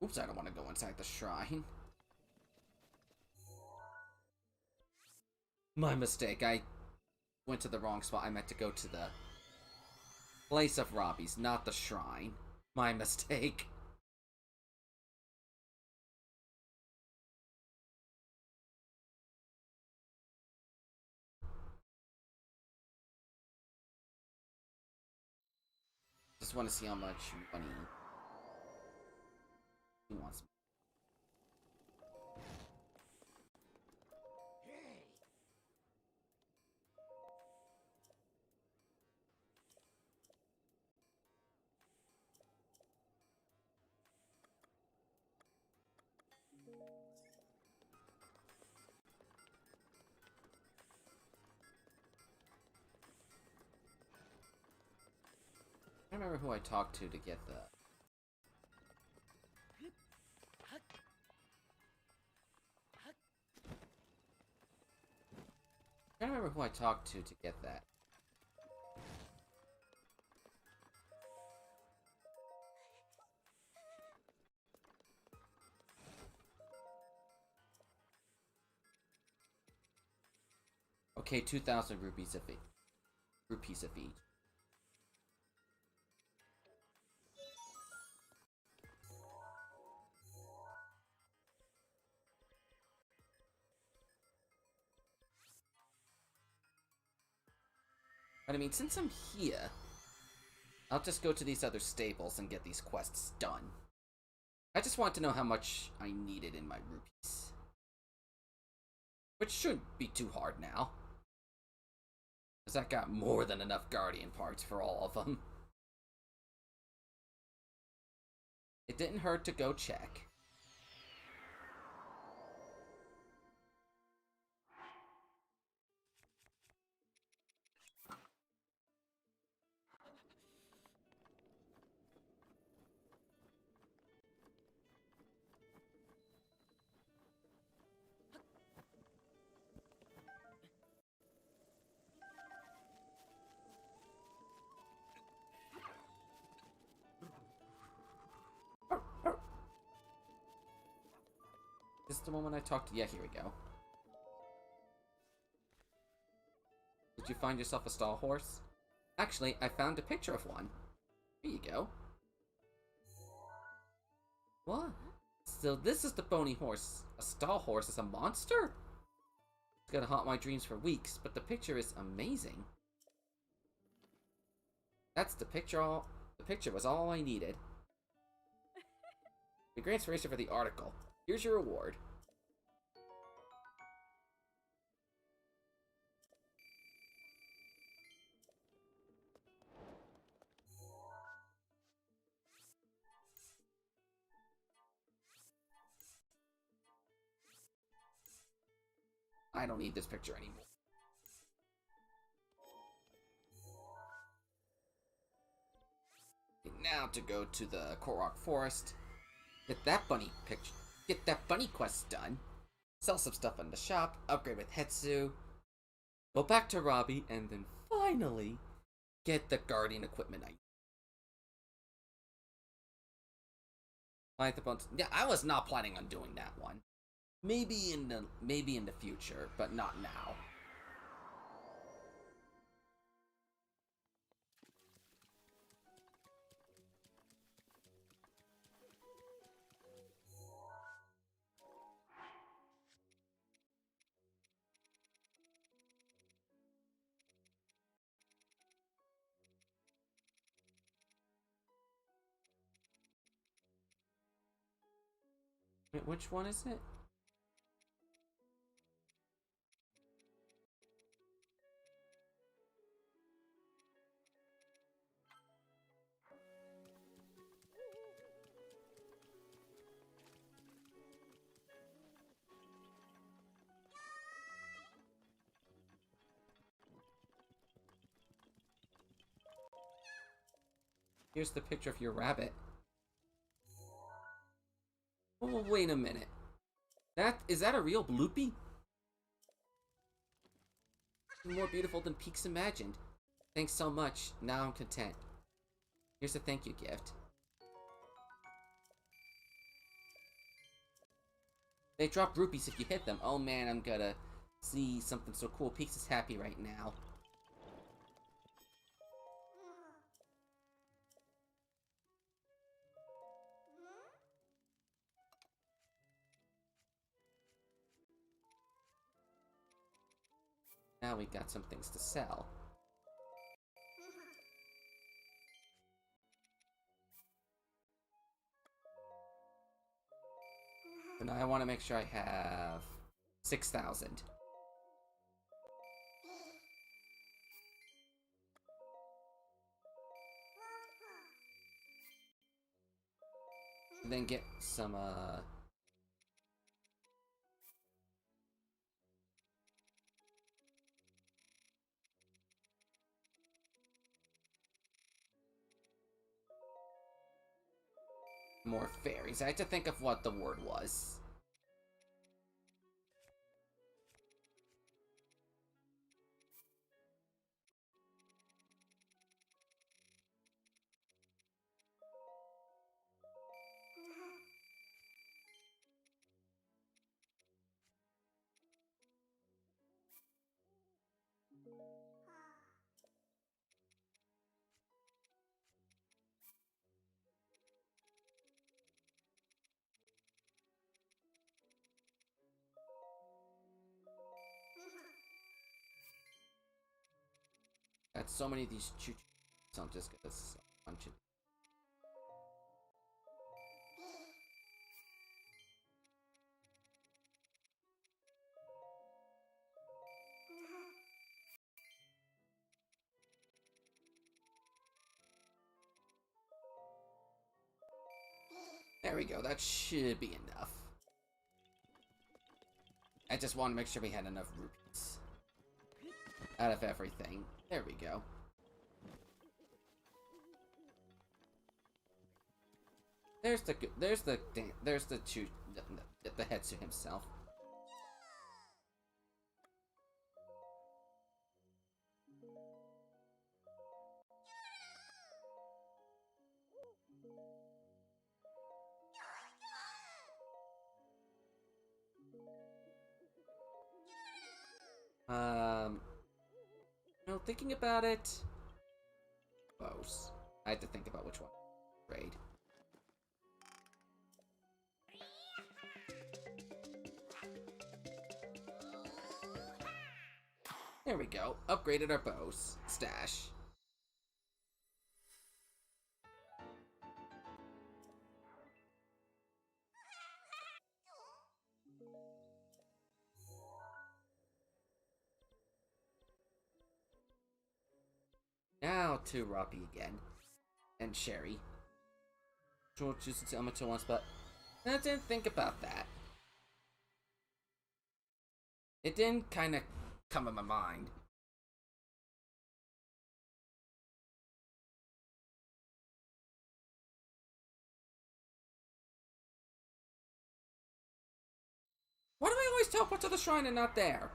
Oops, I don't want to go inside the shrine. My mistake, I went to the wrong spot. I meant to go to the place of Robbie's, not the shrine. My mistake. Just want to see how much money he wants. I don't remember who I talked to get the... I don't remember who I talked to get that. Okay, 2,000 rupees of each. Rupees of each. But I mean, since I'm here, I'll just go to these other stables and get these quests done. I just want to know how much I needed in my rupees. Which shouldn't be too hard now. Because I got more than enough Guardian parts for all of them. It didn't hurt to go check. This is the moment I talked to... Yeah, here we go. Did you find yourself a stall horse? Actually, I found a picture of one. Here you go. What? So this is the bony horse. A stall horse is a monster? It's gonna haunt my dreams for weeks, but the picture is amazing. That's the picture all... The picture was all I needed. The great inspiration for the article. Here's your reward. I don't need this picture anymore. Okay, now to go to the Korok Forest. Get that bunny picture. Get that bunny quest done. Sell some stuff in the shop. Upgrade with Hetsu. Go back to Robbie, and then finally get the Guardian equipment I need. Like the bones. Yeah, I was not planning on doing that one. Maybe in the future, but not now. Wait, which one is it? Here's the picture of your rabbit. Oh, wait a minute. Is that a real Bloopy? More beautiful than Peaks imagined. Thanks so much. Now I'm content. Here's a thank you gift. They drop rupees if you hit them. Oh man, I'm gonna see something so cool. Peaks is happy right now. Now we got some things to sell. And I want to make sure I have 6,000. And then get some, More fairies. I had to think of what the word was. Got so many of these choo-choo. So I'm just gonna bunch it. There we go. That should be enough. I just want to make sure we had enough rupees out of everything. There we go. There's the Hetsu himself. No, thinking about it. Bows. I had to think about which one. Raid. There we go. Upgraded our bows. Stash. Now to Roppy again. And Sherry. George used to tell once, but I didn't think about that. It didn't kind of come in my mind. Why do I always teleport to the shrine and not there?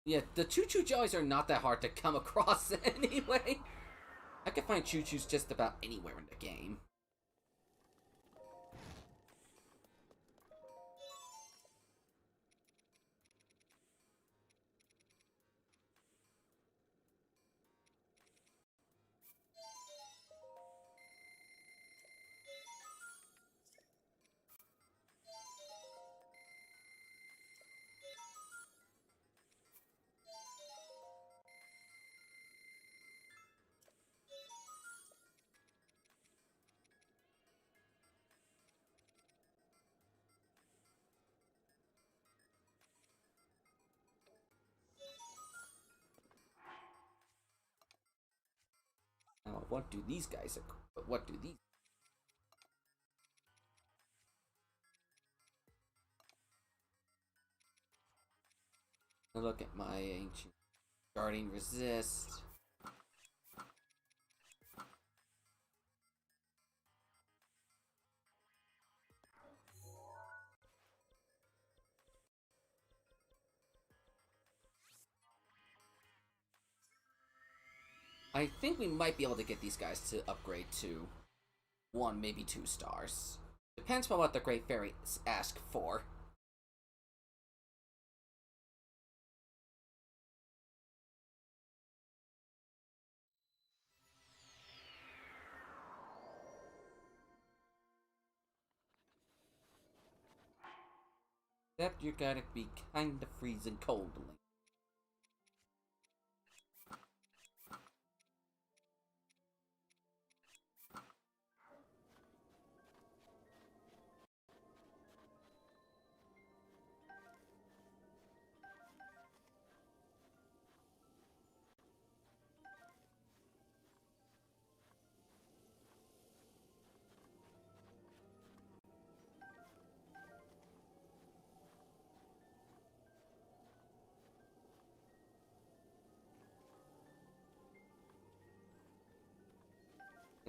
Yeah, the choo-choo jellies are not that hard to come across anyway. I can find choo-choos just about anywhere in the game. Now, what do these guys? What do these? Look at my ancient guarding resist. I think we might be able to get these guys to upgrade to 1, maybe 2 stars. Depends on what the Great Fairies ask for. Except you're gonna be kinda freezing cold.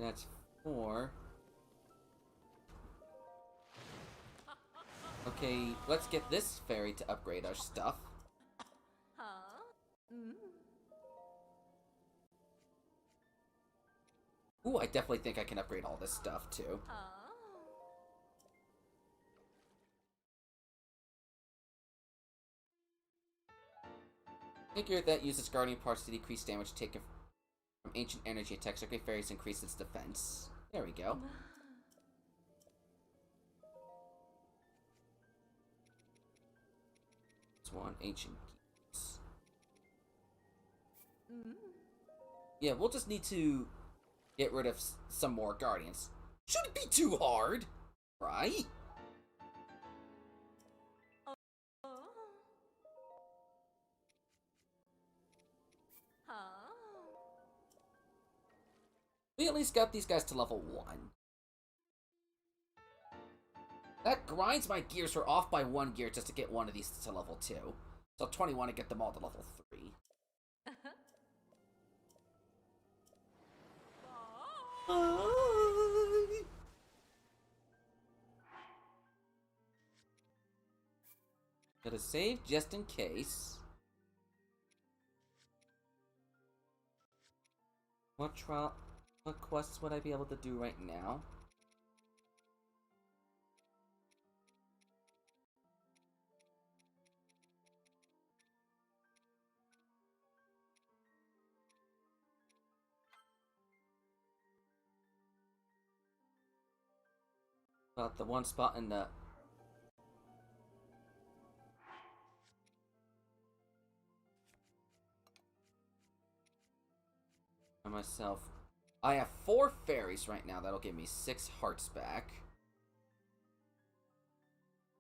That's 4. Okay, let's get this fairy to upgrade our stuff. Ooh, I definitely think I can upgrade all this stuff, too. Figure that uses guardian parts to decrease damage taken from ancient energy attacks. Great fairies increase its defense. There we go. It's one ancient keys. Yeah, we'll just need to get rid of some more guardians. Shouldn't be too hard, right? We at least got these guys to level 1. That grinds my gears. We're off by 1 gear just to get one of these to level 2. So 21 to get them all to level 3. Gotta save just in case. What quests would I be able to do right now? About the one spot in the... For myself. I have 4 fairies right now. That'll give me 6 hearts back.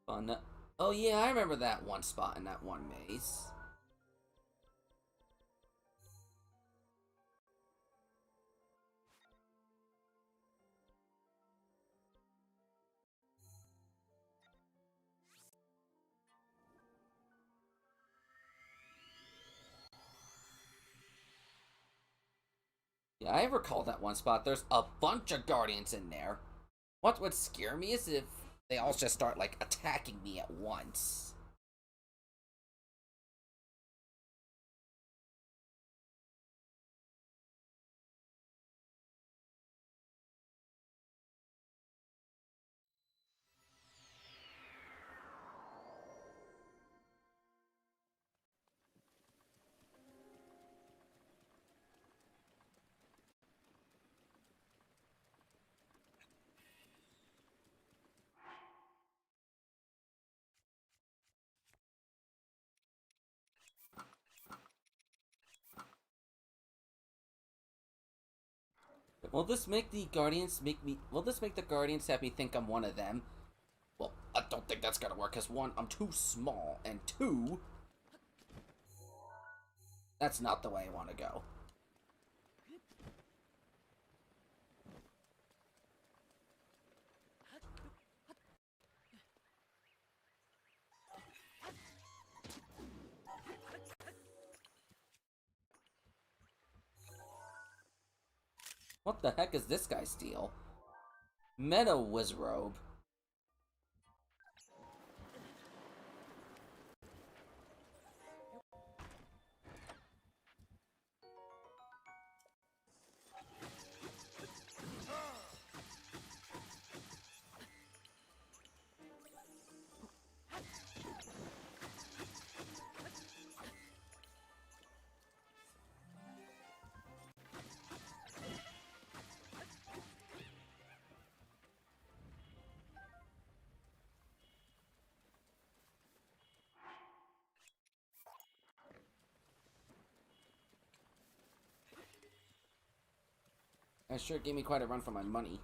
Fun. Oh yeah, I remember that one spot in that one maze. Yeah, I recall that one spot. There's a bunch of guardians in there. What would scare me is if they all just start, like, attacking me at once. Will this make the guardians will this make the guardians have me think I'm one of them? Well, I don't think that's gonna work, because 1, I'm too small, and 2, that's not the way I want to go. What the heck is this guy steal? Meta Wizrobe. That sure gave me quite a run for my money.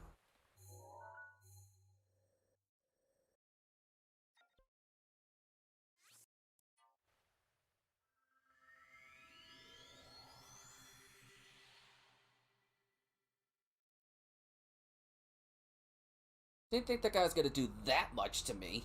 Didn't think the guy was gonna do that much to me.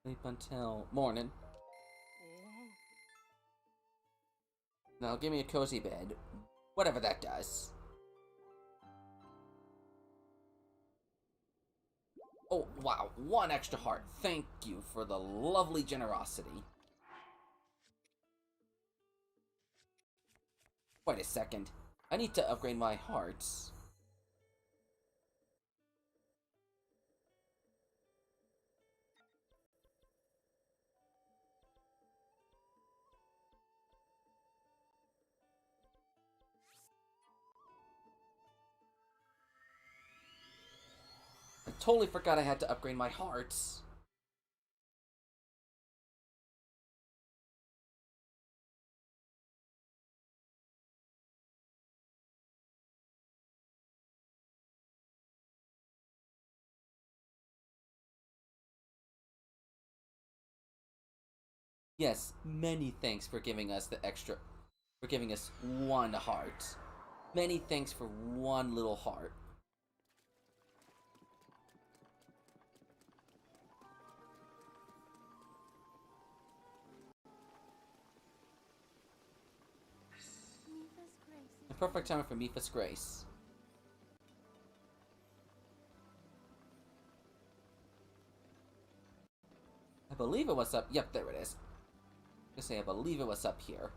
Sleep until morning. Now give me a cozy bed. Whatever that does. Oh, wow. 1 extra heart. Thank you for the lovely generosity. Wait a second. I need to upgrade my hearts. I totally forgot I had to upgrade my hearts. Yes, many thanks for giving us the extra... for giving us 1 heart. Many thanks for 1 little heart. Mifa's grace The is perfect time for Mifa's grace. I believe it was up... Yep, there it is. I say I believe it was up here.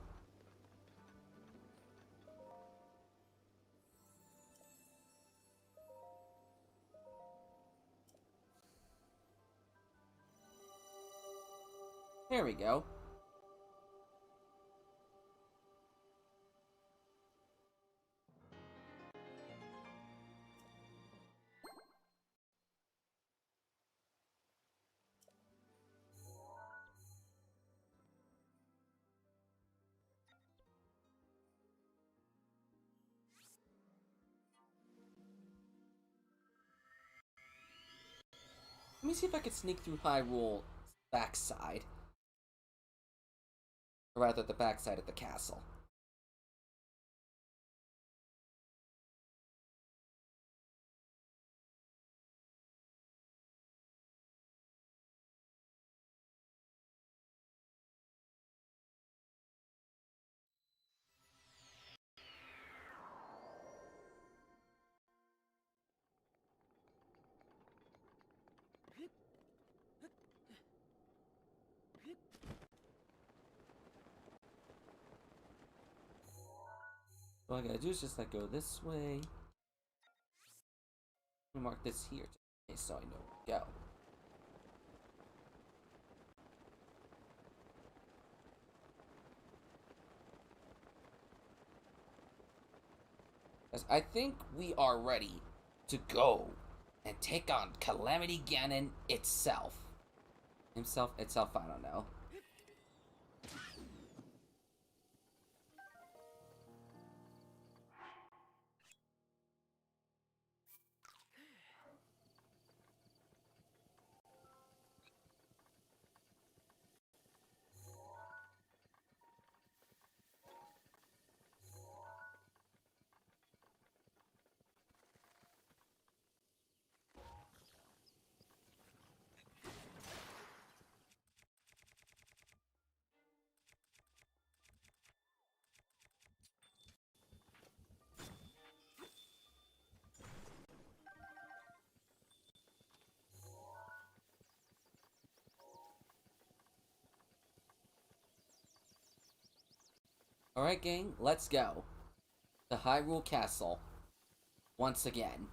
There we go. Let me see if I can sneak through Hyrule's backside. Or rather, the backside of the castle. All I gotta do is just like go this way. Mark this here so I know where to go. As I think we are ready to go and take on Calamity Ganon itself. Itself, I don't know. Alright, gang, let's go. The Hyrule Castle. Once again.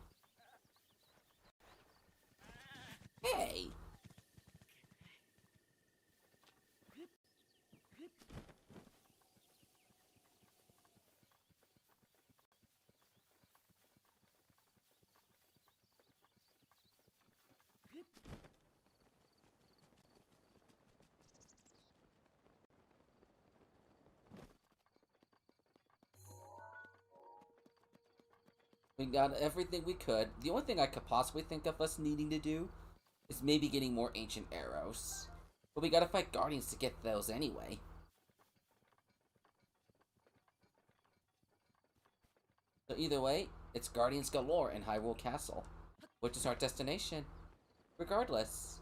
Hey! We got everything we could. The only thing I could possibly think of us needing to do is maybe getting more ancient arrows. But we gotta fight guardians to get those anyway. So either way, it's guardians galore in Hyrule Castle, which is our destination. Regardless.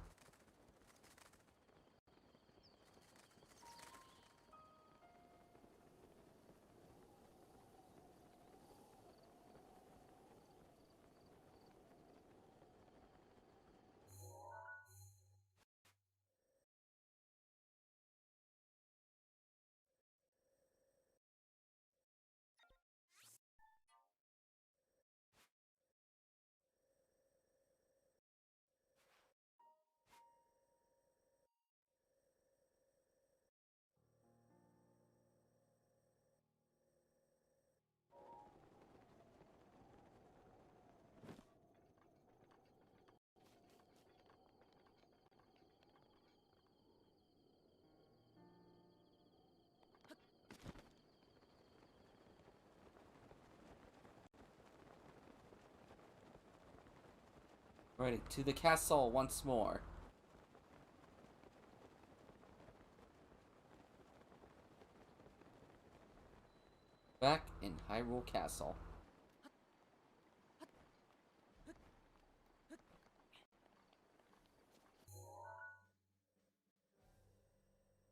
Right, to the castle once more. Back in Hyrule Castle.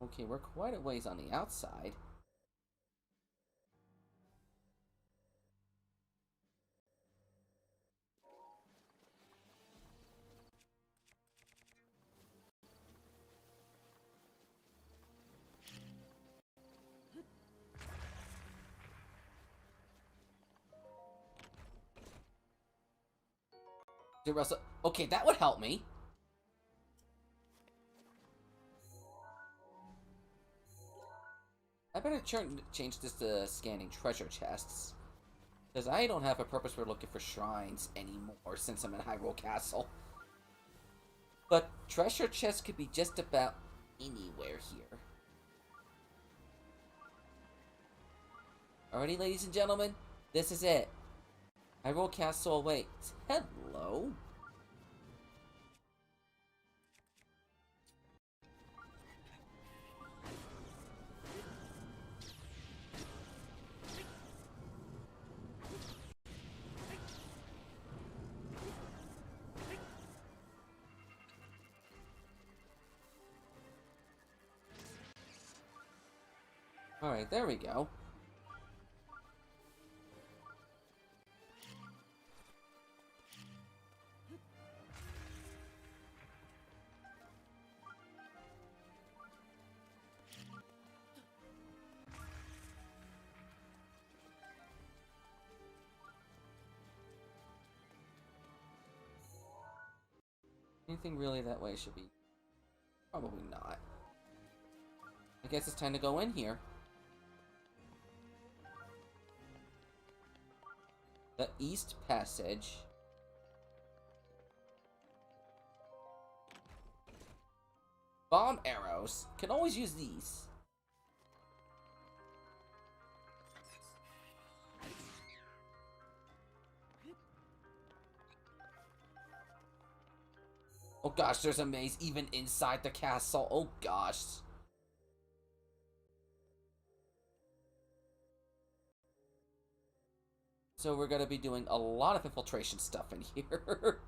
Okay, we're quite a ways on the outside. Okay, that would help me. I better change this to scanning treasure chests. Because I don't have a purpose for looking for shrines anymore since I'm in Hyrule Castle. But treasure chests could be just about anywhere here. Alrighty, ladies and gentlemen, this is it. Hyrule Castle awaits. Hello. Alright, there we go. Anything really that way should be... Probably not. I guess it's time to go in here. The East Passage. Bomb arrows. Can always use these. Oh gosh, there's a maze even inside the castle. Oh gosh. So we're gonna be doing a lot of infiltration stuff in here.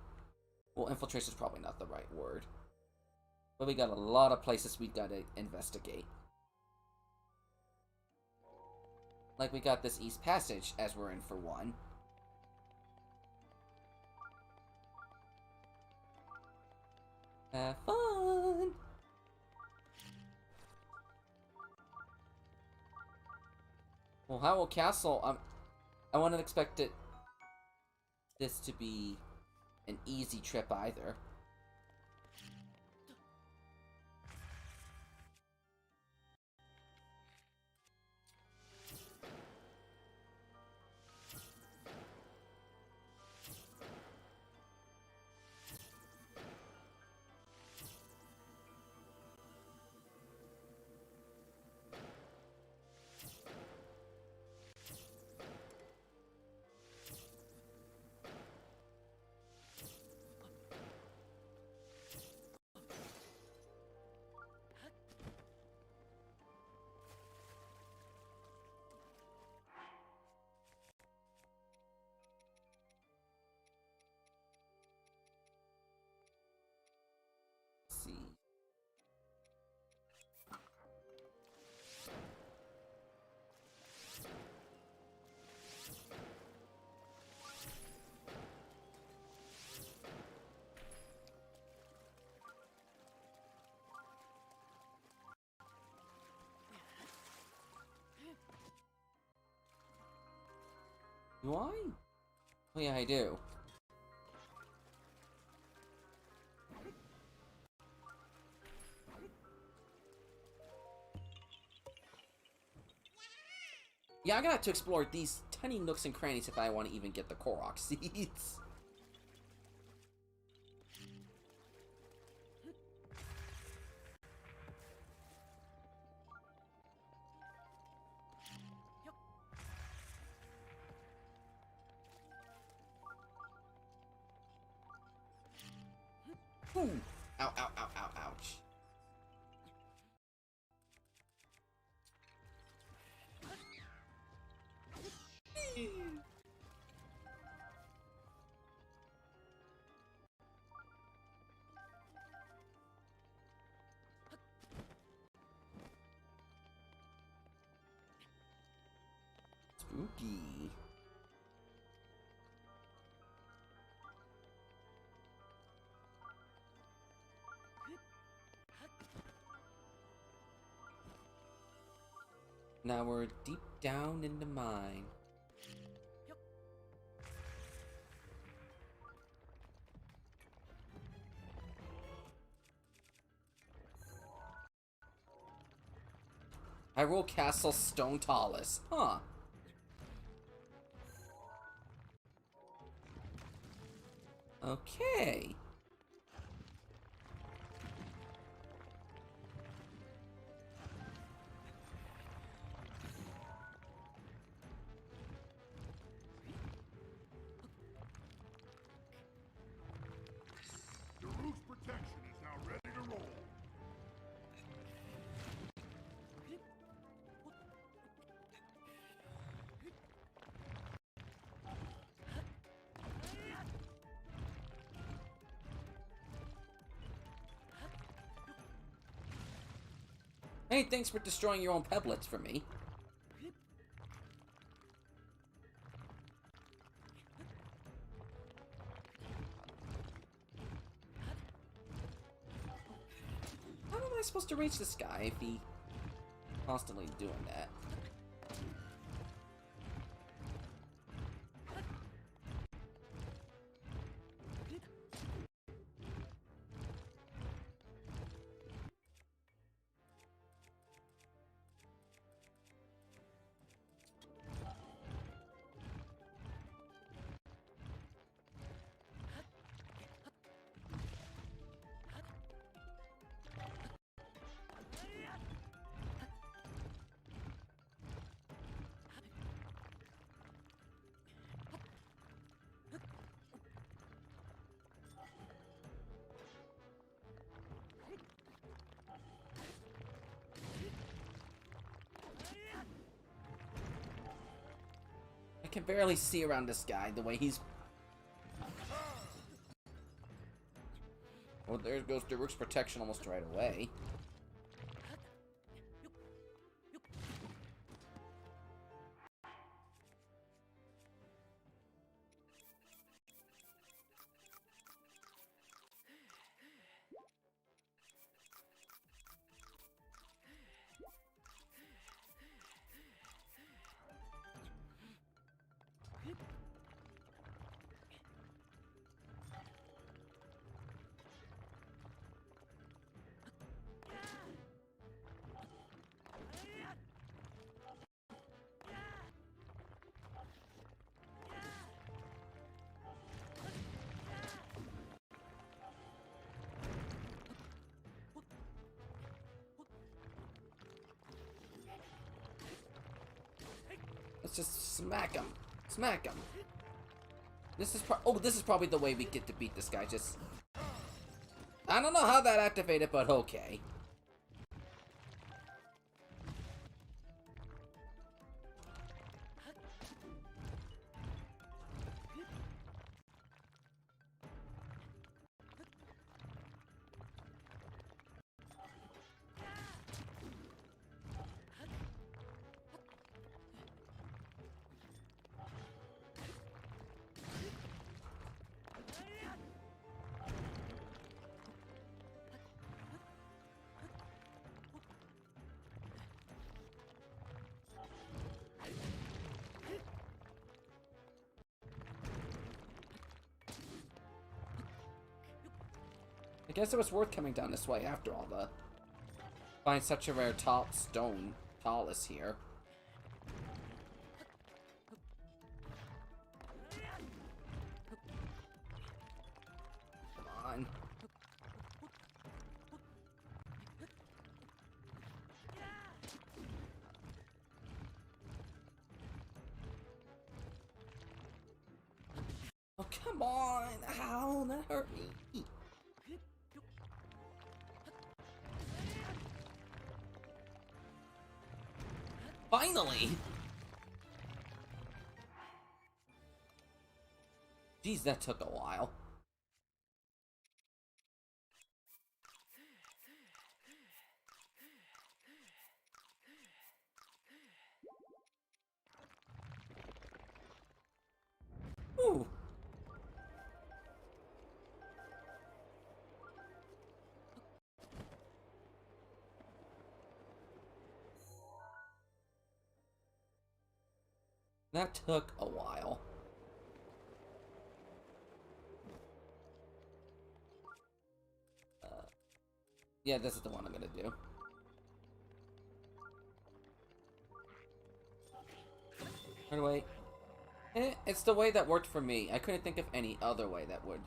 Well, infiltration is probably not the right word. But we got a lot of places we gotta investigate. Like we got this East Passage, as we're in for one. Have fun! Well, Hyrule Castle, I wouldn't expect this to be an easy trip either. See. Do I? Oh yeah, I do. Yeah, I'm gonna have to explore these tiny nooks and crannies if I want to even get the Korok seeds. Ooh. Ow, ow, ow, ow, ouch. Spooky. Now we're deep down in the mine. Hyrule Castle Stone Talus. Huh. Okay. The roof's protection is now ready to roll. Hey, thanks for destroying your own peblets for me. How am I supposed to reach this guy if he constantly doing that? I can barely see around this guy the way he's... Well, there goes Daruk's protection almost right away. Let's just smack him. Smack him. This is this is probably the way we get to beat this guy. Just... I don't know how that activated, but okay. I guess it was worth coming down this way after all the... Find such a rare stone talus here. Come on. Oh, come on! Ow, that hurt me. Finally! Jeez, that took a while. Ooh. That took a while. Yeah, this is the one I'm gonna do. By the way, it's the way that worked for me. I couldn't think of any other way that would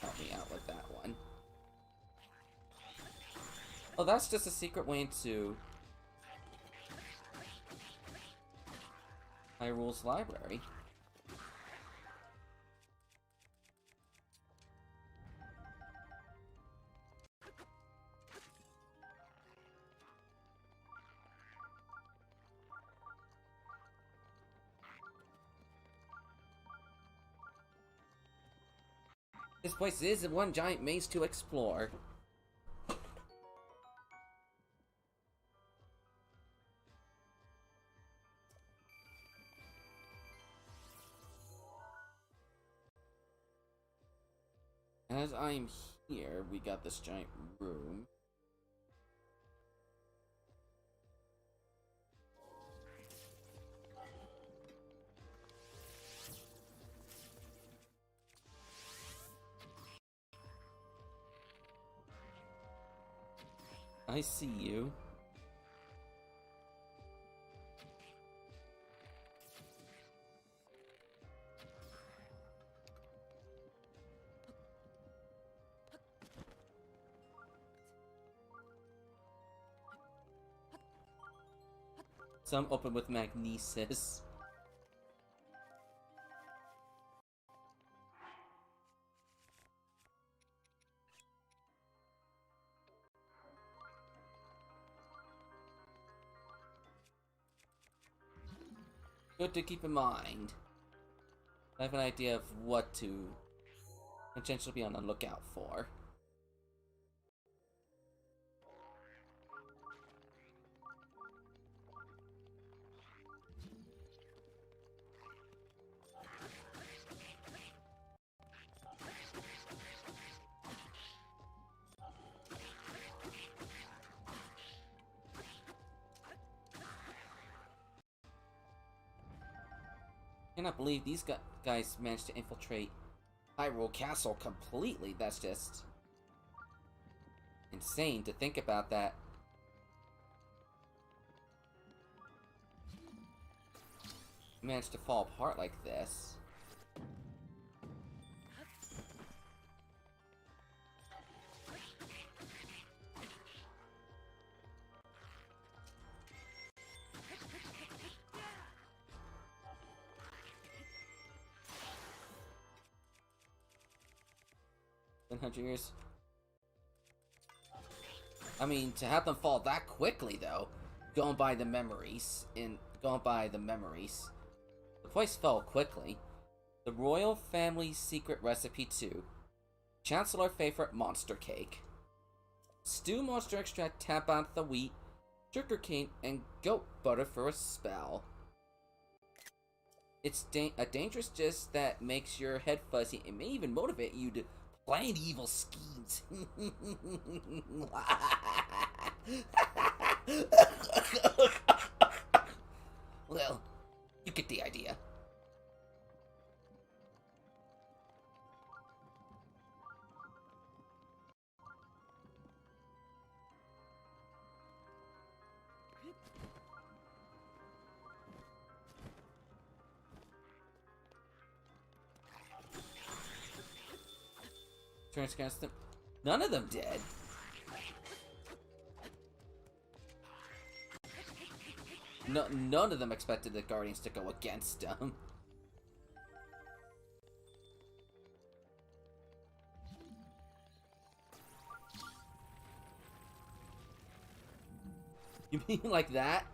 help me out with that one. Oh, that's just a secret way into Hyrule's library. This place is one giant maze to explore. As I'm here, we got this giant room. I see you. Some open with magnesis. Good to keep in mind. I have an idea of what to potentially be on the lookout for. I cannot believe these guys managed to infiltrate Hyrule Castle completely. That's just insane to think about that. Managed to fall apart like this. $100 I mean, to have them fall that quickly, though, going by the memories, the place fell quickly. The royal family's secret recipe 2. Chancellor favorite monster cake. Stew monster extract, tap out the wheat, sugarcane, and goat butter for a spell. It's a dangerous dish that makes your head fuzzy and may even motivate you to plan evil schemes. Well, you get the idea. Turns against them. None of them did. No, none of them expected the Guardians to go against them. You mean like that?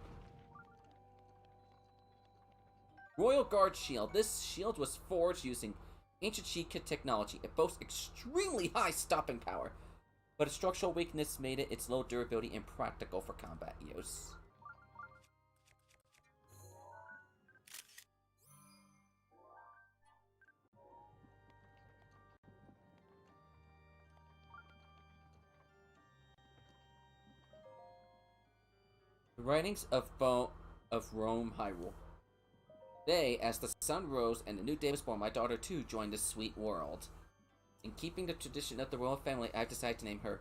Royal Guard Shield. This shield was forged using ancient cheat kit technology. It boasts extremely high stopping power, but its structural weakness made it its low durability impractical for combat use. The writings of Rome, Hyrule. Today, as the sun rose and a new day was born, my daughter too joined this sweet world. In keeping the tradition of the royal family, I've decided to name her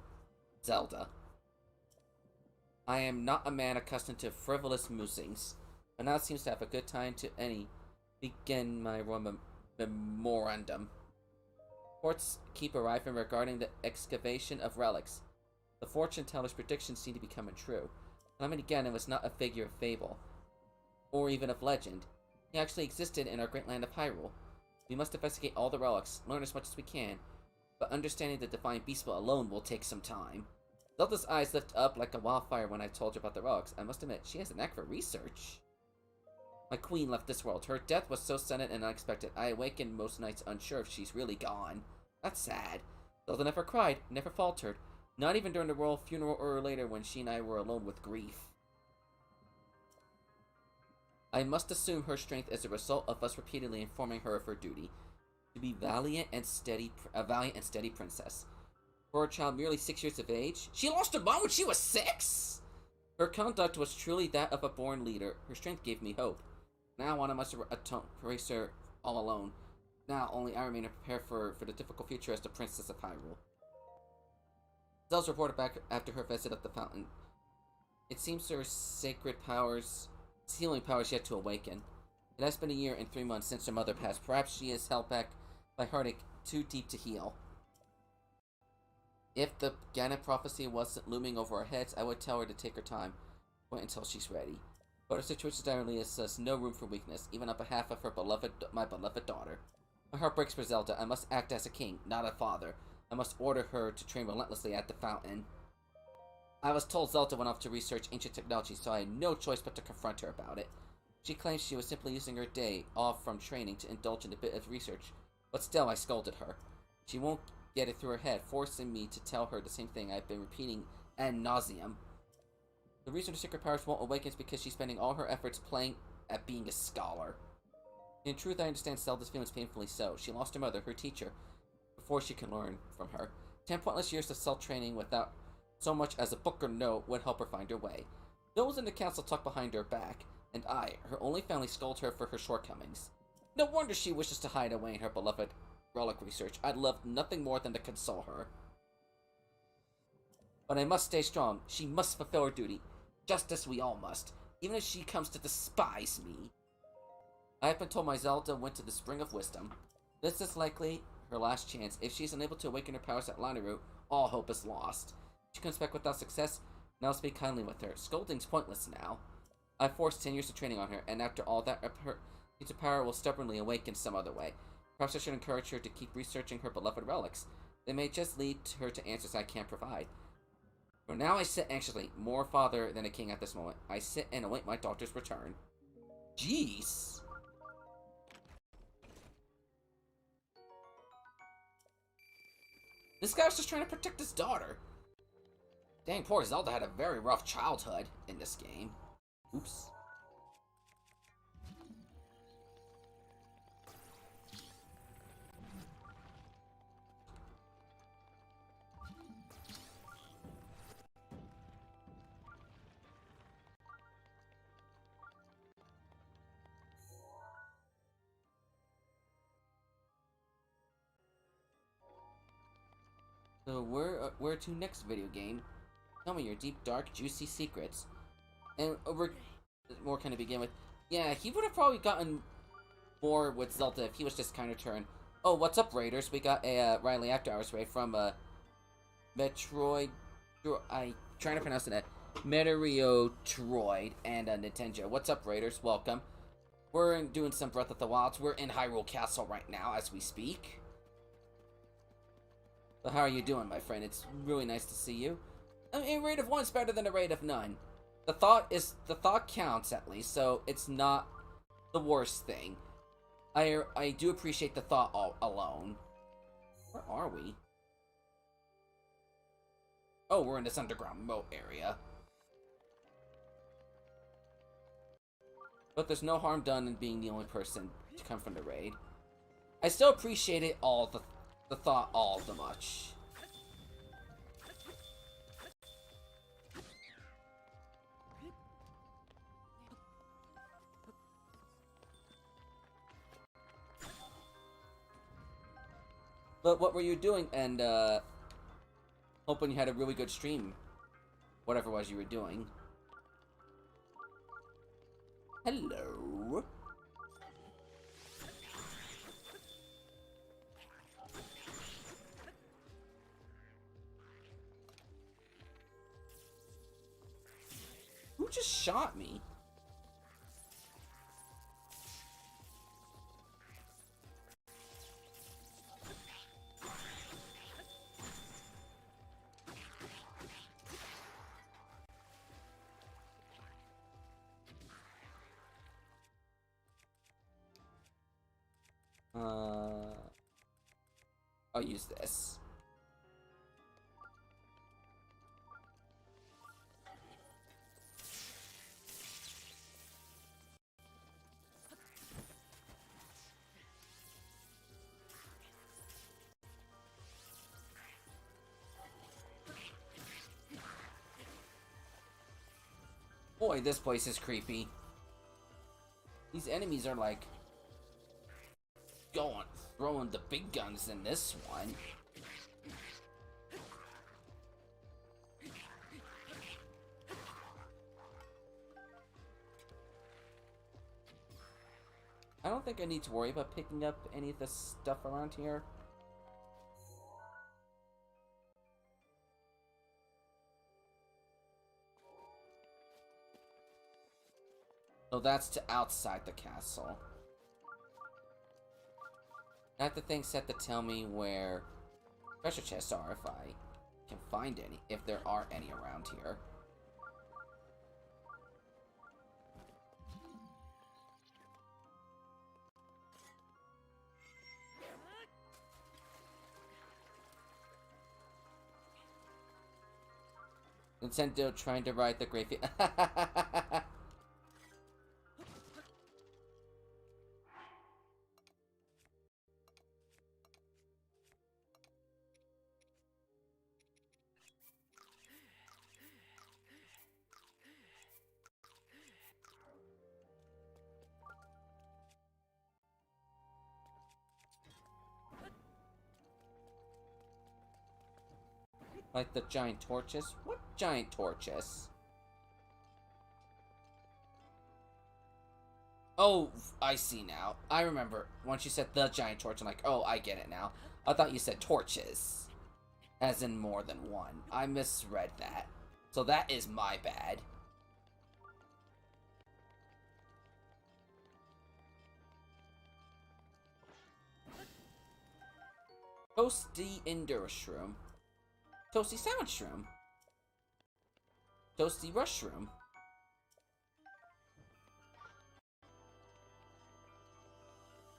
Zelda. I am not a man accustomed to frivolous musings, but now it seems to have a good time to begin my memorandum. Reports keep arriving regarding the excavation of relics. The fortune teller's predictions seem to be coming true. Calamity Ganon was not a figure of fable, or even of legend. He actually existed in our great land of Hyrule. We must investigate all the relics, learn as much as we can, but understanding the divine beast alone will take some time. Zelda's eyes lit up like a wildfire when I told her about the relics. I must admit, she has a knack for research. My queen left this world. Her death was so sudden and unexpected. I awakened most nights unsure if she's really gone. That's sad. Zelda never cried, never faltered, not even during the royal funeral or later when she and I were alone with grief. I must assume her strength is a result of us repeatedly informing her of her duty to be a valiant and steady princess. For a child merely 6 years of age, she lost her mom when she was 6. Her conduct was truly that of a born leader. Her strength gave me hope. Now one must race her all alone. Now only I remain to prepare for the difficult future as the Princess of Hyrule. Zelda reported back after her visit at the fountain. It seems her healing powers yet to awaken. It has been a year and 3 months since her mother passed. Perhaps she is held back by heartache too deep to heal. If the Ganon prophecy wasn't looming over our heads, I would tell her to take her time, wait until she's ready. But her situation dire leaves us no room for weakness, even on behalf of my beloved daughter. My heart breaks for Zelda. I must act as a king, not a father. I must order her to train relentlessly at the fountain. I was told Zelda went off to research ancient technology, so I had no choice but to confront her about it. She claims she was simply using her day off from training to indulge in a bit of research, but still I scolded her. She won't get it through her head, forcing me to tell her the same thing I've been repeating ad nauseum. The reason her secret powers won't awaken is because she's spending all her efforts playing at being a scholar. In truth, I understand Zelda's feelings painfully so. She lost her mother, her teacher, before she can learn from her. 10 pointless years of self-training without so much as a book or note would help her find her way. Those in the council talk behind her back, and I, her only family, scold her for her shortcomings. No wonder she wishes to hide away in her beloved relic research. I'd love nothing more than to console her. But I must stay strong. She must fulfill her duty, just as we all must, even if she comes to despise me. I have been told my Zelda went to the Spring of Wisdom. This is likely her last chance. If she is unable to awaken her powers at Lanayru, all hope is lost. If she comes back without success, now speak kindly with her. Scolding's pointless now. I forced 10 years of training on her, and after all that, her piece of power will stubbornly awaken some other way. Perhaps I should encourage her to keep researching her beloved relics. They may just lead her to answers I can't provide. For now I sit anxiously, more father than a king at this moment. I sit and await my daughter's return. Jeez. This guy was just trying to protect his daughter. Dang, poor Zelda had a very rough childhood in this game. Oops. So where to next, video game? Tell me your deep, dark, juicy secrets. And where can I begin with? Yeah, he would have probably gotten more with Zelda if he was just kind of turned. Oh, what's up, Raiders? We got a Riley After Hours raid from Metroid. I trying to pronounce it. Meteorotroid and Nintendo. What's up, Raiders? Welcome. We're doing some Breath of the Wilds. We're in Hyrule Castle right now as we speak. So how are you doing, my friend? It's really nice to see you. I mean, a raid of 1's better than a raid of none. The thought counts, at least, so it's not the worst thing. I do appreciate the thought alone. Where are we? Oh, we're in this underground moat area. But there's no harm done in being the only person to come from the raid. I still appreciate it the thought all the much. But what were you doing? And hoping you had a really good stream, whatever it was you were doing. Hello. Who just shot me? I'll use this. Boy, this place is creepy. These enemies are like throwing the big guns in this one. I don't think I need to worry about picking up any of the stuff around here. So that's to outside the castle. I have the thing set to tell me where treasure chests are if I can find any, if there are any around here. Nintendo trying to ride the gravy. Like the giant torches? What giant torches? Oh, I see now. I remember. Once you said the giant torch, I'm like, oh, I get it now. I thought you said torches. As in more than one. I misread that. So that is my bad. Toasty indoor shroom. Toasty sandwich shroom. Toasty rushroom.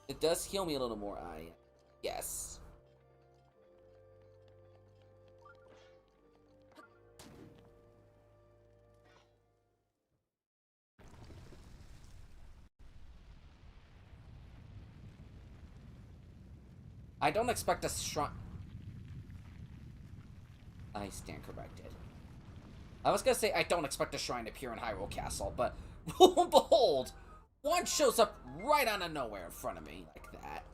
It does heal me a little more, yes. I don't expect a shrine. I stand corrected. I was gonna say I don't expect a shrine to appear in Hyrule Castle, but lo and behold, one shows up right out of nowhere in front of me like that.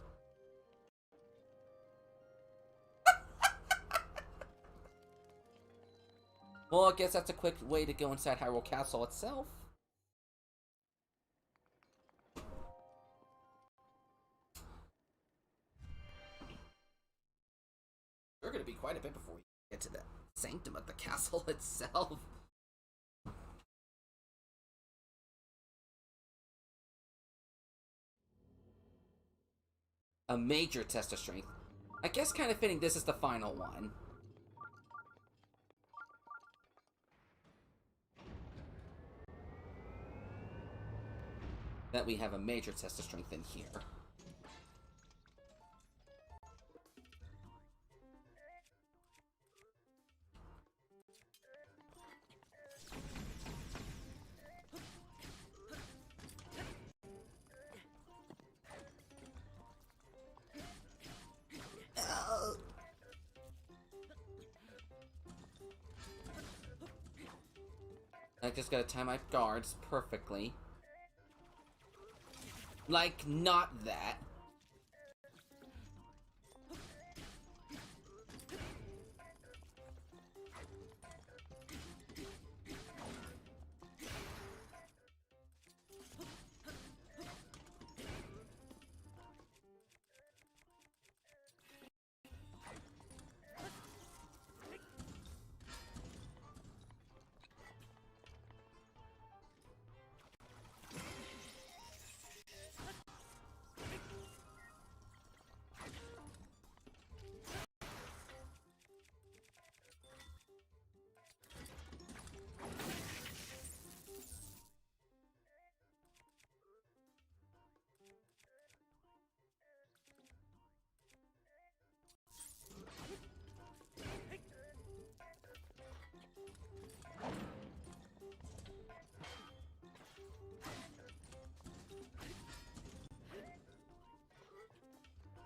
Well, I guess that's a quick way to go inside Hyrule Castle itself. We're gonna be quite a bit before we get to the sanctum of the castle itself. A major test of strength. I guess kind of fitting this is the final one. that we have a major test of strength in here. I just gotta time my guards perfectly. Like, not that.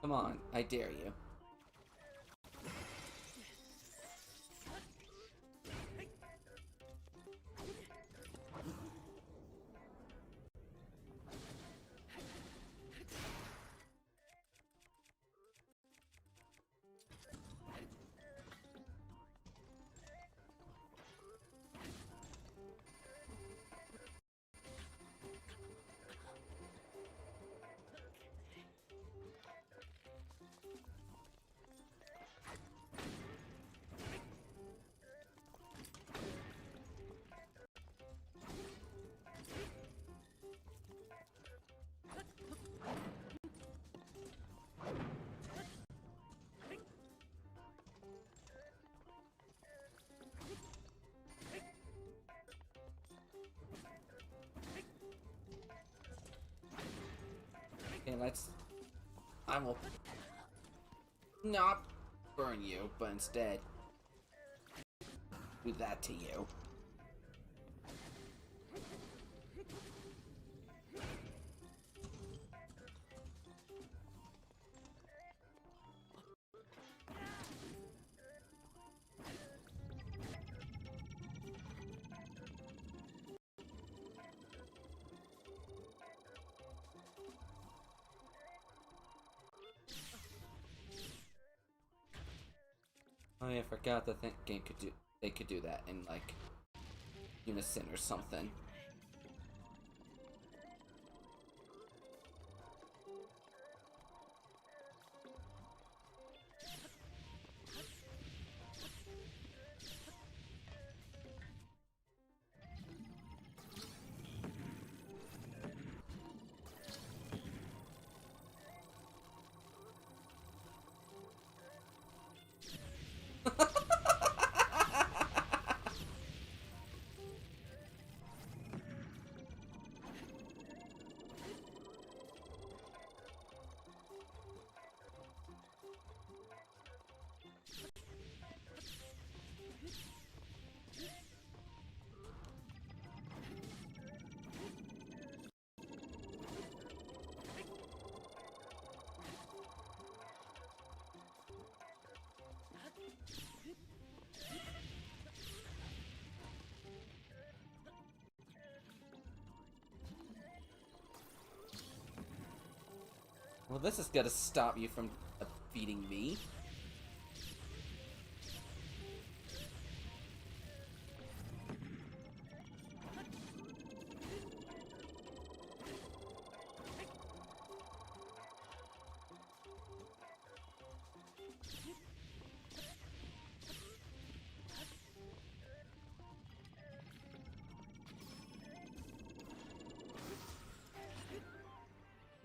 Come on, I dare you. Okay, I will not burn you, but instead do that to you. Oh yeah, I forgot that game could do. They could do that in like unison or something. Well, this is gonna stop you from defeating me.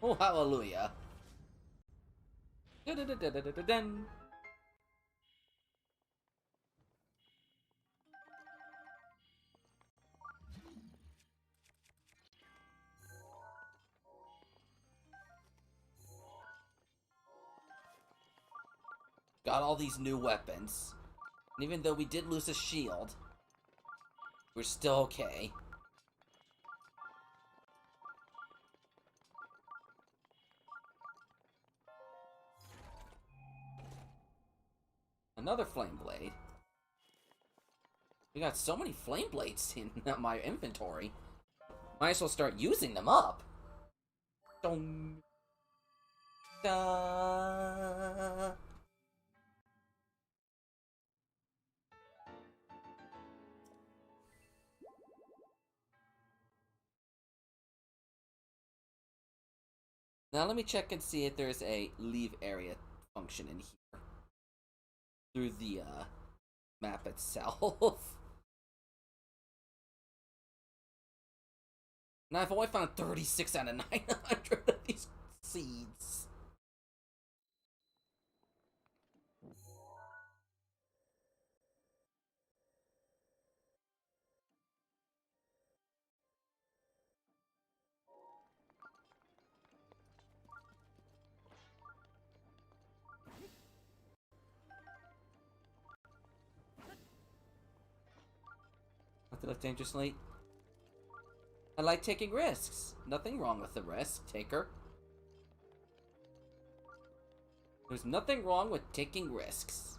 Oh, hallelujah. Dun-dun-dun-dun-dun-dun. got all these new weapons. And even though we did lose a shield, we're still okay. Another flame blade. We got so many flame blades in my inventory. Might as well start using them up. Dong. Da. Now let me check and see if there's a leave area function in here. Through the map itself. Now I've only found 36 out of 900 of these seeds. Not to live dangerously. I like taking risks. Nothing wrong with the risk taker. There's nothing wrong with taking risks.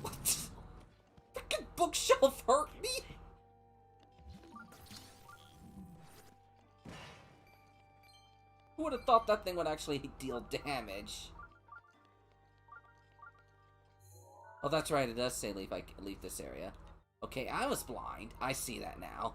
What? Freaking bookshelf hurt me? Who would have thought that thing would actually deal damage? Oh, that's right, it does say leave this area. Okay, I was blind. I see that now.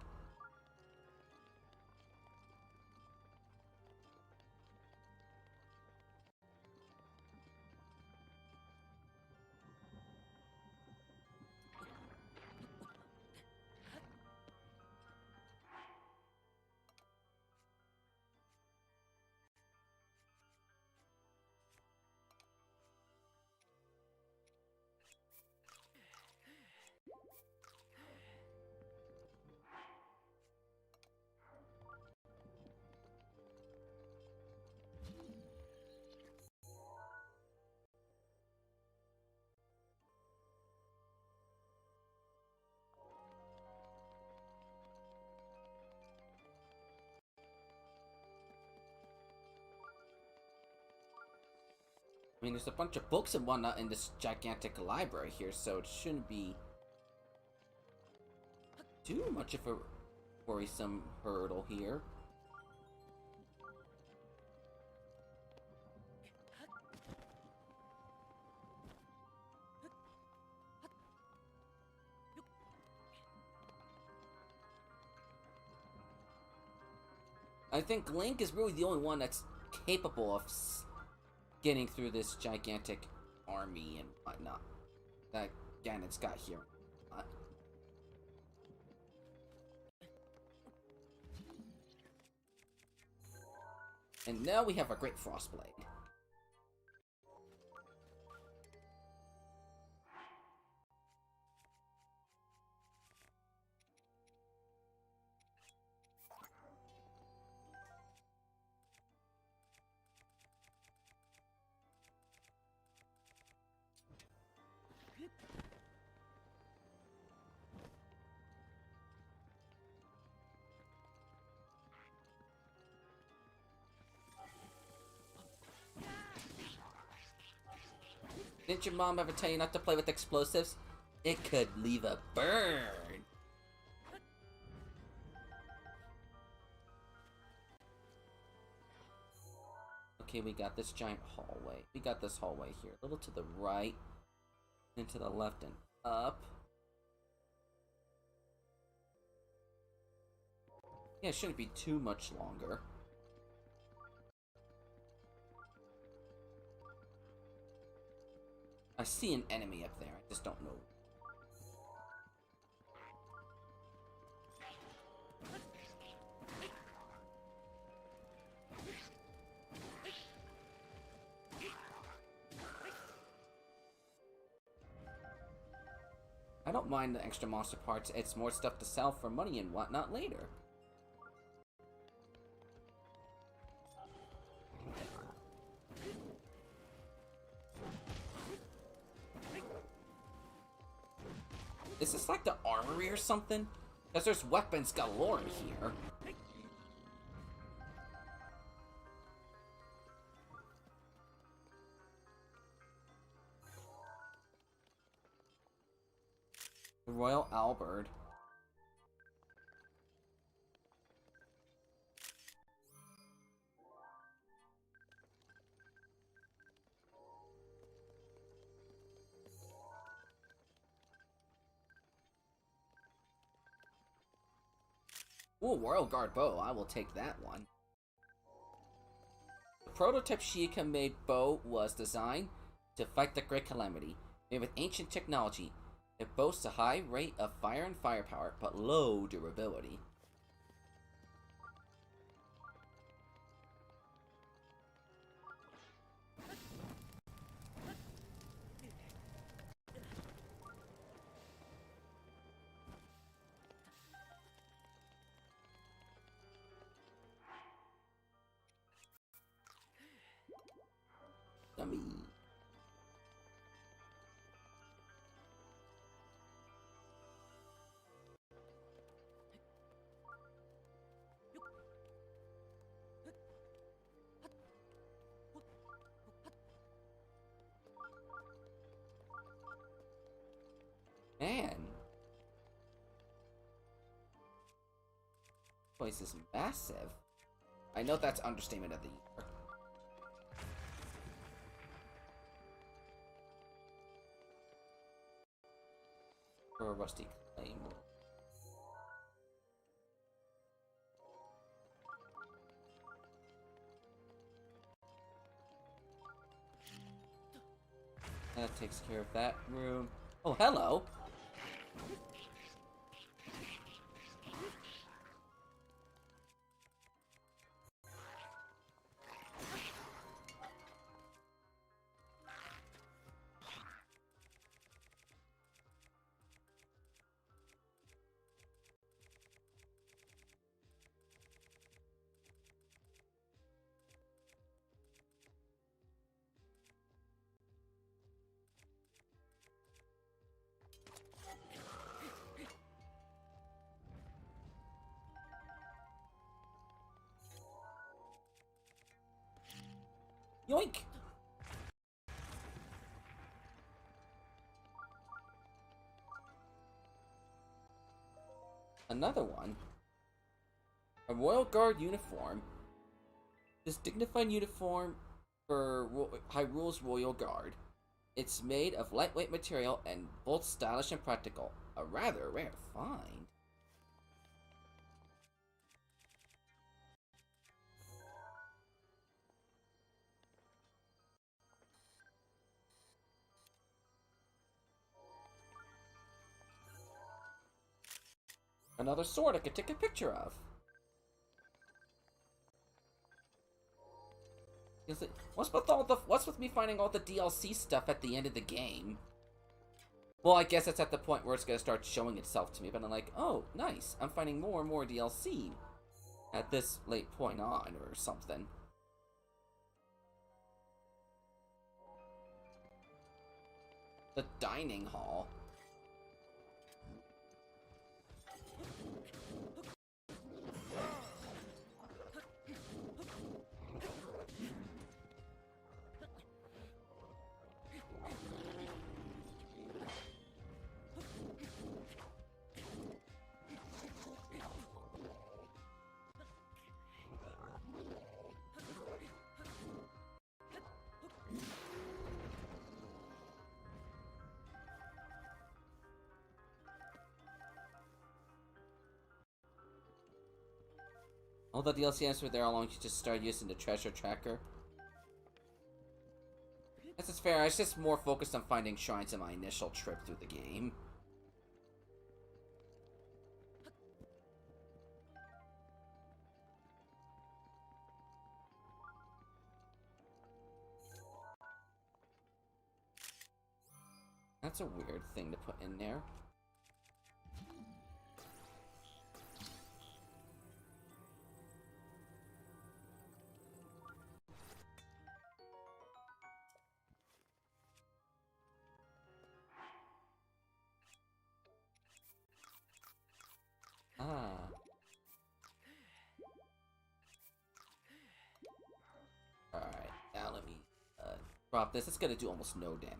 I mean, there's a bunch of books and whatnot in this gigantic library here, so it shouldn't be too much of a worrisome hurdle here. I think Link is really the only one that's capable of getting through this gigantic army and whatnot that Ganon's got here. And now we have a great Frostblade. Didn't your mom ever tell you not to play with explosives? It could leave a burn. Okay, we got this giant hallway. We got this hallway here. A little to the right, then to the left and up. Yeah, it shouldn't be too much longer. I see an enemy up there, I just don't know. I don't mind the extra monster parts. It's more stuff to sell for money and whatnot later. Is this like the armory or something? Because there's weapons galore in here. The Royal Albert. Ooh, Royal Guard bow. I will take that one. The prototype Sheikah made bow was designed to fight the Great Calamity. Made with ancient technology, it boasts a high rate of fire and firepower, but low durability. Dummy. Man. This place is massive. I know that's understatement of the year. For a rusty claymore. That takes care of that room. Oh, hello! Yoink! Another one. A Royal Guard uniform. This dignified uniform for Hyrule's Royal Guard. It's made of lightweight material and both stylish and practical. A rather rare find. Another sword I could take a picture of. What's with me finding all the DLC stuff at the end of the game? Well, I guess it's at the point where it's gonna start showing itself to me, but I'm like, oh, nice. I'm finding more and more DLC at this late point on, or something. The dining hall. All the DLC answers there, how long you just start using the treasure tracker. This is fair. I was just more focused on finding shrines in my initial trip through the game. That's a weird thing to put in there. drop this. It's gonna do almost no damage.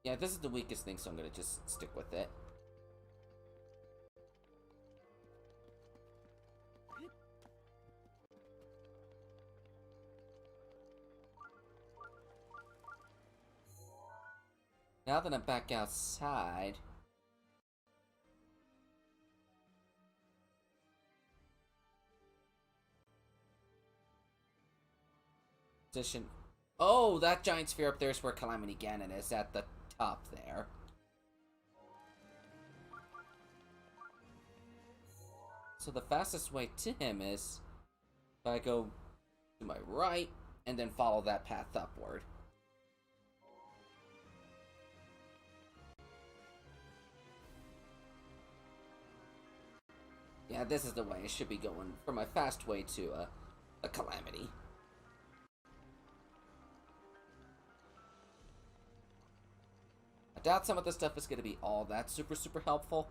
Yeah, this is the weakest thing, so I'm gonna just stick with it. Now that I'm back outside... Position... Oh, that giant sphere up there is where Calamity Ganon is, at the top there. So the fastest way to him is if I go to my right and then follow that path upward. Yeah, this is the way I should be going for my fast way to a Calamity. I doubt some of this stuff is going to be all that super helpful,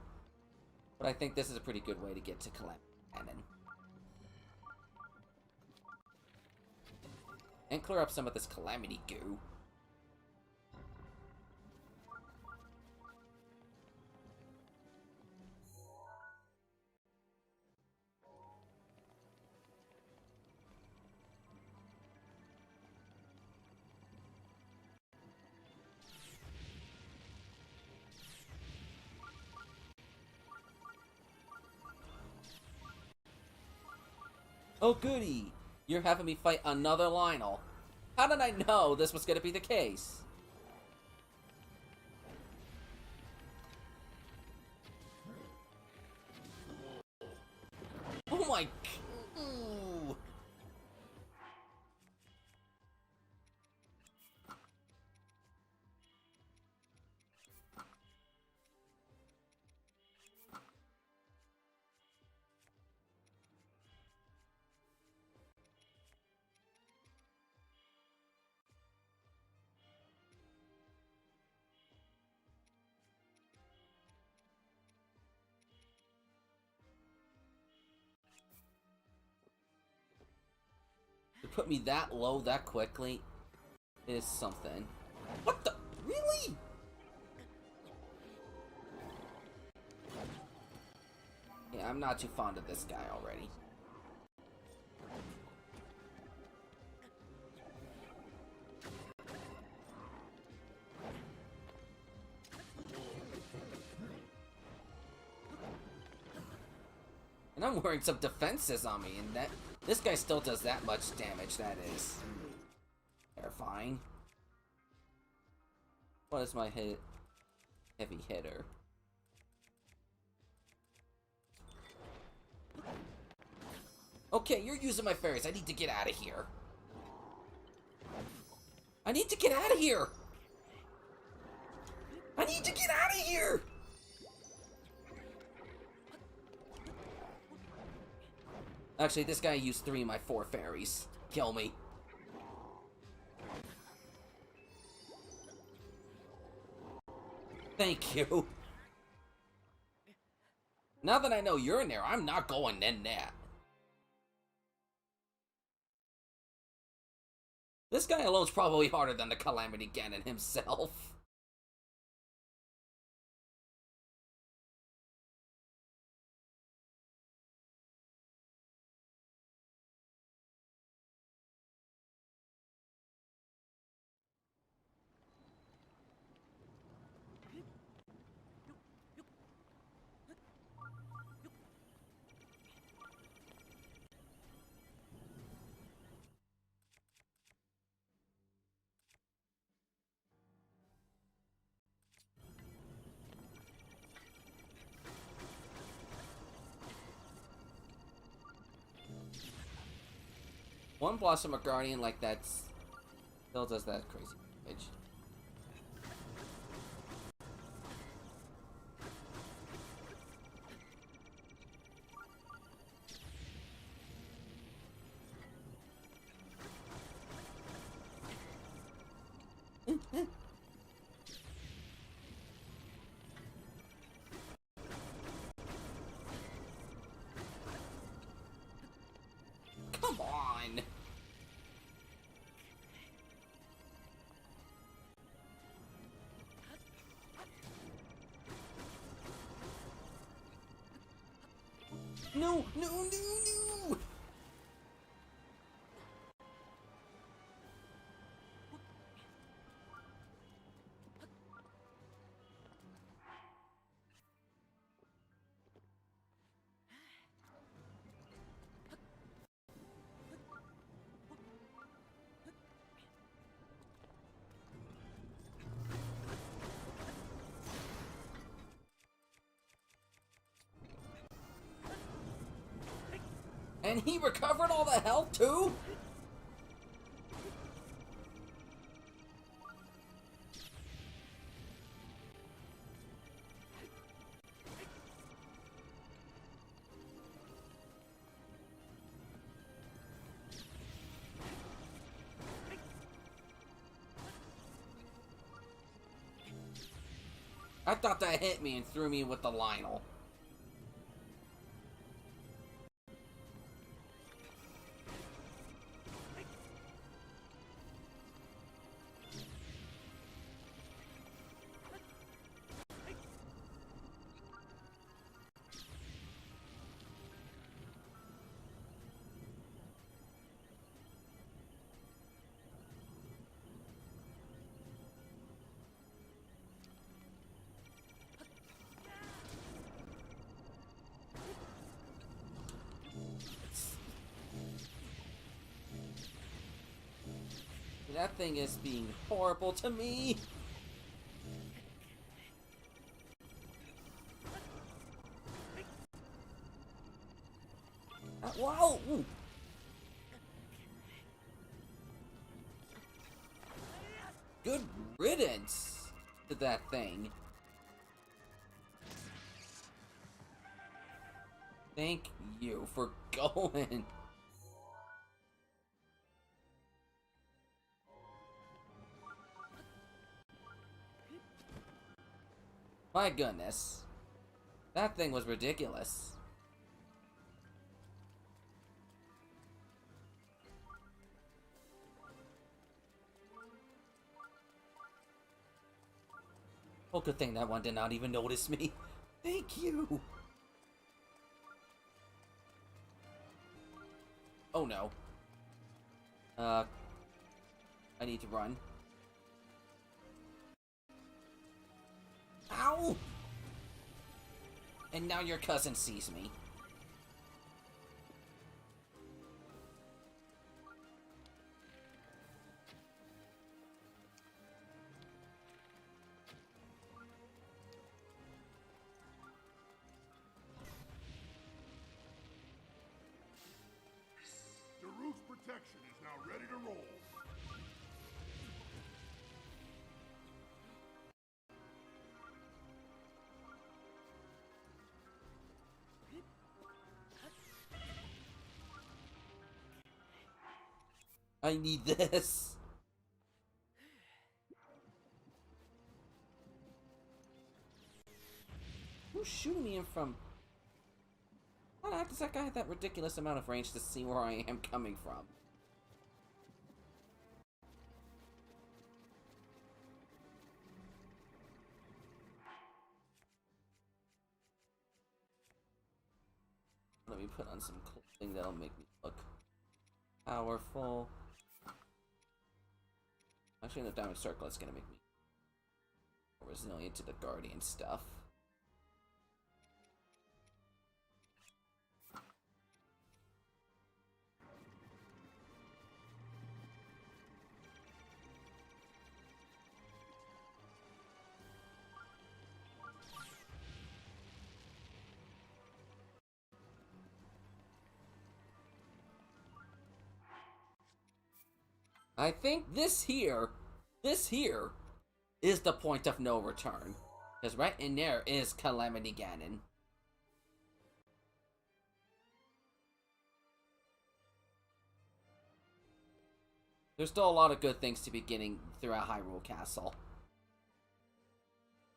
but I think this is a pretty good way to get to Calamity Ganon. And clear up some of this Calamity goo. Oh goody! You're having me fight another Lionel. How did I know this was gonna be the case? Oh my... Ooh. To put me that low that quickly is something. What the? Really? Yeah, I'm not too fond of this guy already. And I'm wearing some defenses on me, and that this guy still does that much damage. That is terrifying. What is my heavy hitter? Okay, you're using my fairies. I need to get out of here. I need to get out of here. I need to get out of here. Actually, this guy used 3 of my 4 fairies. Kill me. Thank you. Now that I know you're in there, I'm not going in that. This guy alone's probably harder than the Calamity Ganon himself. One Blossom or Guardian like that still does that crazy damage. No, no, no, no! And he recovered all the health too? I thought that hit me and threw me with the Lionel. That thing is being horrible to me. Wow! Ooh. Good riddance to that thing. Thank you for going. My goodness. That thing was ridiculous. Oh, good thing that one did not even notice me. Thank you. Oh no. I need to run. Ow! And now your cousin sees me. The roof's protection is now ready to roll. I need this. Who's shooting me in from? How does that guy have that ridiculous amount of range to see where I am coming from? Let me put on some clothing that'll make me look powerful. Actually, the diamond circle is gonna make me more resilient to the guardian stuff. I think this here is the point of no return. Because right in there is Calamity Ganon. There's still a lot of good things to be getting throughout Hyrule Castle.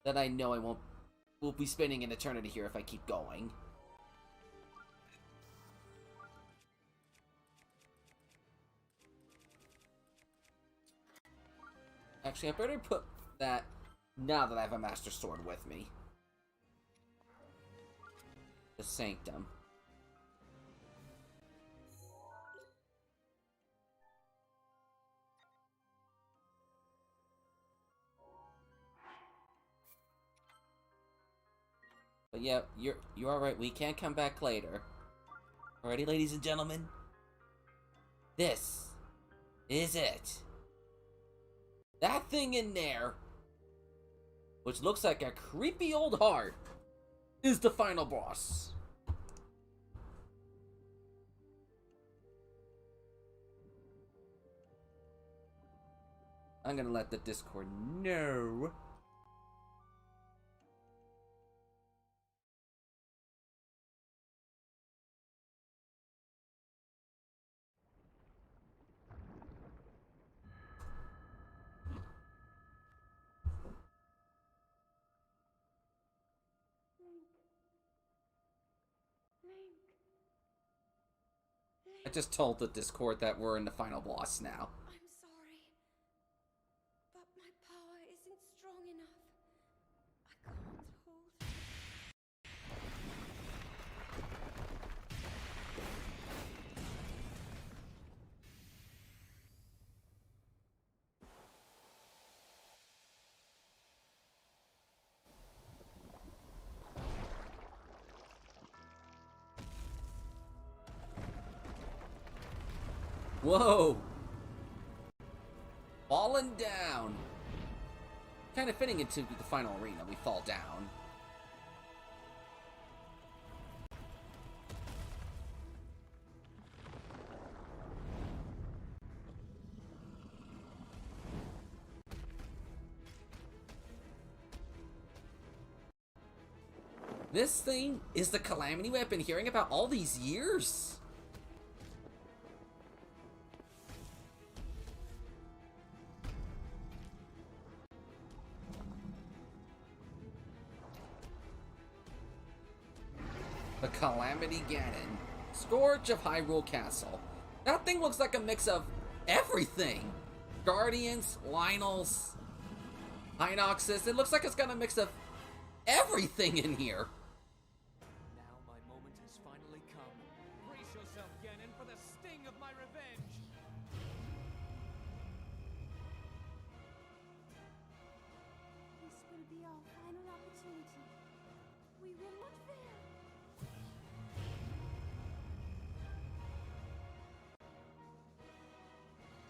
That I know will be spending an eternity here if I keep going. Actually, I better put that now that I have a Master Sword with me. The Sanctum. But yeah, you're alright, we can come back later. Alrighty, ladies and gentlemen. This is it. That thing in there, which looks like a creepy old heart, is the final boss. I'm gonna let the Discord know. I just told the Discord that we're in the final boss now. I'm sorry, but my power isn't strong enough. I can't hold. Whoa! Falling down! Kind of fitting into the final arena, we fall down. This thing is the calamity we've been hearing about all these years. The Calamity Ganon, Scourge of Hyrule Castle. That thing looks like a mix of everything. Guardians, Lynels, Hinoxes. It looks like it's got a mix of everything in here. Now my moment has finally come. Brace yourself, Ganon, for the sting of my revenge! This will be our final opportunity. We will not fail.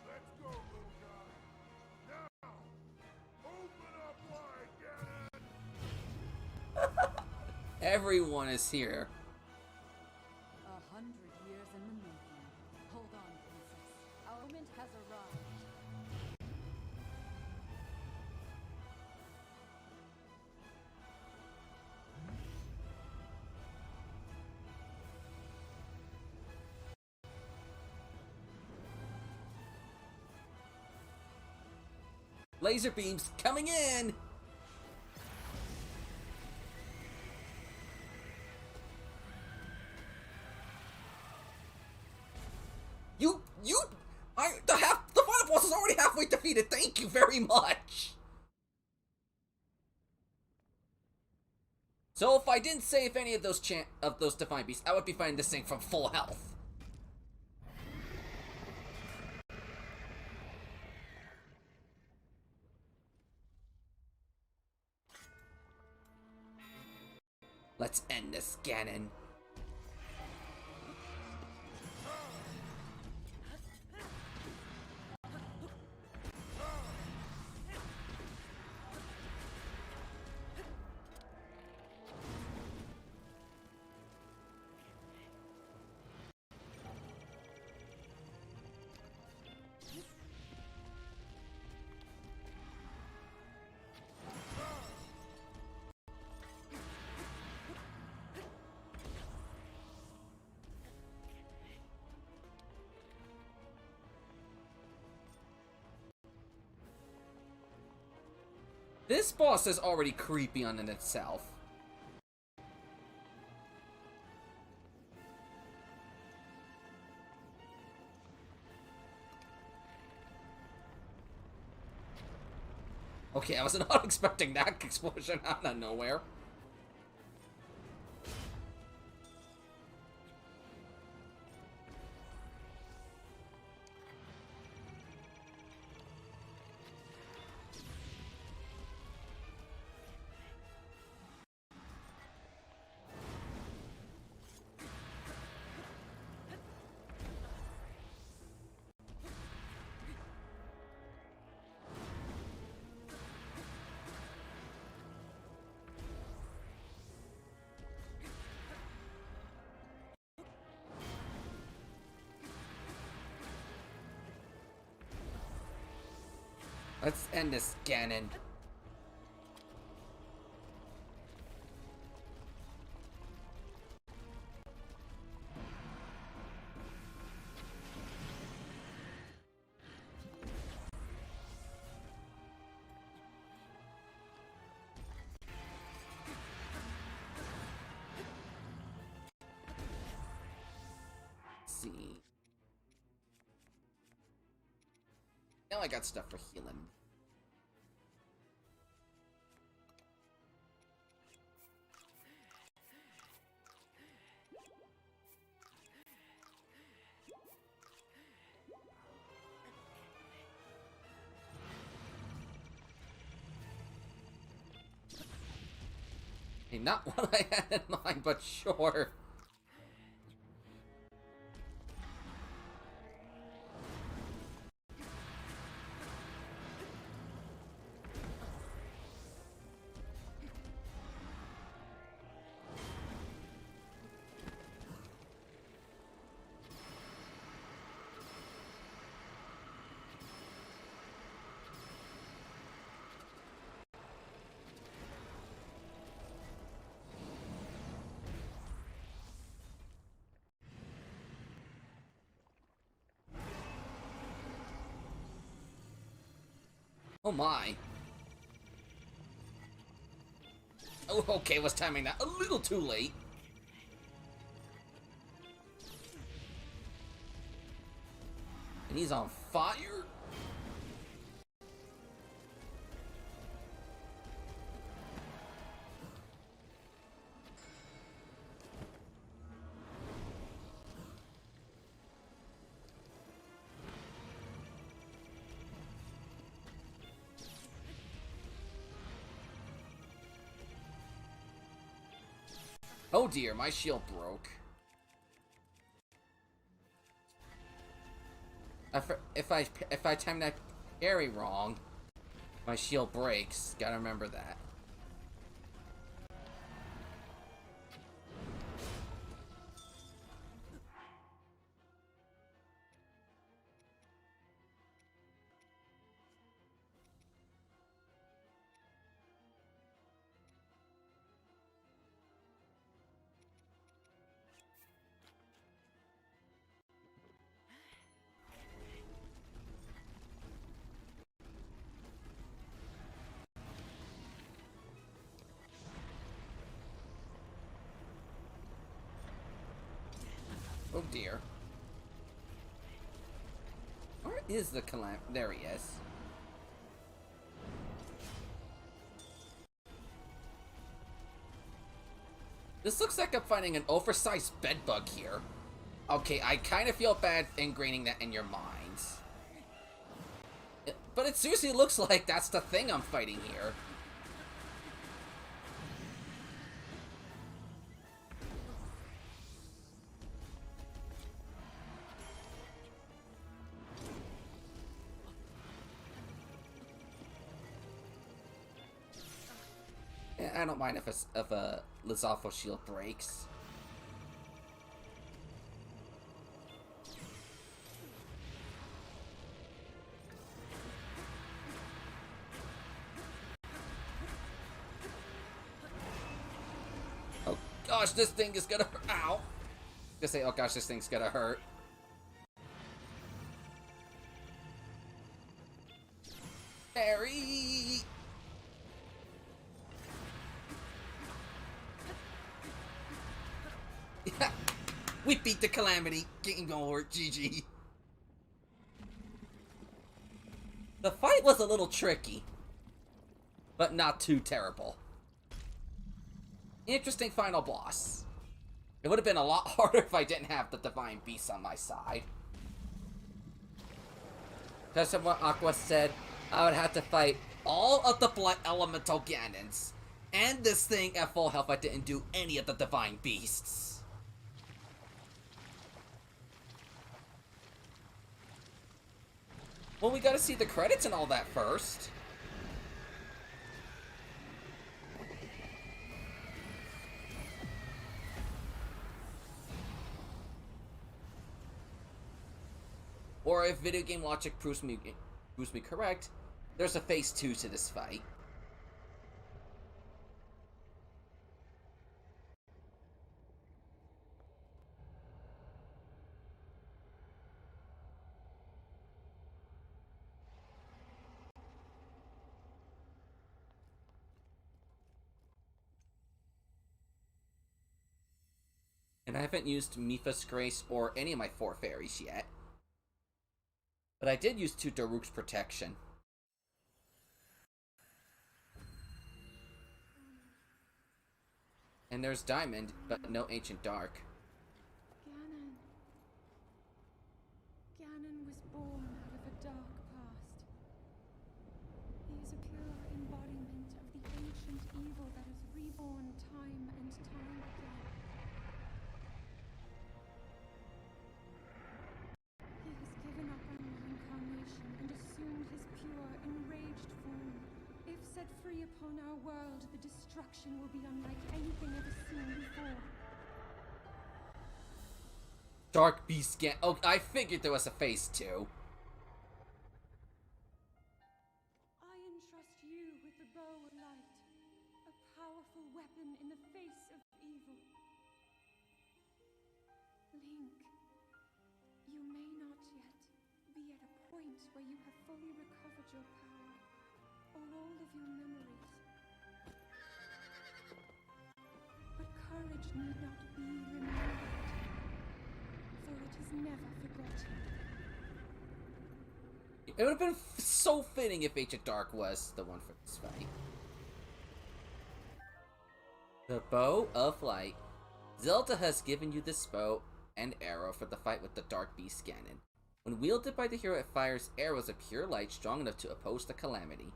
Let's go, little guy. Now, open up wide, Ganon. Everyone is here. 100 years in the making. Hold on, princess. Our moment has arrived. Laser beams coming in. The final boss is already halfway defeated. Thank you very much. So if I didn't save any of those divine beasts, I would be fighting this thing from full health. Let's end this, Ganon. This boss is already creepy on in itself. Okay, I was not expecting that explosion out of nowhere. Let's end this, Ganon. See. Now I got stuff for healing. Hey, not what I had in mind, but sure. Oh my. Oh, okay, was timing that a little too late. And he's on fire? Oh dear, my shield broke. If I time that parry wrong, my shield breaks. Gotta remember that. Oh dear. Where is the Calam? There he is. This looks like I'm finding an oversized bedbug here. Okay, I kind of feel bad ingraining that in your minds. But it seriously looks like that's the thing I'm fighting here. I don't mind if a Lizalfo shield breaks. Oh gosh, this thing is gonna hurt. Ow! Just say, oh gosh, this thing's gonna hurt. Harry! Yeah, we beat the Calamity. Game over. GG. The fight was a little tricky, but not too terrible. Interesting final boss. It would have been a lot harder if I didn't have the Divine Beast on my side. Just from what Aqua said, I would have to fight all of the Blood Elemental Ganons, and this thing at full health. I didn't do any of the Divine Beasts. Well, we gotta see the credits and all that first. Or if video game logic proves me correct, there's a phase 2 to this fight. And I haven't used Mipha's Grace or any of my 4 fairies yet. But I did use 2 Daruk's Protection. And there's Diamond, but no Ancient Dark. Ganon. Ganon was born out of a dark past. He is a pure embodiment of the ancient evil that is reborn time and time again. He has given up on reincarnation and assumed his pure, enraged form. If set free upon our world, the destruction will be unlike anything ever seen before. Dark Beast Gan- Oh, I figured there was a phase 2. I entrust you with the bow of light, a powerful weapon in the face of evil. Link, you may not yet be at a point where you have fully recovered your power, or all of your memories. But courage need not be remembered, for it is never forgotten. It would have been so fitting if Ancient Dark was the one for this fight. The Bow of Light. Zelda has given you this bow and arrow for the fight with the Dark Beast Ganon. When wielded by the hero, it fires arrows of pure light strong enough to oppose the calamity.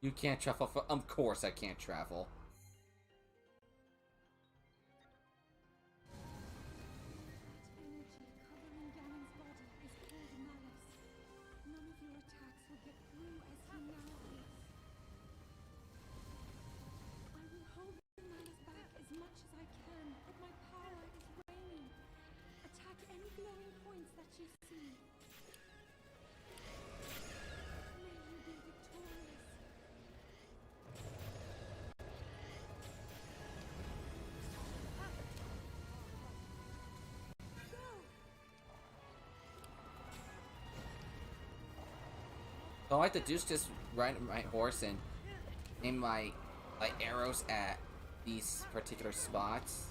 You can't travel for— of course I can't travel. Energy covering Ganon's body is called malice. None of your attacks will get through as he now is. I will hold the malice back as much as I can, but my power is waning. Attack any glowing points that you see. May you be victorious. All I have to do is just ride my horse and aim my arrows at these particular spots.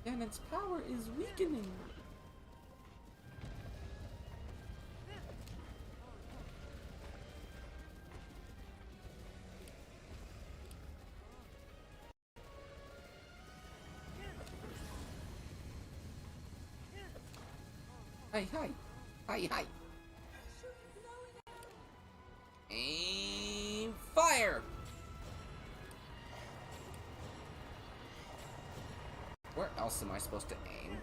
Ganon's power is weakening. Hi. Aim, fire! Where else am I supposed to aim?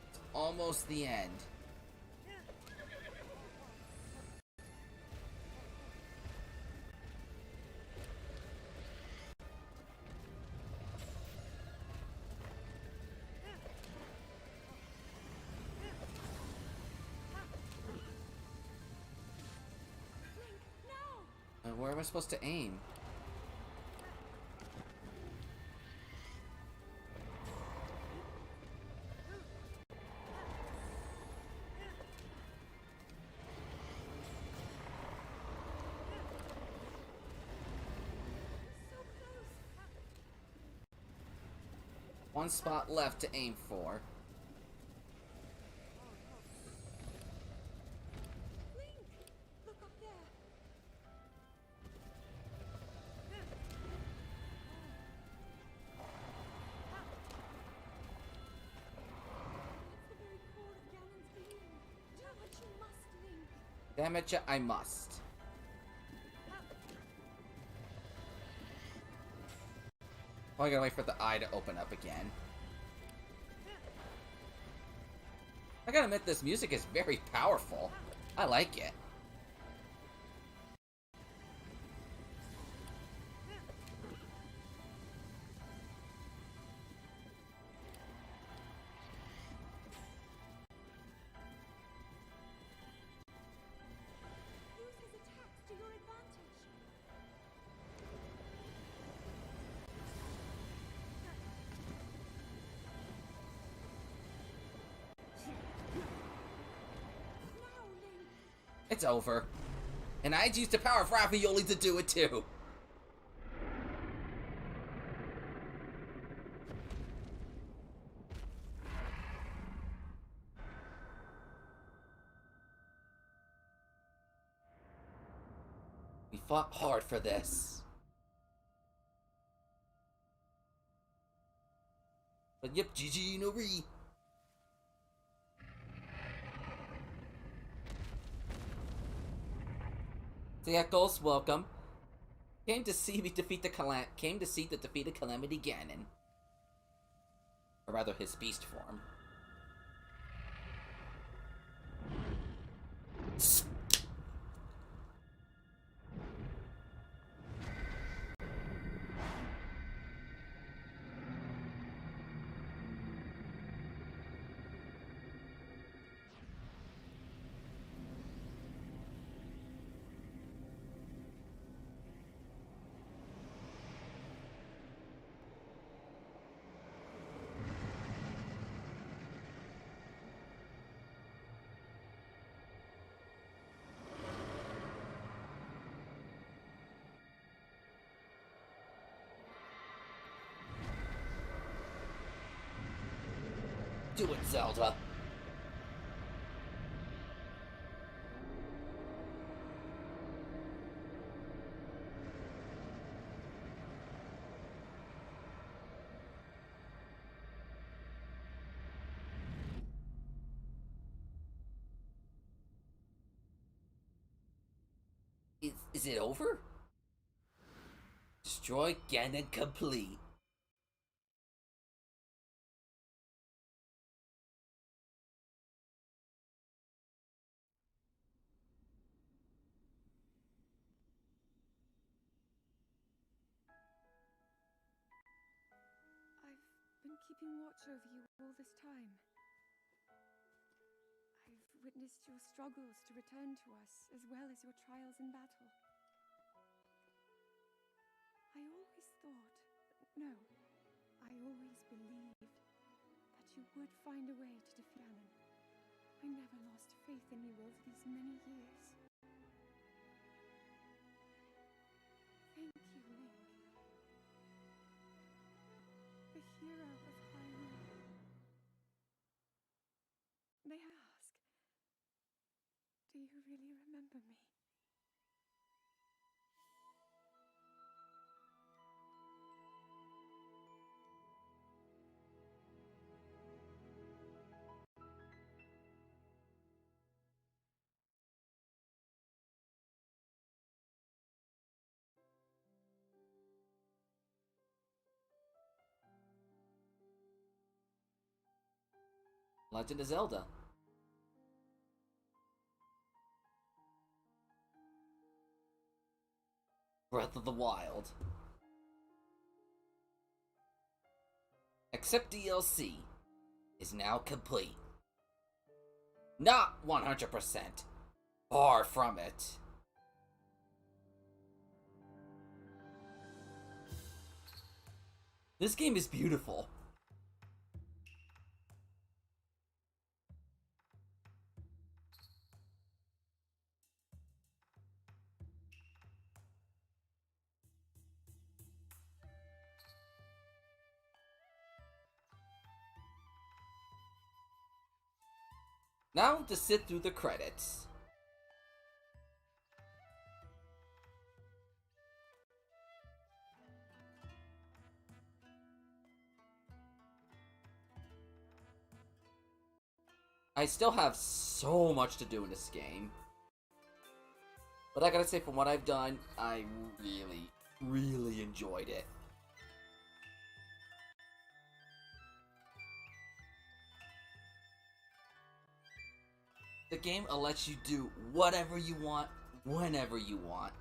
It's almost the end. Where am I supposed to aim? One spot left to aim for. Damage it I must. Oh, I gotta wait for the eye to open up again. I gotta admit, this music is very powerful. I like it. Use his attacks to your advantage. Now, Link. It's over. And I'd use the power of Ravioli to do it too. We fought hard for this. But yep, GG no re. So yeah, Ghost, welcome. Came to see the defeated Calamity Ganon. Or rather, his beast form. Do it, Zelda. Is it over? Destroy Ganon complete. I've been keeping watch over you all this time. I've witnessed your struggles to return to us, as well as your trials in battle. I always thought, no, I always believed that you would find a way to defeat Ganon. I never lost faith in you over these many years. Thank you, Link. The hero of Hyrule. May I ask, do you really remember me? Legend of Zelda. Breath of the Wild. Except DLC is now complete. Not 100%. Far from it. This game is beautiful. Now to sit through the credits. I still have so much to do in this game. But I gotta say, from what I've done, I really, really enjoyed it. The game will let you do whatever you want, whenever you want.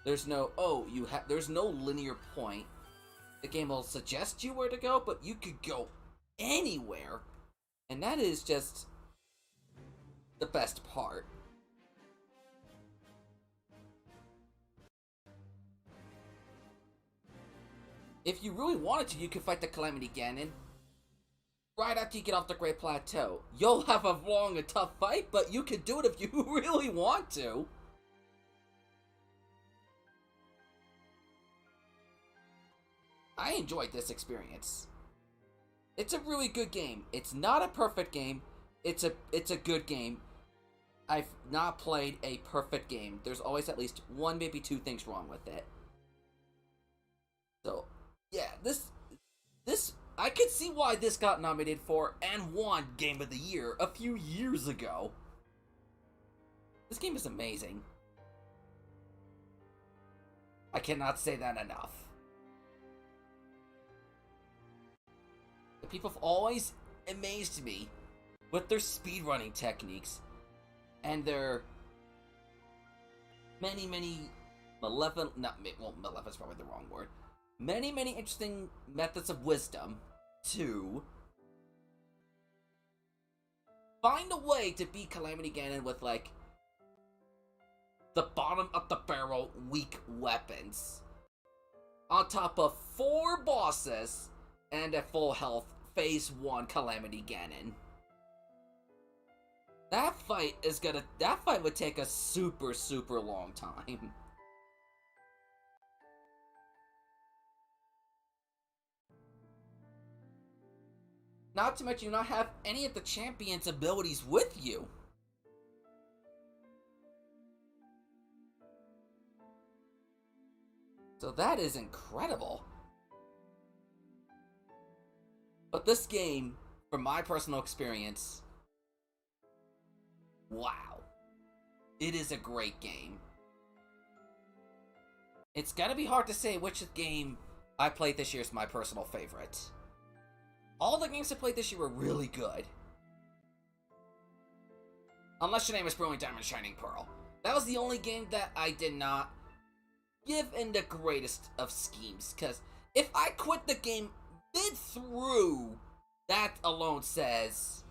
There's no, there's no linear point. The game will suggest you where to go, but you could go anywhere. And that is just the best part. If you really wanted to, you could fight the Calamity Ganon right after you get off the Great Plateau. You'll have a long and tough fight, but you can do it if you really want to. I enjoyed this experience. It's a really good game. It's not a perfect game. It's a good game. I've not played a perfect game. There's always at least one, maybe two things wrong with it. So, yeah, this I could see why this got nominated for and won Game of the Year a few years ago. This game is amazing. I cannot say that enough. The people have always amazed me with their speedrunning techniques and their many malevolent, malevolent's probably the wrong word. Many interesting methods of wisdom to find a way to beat Calamity Ganon with, like, the bottom of the barrel weak weapons. On top of 4 bosses and a full health Phase 1 Calamity Ganon. That fight would take a super long time. Not to mention you not have any of the champion's abilities with you. So that is incredible. But this game, from my personal experience, wow. It is a great game. It's gotta be hard to say which game I played this year is my personal favorite. All the games I played this year were really good. Unless your name is Brilliant Diamond Shining Pearl. That was the only game that I did not give in the greatest of schemes. Because if I quit the game mid-through, that alone says,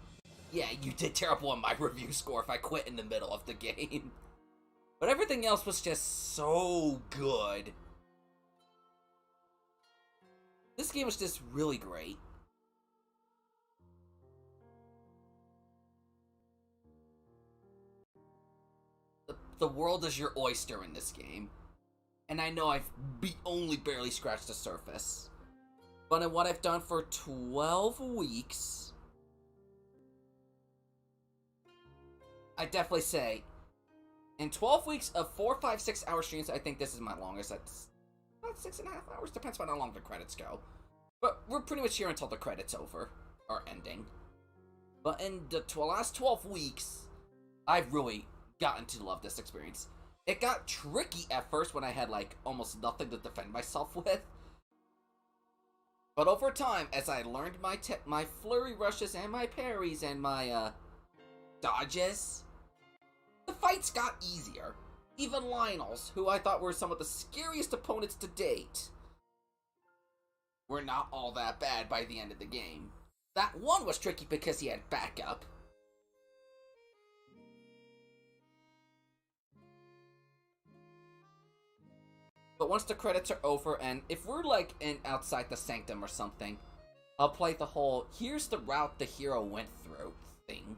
yeah, you did terrible on my review score if I quit in the middle of the game. But everything else was just so good. This game was just really great. The world is your oyster in this game. And I know I've only barely scratched the surface. But in what I've done for 12 weeks, I definitely say, in 12 weeks of 4, 5, 6 hour streams, I think this is my longest. That's about 6.5 hours, depends on how long the credits go. But we're pretty much here until the credits over, or ending. But in the last 12 weeks, I've really gotten to love this experience. It got tricky at first when I had, like, almost nothing to defend myself with. But over time, as I learned my flurry rushes and my parries and my, dodges, the fights got easier. Even Lionel's, who I thought were some of the scariest opponents to date, were not all that bad by the end of the game. That one was tricky because he had backup. But once the credits are over, and if we're like in outside the sanctum or something, I'll play the whole here's the route the hero went through thing.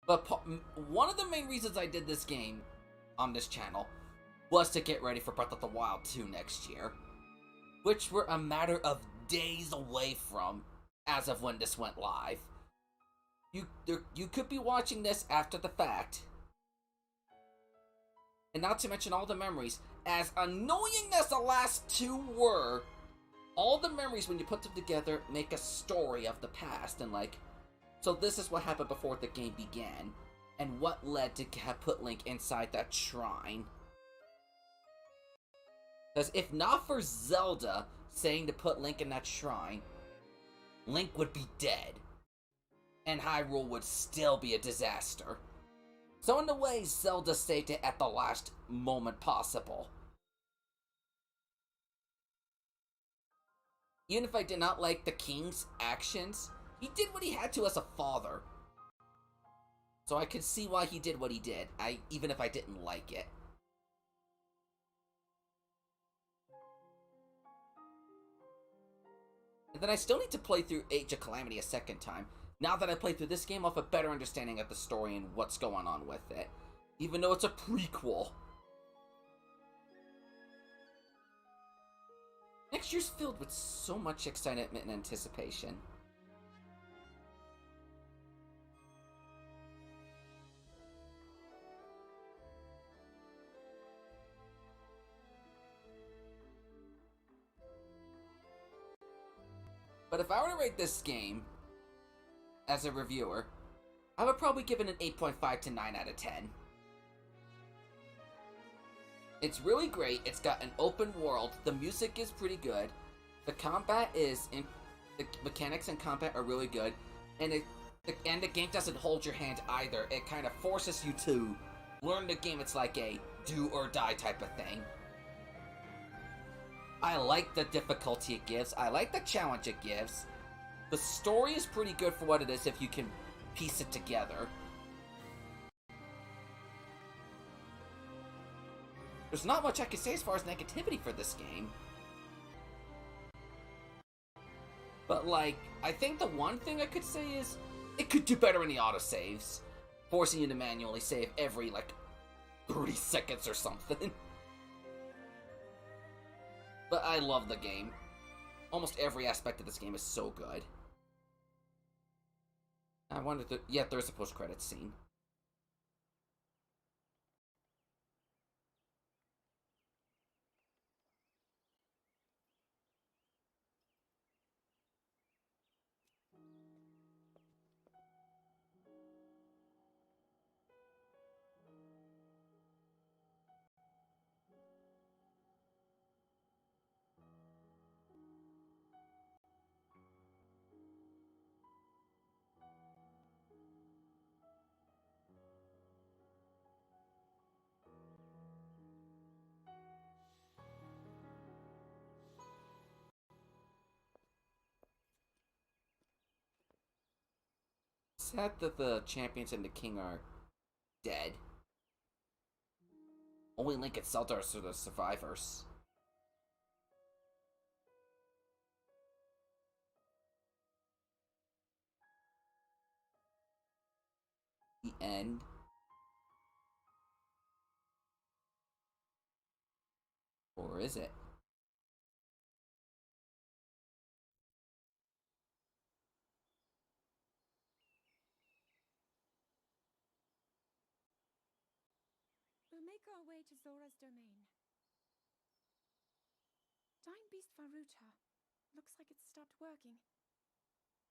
But one of the main reasons I did this game on this channel was to get ready for Breath of the Wild 2 next year, which we're a matter of days away from as of when this went live. You could be watching this after the fact. And not to mention all the memories. As annoying as the last 2 were, all the memories, when you put them together, make a story of the past, and like, so this is what happened before the game began, and what led to put Link inside that shrine. Because if not for Zelda saying to put Link in that shrine, Link would be dead, and Hyrule would still be a disaster. So in a way, Zelda saved it at the last moment possible. Even if I did not like the king's actions, he did what he had to as a father. So I could see why he did what he did, even if I didn't like it. And then I still need to play through Age of Calamity a second time. Now that I played through this game, I'll have a better understanding of the story and what's going on with it. Even though it's a prequel. Next year's filled with so much excitement and anticipation. But if I were to rate this game as a reviewer, I would probably give it an 8.5 to 9 out of 10. It's really great. It's got an open world. The music is pretty good. The combat is the mechanics in combat are really good, and the game doesn't hold your hand either. It kind of forces you to learn the game. It's like a do or die type of thing. I like the difficulty it gives. I like the challenge it gives. The story is pretty good for what it is if you can piece it together. There's not much I can say as far as negativity for this game. But, like, I think the one thing I could say is it could do better in the autosaves, forcing you to manually save every, like, 30 seconds or something. But I love the game. Almost every aspect of this game is so good. I wonder if yeah, there's a post-credits scene. Sad that the champions and the king are dead. Only Link and Zelda are the survivors. The end. Or is it? We'll make our way to Zora's domain. Giant Beast Varuta. Looks like it's stopped working.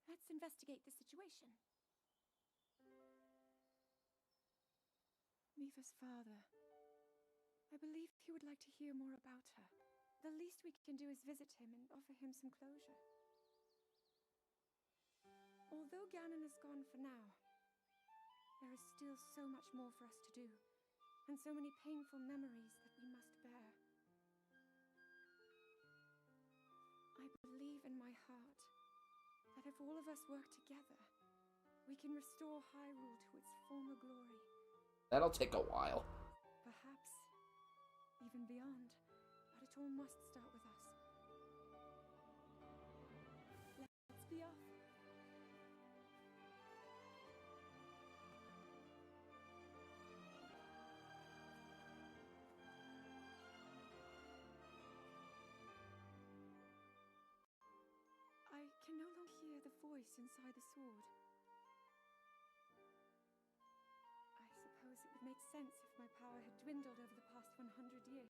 Let's investigate the situation. Miva's father. I believe he would like to hear more about her. The least we can do is visit him and offer him some closure. Although Ganon is gone for now, there is still so much more for us to do, and so many painful memories that we must bear. I believe in my heart that if all of us work together, we can restore Hyrule to its former glory. That'll take a while. Perhaps even beyond, but it all must start with us. Let's be off. I can no longer hear the voice inside the sword. I suppose it would make sense if my power had dwindled over the past 100 years.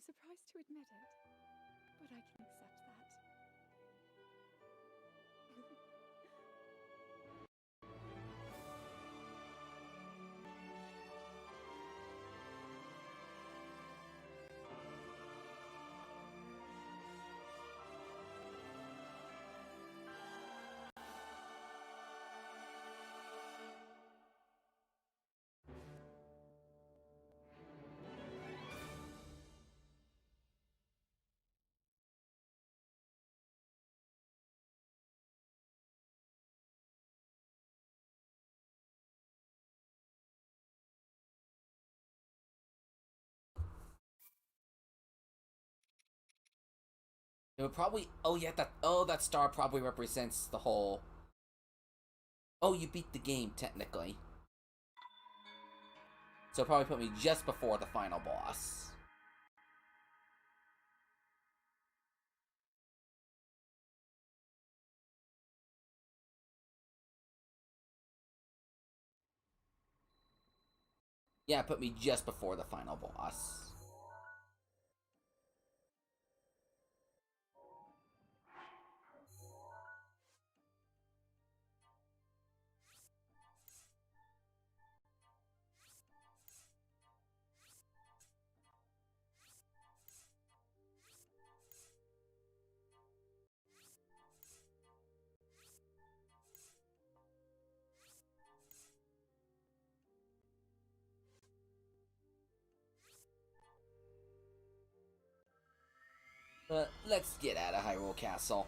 surprised to admit it, but I can accept that. It would probably. Oh yeah, that star probably represents the whole. Oh, you beat the game technically. So it'll probably put me just before the final boss. Yeah, put me just before the final boss. But let's get out of Hyrule Castle.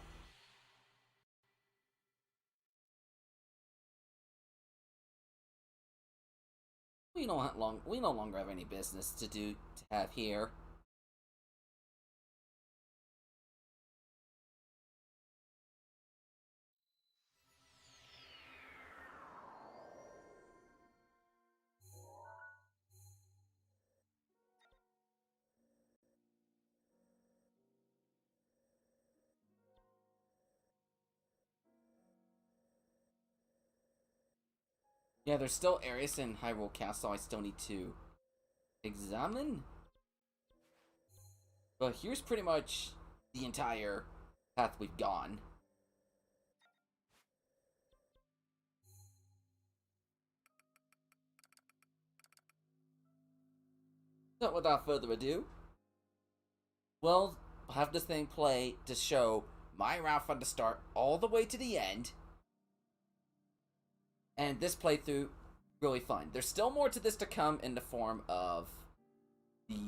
We no longer have any business to have here. Yeah, there's still areas in Hyrule Castle I still need to examine. But here's pretty much the entire path we've gone. So without further ado, we'll have this thing play to show my route from the start all the way to the end. And this playthrough, really fun. There's still more to this to come in the form of the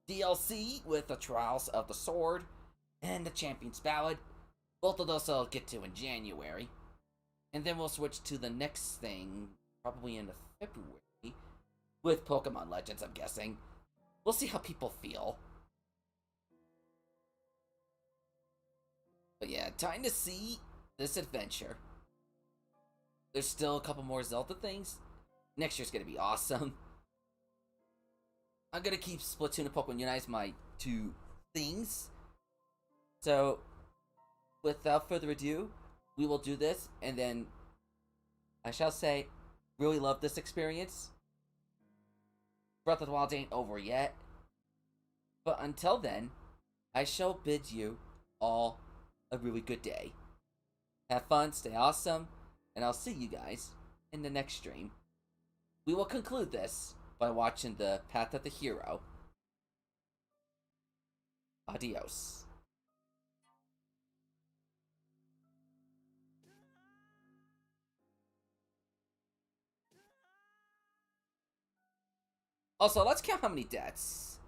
DLC with the Trials of the Sword and the Champion's Ballad. Both of those I'll get to in January. And then we'll switch to the next thing, probably in February, with Pokemon Legends, I'm guessing. We'll see how people feel. But yeah, time to see this adventure. There's still a couple more Zelda things. Next year's gonna be awesome. I'm gonna keep Splatoon and Pokemon Unite as my two things. So, without further ado, we will do this, and then I shall say, really love this experience. Breath of the Wild ain't over yet. But until then, I shall bid you all a really good day. Have fun, stay awesome, and I'll see you guys in the next stream. We will conclude this by watching the Path of the Hero. Adios. Also, let's count how many deaths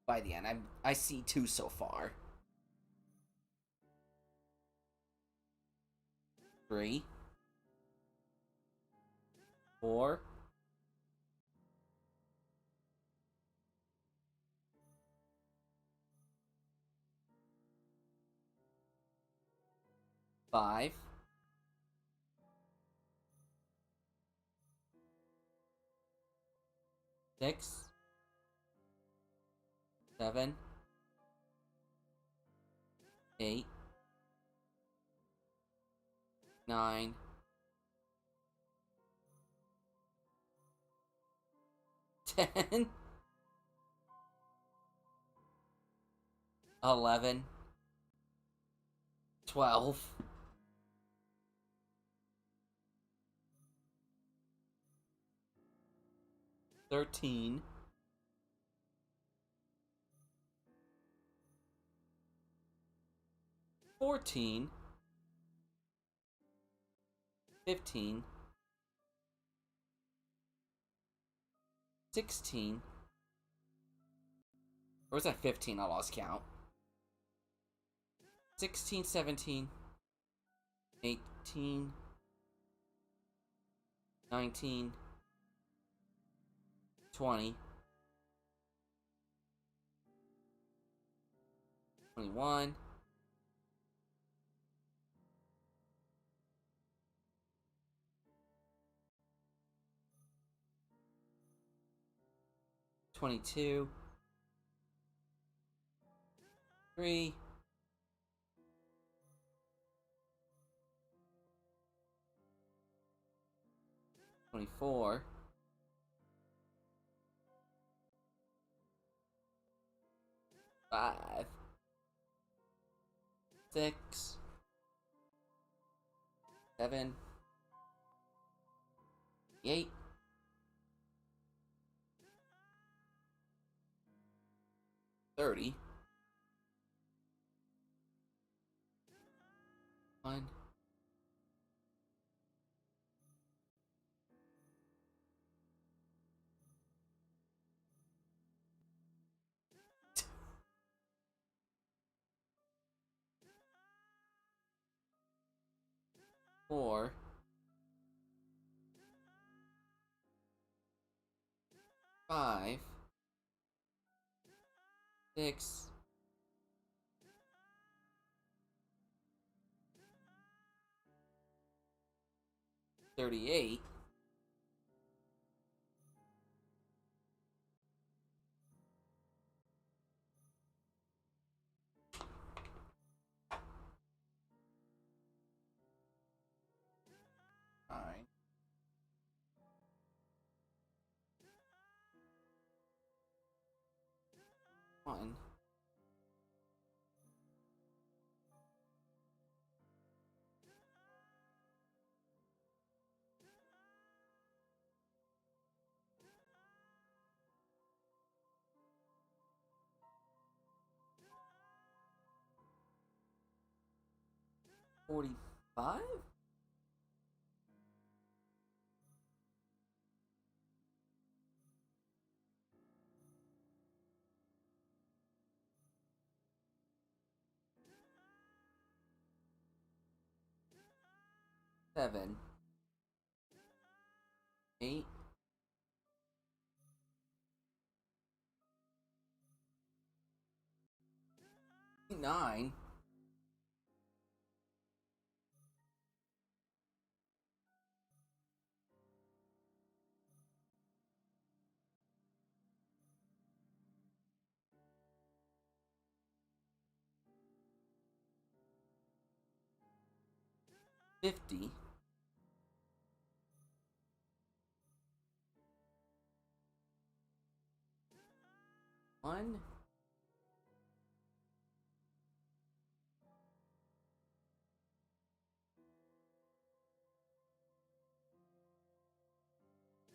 by the end. I see 2 so far. 3, 4, 5, 6, 7, 8, 9, 10, 11, 12, 13, 14, 15, 16, or was that 15? I lost count. 16, 17, 18, 19, 20, 21, 22, 3, 24, 5, 6, 7, 8, 30, 1, 4, 5, 6, 38, 9, 1, 45, 7, 8, 9, 50, 1,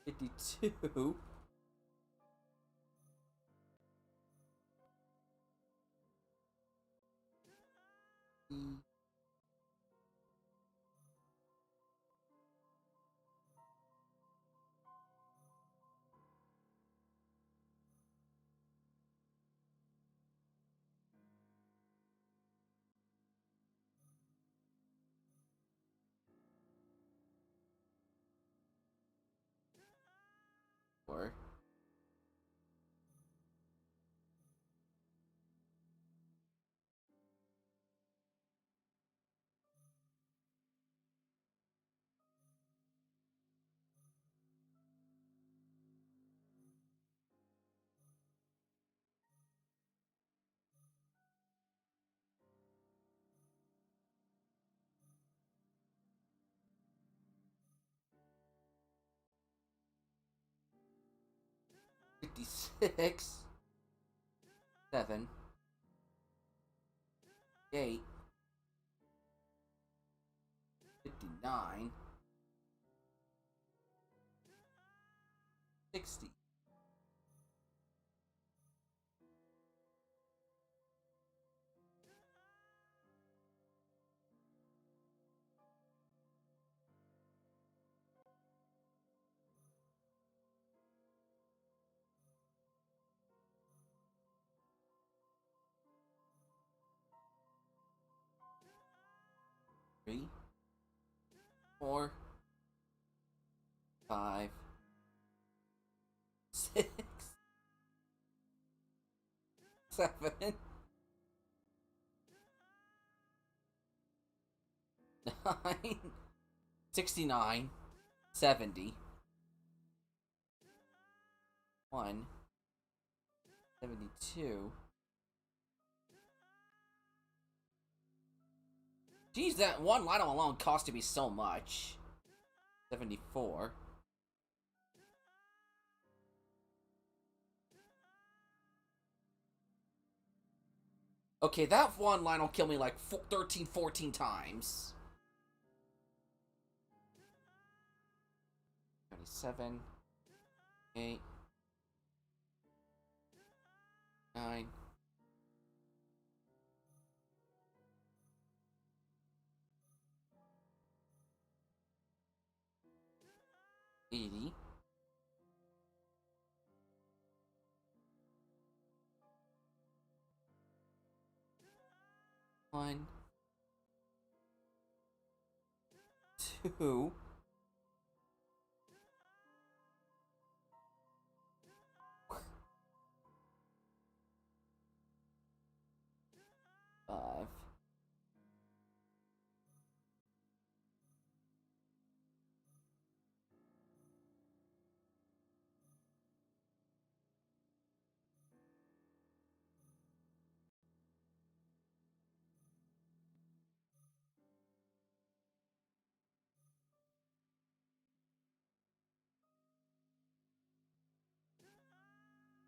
52, 4, 56, 7, 8, 59, 60. Three, 4, 5, 6, 7, 9, 69, 70, 1, 72. Geez, that one line alone costed me so much. 74. Okay, that one line will kill me like 13, 14 times. 27, 8, 9, 80, 1, 2, 5,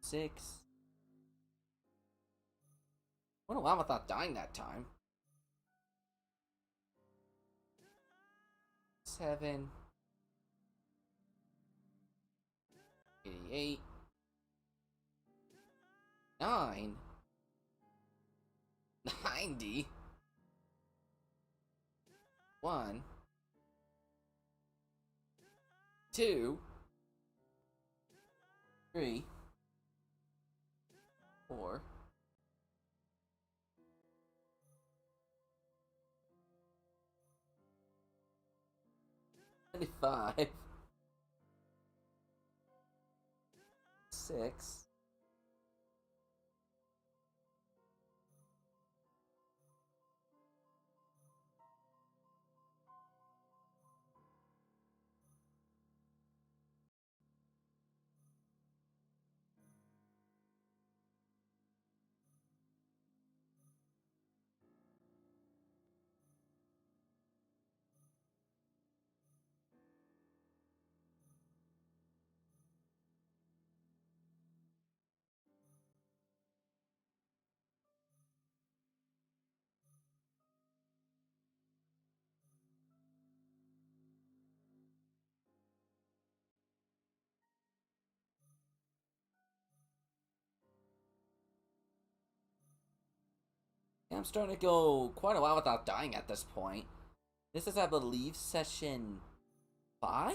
6. Went a while without dying that time. 7, 88, 9, 90, 1, 2, 3, 4, 25, 6, I'm starting to go quite a while without dying at this point. This is, I believe, session 5?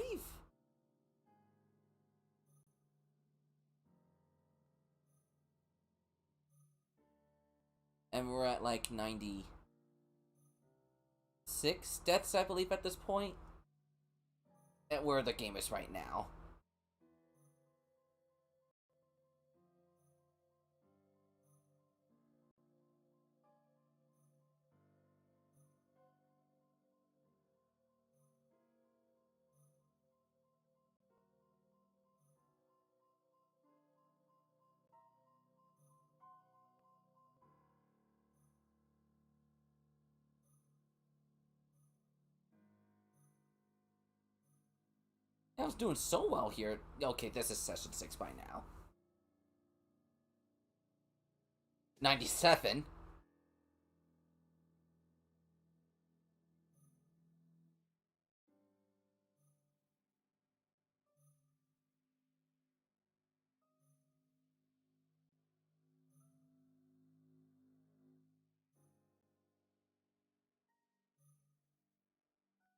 And we're at like 96 deaths, I believe, at this point. At where the game is right now. I was doing so well here. Okay, this is session 6 by now. 97.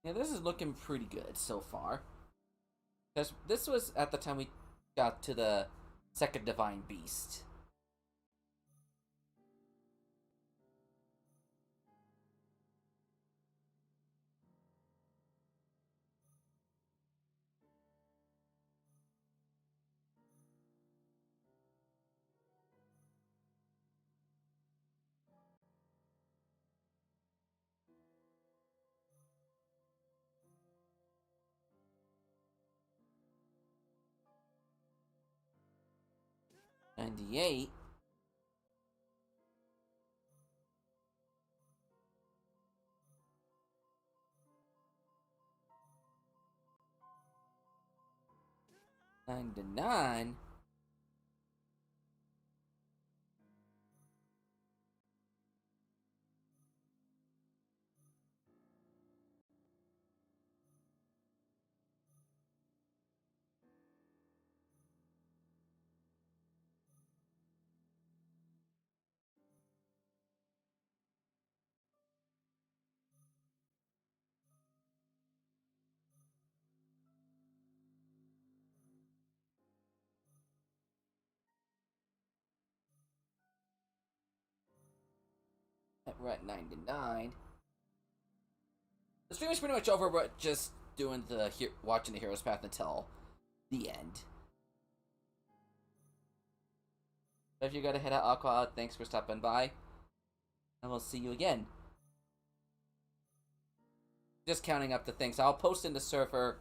Yeah, this is looking pretty good so far. Because this was at the time we got to the second Divine Beast. '98. '99. We're at 99. The stream is pretty much over, but just doing the watching the hero's path until the end. So if you gotta head out, Aqua, thanks for stopping by, and we'll see you again. Just counting up the things. I'll post in the server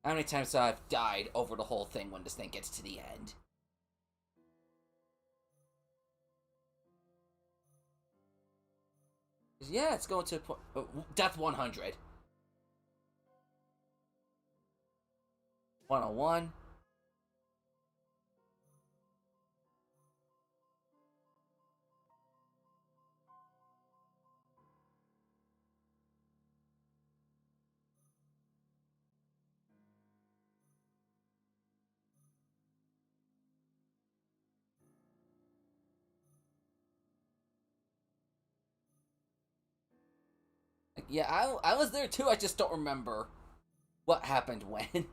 how many times I've died over the whole thing when this thing gets to the end. Yeah, it's going to death 100. 101. Yeah, I was there too, I just don't remember what happened when. And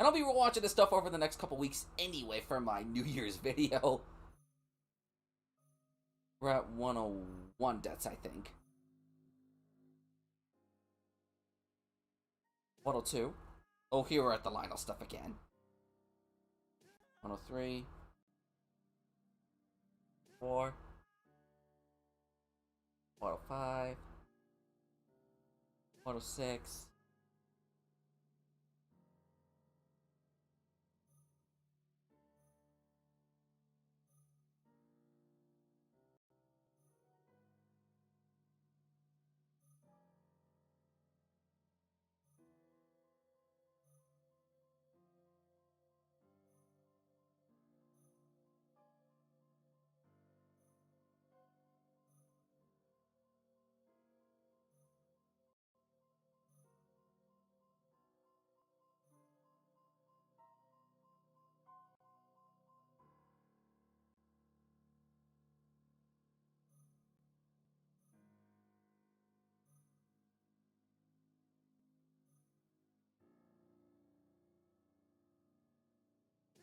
I'll be watching this stuff over the next couple weeks anyway for my New Year's video. We're at 101 deaths, I think. 102. Oh, here we're at the Lionel stuff again. 103. 4. 105. 106.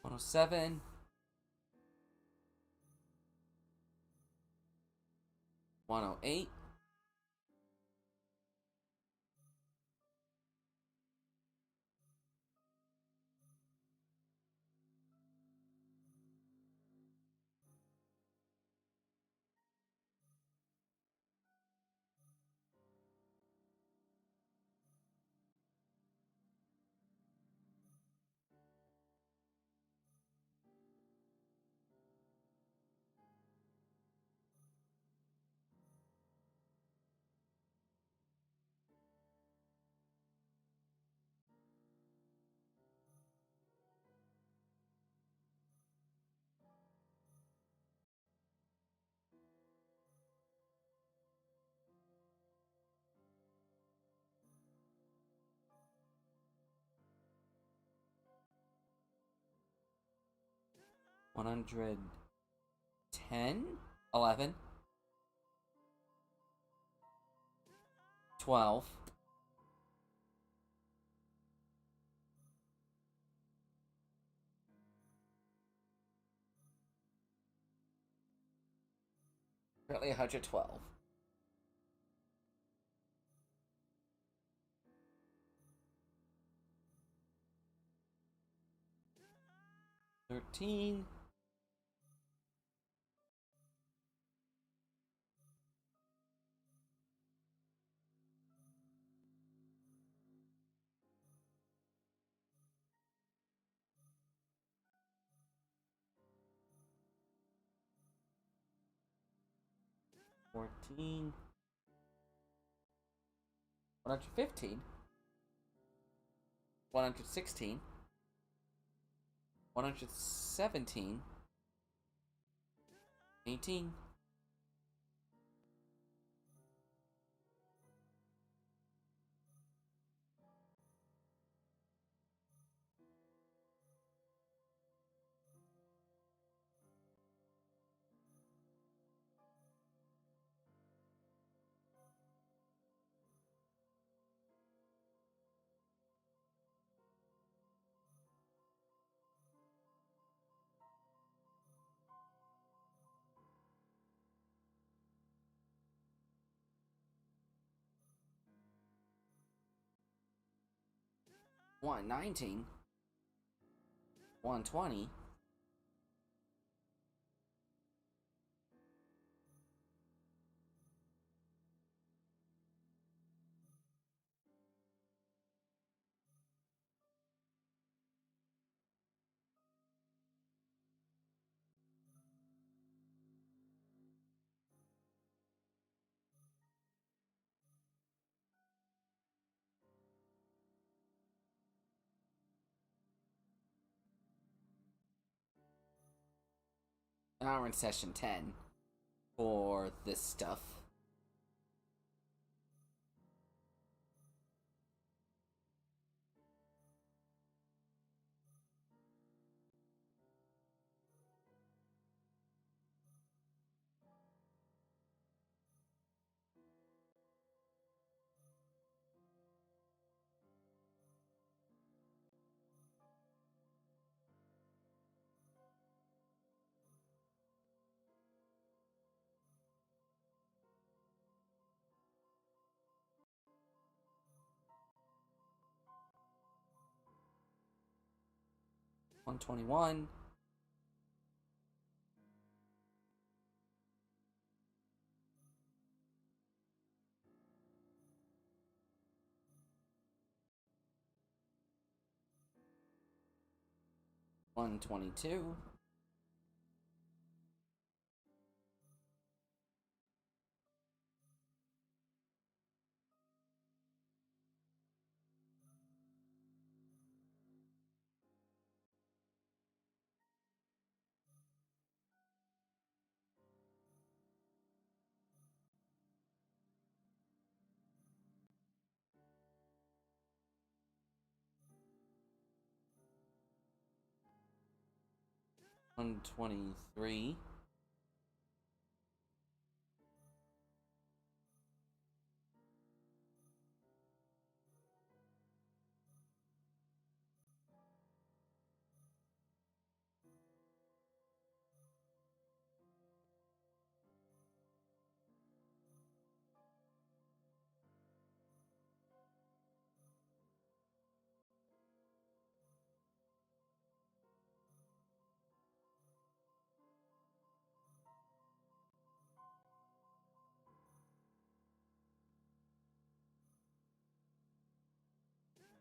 107. 108. 110. 11. 12. Currently 112. $13. $14. 115. 116. 117. 18. 119. 120. 1 hour in session 10 for this stuff. $121. 122. 123.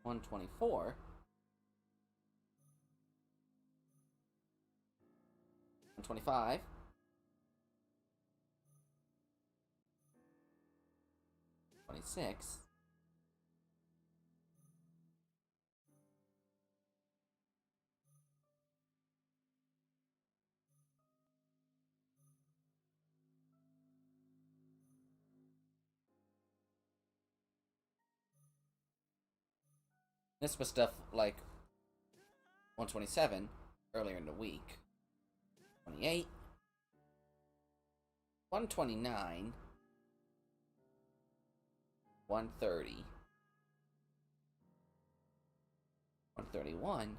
124. 125. 26. 'This was stuff like 127 earlier in the week. 28. 129. 130. 131. 132.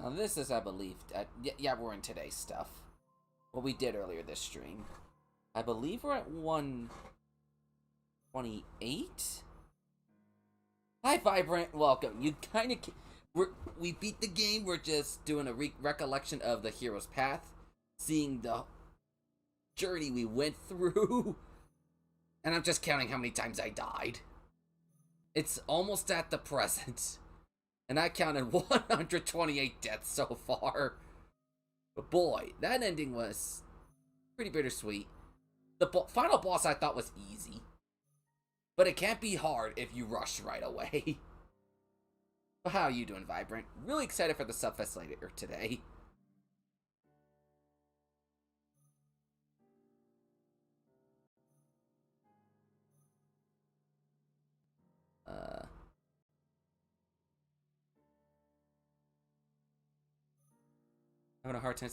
This is, I believe, yeah, we're in today's stuff. What we did earlier this stream. I believe we're at 128? Hi, Vibrant, welcome. You kind of... We beat the game, we're just doing a recollection of the hero's path. Seeing the journey we went through. And I'm just counting how many times I died. It's almost at the present. And I counted 128 deaths so far. But boy, that ending was pretty bittersweet. The final boss I thought was easy. But it can't be hard if you rush right away. But how are you doing, Vibrant? Really excited for the Subfest later today. Having a hard time.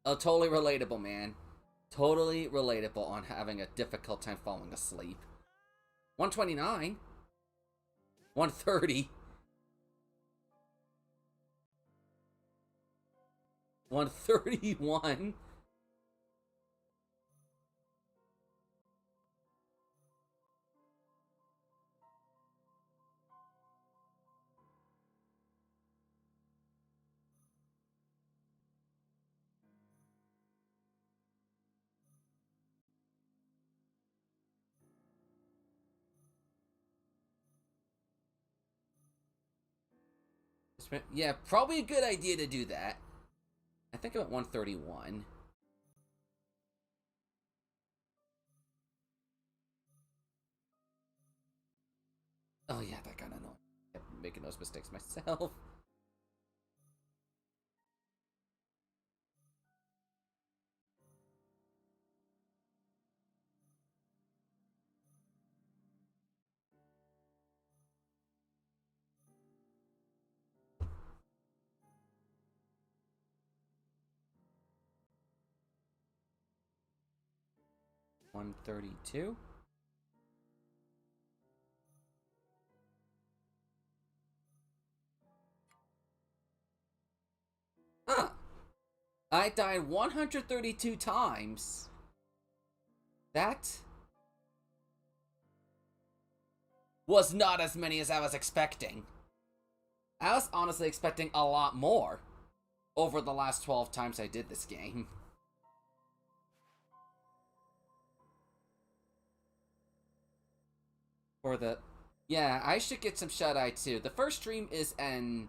Totally relatable, man. Totally relatable on having a difficult time falling asleep. 129. 130. 131. Yeah, probably a good idea to do that. I think I'm at 131. Oh yeah, that got annoying. I kept making those mistakes myself. $132. Huh. I died 132 times. That was not as many as I was expecting. I was honestly expecting a lot more over the last 12 times I did this game. For the... Yeah, I should get some shut-eye too. The first stream is in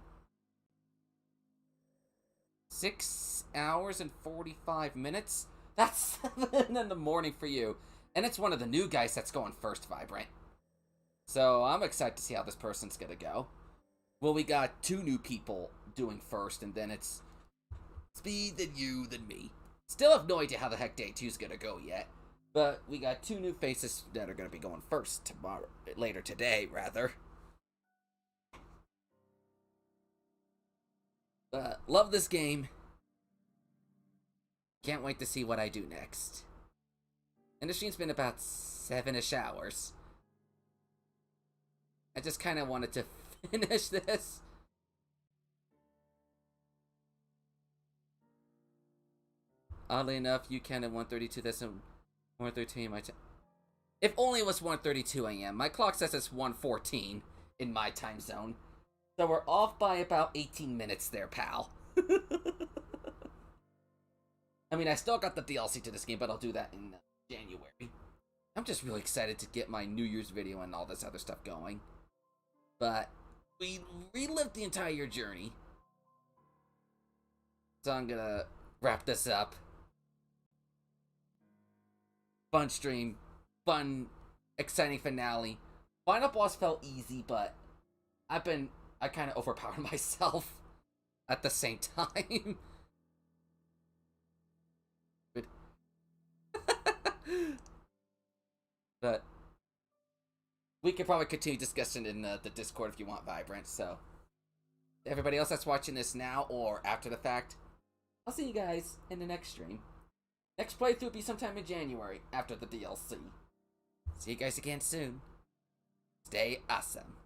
6 hours and 45 minutes. That's 7 in the morning for you. And it's one of the new guys that's going first, Vibrant. So I'm excited to see how this person's gonna go. Well, we got 2 new people doing first, and then it's Speed, then you, then me. Still have no idea how the heck day 2's gonna go yet. But we got 2 new faces that are gonna be going first tomorrow, later today, rather. Love this game. Can't wait to see what I do next. And the stream's been about 7-ish hours. I just kind of wanted to finish this. Oddly enough, you can at 132. That's a 113 my time. If only it was 132 a.m. My clock says it's 114 in my time zone. So we're off by about 18 minutes there, pal. I mean, I still got the DLC to this game, but I'll do that in January. I'm just really excited to get my New Year's video and all this other stuff going. But we relived the entire journey. So I'm gonna wrap this up. Fun stream. Fun, exciting finale. Final boss felt easy, but I kind of overpowered myself at the same time. But we could probably continue discussing in the Discord if you want, Vibrant. So everybody else that's watching this now or after the fact, I'll see you guys in the next stream. Next playthrough will be sometime in January after the DLC. See you guys again soon. Stay awesome.